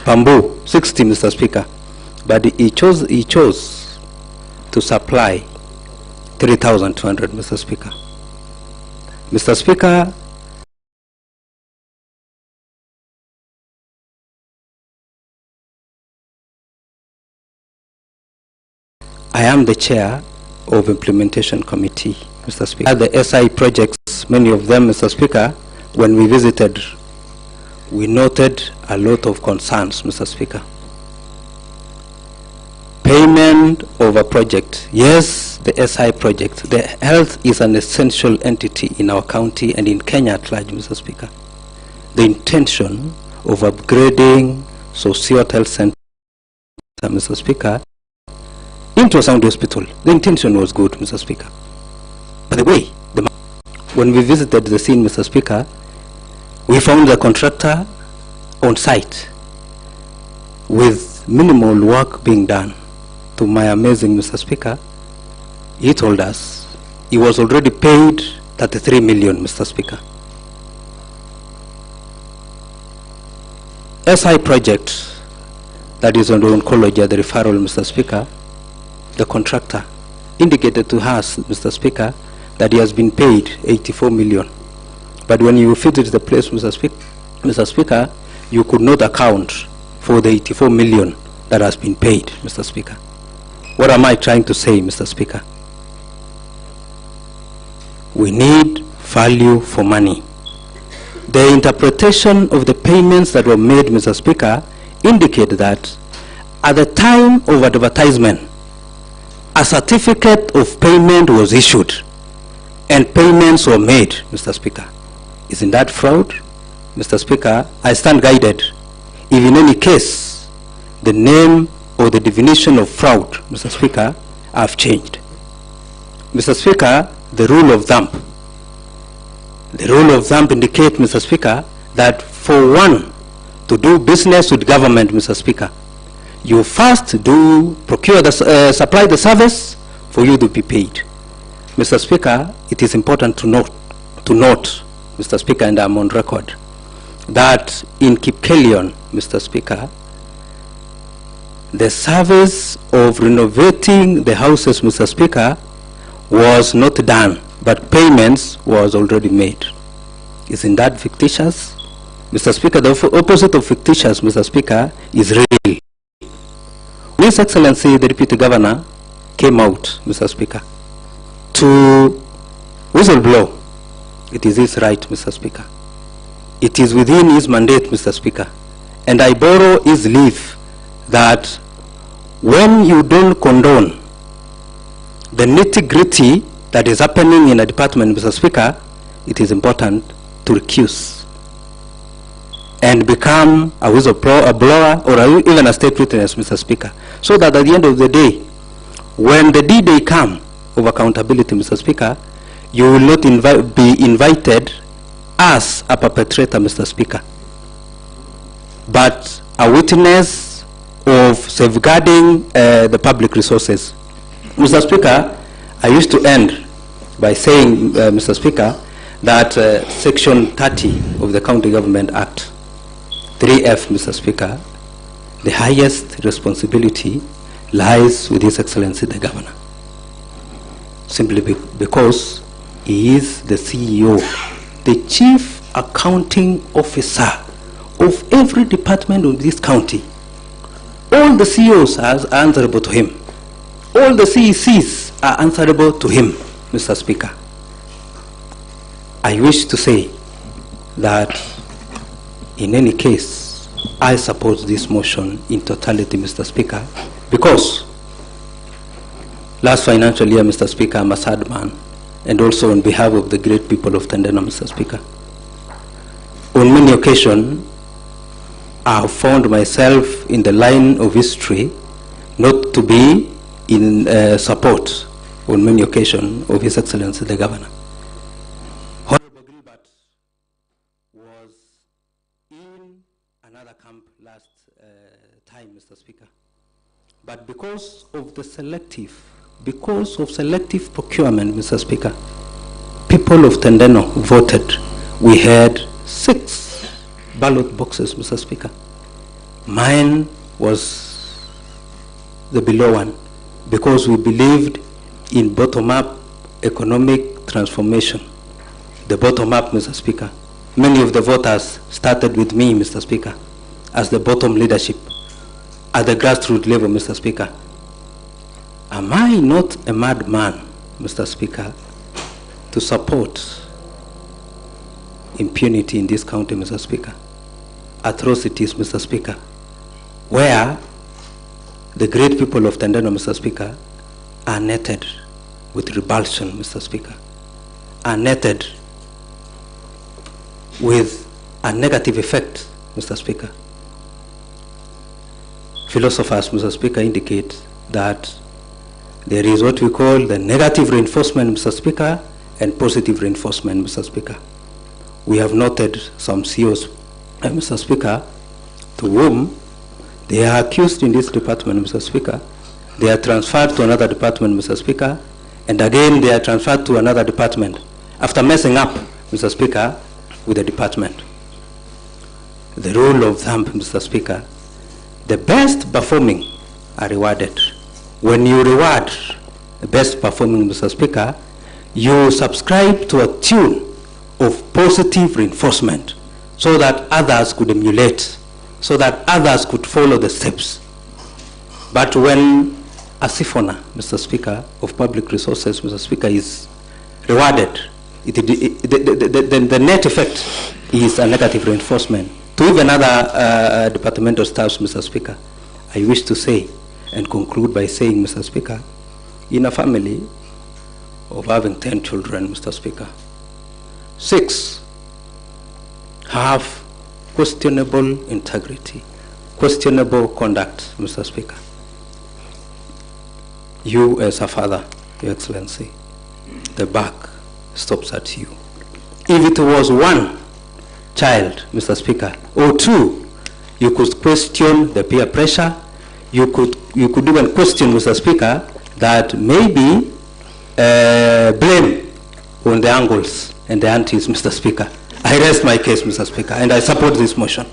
bamboo, 60, Mr. Speaker. But he chose to supply 3,200, Mr. Speaker. Mr. Speaker, I am the chair of Implementation Committee, Mr. Speaker. The SI projects, many of them, Mr. Speaker, when we visited, we noted a lot of concerns, Mr. Speaker. Payment of a project. Yes, the SI project. The health is an essential entity in our county and in Kenya at large, Mr. Speaker. The intention of upgrading Sociot Health Center, Mr. Speaker, into a sound hospital. The intention was good, Mr. Speaker. By the way, when we visited the scene, Mr. Speaker, We found the contractor on site with minimal work being done. To my amazing, Mr. Speaker, he told us he was already paid 33 million, Mr. Speaker. SI project that is on the oncology, the referral, Mr. Speaker, the contractor indicated to us, Mr. Speaker, that he has been paid 84 million. But when you visit the place, Mr. Speaker, you could not account for the 84 million that has been paid, Mr. Speaker. What am I trying to say, Mr. Speaker? We need value for money. The interpretation of the payments that were made, Mr. Speaker, indicate that at the time of advertisement, a certificate of payment was issued and payments were made, Mr. Speaker. Isn't that fraud? Mr. Speaker, I stand guided. If in any case, the name or the definition of fraud, Mr. Speaker, have changed. Mr. Speaker, the rule of thumb indicates, Mr. Speaker, that for one to do business with government, Mr. Speaker, you first supply the service for you to be paid. Mr. Speaker, it is important to note, Mr. Speaker, and I'm on record, that in Kericho, Mr. Speaker, the service of renovating the houses, Mr. Speaker, was not done, but payments was already made. Isn't that fictitious? Mr. Speaker, the opposite of fictitious, Mr. Speaker, is real. His Excellency, the Deputy Governor, came out, Mr. Speaker, to whistleblow. It is his right, Mr. Speaker. It is within his mandate, Mr. Speaker. And I borrow his leave that when you don't condone the nitty-gritty that is happening in a department, Mr. Speaker, it is important to recuse and become a whistleblower or even a state witness, Mr. Speaker, so that at the end of the day, when the D-Day come of accountability, Mr. Speaker, you will not be invited as a perpetrator, Mr. Speaker, but a witness of safeguarding the public resources. Mr. Speaker, I used to end by saying, Mr. Speaker, that Section 30 of the County Government Act, 3F, Mr. Speaker, the highest responsibility lies with His Excellency the Governor, simply because he is the CEO, the Chief Accounting Officer of every department of this county. All the CEOs are answerable to him. All the CECs are answerable to him, Mr. Speaker. I wish to say that in any case, I support this motion in totality, Mr. Speaker, because last financial year, Mr. Speaker, I'm a sad man, and also on behalf of the great people of Tendeno, Mr. Speaker. On many occasions, I have found myself in the line of history not to be in support on many occasions of His Excellency the Governor. Honorable Gilbert was in another camp last time, Mr. Speaker. But because of selective procurement, Mr. Speaker, people of Tendeno voted. We had 6 ballot boxes, Mr. Speaker. Mine was the below one because we believed in bottom-up economic transformation. The bottom-up, Mr. Speaker. Many of the voters started with me, Mr. Speaker, as the bottom leadership at the grassroots level, Mr. Speaker. Am I not a madman, Mr. Speaker, to support impunity in this county, Mr. Speaker? Atrocities, Mr. Speaker, where the great people of Tendeno, Mr. Speaker, are netted with revulsion, Mr. Speaker, are netted with a negative effect, Mr. Speaker. Philosophers, Mr. Speaker, indicate that there is what we call the negative reinforcement, Mr. Speaker, and positive reinforcement, Mr. Speaker. we have noted some CEOs, Mr. Speaker, to whom they are accused in this department, Mr. Speaker. They are transferred to another department, Mr. Speaker, and again they are transferred to another department after messing up, Mr. Speaker, with the department. The rule of thumb, Mr. Speaker, the best performing are rewarded. When you reward the best performing, Mr. Speaker, you subscribe to a tune of positive reinforcement so that others could emulate, so that others could follow the steps. But when a siphonner, Mr. Speaker, of public resources, Mr. Speaker, is rewarded, the net effect is a negative reinforcement to even other departmental staffs, Mr. Speaker. I wish to say and conclude by saying, Mr. Speaker, in a family of having 10 children, Mr. Speaker, 6 have questionable integrity, questionable conduct, Mr. Speaker. You as a father, Your Excellency, the buck stops at you. If it was one child, Mr. Speaker, or 2, you could question the peer pressure. You could even question, Mr. Speaker, that maybe blame on the uncles and the aunties, Mr. Speaker. I rest my case, Mr. Speaker, and I support this motion.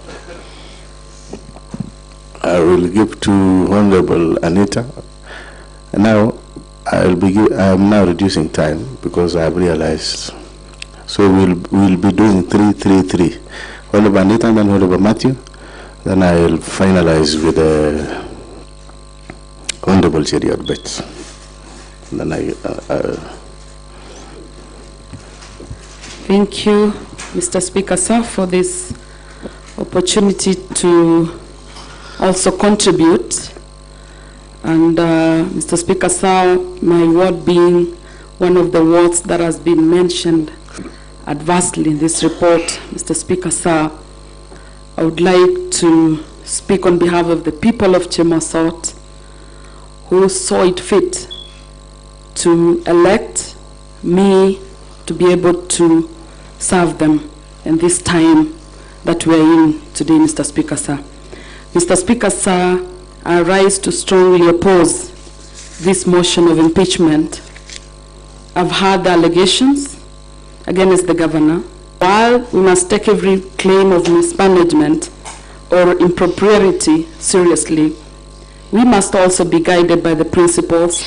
I will give to Honorable Anita. And now I am now reducing time because I have realized. So we'll be doing 3-3-3. Honorable Anita and then Honorable Matthew. Then I will finalize with the Honorable Cheriot Betts. Then Thank you, Mr. Speaker, sir, for this opportunity to also contribute. And Mr. Speaker, sir, my ward being one of the wards that has been mentioned adversely in this report, Mr. Speaker, sir, I would like to speak on behalf of the people of Chemasot who saw it fit to elect me to be able to serve them in this time that we are in today, Mr. Speaker, sir. Mr. Speaker, sir, I rise to strongly oppose this motion of impeachment. I've heard the allegations against the governor. While we must take every claim of mismanagement or impropriety seriously, we must also be guided by the principles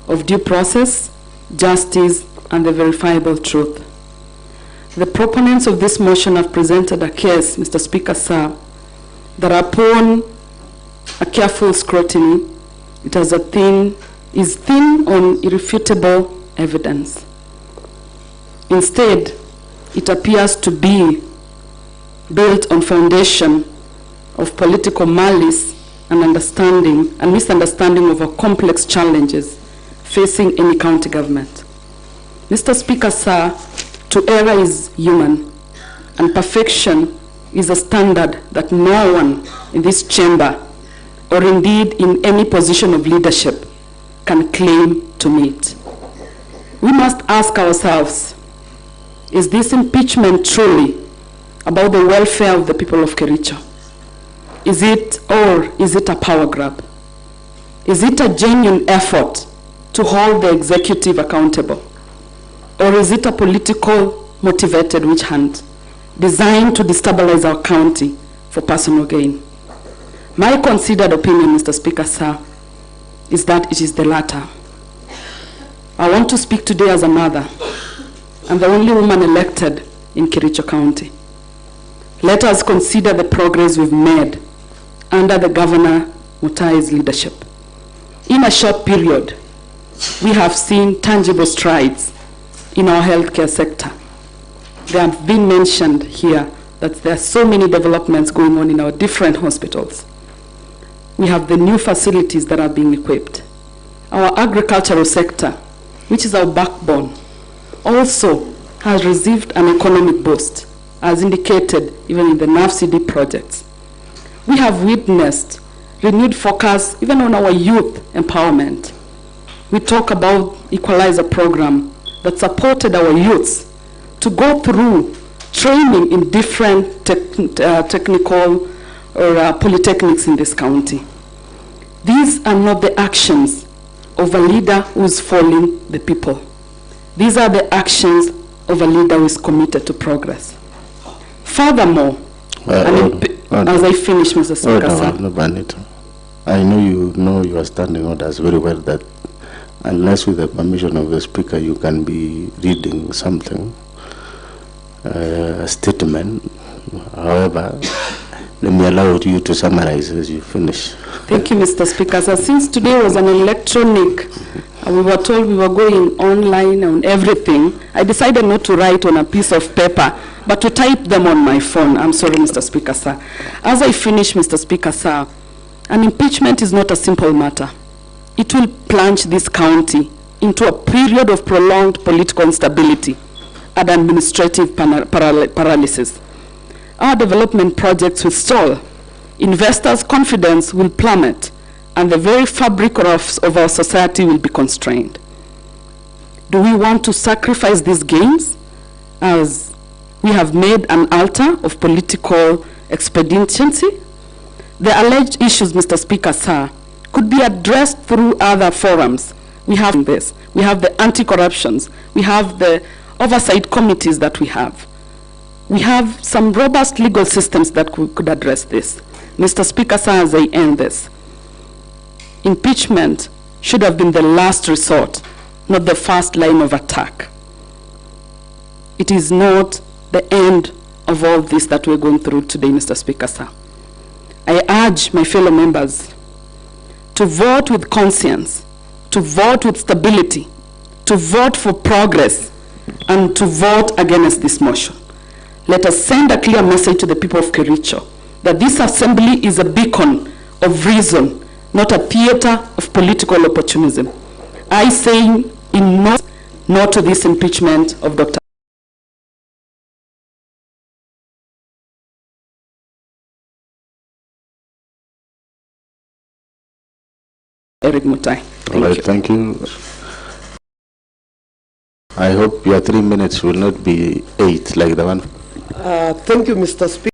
of due process, justice, and the verifiable truth. The proponents of this motion have presented a case, Mr. Speaker, sir, that upon a careful scrutiny, it is thin on irrefutable evidence. Instead, it appears to be built on foundation of political malice and misunderstanding of our complex challenges facing any county government. Mr. Speaker, sir, to err is human, and perfection is a standard that no one in this chamber, or indeed in any position of leadership, can claim to meet. We must ask ourselves, is this impeachment truly about the welfare of the people of Kericho? Is it a power grab? Is it a genuine effort to hold the executive accountable? Or is it a political motivated witch hunt designed to destabilize our county for personal gain? My considered opinion, Mr. Speaker, sir, is that it is the latter. I want to speak today as a mother. I'm the only woman elected in Kericho County. Let us consider the progress we've made under the Governor Mutai's leadership. In a short period, we have seen tangible strides in our healthcare sector. They have been mentioned here that there are so many developments going on in our different hospitals. We have the new facilities that are being equipped. Our agricultural sector, which is our backbone, also has received an economic boost, as indicated even in the NAFCD projects. We have witnessed renewed focus even on our youth empowerment. We talk about Equalizer program that supported our youths to go through training in different technical or polytechnics in this county. These are not the actions of a leader who is following the people. These are the actions of a leader who is committed to progress. Furthermore, as I finish, Mr. Speaker, sir. I know you are standing orders very well, that unless with the permission of the Speaker you can be reading something, a statement. However, let me allow you to summarize as you finish. Thank you, Mr. Speaker. So since today was an electronic, we were told we were going online on everything, I decided not to write on a piece of paper, but to type them on my phone. I'm sorry, Mr. Speaker, sir. As I finish, Mr. Speaker, sir, an impeachment is not a simple matter. It will plunge this county into a period of prolonged political instability and administrative paralysis. Our development projects will stall, investors' confidence will plummet, and the very fabric of our society will be constrained. Do we want to sacrifice these gains as we have made an altar of political expediency? The alleged issues, Mr. Speaker, sir, could be addressed through other forums. We have this. We have the anti-corruptions. We have the oversight committees that we have. We have some robust legal systems that could address this. Mr. Speaker, sir, as I end this, impeachment should have been the last resort, not the first line of attack. It is not the end of all this that we're going through today, Mr. Speaker, sir. I urge my fellow members to vote with conscience, to vote with stability, to vote for progress, and to vote against this motion. Let us send a clear message to the people of Kericho that this assembly is a beacon of reason, not a theater of political opportunism. I say in no to this impeachment of Dr. Erick Mutai. All right, thank you. I hope your 3 minutes will not be 8 like the one. Thank you, Mr. Speaker.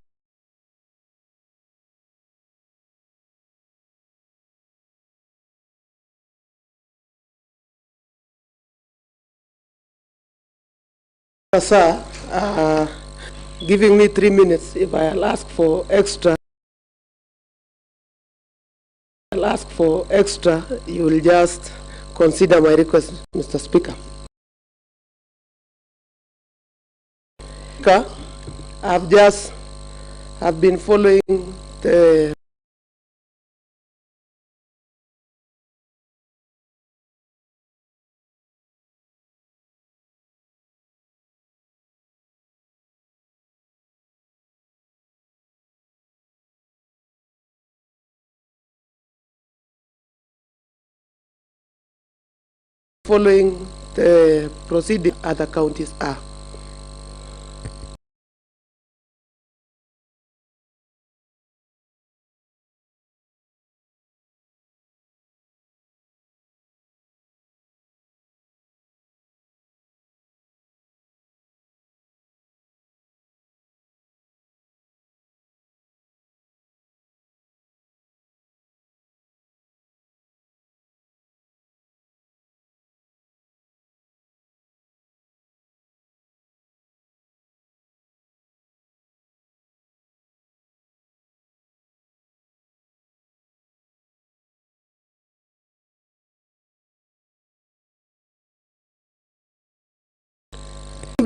Sir, giving me 3 minutes. If I'll ask for extra, you will just consider my request, Mr. Speaker. I've been following the proceeding other counties are.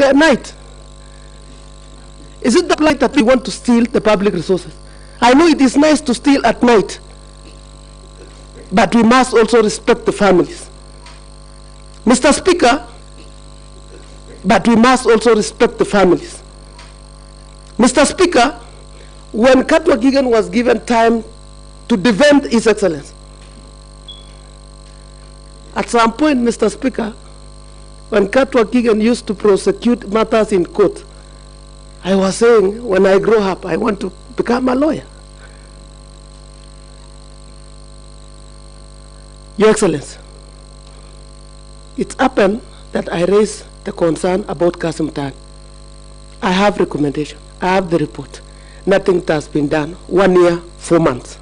At night. Is it the light that we want to steal the public resources? I know it is nice to steal at night, but we must also respect the families. Mr. Speaker, but we must also respect the families. Mr. Speaker, when Katwa Gigan was given time to defend His Excellency, at some point, Mr. Speaker, when Katwa Gigan used to prosecute matters in court, I was saying, when I grow up, I want to become a lawyer. Your Excellency, it happened that I raised the concern about Kasim Tan. I have recommendation. I have the report. Nothing has been done. 1 year, 4 months.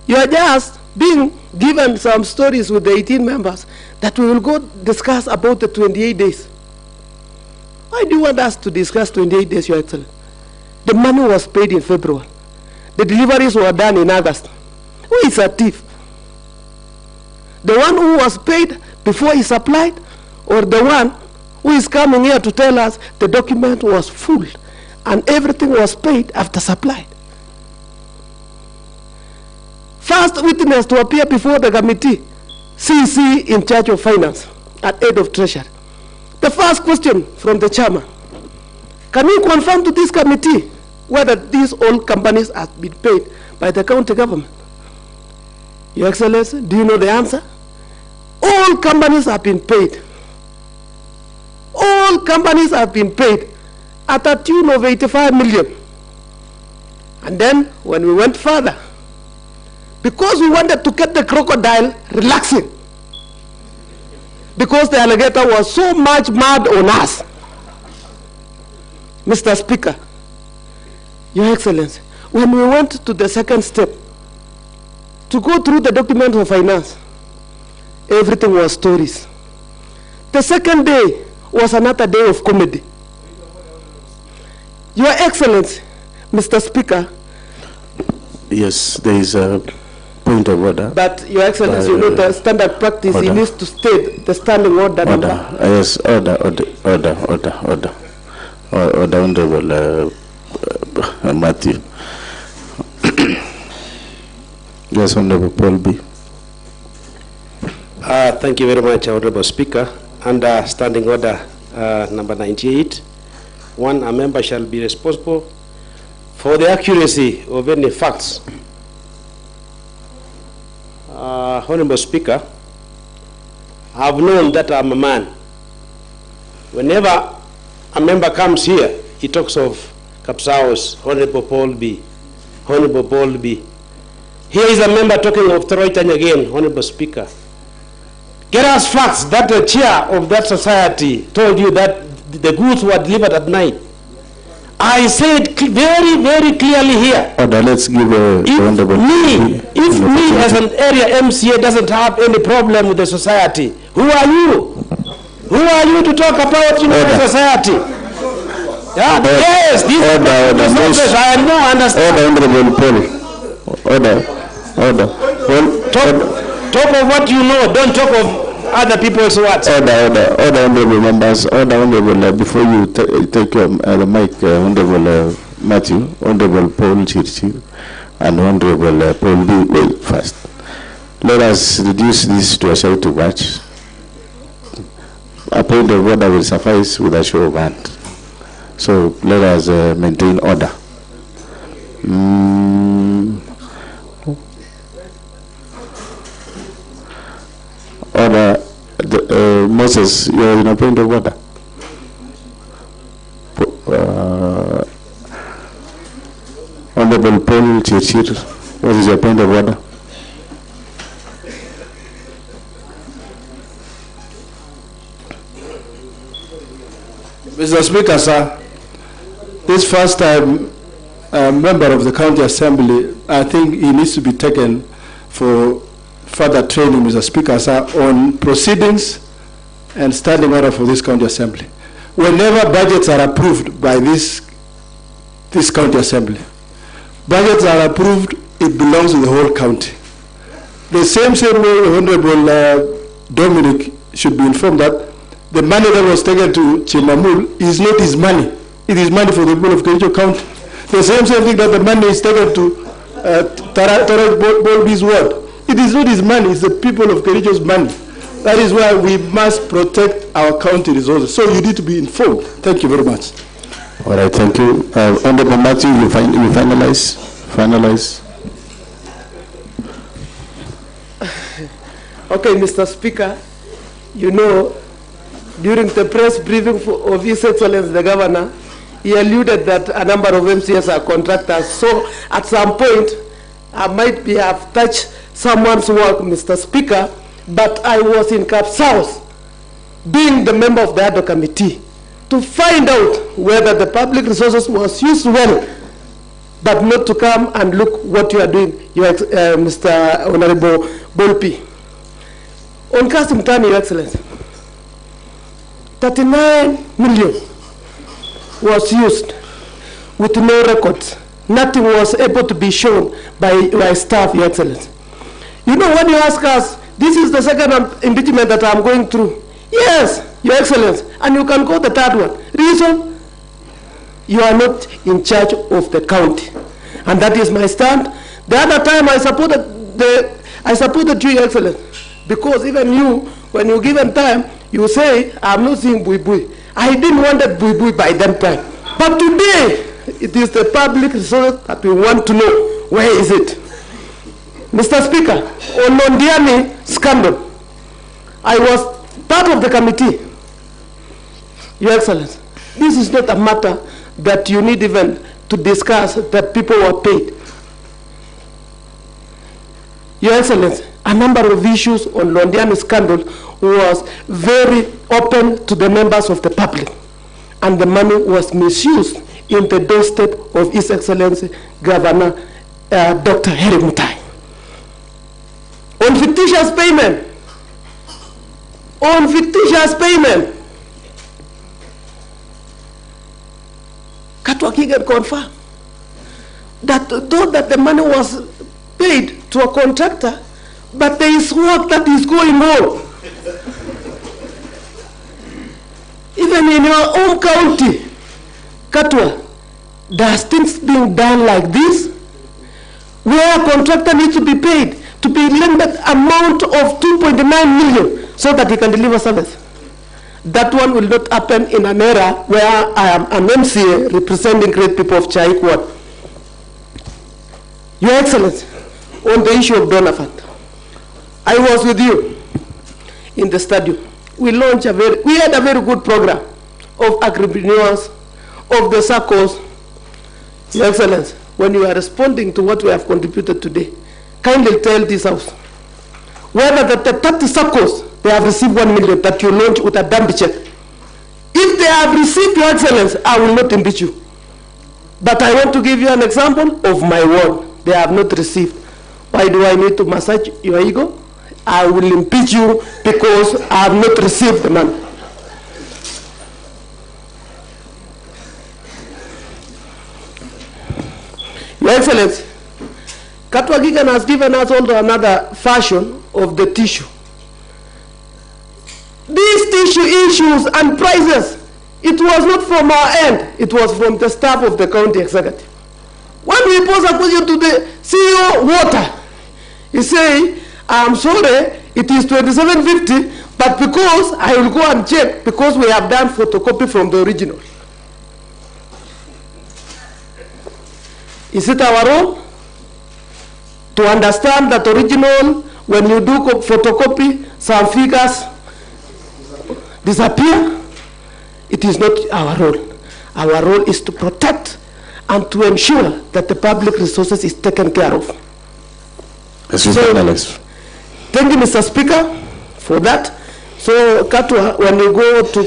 You are just being given some stories with the 18 members that we will go discuss about the 28 days. Why do you want us to discuss 28 days, Your Excellency? The money was paid in February. The deliveries were done in August. Who is a thief? The one who was paid before he supplied, or the one who is coming here to tell us the document was full and everything was paid after supplied? First witness to appear before the committee, CC in charge of finance and head of treasury. The first question from the chairman: can you confirm to this committee whether these all companies have been paid by the county government? Your Excellency, do you know the answer? All companies have been paid. All companies have been paid at a tune of 85 million. And then when we went further, because we wanted to get the crocodile relaxing, because the alligator was so much mad on us, Mr. Speaker, Your Excellency, when we went to the second step, to go through the document of finance, everything was stories. The second day was another day of comedy. Your Excellency, Mr. Speaker. Yes, there is a point of order. But Your Excellency, you know the standard practice, he needs to state the standing order number. Yes, order, Honorable Matthew. Yes, Honorable Paul B. Thank you very much, Honorable Speaker. Under Standing Order number 98, a member shall be responsible for the accuracy of any facts. Honorable Speaker, I've known that I'm a man. Whenever a member comes here, he talks of Kapsaos, Honorable Paul B. Honorable Paul B. Here is a member talking of Toroitany again, Honorable Speaker. Get us facts that the chair of that society told you that the goods were delivered at night. I said very, very clearly here. Order, let's give a if me as an area MCA doesn't have any problem with the society, who are you? Who are you to talk about the society? Yeah, yes, this is I know, understand. Order. Talk of what you know, don't talk of other people's words. Order, honorable members, honorable, before you take the mic, Honorable Matthew, Honorable Paul Chirchir, and Honorable Paul B. Wait first. Let us reduce this to a shout to match. A point of order will suffice with a show of hand. So let us maintain order. Order, Moses, you are in a point of order. Honorable Paul Chirchir, what is your point of order? Mr. Speaker, sir, this first time member of the County Assembly, I think he needs to be taken for further training, Mr. Speaker, sir, on proceedings and standing order for this County Assembly. Whenever budgets are approved by this County Assembly, budgets are approved, it belongs to the whole county. The same way Honorable Dominic should be informed that the money that was taken to Chimamul is not his money. It is money for the people of Kericho County. The same thing that the money is taken to Tarek Bolby's ward. It is not his money, it's the people of Kericho's money. That is why we must protect our county resources. So you need to be informed. Thank you very much. All right, thank you. Honorable Matthew, you finalize? Okay, Mr. Speaker, you know, during the press briefing of His Excellency the Governor, he alluded that a number of MCS are contractors. So at some point, I might have touched someone's work, Mr. Speaker, but I was in Cap South, being the member of the ADO committee, to find out whether the public resources was used well, but not to come and look what you are doing, Mr. Honorable Bolpi. On Kasim Tani, Your Excellency, 39 million was used with no records. Nothing was able to be shown by staff, Your Excellency. You know, when you ask us, this is the second impeachment that I'm going through. Yes, Your Excellency, and you can go the third one. Reason? You are not in charge of the county. And that is my stand. The other time I supported you, Your Excellency, because even you, when you given time, you say, I'm not seeing bui-bui. I didn't want that bui-bui by that time. But today, it is the public resource that we want to know. Where is it? Mr. Speaker, on Londiani scandal, I was part of the committee. Your Excellency, this is not a matter that you need even to discuss that people were paid. Your Excellency, a number of issues on Londiani scandal was very open to the members of the public, and the money was misused in the doorstep of His Excellency Governor Dr. Erick Mutai. On fictitious payment, Katwa Kigen confirmed that though that the money was paid to a contractor, but there is work that is going on. Even in your own county, Katwa, there are things being done like this, where a contractor needs to be paid to be limited amount of 2.9 million so that he can deliver service. That one will not happen in an era where I am an MCA representing great people of Chaikwad. Your Excellency, on the issue of donor fund, I was with you in the stadium. We launched we had a very good program of agripreneurs, of the circles. Your Excellency, when you are responding to what we have contributed today, kindly tell this house whether the 30 circles they have received 1 million that you launched with a dump check. If they have received, Your Excellency, I will not impeach you. But I want to give you an example of my word. They have not received. Why do I need to massage your ego? I will impeach you because I have not received the money. Your Excellency, Katwa Gigan has given us also another version of the tissue. These tissue issues and prices, it was not from our end, it was from the staff of the county executive. When we pose a question to the CEO Water, he say, I'm sorry, it is 2750, but because I will go and check, because we have done photocopy from the original. Is it our role to understand that original, when you do photocopy, some figures disappear? It is not our role. Our role is to protect and to ensure that the public resources is taken care of. Thank you, Mr. Speaker, for that. So, Katwa, when you go to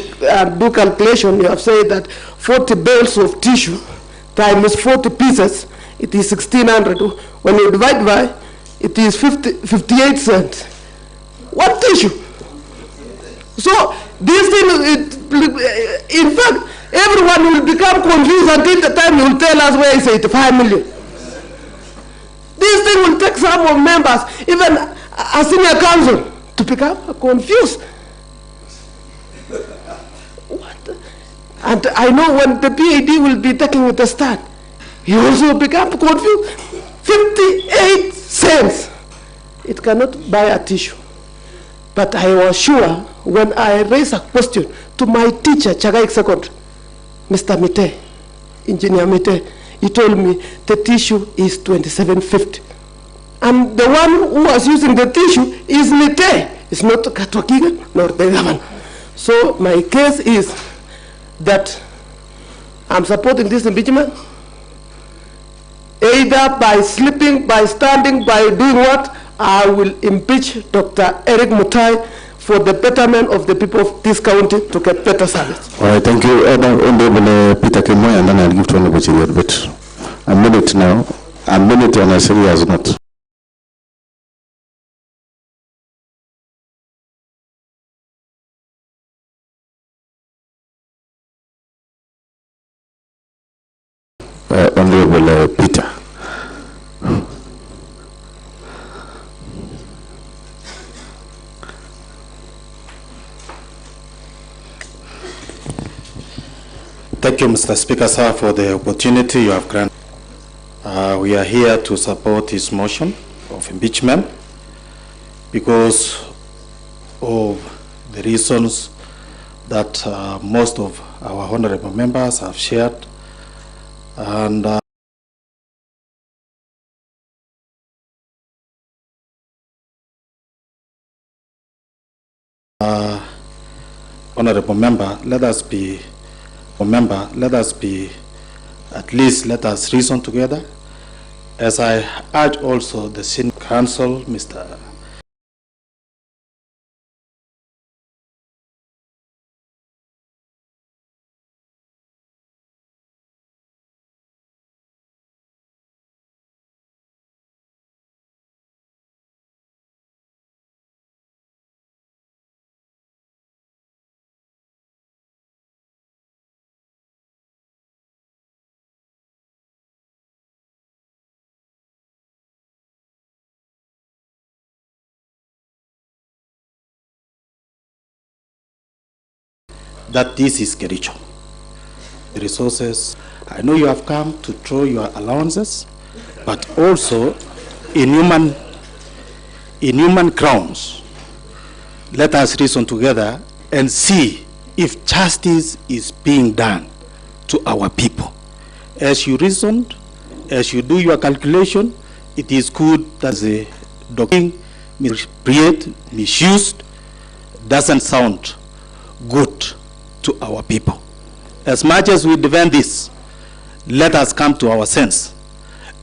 do calculation, you have said that 40 bales of tissue times 40 pieces, it is 1600. When you divide by, it is 58 cents. What tissue? So, this thing, in fact, everyone will become confused until the time you will tell us where is 85 million. This thing will take some of members, even a senior counsel, to become confused. What? And I know when the PAD will be taking the stand, he also become confused. 58 cents. It cannot buy a tissue. But I was sure when I raised a question to my teacher, Chagaik Secondary, Mr. Mite, Engineer Mite, he told me the tissue is 2750. And the one who was using the tissue is Mite. It's not Katwakiga nor the government. So my case is that I'm supporting this impeachment, either by sleeping, by standing, by doing what, I will impeach Dr. Erick Mutai for the betterment of the people of this county to get better service. All right, thank you. Honorable Peter Kemoy, and then I'll give to Honorable Chiriot, but a minute now. A minute on a serious note. Honorable Peter. Thank you, Mr. Speaker, sir, for the opportunity you have granted. We are here to support this motion of impeachment because of the reasons that most of our honorable members have shared. And honorable member, let us reason together. As I urge also the Senate Council, Mr. that this is Kericho. The resources, I know you have come to throw your allowances, but also in human grounds, let us reason together and see if justice is being done to our people. As you reasoned, as you do your calculation, it is good that the document misused doesn't sound good to our people. As much as we defend this, let us come to our sense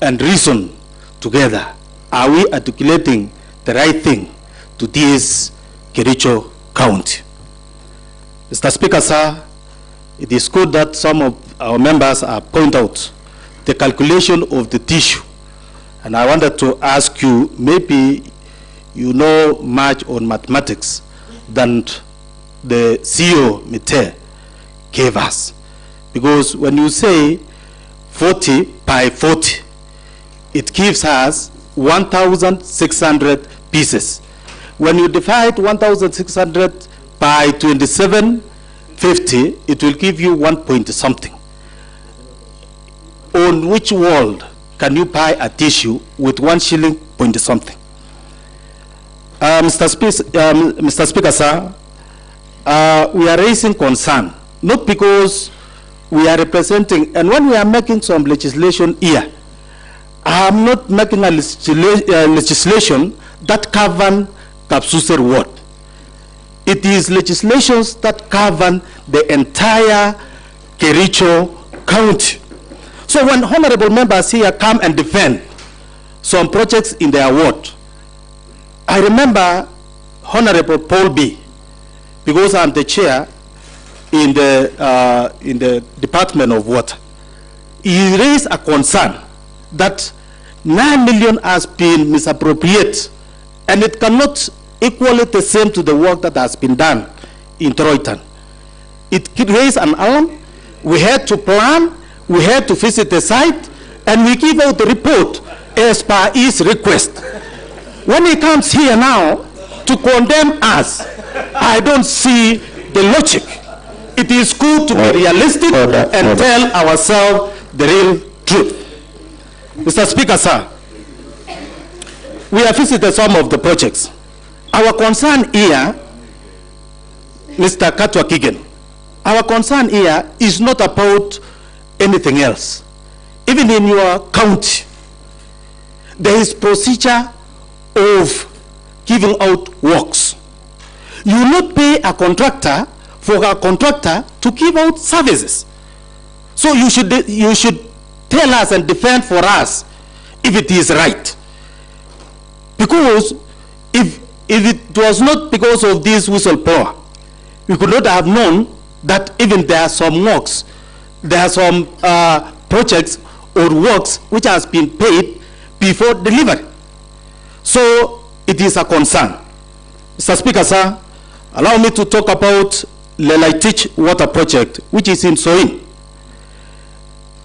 and reason together. Are we articulating the right thing to this Kericho County? Mr. Speaker, sir, it is good that some of our members have pointed out the calculation of the tissue. And I wanted to ask you, maybe you know much on mathematics than the CEO Mutai gave us. Because when you say 40 by 40, it gives us 1,600 pieces. When you divide 1,600 by 2750, it will give you 1 point something. On which world can you buy a tissue with 1 shilling point something? Mr. Speaker, sir, we are raising concern, not because we are representing, and when we are making some legislation here, I am not making a legislation that govern Kapsuser ward. It is legislations that govern the entire Kericho County. So when honorable members here come and defend some projects in their ward, I remember Honorable Paul B., because I'm the chair in the Department of Water. He raised a concern that 9 million has been misappropriated, and it cannot equal the same to the work that has been done in Troyton. It raised an alarm. We had to plan, we had to visit the site, and we give out the report as per his request. When he comes here now to condemn us, I don't see the logic. It is good to be realistic and tell ourselves the real truth. Mr. Speaker, sir, we have visited some of the projects. Our concern here, Mr. Katwa Kigen, our concern here is not about anything else. Even in your county, there is procedure of giving out works. You will not pay a contractor for a contractor to give out services. So you should tell us and defend for us if it is right. Because if if it was not because of this whistleblower, we could not have known that even there are some works, there are some projects or works which has been paid before delivery. So it is a concern. Mr. Speaker, sir, allow me to talk about Lelaitich water project, which is in Soin.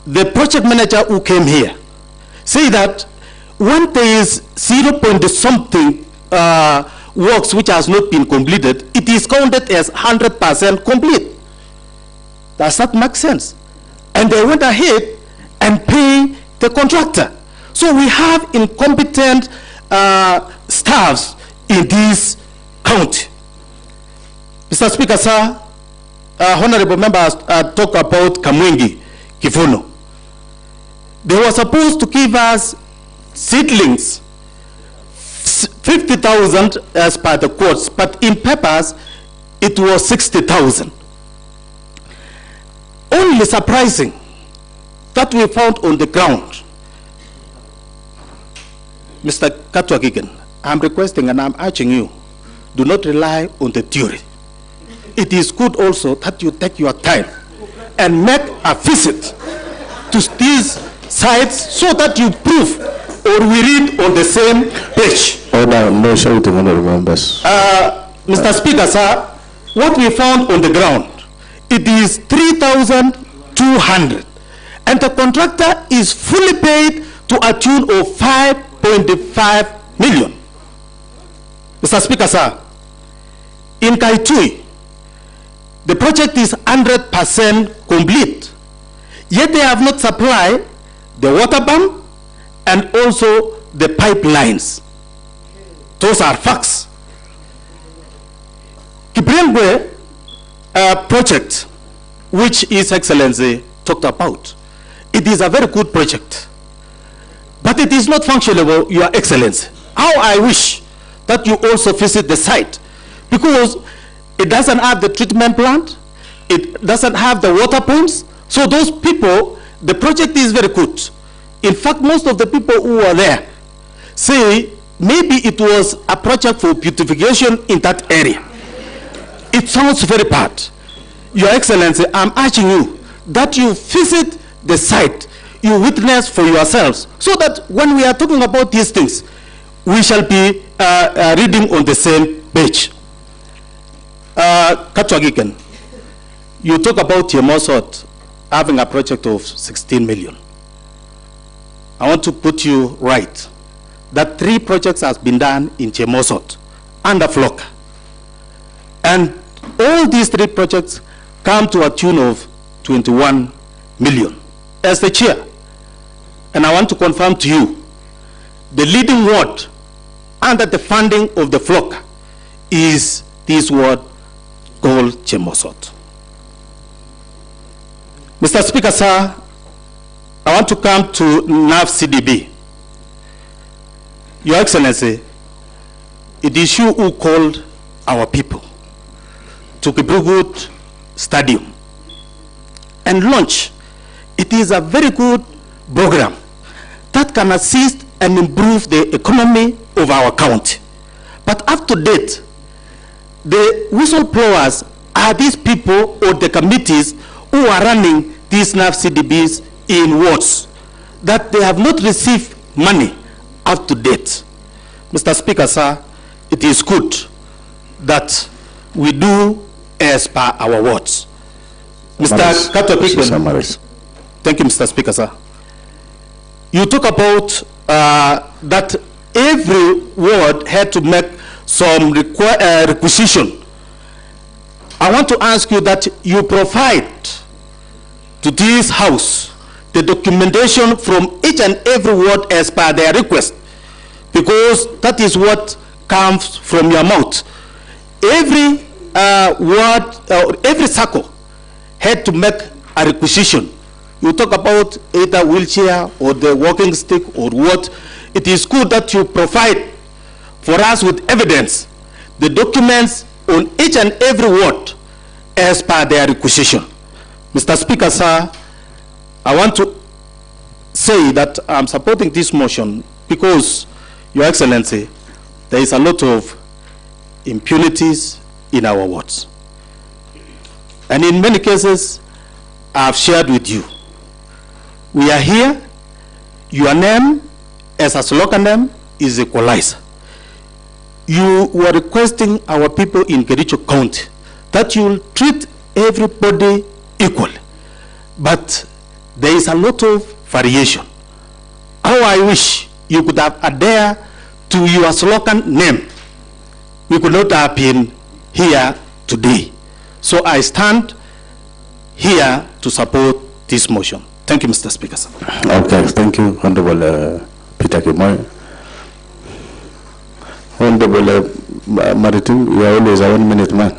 The project manager who came here say that when there is 0 point something works which has not been completed, it is counted as 100% complete. Does that make sense? And they went ahead and pay the contractor. So we have incompetent staffs in this county. Mr. Speaker, sir, honorable members talk about Kamwengi, Kifuno. They were supposed to give us seedlings, 50,000 as per the quotes, but in papers, it was 60,000. Only surprising that we found on the ground. Mr. Katwagigan, I'm requesting and I'm urging you, do not rely on the theory. It is good also that you take your time and make a visit to these sites so that you prove or we read on the same page. Order, no shouting, honorable members. Mr. Speaker, sir, what we found on the ground, it is 3,200, and the contractor is fully paid to a tune of 5.5 million. Mr. Speaker, sir, in Kaitui, the project is 100% complete, yet they have not supplied the water pump and also the pipelines. Those are facts. Kibrengwe project, which His Excellency talked about, it is a very good project, but it is not functionable, Your Excellency. How I wish that you also visit the site, because it doesn't have the treatment plant, it doesn't have the water pumps. So those people, the project is very good. In fact, most of the people who were there say maybe it was a project for beautification in that area. It sounds very bad. Your Excellency, I'm urging you that you visit the site, you witness for yourselves, so that when we are talking about these things, we shall be reading on the same page. Katwagiken, you talk about Yemosot having a project of 16 million. I want to put you right that 3 projects has been done in Chemosot under Floka. And all these 3 projects come to a tune of 21 million. As the chair, and I want to confirm to you, the leading word under the funding of the Floka is this word called Chemosot. Mr. Speaker, sir, I want to come to NAV CDB. Your Excellency, it is you who called our people to Kibrugut Stadium and launch. It is a very good program that can assist and improve the economy of our county. But up to date, the whistleblowers are these people or the committees who are running these NAV CDBs in wards that they have not received money up to date. Mr. Speaker, sir, it is good that we do as per our words. Mr. Katwagigan, thank you, Mr. Speaker, sir. You talk about that every ward had to make some requisition. I want to ask you that you provide to this house the documentation from each and every word as per their request, because that is what comes from your mouth. Every word, every circle had to make a requisition. You talk about either wheelchair or the walking stick or what. It is good that you provide for us with evidence, the documents on each and every word as per their requisition. Mr. Speaker, sir, I want to say that I'm supporting this motion because, Your Excellency, there is a lot of impunities in our wards. And in many cases, I've shared with you. We are here, your name as a slogan name is Equalizer. You were requesting our people in Kericho County that you will treat everybody equally. But there is a lot of variation. How I wish you could have adhered to your slogan name. We could not have been here today. So I stand here to support this motion. Thank you, Mr. Speaker. Sir. Okay, thank you, Honorable Peter Kimoy. Honorable Maritim, you are always a 1 minute man,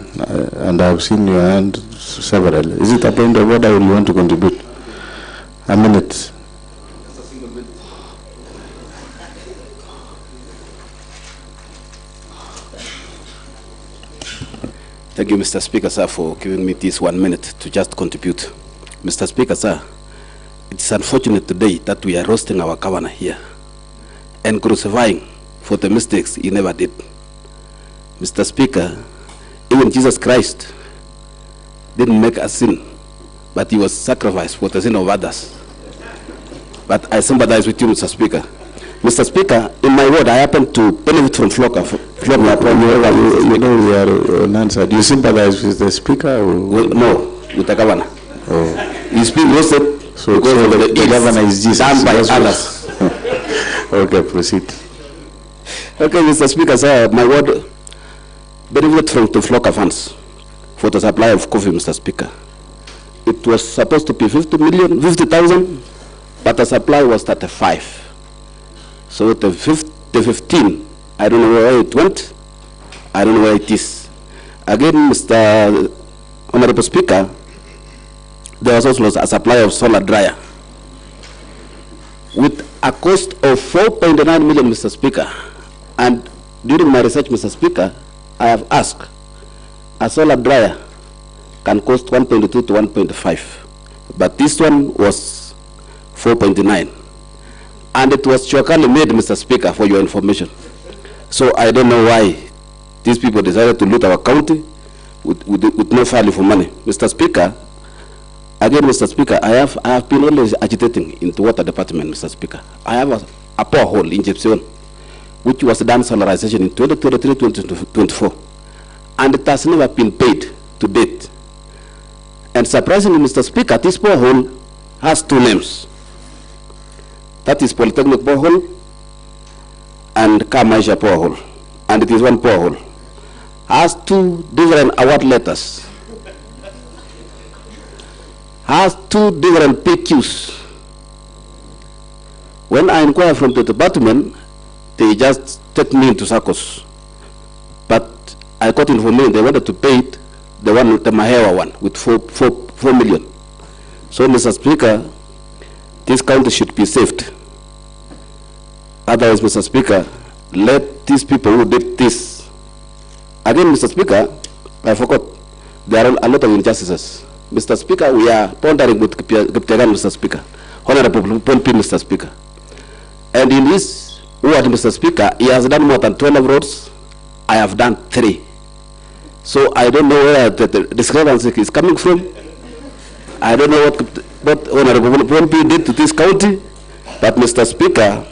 and I have seen your hand several. Is it a point of order or you want to contribute? A minute. Thank you, Mr. Speaker, sir, for giving me this 1 minute to just contribute. Mr. Speaker, sir, it's unfortunate today that we are roasting our governor here and crucifying for the mistakes he never did. Mr. Speaker, even Jesus Christ didn't make a sin, but he was sacrificed for the sin of others. But I sympathize with you, Mr. Speaker. Mr. Speaker, in my ward, I happen to benefit from Floka. You know, we are unanswered. Do you sympathize with the Speaker? Or? No, with the governor. Oh. He's been roasted so the governor is Jesus. Done by others. Okay, proceed. Okay, Mr. Speaker, sir, my ward benefit from the Floka funds for the supply of coffee, Mr. Speaker. It was supposed to be 50,000, but the supply was 35. So the 15, I don't know where it went. I don't know where it is. Again, Mr. Honorable Speaker, there was also a supply of solar dryer with a cost of 4.9 million, Mr. Speaker. And during my research, Mr. Speaker, I have asked, a solar dryer can cost 1.2 to 1.5, but this one was 4.9. And it was chocally made, Mr. Speaker, for your information. So I don't know why these people decided to loot our county with no value for money. Mr. Speaker, again, Mr. Speaker, I have been always agitating into water department, Mr. Speaker. I have a borehole in Jepsion, which was done solarization in 2023-2024, and it has never been paid to date. And surprisingly, Mr. Speaker, this borehole has two names. That is Polytechnic borehole and Kamaisha borehole, and it is one borehole. Has two different award letters. Has two different PQs. When I inquire from the department, they just take me into circles. But I got information they wanted to pay it, the one with the Mahewa one, with 4 million. So, Mr. Speaker, this county should be saved. Otherwise, Mr. Speaker, let these people who did this. Again, Mr. Speaker, I forgot, there are a lot of injustices. Mr. Speaker, we are pondering with Giptegan, Mr. Speaker, Honorable Pompi, Mr. Speaker. And in this word, Mr. Speaker, he has done more than 12 roads. I have done 3. So I don't know where the discrepancy is coming from. I don't know what Honorable Pompi did to this county. But Mr. Speaker,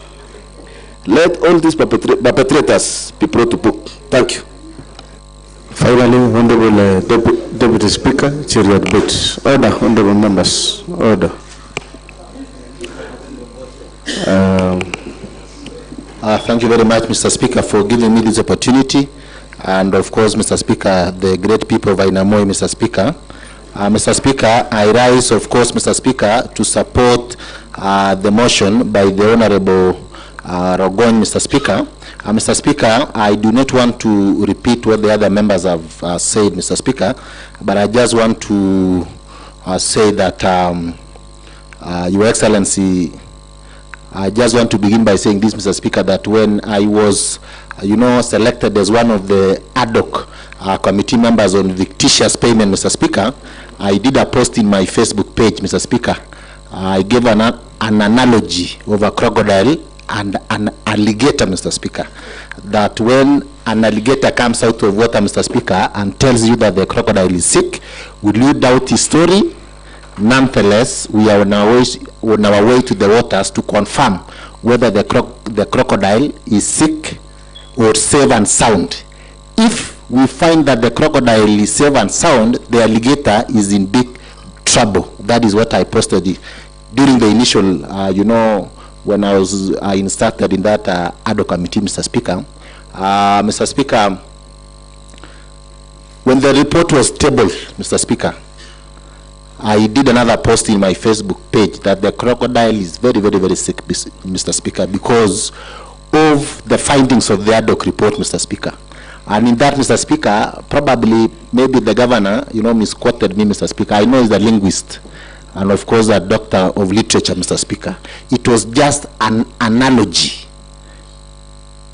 let all these perpetrators be brought to book. Thank you. Finally, Honorable Deputy Speaker, Chariot Boots. Order, Honorable Members. Order. Thank you very much, Mr. Speaker, for giving me this opportunity. And of course, Mr. Speaker, the great people of Ainamoi, Mr. Speaker. Mr. Speaker, I rise, of course, Mr. Speaker, to support the motion by the Honorable Rogon, Mr. Speaker. Mr. Speaker, I do not want to repeat what the other members have said, Mr. Speaker, but I just want to say that, Your Excellency, I just want to begin by saying this, Mr. Speaker, that when I was, selected as one of the ad hoc committee members on fictitious payment, Mr. Speaker, I did a post in my Facebook page, Mr. Speaker. I gave an analogy of a crocodile an alligator, Mr. Speaker, that when an alligator comes out of water, Mr. Speaker, and tells you that the crocodile is sick, will you doubt his story? Nonetheless, we are on our way to the waters to confirm whether the crocodile is sick or safe and sound. If we find that the crocodile is safe and sound, the alligator is in big trouble. That is what I posted during the initial, when I was instructed in that ad hoc committee, Mr. Speaker. Mr. Speaker, when the report was tabled, Mr. Speaker, I did another post in my Facebook page that the crocodile is very, very, very sick, Mr. Speaker, because of the findings of the ad hoc report, Mr. Speaker. And in that, Mr. Speaker, probably, maybe the governor, misquoted me, Mr. Speaker. I know he's a linguist, and of course a doctor of literature, Mr. Speaker. It was just an analogy.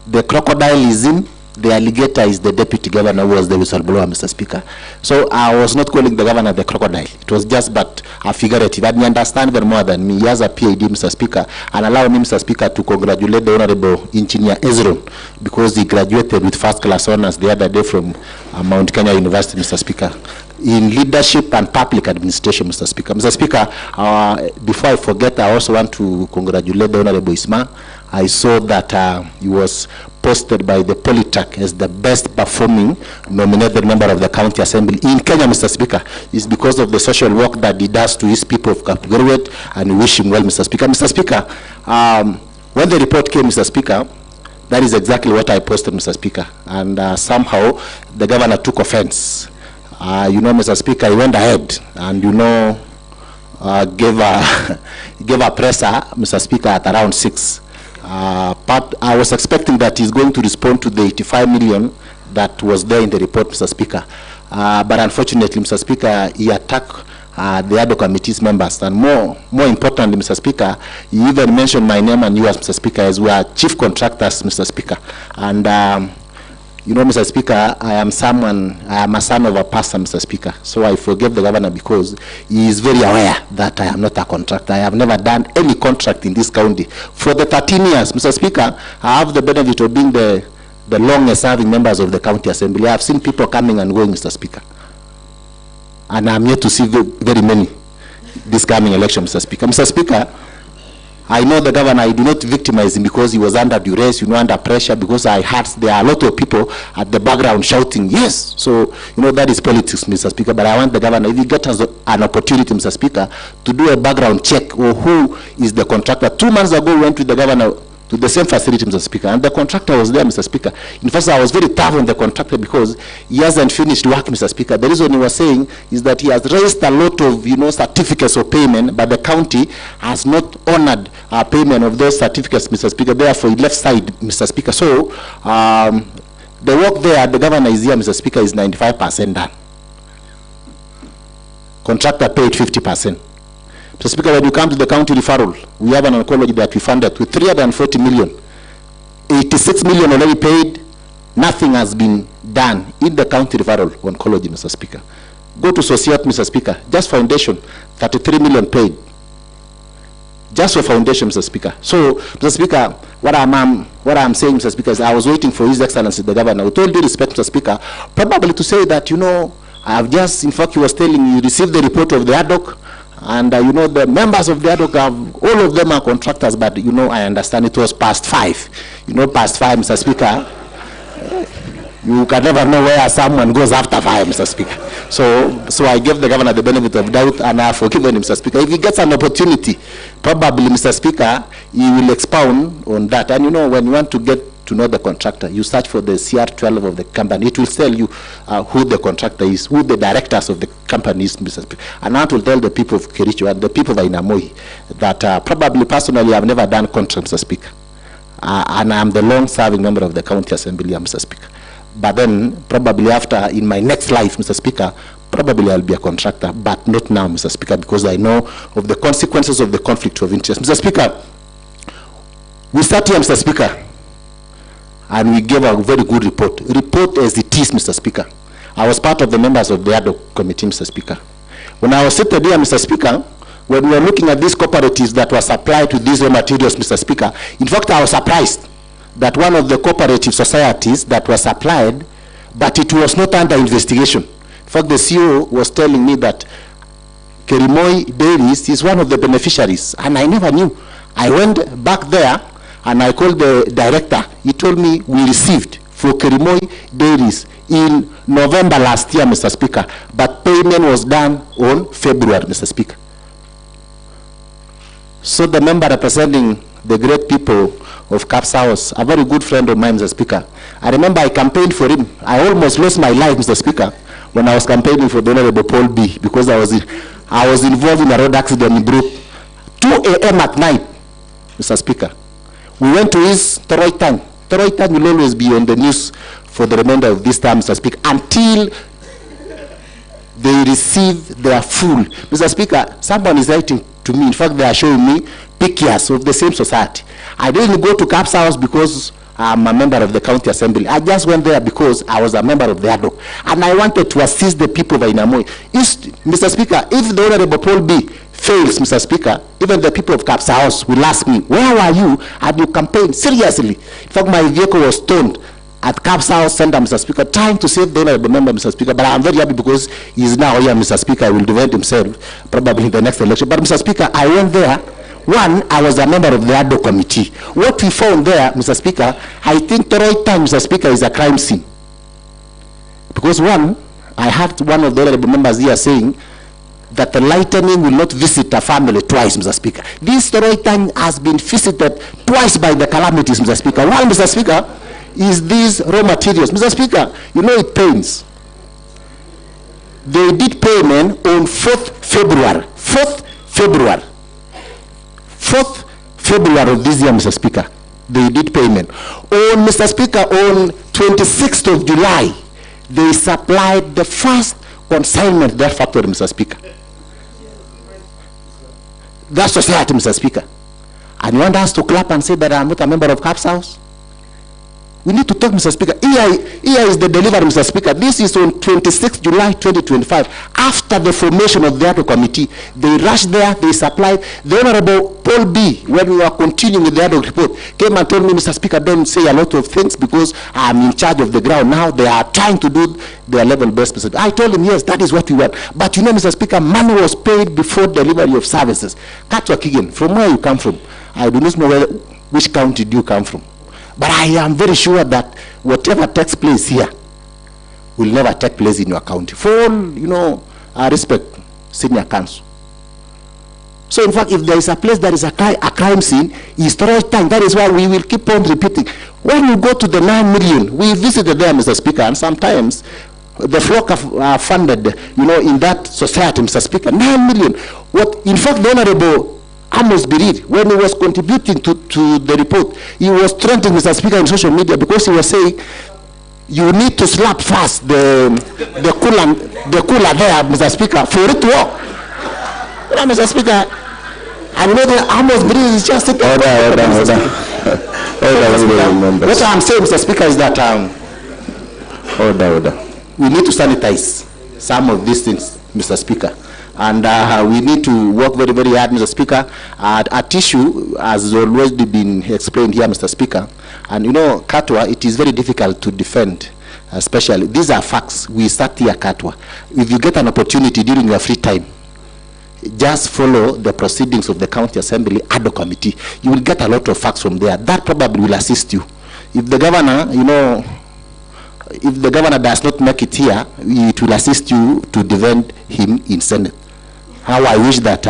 The crocodile is in, the alligator is the deputy governor who was the whistleblower, Mr. Speaker. So I was not calling the governor the crocodile. It was just but a figurative. And you understand very more than me. He has a PhD, Mr. Speaker. And allow me, Mr. Speaker, to congratulate the Honorable Engineer Ezron because he graduated with first-class honors the other day from Mount Kenya University, Mr. Speaker, in leadership and public administration, Mr. Speaker. Mr. Speaker, before I forget, I also want to congratulate the Honorable Isma. I saw that he was posted by the Polytech as the best performing nominated member of the County Assembly in Kenya, Mr. Speaker. It's because of the social work that he does to his people of Kapugurwet, and we wish him well, Mr. Speaker. Mr. Speaker, when the report came, Mr. Speaker, that is exactly what I posted, Mr. Speaker. And somehow the governor took offense. Mr. Speaker, he went ahead and, gave a presser, Mr. Speaker, at around 6. But I was expecting that he's going to respond to the 85 million that was there in the report, Mr. Speaker. But unfortunately, Mr. Speaker, he attacked the other committee's members. And more importantly, Mr. Speaker, he even mentioned my name and yours, Mr. Speaker, as we are chief contractors, Mr. Speaker. And Mr. Speaker, I am a son of a pastor, Mr. Speaker. So I forgive the governor because he is very aware that I am not a contractor. I have never done any contract in this county. For the 13 years, Mr. Speaker, I have the benefit of being the longest serving members of the county assembly. I have seen people coming and going, Mr. Speaker. And I'm yet to see very many this coming election, Mr. Speaker. Mr. Speaker, I know the governor, I do not victimize him because he was under duress, under pressure, because I heard there are a lot of people at the background shouting, yes. So, that is politics, Mr. Speaker. But I want the governor, if he gets an opportunity, Mr. Speaker, to do a background check or who is the contractor. 2 months ago, we went with the governor to the same facility, Mr. Speaker, and the contractor was there, Mr. Speaker. In fact, I was very tough on the contractor because he hasn't finished work, Mr. Speaker. The reason he was saying is that he has raised a lot of, certificates of payment, but the county has not honored payment of those certificates, Mr. Speaker. Therefore, he left side, Mr. Speaker. So, the work there, the governor is here, Mr. Speaker, is 95% done. Contractor paid 50%. Mr. Speaker, when you come to the county referral, we have an oncology that we funded with 340 million. 86 million already paid. Nothing has been done in the county referral oncology, Mr. Speaker. Go to Societe, Mr. Speaker. Just foundation, 33 million paid. Just for foundation, Mr. Speaker. So, Mr. Speaker, what I'm saying, Mr. Speaker, is I was waiting for His Excellency the Governor, with all due respect, Mr. Speaker, probably to say that, I have just, in fact, he was telling you, received the report of the ad hoc, and the members of the ad hoc, all of them are contractors, but I understand it was past 5. Past 5, Mr. Speaker, you can never know where someone goes after 5, Mr. Speaker. So I gave the governor the benefit of doubt, and I have forgiven him, Mr. Speaker. If he gets an opportunity, probably, Mr. Speaker, he will expound on that. And when you want to get to know the contractor, you search for the CR12 of the company. It will tell you who the contractor is, who the directors of the company is, Mr. Speaker. And that will tell the people of Kericho and the people of Inamoi that probably personally I have never done contract, Mr. Speaker. And I'm the long-serving member of the county assembly, Mr. Speaker. But then probably after, in my next life, Mr. Speaker, probably I'll be a contractor, but not now, Mr. Speaker, because I know of the consequences of the conflict of interest. Mr. Speaker, we sat here, Mr. Speaker, and we gave a very good report. Report as it is, Mr. Speaker. I was part of the members of the ad hoc committee, Mr. Speaker. When I was seated here, Mr. Speaker, when we are looking at these cooperatives that were supplied to these raw materials, Mr. Speaker, in fact, I was surprised that one of the cooperative societies that was supplied, but it was not under investigation. In fact, the CEO was telling me that Kericho Dairies is one of the beneficiaries, and I never knew. I went back there, and I called the director. He told me we received for Kericho Dairies in November last year, Mr. Speaker, but payment was done on February, Mr. Speaker. So the member representing the great people of Kapsaos, a very good friend of mine, Mr. Speaker, I remember I campaigned for him. I almost lost my life, Mr. Speaker, when I was campaigning for the Honorable Paul B, because I was involved in a road accident in Brook. 2 a.m. at night, Mr. Speaker. We went to his Toroy Tang. Toroy Tang will always be on the news for the remainder of this time, Mr. Speaker, until they receive their full. Mr. Speaker, someone is writing to me. In fact, they are showing me pictures of the same society. I didn't go to Cap's house because I'm a member of the county assembly. I just went there because I was a member of the ADOC. And I wanted to assist the people of Inamoy. Mr. Speaker, if the Honorable Paul B fails, Mr. Speaker, even the people of Cap's house will ask me, where were you at your campaign? Seriously. In fact, my vehicle was towed at Cap's house center, Mr. Speaker, trying to save the Honorable Member, Mr. Speaker. But I'm very happy because he is now here, Mr. Speaker. He will defend himself probably in the next election. But, Mr. Speaker, I went there. One, I was a member of the ADO committee. What we found there, Mr. Speaker, I think the right time, Mr. Speaker, is a crime scene. Because one, I heard one of the honorable members here saying that the lightning will not visit a family twice, Mr. Speaker. This right time has been visited twice by the calamities, Mr. Speaker. One, Mr. Speaker, is these raw materials. Mr. Speaker, you know it pains. They did payment on 4th February. 4th February. 4th February of this year, Mr. Speaker, they did payment. On, Mr. Speaker, on 26th of July, they supplied the first consignment to that factory, Mr. Speaker. That society, Mr. Speaker. And you want us to clap and say that I'm not a member of Cap's house? We need to talk, Mr. Speaker. Here is the delivery, Mr. Speaker. This is on 26th July 2025. After the formation of the ADO committee, they rushed there, they supplied. The Honorable Paul B, when we were continuing with the ADO report, came and told me, Mr. Speaker, don't say a lot of things because I'm in charge of the ground now. They are trying to do their level best, Mr. Speaker. I told him, yes, that is what we want. But you know, Mr. Speaker, money was paid before delivery of services. Katwa Kigen, from where you come from, I do not know which county do you come from. But I am very sure that whatever takes place here will never take place in your county. For all, you know, I respect senior counsel. So in fact, if there is a place that is a crime scene, it's the right time. That is why we will keep on repeating. When you go to the 9 million, we visited there, Mr. Speaker, and sometimes the flock are funded, you know, in that society, Mr. Speaker. 9 million. What, in fact, the Honorable Amos Birir, when he was contributing to the report, he was trending, Mr. Speaker, in social media because he was saying, you need to slap fast the cooler there, Mr. Speaker, for it to work. You know, Mr. Speaker, and you know the Amos Birir is just order. What I'm saying, Mr. Speaker, is that we need to sanitize some of these things, Mr. Speaker. And we need to work very, very hard, Mr. Speaker. At issue has always been explained here, Mr. Speaker. And you know, Katwa, it is very difficult to defend, especially. These are facts. We start here, Katwa. If you get an opportunity during your free time, just follow the proceedings of the County Assembly ADO Committee. You will get a lot of facts from there. That probably will assist you. If the governor, you know, if the governor does not make it here, it will assist you to defend him in Senate. How I wish that,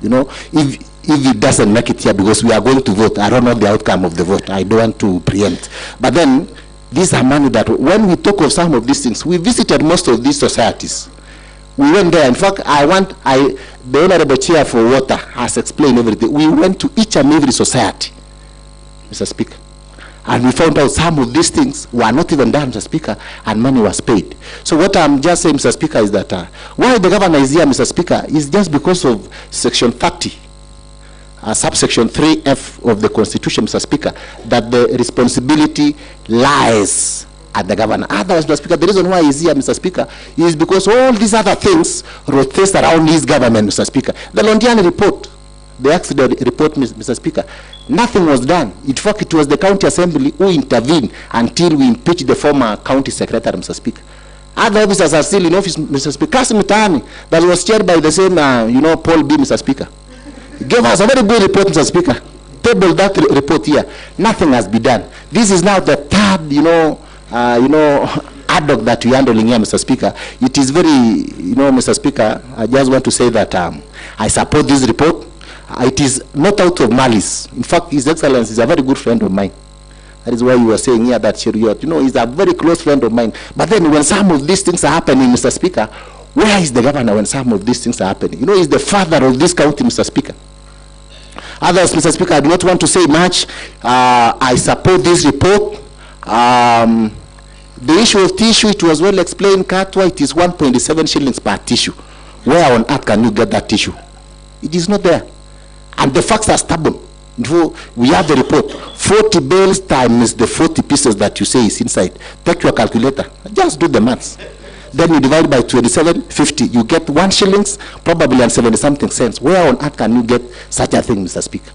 you know, if it doesn't make it here, because we are going to vote, I don't know the outcome of the vote. I don't want to preempt. But then, these are money that, when we talk of some of these things, we visited most of these societies. We went there. In fact, the Honorable Chair for Water has explained everything. We went to each and every society, Mr. Speaker. And we found out some of these things were not even done, Mr. Speaker, and money was paid. So what I'm just saying, Mr. Speaker, is that why the governor is here, Mr. Speaker, is just because of Section 30, subsection 3F of the Constitution, Mr. Speaker, that the responsibility lies at the governor. Otherwise, Mr. Speaker, the reason why he's here, Mr. Speaker, is because all these other things rotate around his government, Mr. Speaker. The Londiani report, the accident report, Mr. Speaker, nothing was done. In fact, it was the county assembly who intervened until we impeached the former county secretary, Mr. Speaker. Other officers are still in office, Mr. Speaker. Kassim Mitaani, that was chaired by the same, Paul B, Mr. Speaker, gave us a very good report, Mr. Speaker. Table that report here. Nothing has been done. This is now the third, ad hoc that we're handling here, Mr. Speaker. It is very, Mr. Speaker, I just want to say that I support this report. It is not out of malice. In fact, His Excellency is a very good friend of mine. That is why you were saying here that Cheriot, he's a very close friend of mine. But then when some of these things are happening, Mr. Speaker, where is the governor when some of these things are happening? He's the father of this county, Mr. Speaker. Others, Mr. Speaker, I do not want to say much. I support this report. The issue of tissue, it was well explained, Katwa, it is 1.7 shillings per tissue. Where on earth can you get that tissue? It is not there. And the facts are stubborn. We have the report. 40 bales times the 40 pieces that you say is inside. Take your calculator. Just do the maths. Then you divide by 27.50. You get 1 shillings, probably, and 70-something cents. Where on earth can you get such a thing, Mr. Speaker?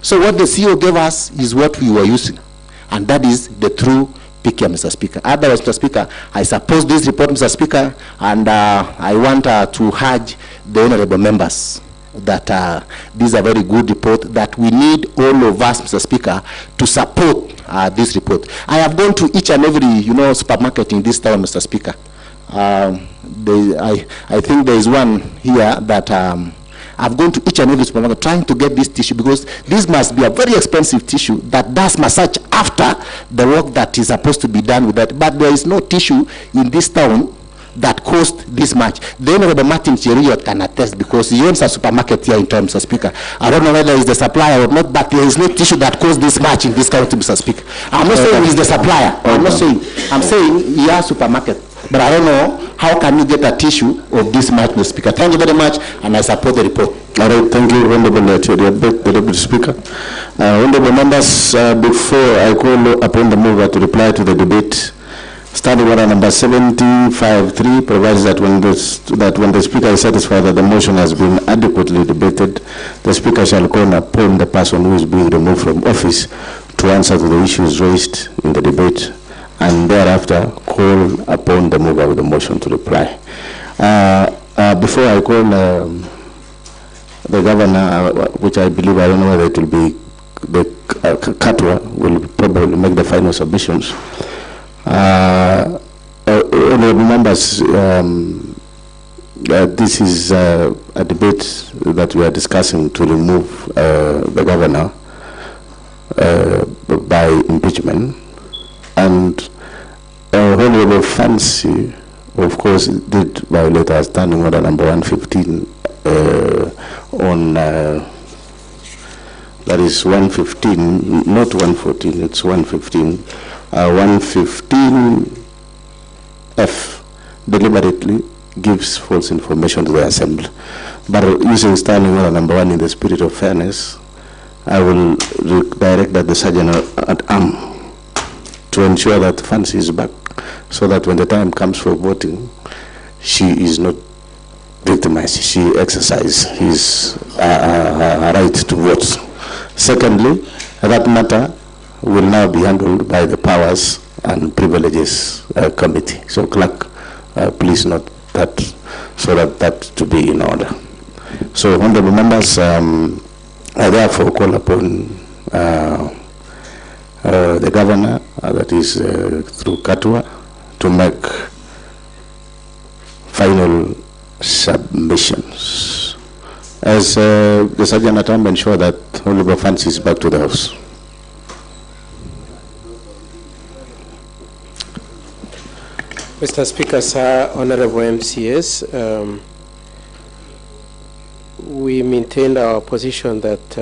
So what the CEO gave us is what we were using. And that is the true picture, Mr. Speaker. Otherwise, Mr. Speaker, I suppose this report, Mr. Speaker, and I want to urge the honorable members that this is a very good report, that we need all of us, Mr. Speaker, to support this report. I have gone to each and every, supermarket in this town, Mr. Speaker. I think there is one here that I've gone to each and every supermarket trying to get this tissue, because this must be a very expensive tissue that does massage after the work that is supposed to be done with that. But there is no tissue in this town that cost this much. The Honorable Martin Cheriot can attest, because he owns a supermarket here in town, Mr. Speaker. I don't know whether he's the supplier or not, but there is no tissue that costs this much in this county, Mr. Speaker. I'm not saying he's the supplier. I'm saying he has a supermarket. But I don't know how can you get a tissue of this much, Mr. Speaker. Thank you very much, and I support the report. All right, thank you, Honorable Cheriot, the Deputy Speaker. Honorable members, before I call upon the mover to reply to the debate, Standing Order number 7053 provides that when the Speaker is satisfied that the motion has been adequately debated, the Speaker shall call upon the person who is being removed from office to answer to the issues raised in the debate, and thereafter call upon the mover of the motion to reply. Before I call the Governor, which I believe, I don't know whether it will be the Katwa will probably make the final submissions. Honorable members, this is a debate that we are discussing to remove the governor by impeachment, and Honorable Fancy, of course, did violate our Standing Order number 115 on that is 115, not 114, it's 115. 115F deliberately gives false information to the Assembly. But using Standing Order number 1 in the spirit of fairness, I will direct that the Sergeant at Arm to ensure that Fancy is back, so that when the time comes for voting, she is not victimized. She exercises her right to vote. Secondly, that matter will now be handled by the Powers and Privileges Committee. So, Clerk, please note that, so that to be in order. So, honorable members, I therefore call upon the Governor, that is through Katwa, to make final submissions. As the Sergeant at Arm ensure that Honorable Fancy is back to the House. Mr. Speaker, sir, honorable MCS, we maintained our position that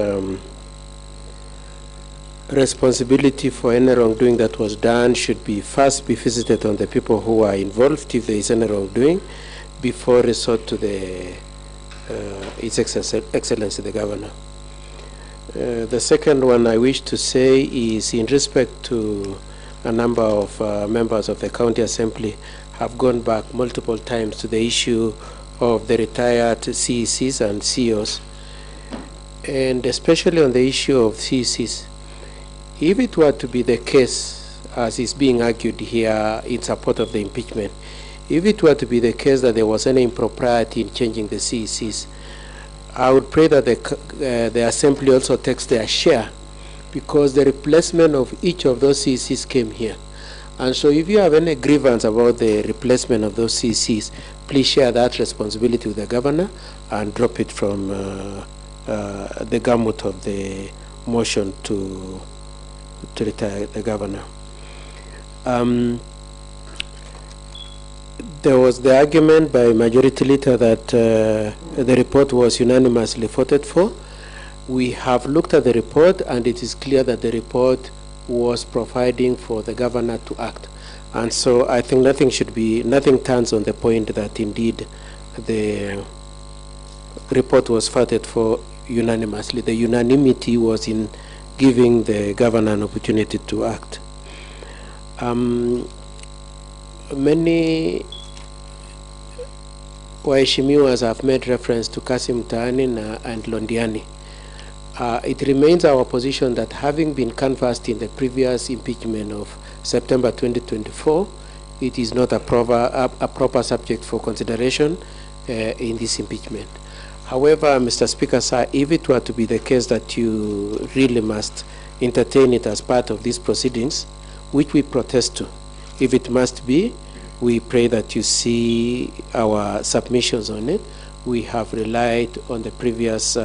responsibility for any wrongdoing that was done should be first be visited on the people who are involved, if there is any wrongdoing, before resort to the His Excellency the Governor. The second one I wish to say is in respect to a number of members of the County Assembly have gone back multiple times to the issue of the retired CECs and CEOs, and especially on the issue of CECs. If it were to be the case, as is being argued here in support of the impeachment, if it were to be the case that there was any impropriety in changing the CECs, I would pray that the Assembly also takes their share, because the replacement of each of those CECs came here. And so if you have any grievance about the replacement of those CECs, please share that responsibility with the governor and drop it from the gamut of the motion to retire the governor. There was the argument by Majority Leader that the report was unanimously voted for. We have looked at the report, and it is clear that the report was providing for the governor to act. And so I think nothing turns on the point that indeed the report was voted for unanimously. The unanimity was in giving the governor an opportunity to act. Many waheshimiwas have made reference to Kassim Mtaani and Londiani. It remains our position that, having been canvassed in the previous impeachment of September 2024, it is not a proper subject for consideration in this impeachment. However, Mr. Speaker, sir, if it were to be the case that you really must entertain it as part of these proceedings, which we protest to, if it must be, we pray that you see our submissions on it. We have relied on the previous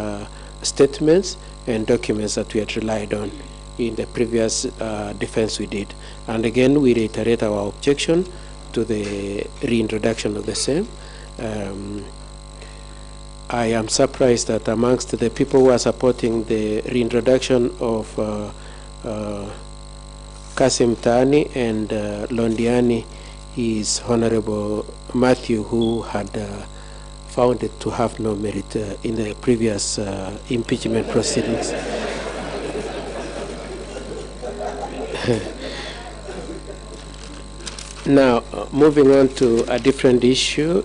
statements and documents that we had relied on in the previous defense we did. And again, we reiterate our objection to the reintroduction of the same. I am surprised that amongst the people who are supporting the reintroduction of Kassim Mtaani and Londiani is Honorable Matthew, who had found it to have no merit in the previous impeachment proceedings. Now, moving on to a different issue.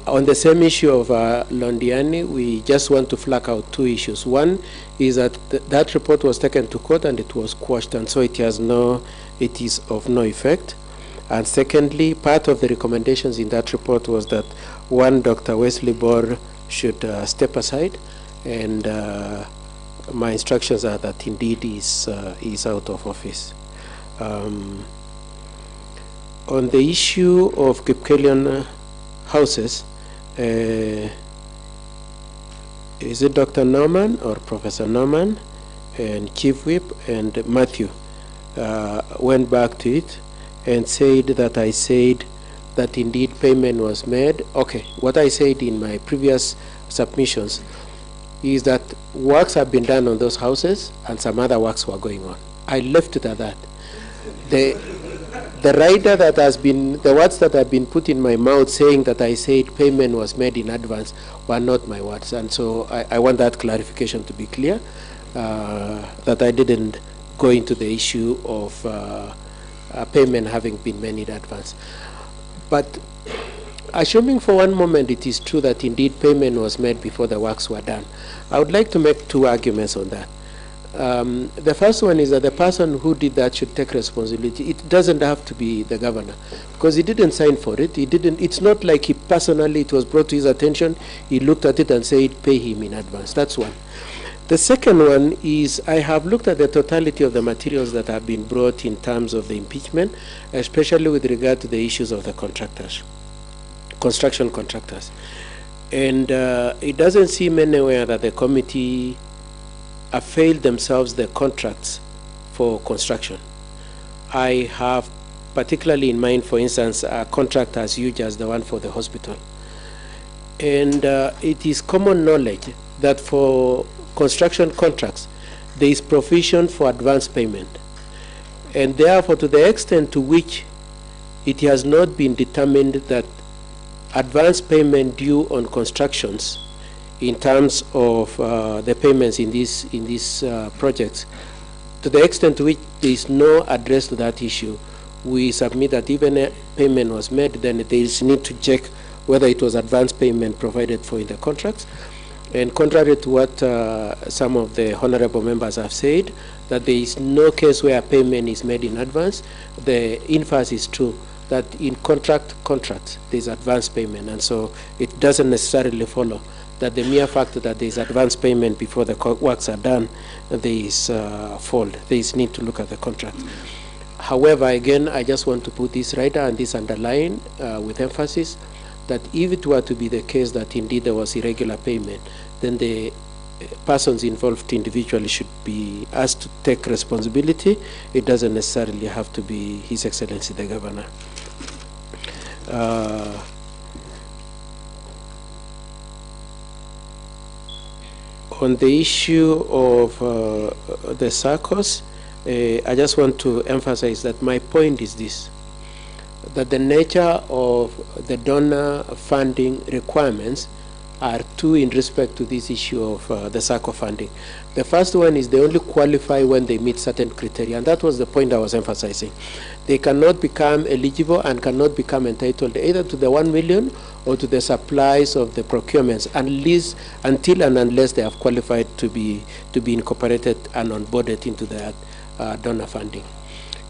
On the same issue of Londiani, we just want to flag out two issues. One is that that report was taken to court and it was quashed, and so it is of no effect. And secondly, part of the recommendations in that report was that one Dr. Wesley Bor should step aside, and my instructions are that indeed is out of office. On the issue of Kipkelian houses, is it Dr. Norman or Professor Norman and Chief Whip and Matthew went back to it and said that I said that indeed payment was made. Okay, what I said in my previous submissions is that works have been done on those houses and some other works were going on. I left it at that. The writer that has been, the words that have been put in my mouth saying that I said payment was made in advance were not my words, and so I want that clarification to be clear, that I didn't go into the issue of payment having been made in advance. But assuming for one moment it is true that indeed payment was made before the works were done, I would like to make two arguments on that. The first one is that the person who did that should take responsibility. It doesn't have to be the governor, because he didn't sign for it. It's not like he personally, it was brought to his attention, he looked at it and said pay him in advance. That's one. The second one is I have looked at the totality of the materials that have been brought in terms of the impeachment, especially with regard to the issues of the contractors, construction contractors. And it doesn't seem anywhere that the committee availed themselves the contracts for construction. I have particularly in mind, for instance, a contract as huge as the one for the hospital. And it is common knowledge that for construction contracts, there is provision for advance payment. And therefore, to the extent to which it has not been determined that advance payment due on constructions in terms of the payments in these projects to the extent to which there is no address to that issue, we submit that even a payment was made, then there is need to check whether it was advance payment provided for in the contracts. And contrary to what some of the honorable members have said, that there is no case where a payment is made in advance, the inverse is true, that in contracts there is advance payment, and so it doesn't necessarily follow that the mere fact that there is advance payment before the works are done, there is fault. There is need to look at the contract. However, again, I just want to put this right and this underline with emphasis that if it were to be the case that indeed there was irregular payment, then the persons involved individually should be asked to take responsibility. It doesn't necessarily have to be His Excellency the Governor. On the issue of the SACCOs, I just want to emphasize that my point is this, that the nature of the donor funding requirements are two in respect to this issue of the SACCO funding. The first one is they only qualify when they meet certain criteria, and that was the point I was emphasizing. They cannot become eligible and cannot become entitled either to the 1 million or to the supplies of the procurements, until and unless they have qualified to be incorporated and onboarded into the donor funding.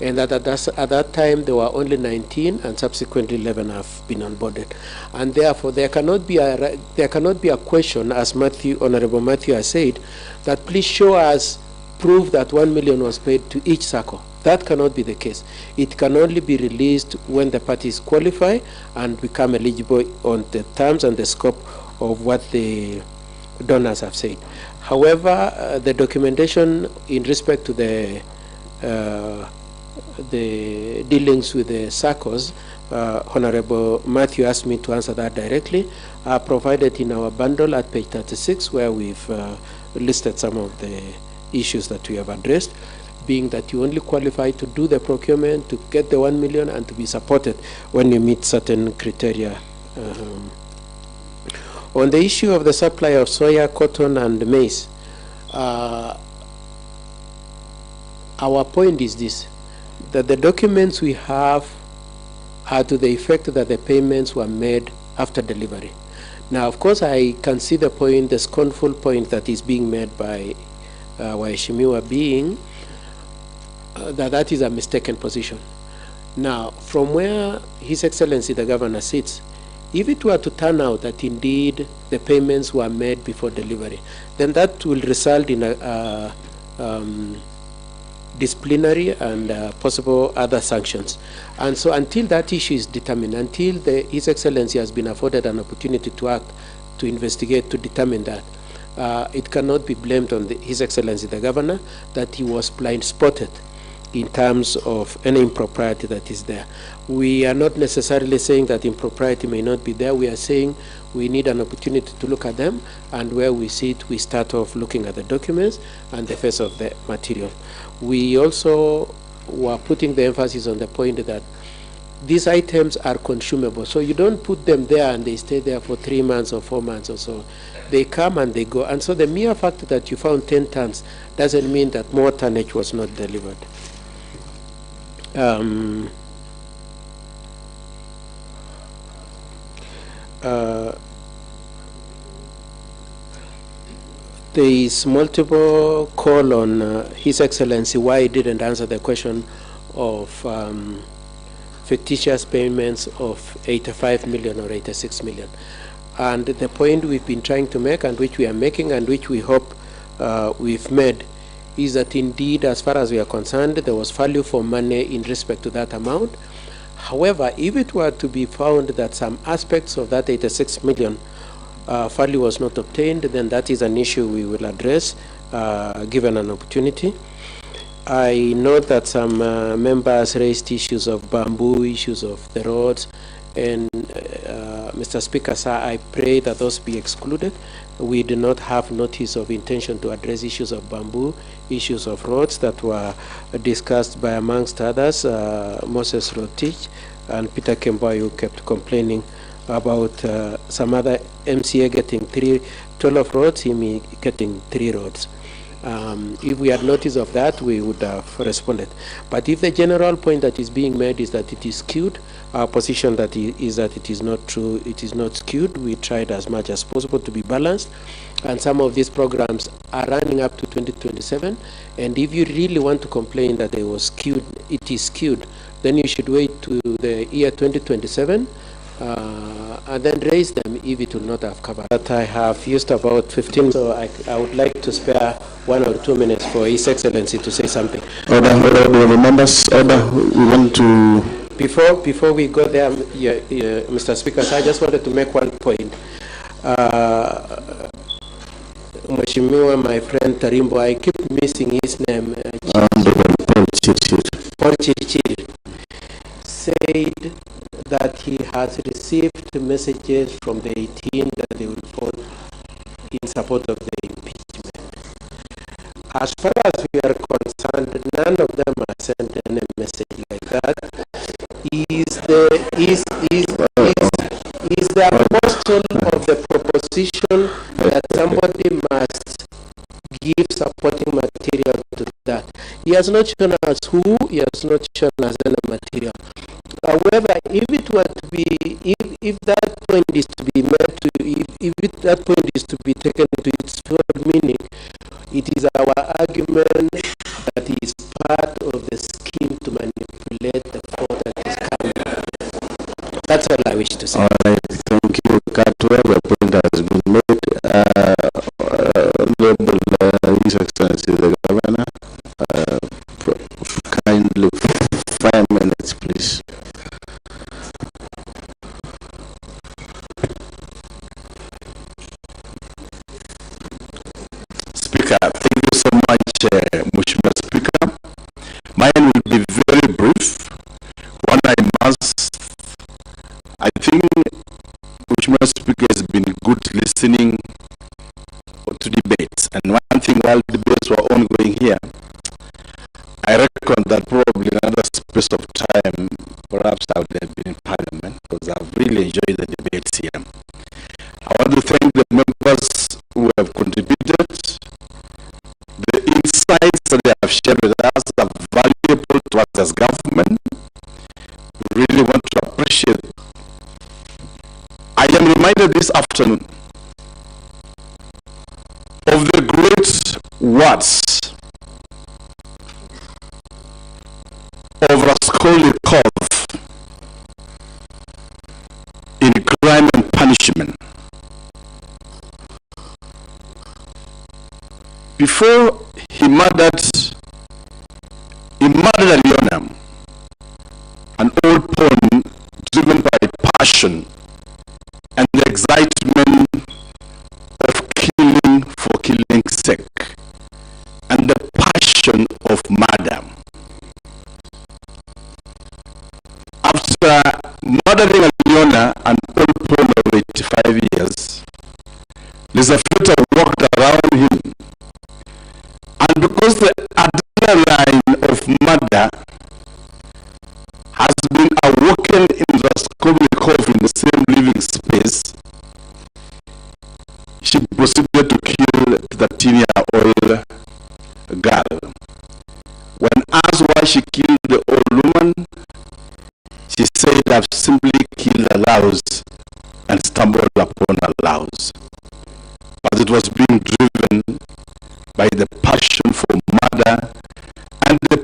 And at that time there were only 19, and subsequently 11 have been onboarded. And therefore there cannot be a question, as Honorable Matthew has said, that please show us proof that 1 million was paid to each SACCO. That cannot be the case. It can only be released when the parties qualify and become eligible on the terms and the scope of what the donors have said. However, the documentation in respect to the dealings with the SACCOs, Honorable Matthew asked me to answer that directly, are provided in our bundle at page 36, where we've listed some of the issues that we have addressed, being that you only qualify to do the procurement, to get the 1 million, and to be supported when you meet certain criteria. On the issue of the supply of soya, cotton, and maize, our point is this, that the documents we have are to the effect that the payments were made after delivery. Now, of course, I can see the point, the scornful point that is being made by Waheshimiwa, being that is a mistaken position. Now, from where His Excellency the Governor sits, if it were to turn out that indeed the payments were made before delivery, then that will result in a disciplinary and possible other sanctions. And so until that issue is determined, until His Excellency has been afforded an opportunity to act, to investigate, to determine that, it cannot be blamed on His Excellency the Governor that he was blind spotted in terms of any impropriety that is there. We are not necessarily saying that impropriety may not be there. We are saying we need an opportunity to look at them, and where we see it, we start off looking at the documents and the face of the material. We also were putting the emphasis on the point that these items are consumable. So you don't put them there and they stay there for 3 months or 4 months or so. They come and they go. And so the mere fact that you found 10 tons doesn't mean that more tonnage was not delivered. There is multiple call on His Excellency why he didn't answer the question of fictitious payments of 85 million or 86 million. And the point we've been trying to make, and which we are making, and which we hope we've made, is that indeed, as far as we are concerned, there was value for money in respect to that amount. However, if it were to be found that some aspects of that 86 million value was not obtained, then that is an issue we will address given an opportunity. I know that some members raised issues of bamboo, issues of the roads, and Mr. Speaker, sir, I pray that those be excluded. We do not have notice of intention to address issues of bamboo, issues of roads that were discussed by, amongst others, Moses Rotich and Peter Kemboy, who kept complaining about some other MCA getting 12 roads, him getting 3 roads. If we had notice of that, we would have responded. But if the general point that is being made is that it is skewed, our position is that it is not true, it is not skewed. We tried as much as possible to be balanced, and some of these programs are running up to 2027, and if you really want to complain that they were skewed, it is skewed, then you should wait to the year 2027 and then raise them if it will not have covered. But I have used about 15, so I would like to spare 1 or 2 minutes for His Excellency to say something. Order, members, order, we want to... Before we go there, Mr. Speaker, so I just wanted to make one point. Mheshimiwa, my friend Tarimbo, I keep missing his name. Paul Chirchir said that he has received messages from the 18 that they will vote in support of the impeachment. As far as we are concerned, none of them have sent any message like that. Is the apostle of the proposition that somebody must give supporting material to that. He has not shown us who, he has not shown us any material. However, if it were to be, if that point is to be made to, if that point is to be taken to its full meaning, it is our argument that he is part of the scheme to manipulate the vote that is coming. That's all I wish to say. All right, thank you. Whatever point has been made, His Excellency the Governor, kindly 5 minutes, please. Speaker, thank you so much, Mheshimiwa Speaker. Mine will be very brief. One, I think Mheshimiwa Speaker has been good listening to debates. And one thing, while debates were ongoing here, I reckon that probably another space of time, perhaps I would have been in Parliament, because I've really enjoyed the debates here. I want to thank the members who have contributed. The insights that they have shared with us are valuable to us as government. We really want to appreciate. I am reminded this afternoon of the great words of Raskolnikov in Crime and Punishment. Before he murdered Alyona, an old pawn driven by passion and the excitement of killing for killing's sake, and the passion of murder. After murdering Alyona, an old pawn of 85 years, Lizafeta walked around him, and because the adrenaline of murder has been awoken in Raskolnikov in the same living space, she proceeded to kill the 13-year-old girl. When asked why she killed the old woman, she said, "I've simply killed a louse and stumbled upon a louse." But it was being driven by the passion for murder and the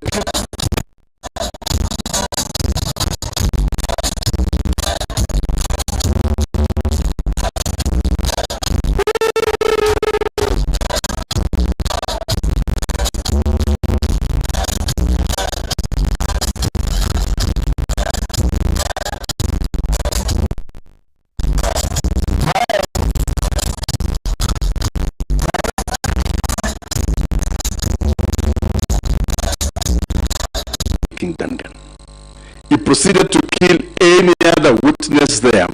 He proceeded to kill any other witness there